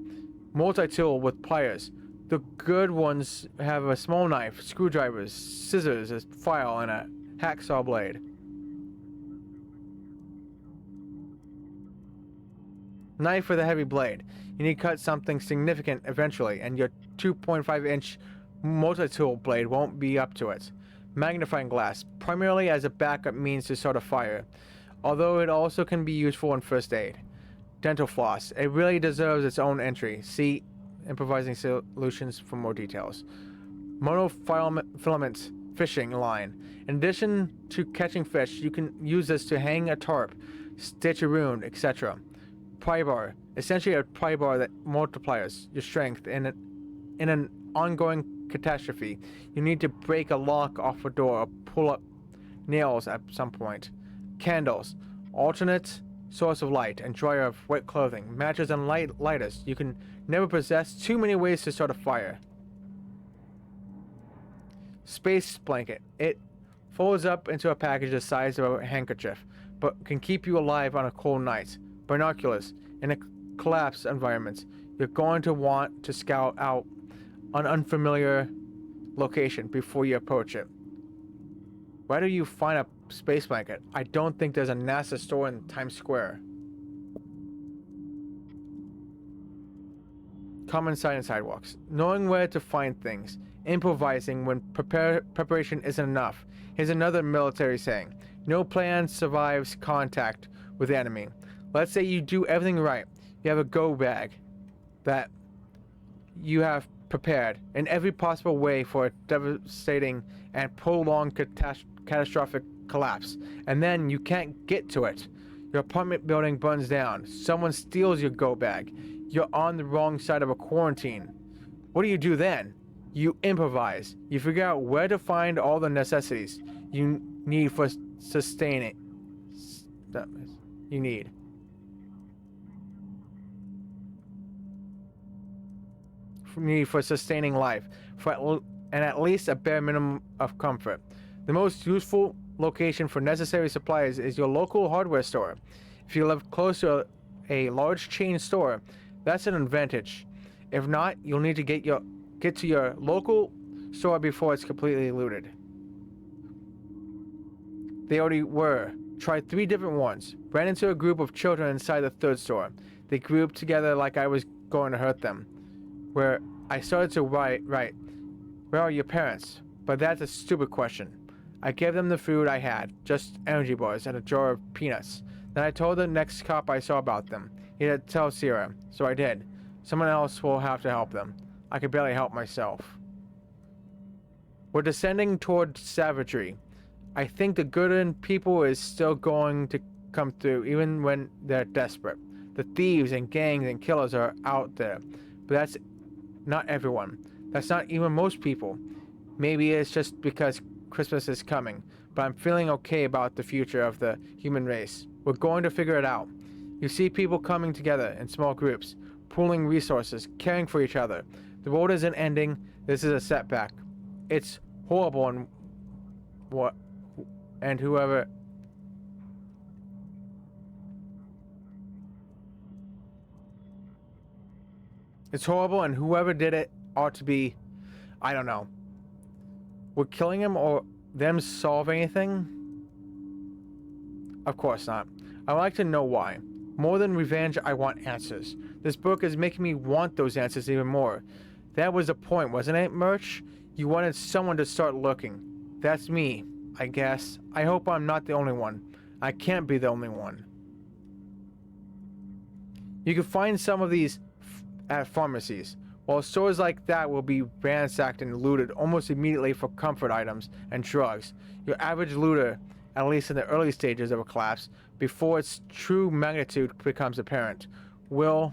Multi-tool with pliers. The good ones have a small knife, screwdrivers, scissors, a file, and a hacksaw blade. Knife with a heavy blade. You need to cut something significant eventually, and your 2.5-inch multi-tool blade won't be up to it. Magnifying glass, primarily as a backup means to start a fire, although it also can be useful in first aid. Dental floss. It really deserves its own entry. See Improvising Solutions for more details. Monofilament fishing line. In addition to catching fish, you can use this to hang a tarp, stitch a wound, etc. Pry bar, essentially a pry bar that multiplies your strength in an ongoing catastrophe. You need to break a lock off a door or pull up nails at some point. Candles, alternate source of light and dryer of wet clothing. Matches and lighters. You can never possess too many ways to start a fire. Space blanket. It folds up into a package the size of a handkerchief, but can keep you alive on a cold night. Binoculars. In a collapsed environment, you're going to want to scout out an unfamiliar location before you approach it. Where do you find a space blanket? I don't think there's a NASA store in Times Square. Common sight and sidewalks. Knowing where to find things. Improvising when preparation isn't enough. Here's another military saying. No plan survives contact with the enemy. Let's say you do everything right. You have a go bag that you have prepared in every possible way for a devastating and prolonged catastrophic collapse. And then you can't get to it. Your apartment building burns down. Someone steals your go bag. You're on the wrong side of a quarantine. What do you do then? You improvise. You figure out where to find all the necessities you need for sustaining. You need. For sustaining life, and at least a bare minimum of comfort. The most useful location for necessary supplies is your local hardware store. If you live close to a large chain store, that's an advantage. If not, you'll need to get to your local store before it's completely looted. They already were. Tried 3 different ones. Ran into a group of children inside the 3rd store. They grouped together like I was going to hurt them. Where I started to write, where are your parents? But that's a stupid question. I gave them the food I had, just energy bars and a jar of peanuts. Then I told the next cop I saw about them. He had to tell Sierra, so I did. Someone else will have to help them. I could barely help myself. We're descending toward savagery. I think the good in people is still going to come through, even when they're desperate. The thieves and gangs and killers are out there, but that's not everyone. That's not even most people. Maybe it's just because Christmas is coming, but I'm feeling okay about the future of the human race. We're going to figure it out. You see people coming together in small groups, pooling resources, caring for each other. The world isn't ending. This is a setback. It's horrible and whoever... It's horrible and whoever did it ought to be... I don't know. Would killing him or them solve anything? Of course not. I'd like to know why. More than revenge, I want answers. This book is making me want those answers even more. That was the point, wasn't it, Murch? You wanted someone to start looking. That's me, I guess. I hope I'm not the only one. I can't be the only one. You can find some of these at pharmacies, while stores like that will be ransacked and looted almost immediately for comfort items and drugs. Your average looter, at least in the early stages of a collapse, before its true magnitude becomes apparent, will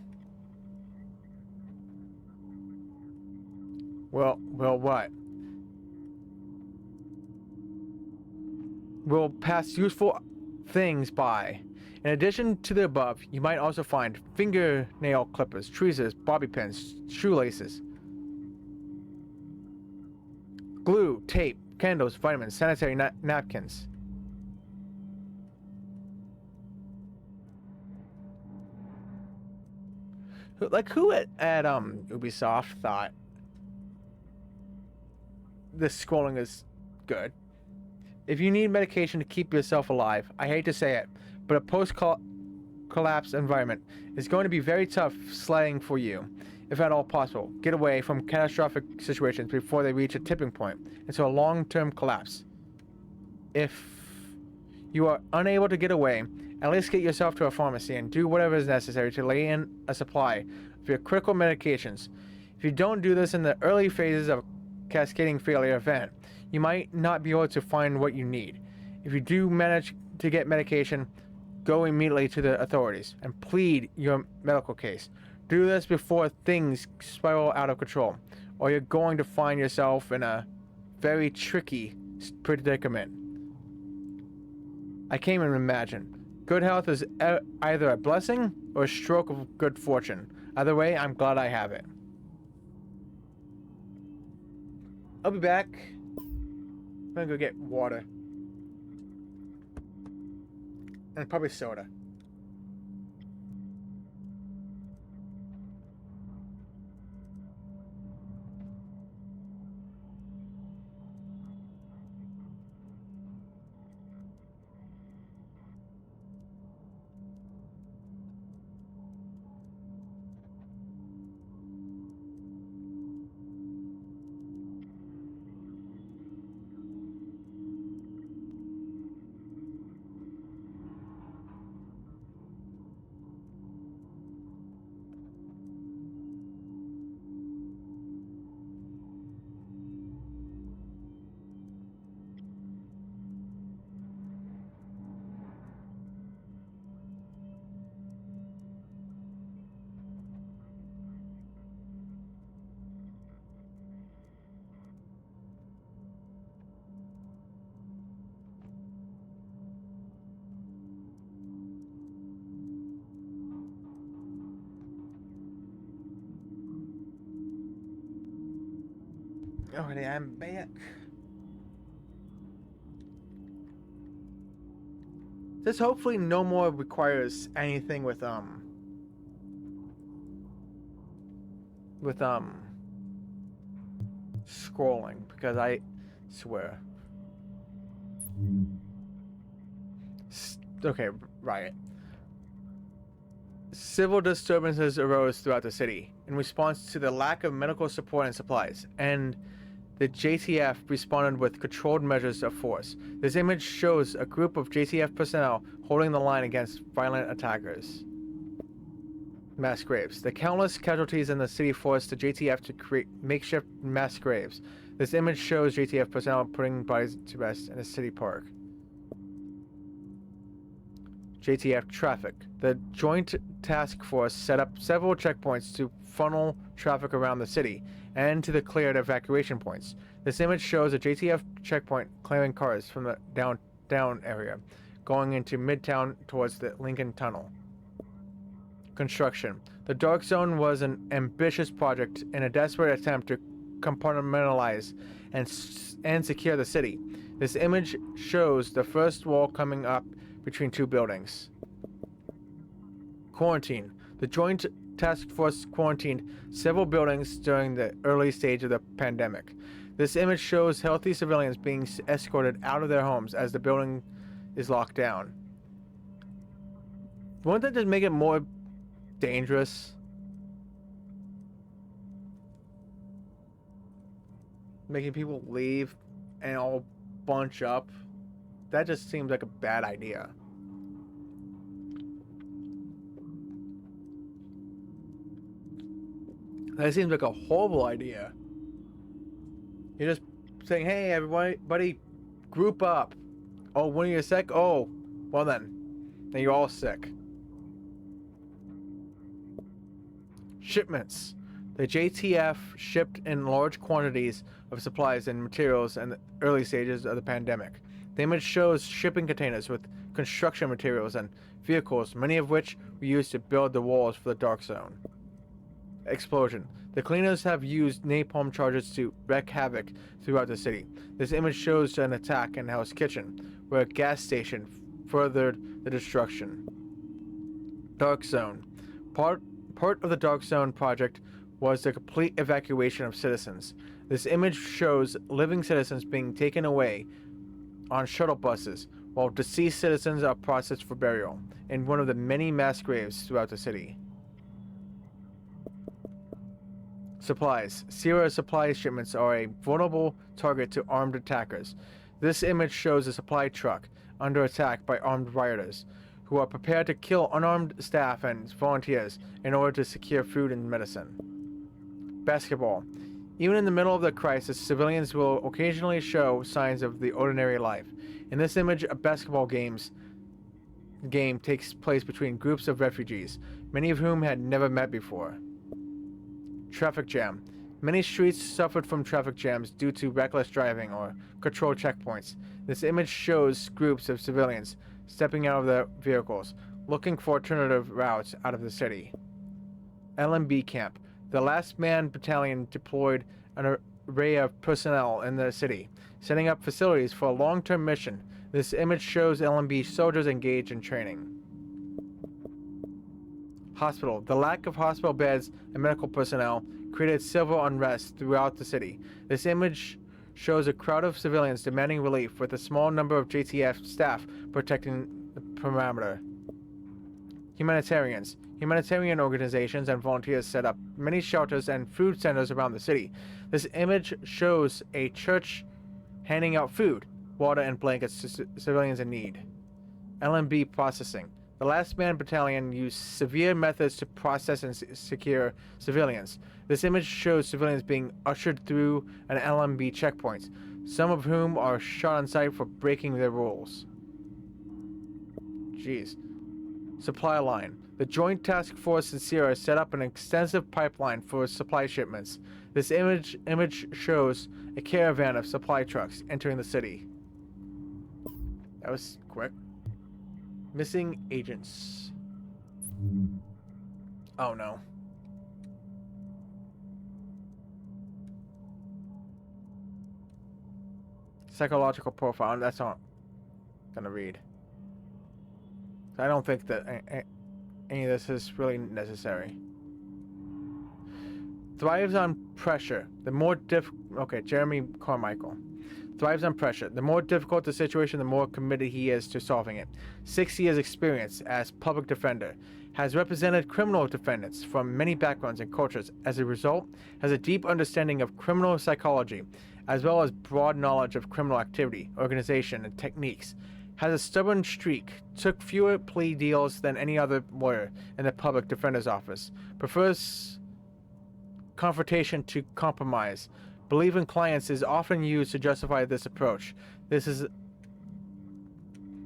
what? Will pass useful things by. In addition to the above, you might also find fingernail clippers, tweezers, bobby pins, shoelaces, glue, tape, candles, vitamins, sanitary napkins. Who at Ubisoft thought this scrolling is good? If you need medication to keep yourself alive, I hate to say it, but a post-collapse environment is going to be very tough sledding for you, if at all possible. Get away from catastrophic situations before they reach a tipping point into a long-term collapse. If you are unable to get away, at least get yourself to a pharmacy and do whatever is necessary to lay in a supply of your critical medications. If you don't do this in the early phases of a cascading failure event, you might not be able to find what you need. If you do manage to get medication, go immediately to the authorities and plead your medical case. Do this before things spiral out of control, or you're going to find yourself in a very tricky predicament. I can't even imagine. Good health is either a blessing or a stroke of good fortune. Either way, I'm glad I have it. I'll be back. I'm gonna go get water. And probably soda. Alrighty, I'm back. This hopefully no more requires anything with with scrolling because I swear. Okay, right. Civil disturbances arose throughout the city in response to the lack of medical support and supplies, and the JTF responded with controlled measures of force. This image shows a group of JTF personnel holding the line against violent attackers. Mass graves. The countless casualties in the city forced the JTF to create makeshift mass graves. This image shows JTF personnel putting bodies to rest in a city park. JTF traffic. The Joint Task Force set up several checkpoints to funnel traffic around the city and to the cleared evacuation points. This image shows a JTF checkpoint clearing cars from the downtown area, going into Midtown towards the Lincoln Tunnel. Construction. The Dark Zone was an ambitious project in a desperate attempt to compartmentalize and secure the city. This image shows the first wall coming up between two buildings. Quarantine. The Joint Task Force quarantined several buildings during the early stage of the pandemic. This image shows healthy civilians being escorted out of their homes as the building is locked down. Wouldn't that just make it more dangerous? Making people leave and all bunch up? That just seems like a bad idea. That seems like a horrible idea. You're just saying, hey, everybody, group up. Oh, one of you sick? Oh, well then you're all sick. Shipments. The JTF shipped in large quantities of supplies and materials in the early stages of the pandemic. The image shows shipping containers with construction materials and vehicles, many of which were used to build the walls for the Dark Zone. Explosion. The cleaners have used napalm charges to wreak havoc throughout the city. This image shows an attack in Hell's Kitchen, where a gas station furthered the destruction. Dark Zone. Part of the Dark Zone project was the complete evacuation of citizens. This image shows living citizens being taken away on shuttle buses, while deceased citizens are processed for burial in one of the many mass graves throughout the city. Supplies. Sierra supply shipments are a vulnerable target to armed attackers. This image shows a supply truck under attack by armed rioters, who are prepared to kill unarmed staff and volunteers in order to secure food and medicine. Basketball. Even in the middle of the crisis, civilians will occasionally show signs of the ordinary life. In this image, a basketball game takes place between groups of refugees, many of whom had never met before. Traffic jam. Many streets suffered from traffic jams due to reckless driving or control checkpoints. This image shows groups of civilians stepping out of their vehicles, looking for alternative routes out of the city. LMB camp. The Last Man Battalion deployed an array of personnel in the city, setting up facilities for a long-term mission. This image shows LMB soldiers engaged in training. Hospital. The lack of hospital beds and medical personnel created civil unrest throughout the city. This image shows a crowd of civilians demanding relief with a small number of JTF staff protecting the perimeter. Humanitarians. Humanitarian organizations and volunteers set up many shelters and food centers around the city. This image shows a church handing out food, water, and blankets to civilians in need. LMB processing. The Last Man Battalion used severe methods to process and secure civilians. This image shows civilians being ushered through an LMB checkpoint, some of whom are shot on sight for breaking their rules. Jeez. Supply line. The Joint Task Force in Sierra set up an extensive pipeline for supply shipments. This image shows a caravan of supply trucks entering the city. That was quick. Missing agents. Oh no. Psychological profile. That's not gonna read. I don't think that any of this is really necessary. Thrives on pressure. The more Jeremy Carmichael. Thrives on pressure. The more difficult the situation, the more committed he is to solving it. 6 years experience as public defender. Has represented criminal defendants from many backgrounds and cultures. As a result, has a deep understanding of criminal psychology, as well as broad knowledge of criminal activity, organization, and techniques. Has a stubborn streak. Took fewer plea deals than any other lawyer in the public defender's office. Prefers confrontation to compromise. Believing clients is often used to justify this approach. This is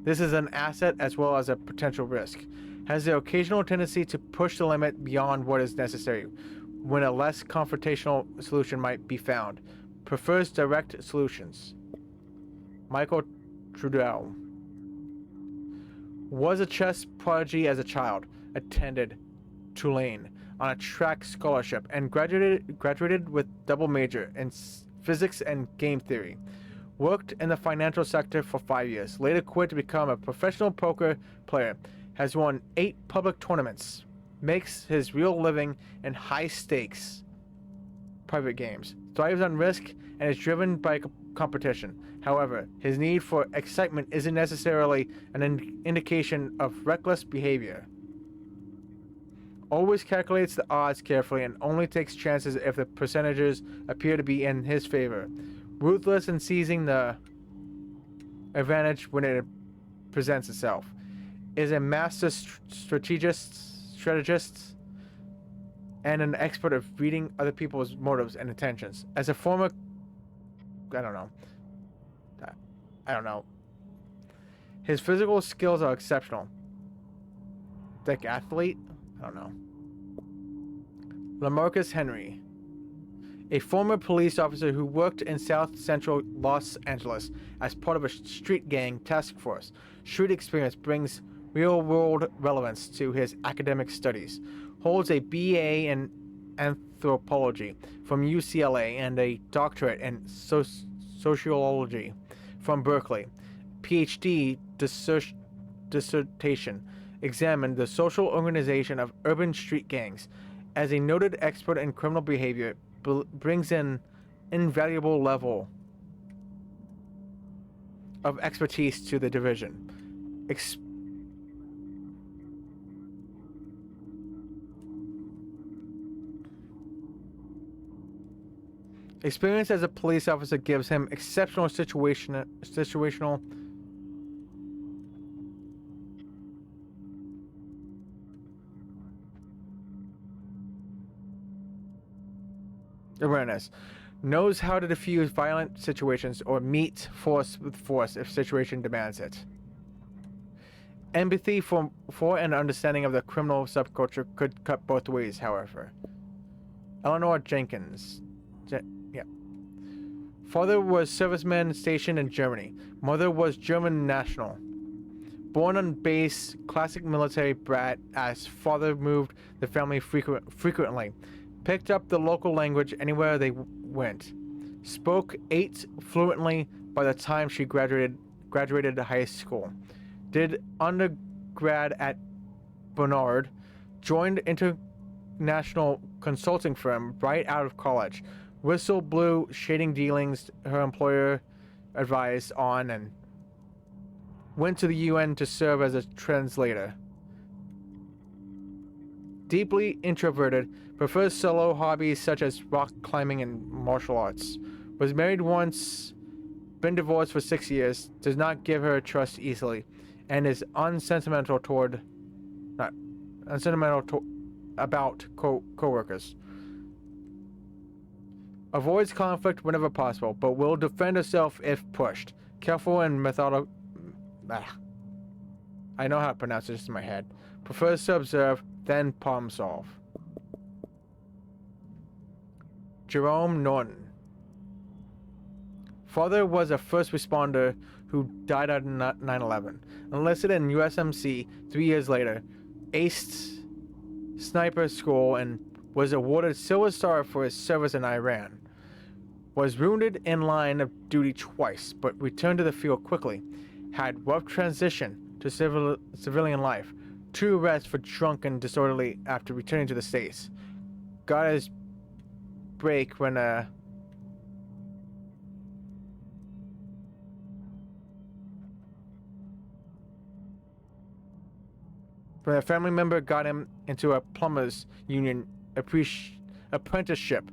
an asset as well as a potential risk. Has the occasional tendency to push the limit beyond what is necessary when a less confrontational solution might be found. Prefers direct solutions. Michael Trudell. Was a chess prodigy as a child. Attended Tulane on a track scholarship and graduated with double major in physics and game theory. Worked in the financial sector for 5 years. Later quit to become a professional poker player. Has won 8 public tournaments. Makes his real living in high stakes private games. Thrives on risk and is driven by competition. However, his need for excitement isn't necessarily an indication of reckless behavior. Always calculates the odds carefully and only takes chances if the percentages appear to be in his favor. Ruthless in seizing the advantage when it presents itself. Is a master strategist and an expert of reading other people's motives and intentions. As a former... I don't know. His physical skills are exceptional. Like athlete? I don't know. Lamarcus Henry. A former police officer who worked in South Central Los Angeles as part of a street gang task force. Street experience brings real-world relevance to his academic studies. Holds a BA in anthropology from UCLA and a doctorate in sociology from Berkeley. PhD dissertation examined the social organization of urban street gangs. As a noted expert in criminal behavior, brings in invaluable level of expertise to the division. Experience as a police officer gives him exceptional situational awareness. Knows how to defuse violent situations or meet force with force if situation demands it. Empathy for and understanding of the criminal subculture could cut both ways, however. Eleanor Jenkins. Father was serviceman stationed in Germany. Mother was German national. Born on base, classic military brat, as father moved the family frequently. Picked up the local language anywhere they went. Spoke 8 fluently by the time she graduated high school. Did undergrad at Barnard. Joined international consulting firm right out of college. Whistle blew shading dealings her employer advised on and went to the UN to serve as a translator. Deeply introverted, prefers solo hobbies such as rock climbing and martial arts. Was married once, been divorced for 6 years, does not give her trust easily, and is unsentimental about co-workers. Avoids conflict whenever possible, but will defend herself if pushed. Careful and methodical. I know how to pronounce this in my head. Prefers to observe, then problem solve. Jerome Norton. Father was a first responder who died at 9/11. Enlisted in USMC 3 years later. Aced sniper school and was awarded Silver Star for his service in Iran. Was wounded in line of duty twice, but returned to the field quickly. Had rough transition to civilian life. 2 arrests for drunk and disorderly after returning to the States. Got his break when a family member got him into a plumbers union apprenticeship.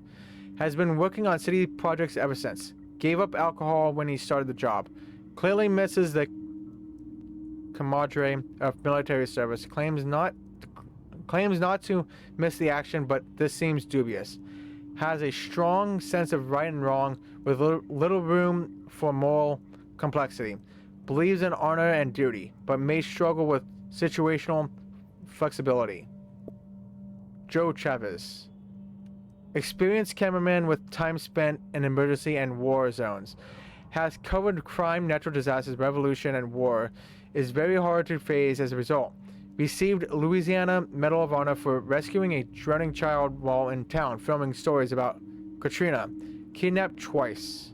Has been working on city projects ever since. Gave up alcohol when he started the job. Clearly misses the camaraderie of military service. Claims not to miss the action, but this seems dubious. Has a strong sense of right and wrong with little room for moral complexity. Believes in honor and duty, but may struggle with situational flexibility. Joe Chavez. Experienced cameraman with time spent in emergency and war zones. Has covered crime, natural disasters, revolution, and war. Is very hard to phase as a result. Received Louisiana Medal of Honor for rescuing a drowning child while in town filming stories about Katrina. Kidnapped twice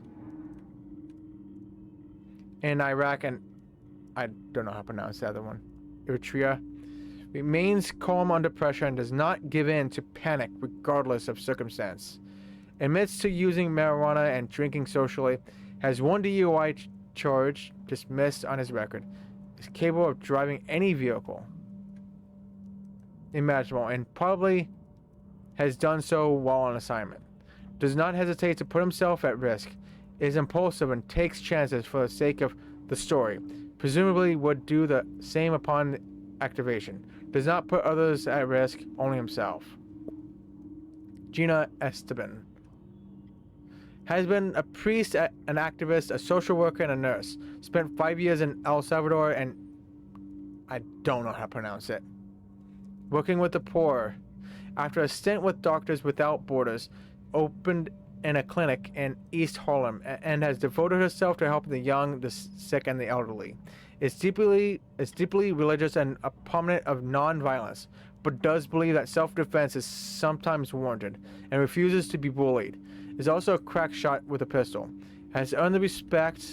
in Iraq and I don't know how to pronounce the other one. Eritrea. Remains calm under pressure and does not give in to panic regardless of circumstance. Admits to using marijuana and drinking socially. Has one DUI charge dismissed on his record. Is capable of driving any vehicle imaginable and probably has done so while on assignment. Does not hesitate to put himself at risk. Is impulsive and takes chances for the sake of the story. Presumably would do the same upon activation. Does not put others at risk, only himself. Gina Esteban. Has been a priest, an activist, a social worker, and a nurse. Spent 5 years in El Salvador and I don't know how to pronounce it. Working with the poor. After a stint with Doctors Without Borders, opened in a clinic in East Harlem and has devoted herself to helping the young, the sick, and the elderly. Is deeply religious and a proponent of non-violence, but does believe that self-defense is sometimes warranted and refuses to be bullied. Is also a crack shot with a pistol. Has earned the respect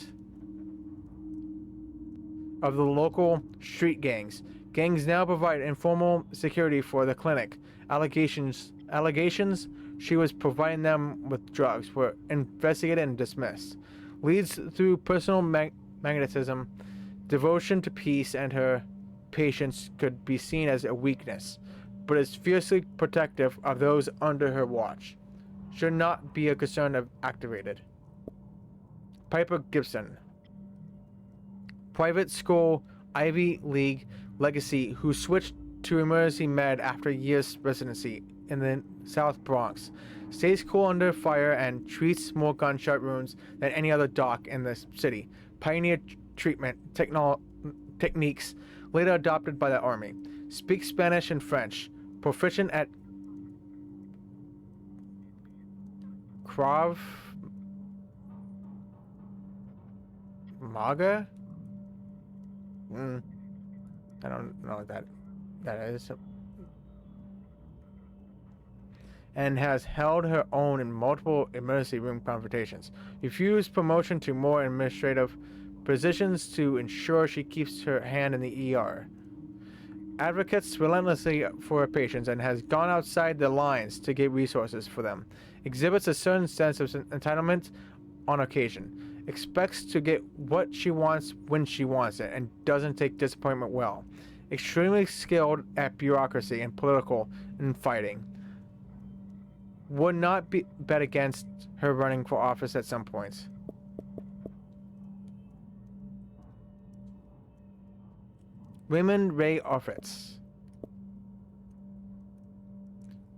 of the local street gangs. Gangs now provide informal security for the clinic. Allegations she was providing them with drugs were investigated and dismissed. Leads through personal magnetism, devotion to peace, and her patience could be seen as a weakness, but is fiercely protective of those under her watch. Should not be a concern of activated. Piper Gibson. Private school Ivy League legacy who switched to emergency med after years residency in the South Bronx. Stays cool under fire and treats more gunshot wounds than any other doc in the city. Pioneer treatment techniques later adopted by the army. Speaks Spanish and French. Proficient at Krav Maga? I don't know what that is. And has held her own in multiple emergency room confrontations. Refused promotion to more administrative positions to ensure she keeps her hand in the ER. Advocates relentlessly for her patients and has gone outside the lines to get resources for them. Exhibits a certain sense of entitlement on occasion. Expects to get what she wants when she wants it and doesn't take disappointment well. Extremely skilled at bureaucracy and political fighting. Would not bet against her running for office at some points. Raymond Ray Offitz.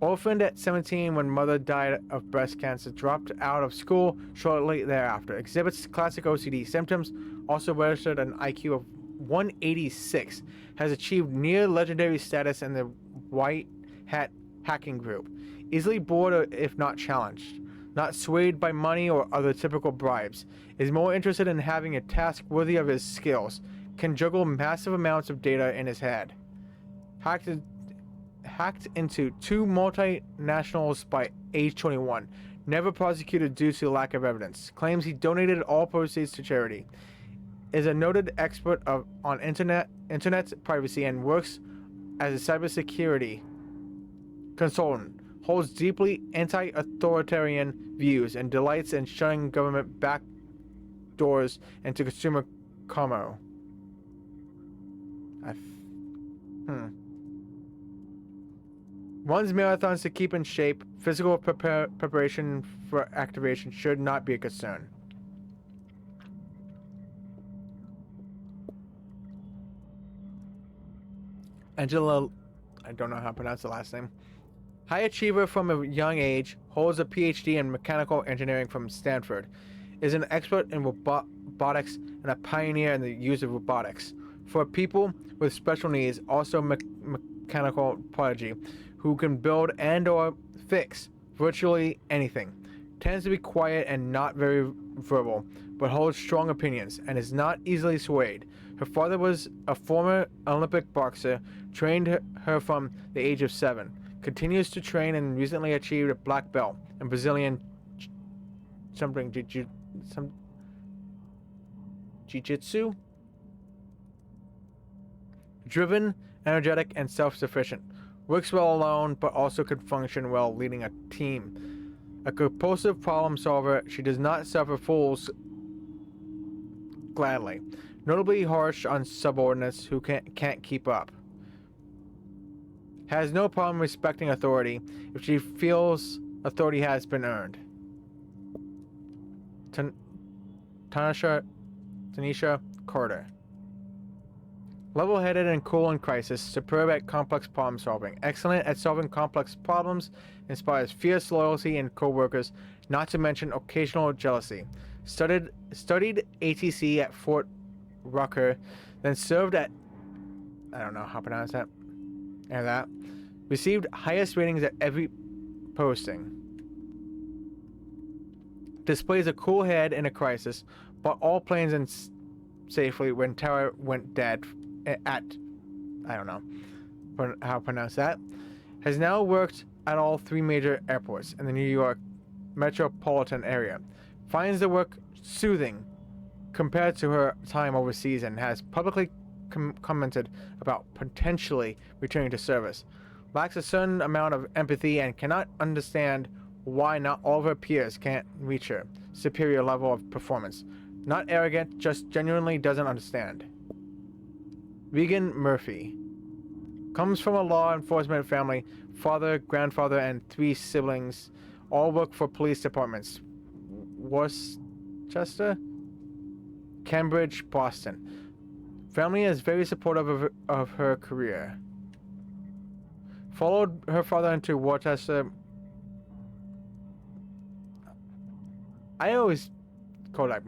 Orphaned at 17 when mother died of breast cancer, dropped out of school shortly thereafter. Exhibits classic OCD symptoms, also registered an IQ of 186. Has achieved near legendary status in the White Hat hacking group. Easily bored if not challenged. Not swayed by money or other typical bribes. Is more interested in having a task worthy of his skills. Can juggle massive amounts of data in his head. Hacked into 2 multinationals by age 21. Never prosecuted due to lack of evidence. Claims he donated all proceeds to charity. Is a noted expert on internet privacy and works as a cybersecurity consultant. holds deeply anti-authoritarian views and delights in shutting government back doors into consumer commerce. Runs marathons to keep in shape. Physical preparation for activation should not be a concern. Angela, I don't know how to pronounce the last name. High achiever from a young age, holds a PhD in mechanical engineering from Stanford, is an expert in robotics and a pioneer in the use of robotics. For people with special needs, also mechanical prodigy, who can build and or fix virtually anything. Tends to be quiet and not very verbal, but holds strong opinions and is not easily swayed. Her father was a former Olympic boxer, trained her from the age of 7. Continues to train and recently achieved a black belt in Brazilian jiu-jitsu. Driven, energetic, and self-sufficient. Works well alone, but also can function well leading a team. A compulsive problem solver, she does not suffer fools gladly. Notably harsh on subordinates who can't keep up. Has no problem respecting authority if she feels authority has been earned. Tanisha Carter. Level-headed and cool in crisis, superb at complex problem solving, excellent at solving complex problems, inspires fierce loyalty in co-workers, not to mention occasional jealousy. Studied ATC at Fort Rucker, then served at, I don't know how to pronounce that, and that. Received highest ratings at every posting. Displays a cool head in a crisis, but all planes in safely when tower went dead at, I don't know how to pronounce that. Has now worked at all 3 major airports in the New York metropolitan area. Finds the work soothing compared to her time overseas and has publicly commented about potentially returning to service. Lacks a certain amount of empathy and cannot understand why not all of her peers can't reach her superior level of performance. Not arrogant, just genuinely doesn't understand. Regan Murphy. Comes from a law enforcement family, father, grandfather, and 3 siblings. All work for police departments. Worcester, Cambridge, Boston. Family is very supportive of her career. Followed her father into Worcester. I always call it like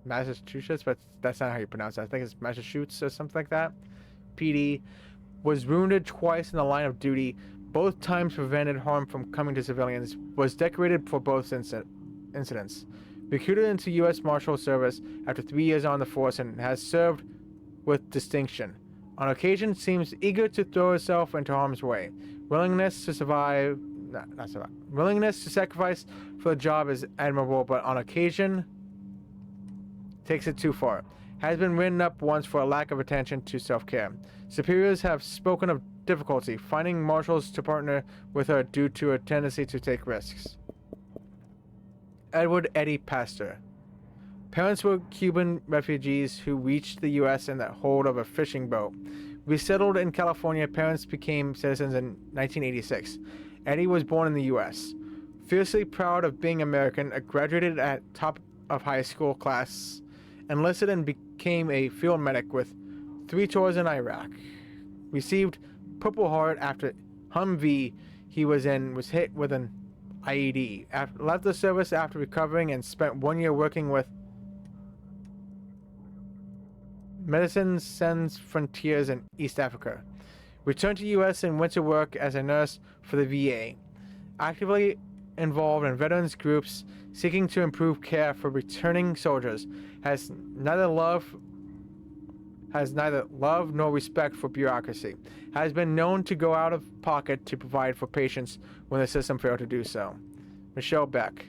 Massachusetts, but that's not how you pronounce it. I think it's Massachusetts or something like that. PD. Was wounded twice in the line of duty. Both times prevented harm from coming to civilians. Was decorated for both incidents. Recruited into U.S. Marshal Service after 3 years on the force and has served with distinction. On occasion, seems eager to throw herself into harm's way. Willingness to Willingness to sacrifice for the job is admirable, but on occasion takes it too far. Has been written up once for a lack of attention to self-care. Superiors have spoken of difficulty finding marshals to partner with her due to a tendency to take risks. Edward Eddie Pastor. Parents were Cuban refugees who reached the U.S. in the hold of a fishing boat. Resettled in California, parents became citizens in 1986. Eddie was born in the U.S. Fiercely proud of being American, graduated at top of high school class, enlisted and became a field medic with 3 tours in Iraq. Received Purple Heart after Humvee he was in was hit with an IED. Left the service after recovering and spent 1 year working with Medicine Sans Frontiers in East Africa. Returned to U.S. and went to work as a nurse for the VA. Actively involved in veterans groups seeking to improve care for returning soldiers. Has neither love nor respect for bureaucracy. Has been known to go out of pocket to provide for patients when the system failed to do so. Michelle Beck.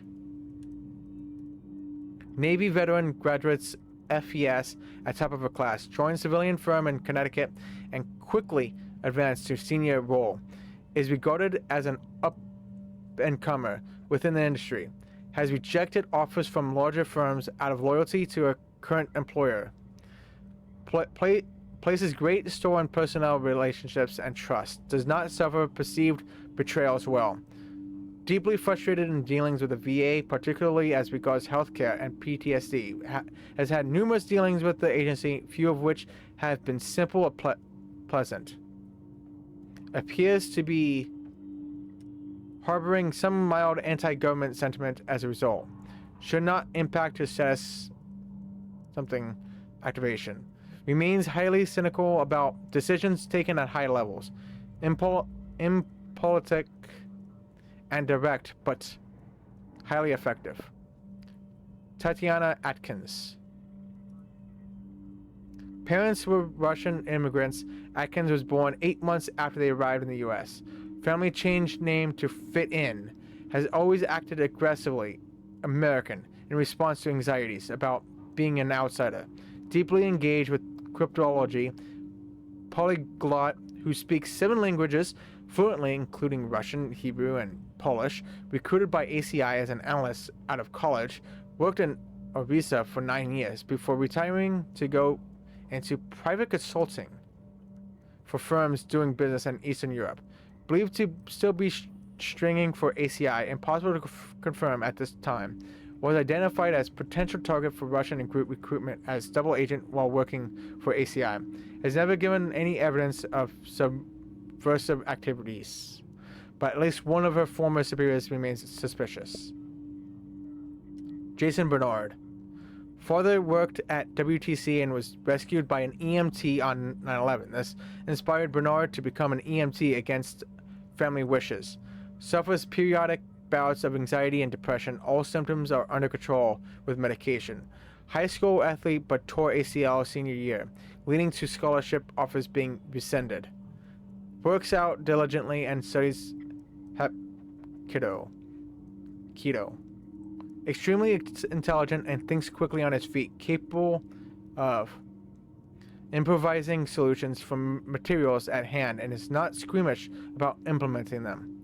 Navy veteran, graduates FES at top of her class. Joined civilian firm in Connecticut and quickly advanced to senior role. is regarded as an up-and-comer within the industry, has rejected offers from larger firms out of loyalty to a current employer, places great store on personnel relationships and trust, does not suffer perceived betrayal as well. Deeply frustrated in dealings with the VA, particularly as regards healthcare and PTSD, has had numerous dealings with the agency, few of which have been simple or pleasant. Appears to be harboring some mild anti-government sentiment as a result. Should not impact his status activation. Remains highly cynical about decisions taken at high levels. Impolitic and direct, but highly effective. Tatiana Atkins. Parents were Russian immigrants. Atkins was born 8 months after they arrived in the U.S. Family changed name to fit in. Has always acted aggressively American in response to anxieties about being an outsider. Deeply engaged with cryptology. Polyglot who speaks 7 languages fluently, including Russian, Hebrew, and Polish. Recruited by ACI as an analyst out of college. Worked in Orissa for 9 years before retiring to go into private consulting for firms doing business in Eastern Europe. Believed to still be stringing for ACI, impossible to confirm at this time. Was identified as potential target for Russian recruitment as double agent while working for ACI. Has never given any evidence of subversive activities, but at least one of her former superiors remains suspicious. Jason Bernard. Father worked at WTC and was rescued by an EMT on 9/11. This inspired Bernard to become an EMT against family wishes. Suffers periodic bouts of anxiety and depression. All symptoms are under control with medication. High school athlete but tore ACL senior year, leading to scholarship offers being rescinded. Works out diligently and studies keto. Extremely intelligent and thinks quickly on his feet, capable of improvising solutions from materials at hand, and is not squeamish about implementing them.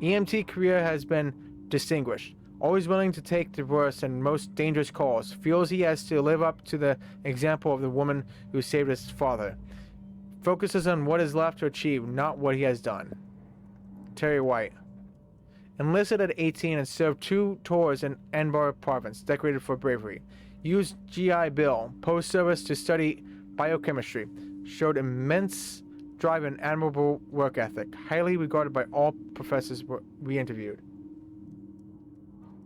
EMT career has been distinguished, always willing to take the worst and most dangerous calls, feels he has to live up to the example of the woman who saved his father. Focuses on what is left to achieve, not what he has done. Terry White. Enlisted at 18 and served 2 tours in Anbar province, decorated for bravery. Used GI Bill, post-service to study biochemistry. Showed immense drive and admirable work ethic, highly regarded by all professors we interviewed.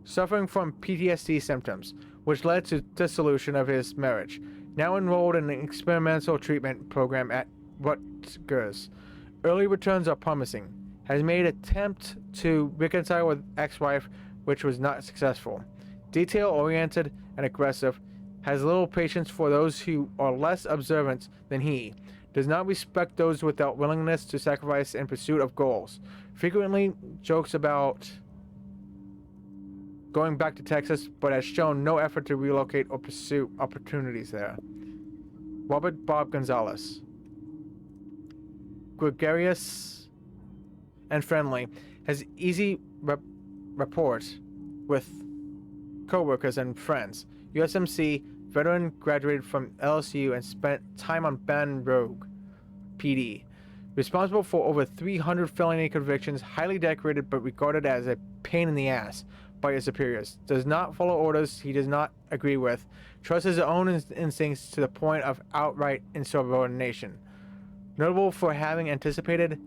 Suffering from PTSD symptoms, which led to dissolution of his marriage. Now enrolled in an experimental treatment program at Rutgers. Early returns are promising. Has made attempt to reconcile with ex-wife, which was not successful. Detail-oriented and aggressive. Has little patience for those who are less observant than he. Does not respect those without willingness to sacrifice in pursuit of goals. Frequently jokes about going back to Texas, but has shown no effort to relocate or pursue opportunities there. Robert Bob Gonzalez. Gregarious and friendly. Has easy rapport with co-workers and friends. USMC veteran, graduated from LSU and spent time on Baton Rouge PD. Responsible for over 300 felony convictions, highly decorated but regarded as a pain in the ass by his superiors. Does not follow orders he does not agree with. Trusts his own instincts to the point of outright insubordination. Notable for having anticipated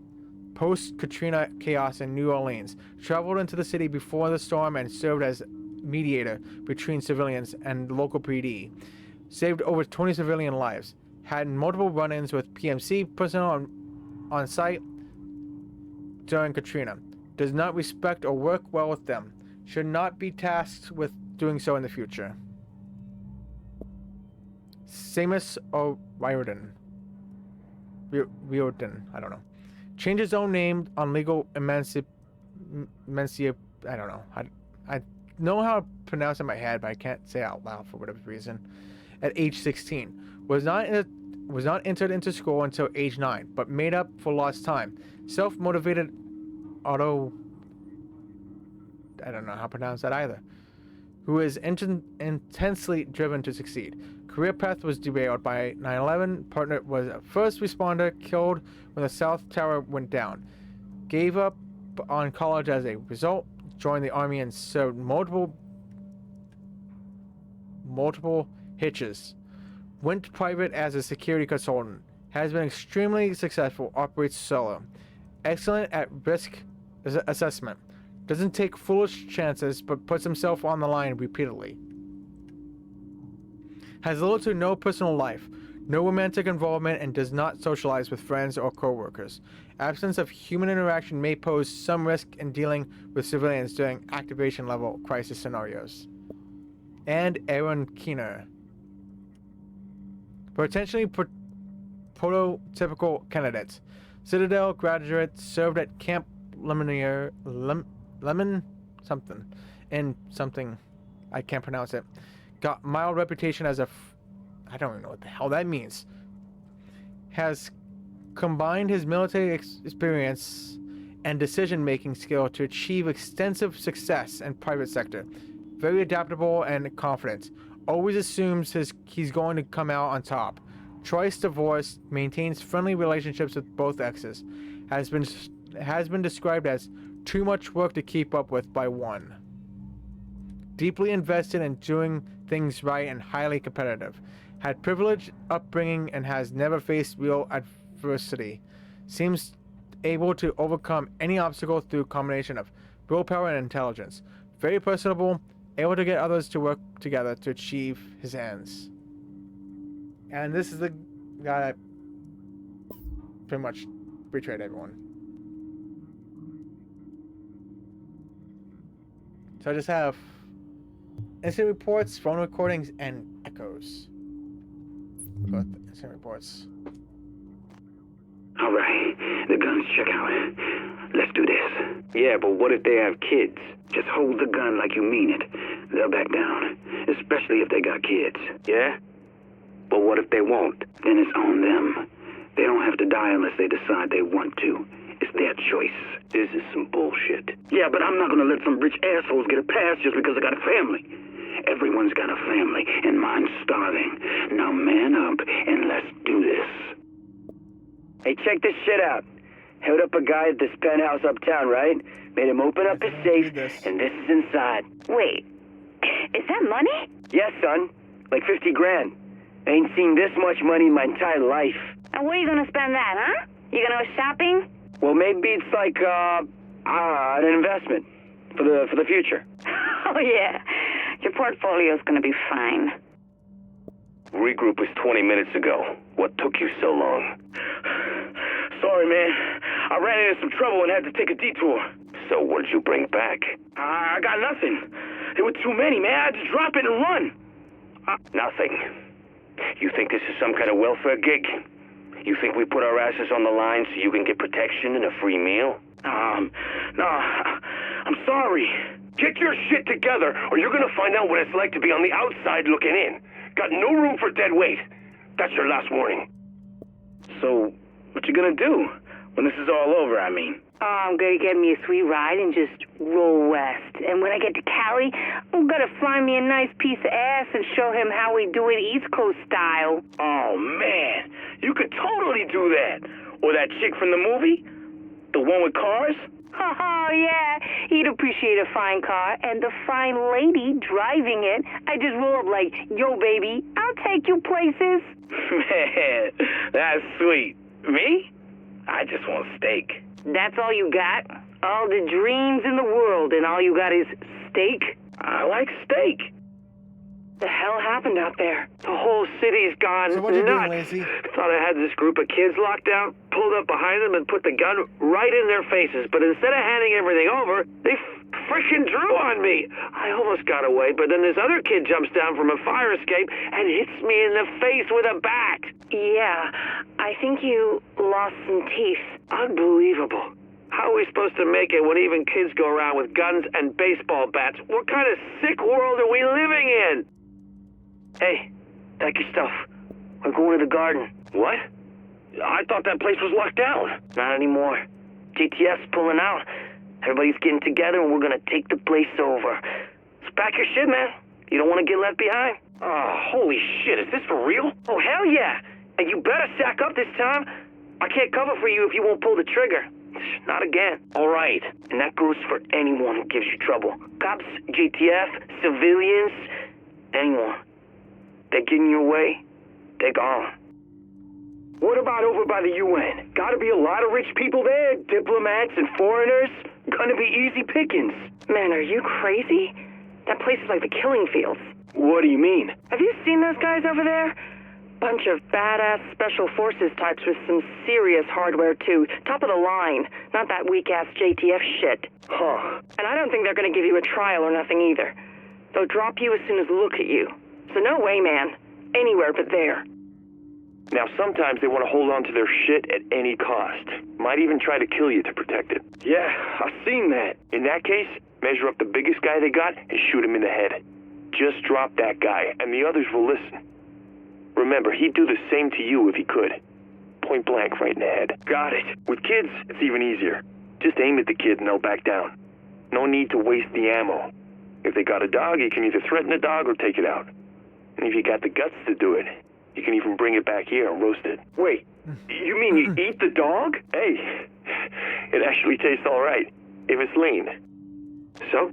post-Katrina chaos in New Orleans. Traveled into the city before the storm and served as mediator between civilians and local PD. Saved over 20 civilian lives. Had multiple run-ins with PMC personnel on site during Katrina. Does not respect or work well with them. Should not be tasked with doing so in the future. Seamus O'Riordan. Riordan, I don't know. Changed his own name on legal I don't know. I know how to pronounce it in my head, but I can't say it out loud for whatever reason. At age 16. Was not entered into school until age 9, but made up for lost time. Self-motivated Otto, I don't know how to pronounce that either, who is intensely driven to succeed. Career path was derailed by 9/11. Partner was a first responder killed when the South Tower went down. Gave up on college as a result. Joined the army and served multiple hitches. Went private as a security consultant. Has been extremely successful. Operates solo. Excellent at risk assessment. Doesn't take foolish chances, but puts himself on the line repeatedly. Has little to no personal life, no romantic involvement, and does not socialize with friends or co-workers. Absence of human interaction may pose some risk in dealing with civilians during activation-level crisis scenarios. And Aaron Keener. Potentially prototypical candidate. Citadel graduate, served at Camp Lemon something, in something, I can't pronounce it. Got mild reputation as I don't even know what the hell that means. Has combined his military experience and decision-making skill to achieve extensive success in private sector. Very adaptable and confident. Always assumes he's going to come out on top. Twice divorced, maintains friendly relationships with both exes. Has been described as too much work to keep up with by one. Deeply invested in doing things right and highly competitive. Had privileged upbringing and has never faced real adversity. Seems able to overcome any obstacle through a combination of willpower and intelligence. Very personable, able to get others to work together to achieve his ends. And this is the guy that pretty much betrayed everyone. So I just have incident reports, phone recordings, and echoes. Go with the incident reports. All right, the guns check out. Let's do this. Yeah, but what if they have kids? Just hold the gun like you mean it. They'll back down, especially if they got kids. Yeah? But what if they won't? Then it's on them. They don't have to die unless they decide they want to. It's their choice. This is some bullshit. Yeah, but I'm not gonna let some rich assholes get a pass just because I got a family. Everyone's got a family, and mine's starving. Now man up, and let's do this. Hey, check this shit out. Held up a guy at this penthouse uptown, right? Made him open up his safe, and this is inside. Wait, is that money? Yes, son. Like 50 grand. I ain't seen this much money in my entire life. And where are you gonna spend that, huh? You gonna go shopping? Well, maybe it's like, an investment. For the future. Oh, yeah. Your portfolio's gonna be fine. Regroup was 20 minutes ago. What took you so long? Sorry, man. I ran into some trouble and had to take a detour. So what'd you bring back? I got nothing. There were too many, man. I had to drop it and run. Nothing. You think this is some kind of welfare gig? You think we put our asses on the line so you can get protection and a free meal? No, I'm sorry. Get your shit together, or you're gonna find out what it's like to be on the outside looking in. Got no room for dead weight. That's your last warning. So, what you gonna do? When this is all over, I mean. Oh, I'm gonna get me a sweet ride and just roll west. And when I get to Cali, I'm gonna find me a nice piece of ass and show him how we do it East Coast style. Oh, man. You could totally do that. Or that chick from the movie? The one with cars? Oh, yeah. He'd appreciate a fine car and the fine lady driving it. I just roll up like, yo, baby, I'll take you places. Man, that's sweet. Me? I just want steak. That's all you got? All the dreams in the world and all you got is steak? I like steak. The hell happened out there? The whole city's gone So what you doing, nuts. Lacey? Thought I had this group of kids locked down, pulled up behind them and put the gun right in their faces. But instead of handing everything over, they freaking drew on me. I almost got away, but then this other kid jumps down from a fire escape and hits me in the face with a bat. Yeah, I think you lost some teeth. Unbelievable. How are we supposed to make it when even kids go around with guns and baseball bats? What kind of sick world are we living in? Hey, pack your stuff. We're going to the garden. What? I thought that place was locked down. Not anymore. GTF's pulling out. Everybody's getting together and we're gonna take the place over. So pack your shit, man. You don't want to get left behind. Oh, holy shit, is this for real? Oh, hell yeah. And you better sack up this time. I can't cover for you if you won't pull the trigger. Not again. All right. And that goes for anyone who gives you trouble. Cops, JTF, civilians, anyone. They get in your way, they're gone. What about over by the UN? Gotta be a lot of rich people there, diplomats and foreigners. Gonna be easy pickings. Man, are you crazy? That place is like the killing fields. What do you mean? Have you seen those guys over there? Bunch of badass special forces types with some serious hardware too. Top of the line. Not that weak-ass JTF shit. Huh. And I don't think they're gonna give you a trial or nothing either. They'll drop you as soon as they look at you. So no way, man. Anywhere but there. Now, sometimes they want to hold on to their shit at any cost. Might even try to kill you to protect it. Yeah, I've seen that. In that case, measure up the biggest guy they got and shoot him in the head. Just drop that guy, and the others will listen. Remember, he'd do the same to you if he could. Point blank right in the head. Got it. With kids, it's even easier. Just aim at the kid and they'll back down. No need to waste the ammo. If they got a dog, you can either threaten the dog or take it out. And if you got the guts to do it, you can even bring it back here and roast it. Wait, you mean you eat the dog? Hey, it actually tastes all right, if it's lean. So,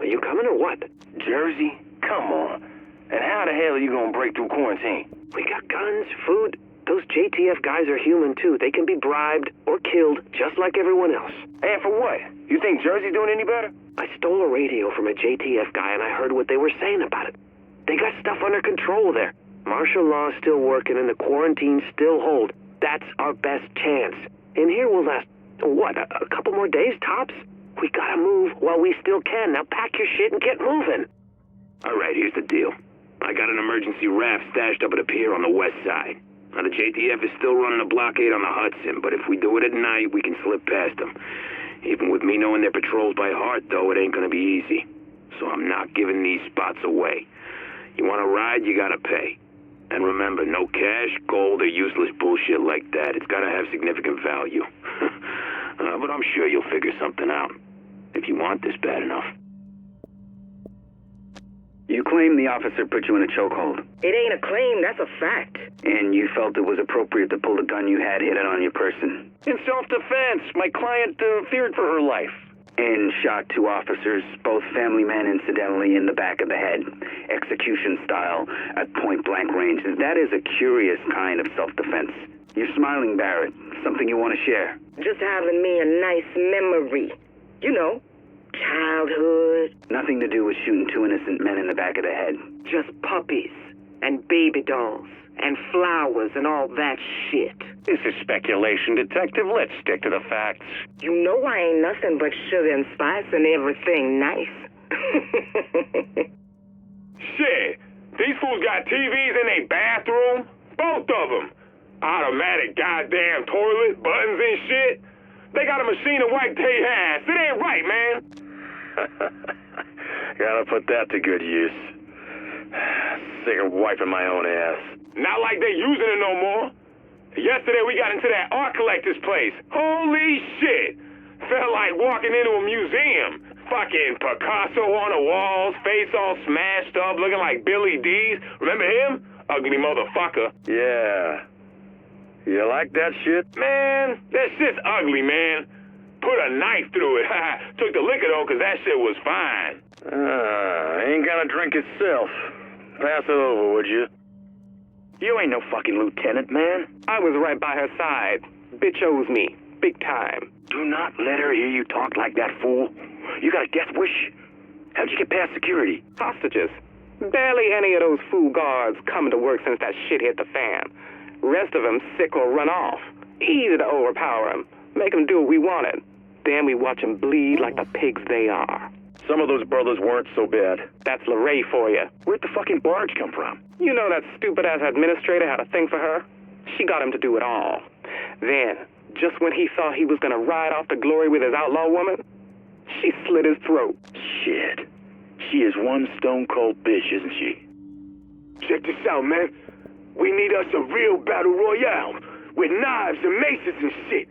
are you coming or what? Jersey? Come on. And how the hell are you gonna break through quarantine? We got guns, food. Those JTF guys are human too. They can be bribed or killed just like everyone else. And for what? You think Jersey's doing any better? I stole a radio from a JTF guy and I heard what they were saying about it. They got stuff under control there. Martial law's still working and the quarantines still hold. That's our best chance. And here we'll last, what, a couple more days tops? We gotta move while we still can. Now pack your shit and get moving. All right, here's the deal. I got an emergency raft stashed up at a pier on the west side. Now, the JTF is still running a blockade on the Hudson, but if we do it at night, we can slip past them. Even with me knowing their patrols by heart, though, it ain't gonna be easy. So I'm not giving these spots away. You wanna ride, you gotta pay. And remember, no cash, gold, or useless bullshit like that. It's gotta have significant value. But I'm sure you'll figure something out. If you want this bad enough. You claim the officer put you in a chokehold. It ain't a claim, that's a fact. And you felt it was appropriate to pull the gun you had hidden on your person. In self-defense, my client feared for her life. And shot 2 officers, both family men incidentally, in the back of the head. Execution style, at point-blank range. That is a curious kind of self-defense. You're smiling, Barrett. Something you want to share? Just having me a nice memory. You know, childhood. Nothing to do with shooting 2 innocent men in the back of the head. Just puppies and baby dolls and flowers and all that shit. This is speculation, Detective. Let's stick to the facts. You know I ain't nothing but sugar and spice and everything nice. Shit, these fools got TVs in their bathroom? Both of them. Automatic goddamn toilet, buttons and shit. They got a machine to wipe their ass. It ain't right, man. Gotta put that to good use. Sick of wiping my own ass. Not like they using it no more. Yesterday we got into that art collector's place. Holy shit. Felt like walking into a museum. Fucking Picasso on the walls, face all smashed up, looking like Billy D's. Remember him? Ugly motherfucker. Yeah. You like that shit? Man, that shit's ugly, man. Put a knife through it. Took the liquor, though, because that shit was fine. Ain't gonna drink itself. Pass it over, would you? You ain't no fucking lieutenant, man. I was right by her side. Bitch owes me. Big time. Do not let her hear you talk like that, fool. You got a death wish? How'd you get past security? Hostages. Barely any of those fool guards coming to work since that shit hit the fan. Rest of them sick or run off. Easy to overpower them. Make them do what we wanted. Then we watch them bleed like the pigs they are. Some of those brothers weren't so bad. That's LeRae for you. Where'd the fucking barge come from? You know that stupid-ass administrator had a thing for her? She got him to do it all. Then, just when he thought he was gonna ride off to glory with his outlaw woman, she slit his throat. Shit. She is one stone-cold bitch, isn't she? Check this out, man. We need us a real battle royale with knives and maces and shit,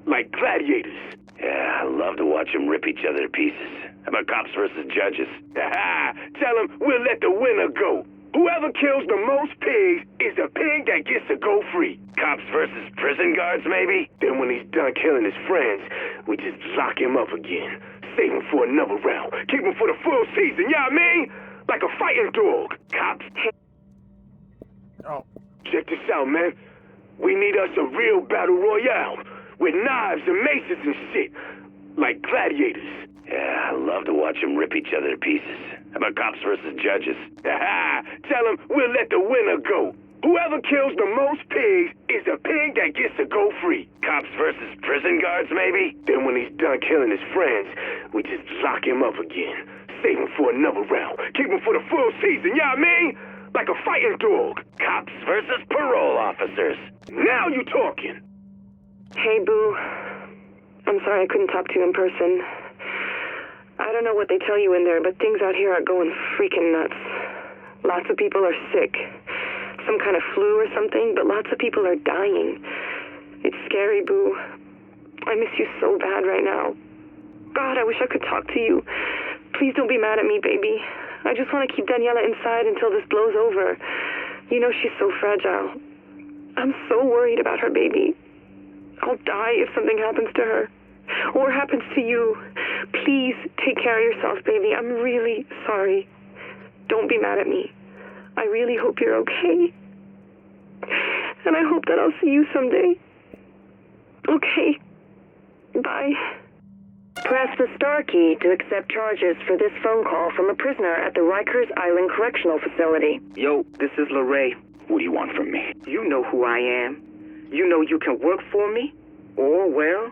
like gladiators. Yeah, I love to watch them rip each other to pieces. How about cops versus judges? Tell them we'll let the winner go. Whoever kills the most pigs is the pig that gets to go free. Cops versus prison guards, maybe? Then when he's done killing his friends, we just lock him up again. Save him for another round. Keep him for the full season, you know what I mean? Like a fighting dog. Cops. Oh. Check this out, man. We need us a real battle royale with knives and maces and shit, like gladiators. Yeah, I love to watch them rip each other to pieces. How about cops versus judges? Tell them we'll let the winner go. Whoever kills the most pigs is the pig that gets to go free. Cops versus prison guards, maybe? Then when he's done killing his friends, we just lock him up again. Save him for another round. Keep him for the full season, you know what I mean? Like a fighting dog. Cops versus parole officers. Now you talking. Hey, Boo. I'm sorry I couldn't talk to you in person. I don't know what they tell you in there, but things out here are going freaking nuts. Lots of people are sick. Some kind of flu or something, but lots of people are dying. It's scary, Boo. I miss you so bad right now. God, I wish I could talk to you. Please don't be mad at me, baby. I just want to keep Daniela inside until this blows over. You know she's so fragile. I'm so worried about her, baby. I'll die if something happens to her. Or happens to you. Please take care of yourself, baby. I'm really sorry. Don't be mad at me. I really hope you're okay. And I hope that I'll see you someday. Okay. Bye. Press the star key to accept charges for this phone call from a prisoner at the Rikers Island Correctional Facility. Yo, this is LeRae. What do you want from me? You know who I am. You know you can work for me. Or, well,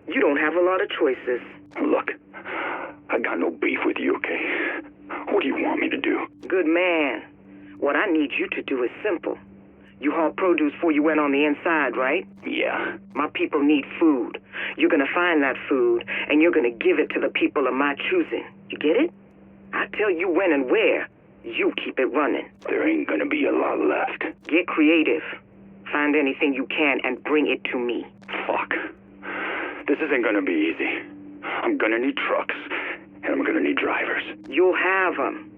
you don't have a lot of choices. Look, I got no beef with you, okay? What do you want me to do? Good man. What I need you to do is simple. You haul produce before you went on the inside, right? Yeah. My people need food. You're gonna find that food, and you're gonna give it to the people of my choosing. You get it? I tell you when and where. You keep it running. There ain't gonna be a lot left. Get creative. Find anything you can and bring it to me. Fuck. This isn't gonna be easy. I'm gonna need trucks, and I'm gonna need drivers. You'll have them.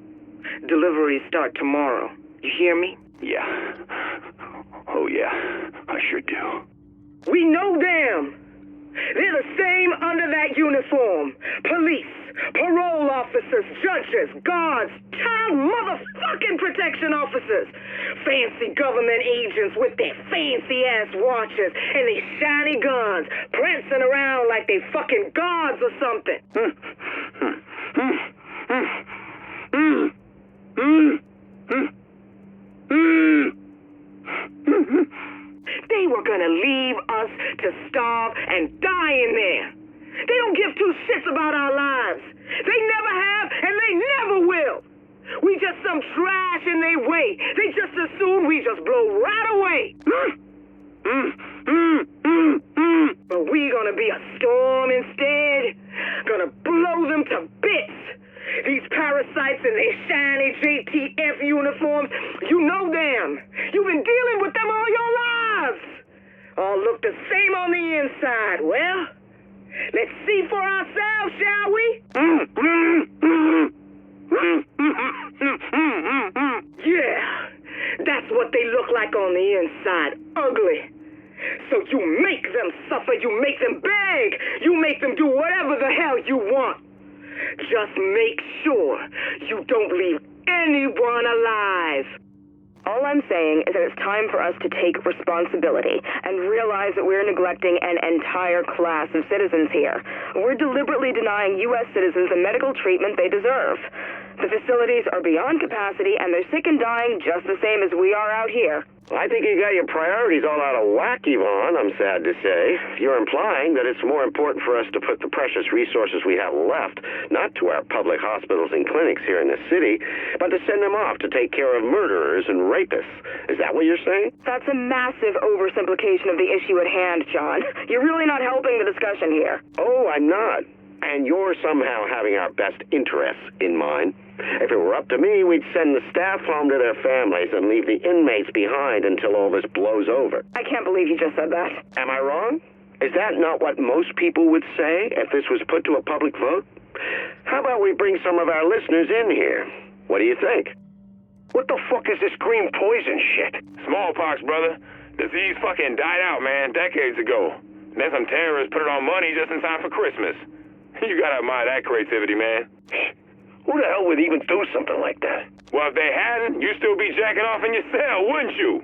Deliveries start tomorrow. You hear me? Yeah. Oh, yeah. I sure do. We know them. They're the same under that uniform. Police, parole officers, judges, guards, child motherfucking protection officers. Fancy government agents with their fancy-ass watches and their shiny guns, prancing around like they fucking gods or something. They were gonna leave us to starve and die in there. They don't give two shits about our lives. They never have, and they never will. We just some trash in their way. They just assume we just blow right away. But we gonna be a storm instead. Gonna blow them to bits. These parasites in their shiny JTF uniforms, you know them. You've been dealing with them all your lives. All look the same on the inside. Well, let's see for ourselves, shall we? Yeah, that's what they look like on the inside. Ugly. So you make them suffer, you make them beg, you make them do whatever the hell you want. Just make sure you don't leave anyone alive. All I'm saying is that it's time for us to take responsibility and realize that we're neglecting an entire class of citizens here. We're deliberately denying U.S. citizens the medical treatment they deserve. The facilities are beyond capacity, and they're sick and dying just the same as we are out here. I think you got your priorities all out of whack, Yvonne, I'm sad to say. You're implying that it's more important for us to put the precious resources we have left, not to our public hospitals and clinics here in the city, but to send them off to take care of murderers and rapists. Is that what you're saying? That's a massive oversimplification of the issue at hand, John. You're really not helping the discussion here. Oh, I'm not. And you're somehow having our best interests in mind. If it were up to me, we'd send the staff home to their families and leave the inmates behind until all this blows over. I can't believe you just said that. Am I wrong? Is that not what most people would say if this was put to a public vote? How about we bring some of our listeners in here? What do you think? What the fuck is this green poison shit? Smallpox, brother. Disease fucking died out, man, decades ago. Then some terrorists put it on money just in time for Christmas. You gotta admire that creativity, man. Who the hell would even do something like that? Well, if they hadn't, you'd still be jacking off in your cell, wouldn't you?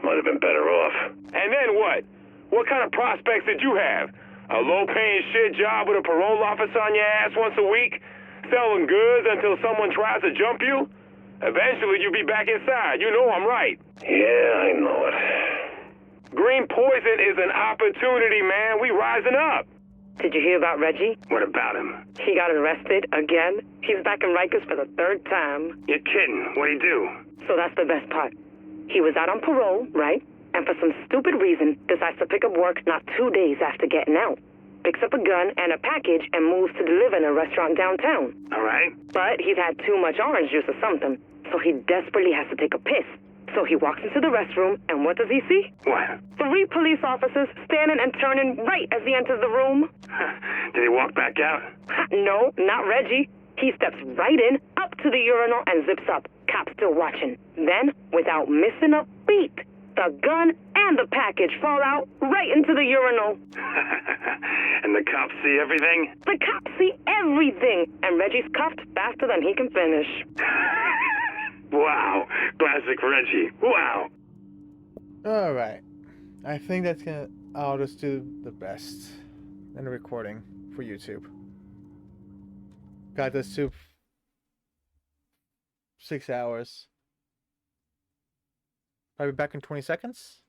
Might have been better off. And then what? What kind of prospects did you have? A low-paying shit job with a parole officer on your ass once a week? Selling goods until someone tries to jump you? Eventually you'll be back inside. You know I'm right. Yeah, I know it. Green poison is an opportunity, man. We rising up. Did you hear about Reggie? What about him? He got arrested again. He's back in Rikers for the 3rd time. You're kidding. What'd he do? So that's the best part. He was out on parole, right? And for some stupid reason, decides to pick up work not 2 days after getting out. Picks up a gun and a package and moves to deliver in a restaurant downtown. All right. But he's had too much orange juice or something, so he desperately has to take a piss. So he walks into the restroom, and what does he see? What? 3 police officers standing and turning right as he enters the room. Did he walk back out? No, not Reggie. He steps right in, up to the urinal, and zips up. Cops still watching. Then, without missing a beat, the gun and the package fall out right into the urinal. And the cops see everything? The cops see everything, and Reggie's cuffed faster than he can finish. Wow. Classic Reggie. Wow. Alright. I think that's gonna... I'll just do the best. And the recording for YouTube. Got this to 6 hours. Probably back in 20 seconds.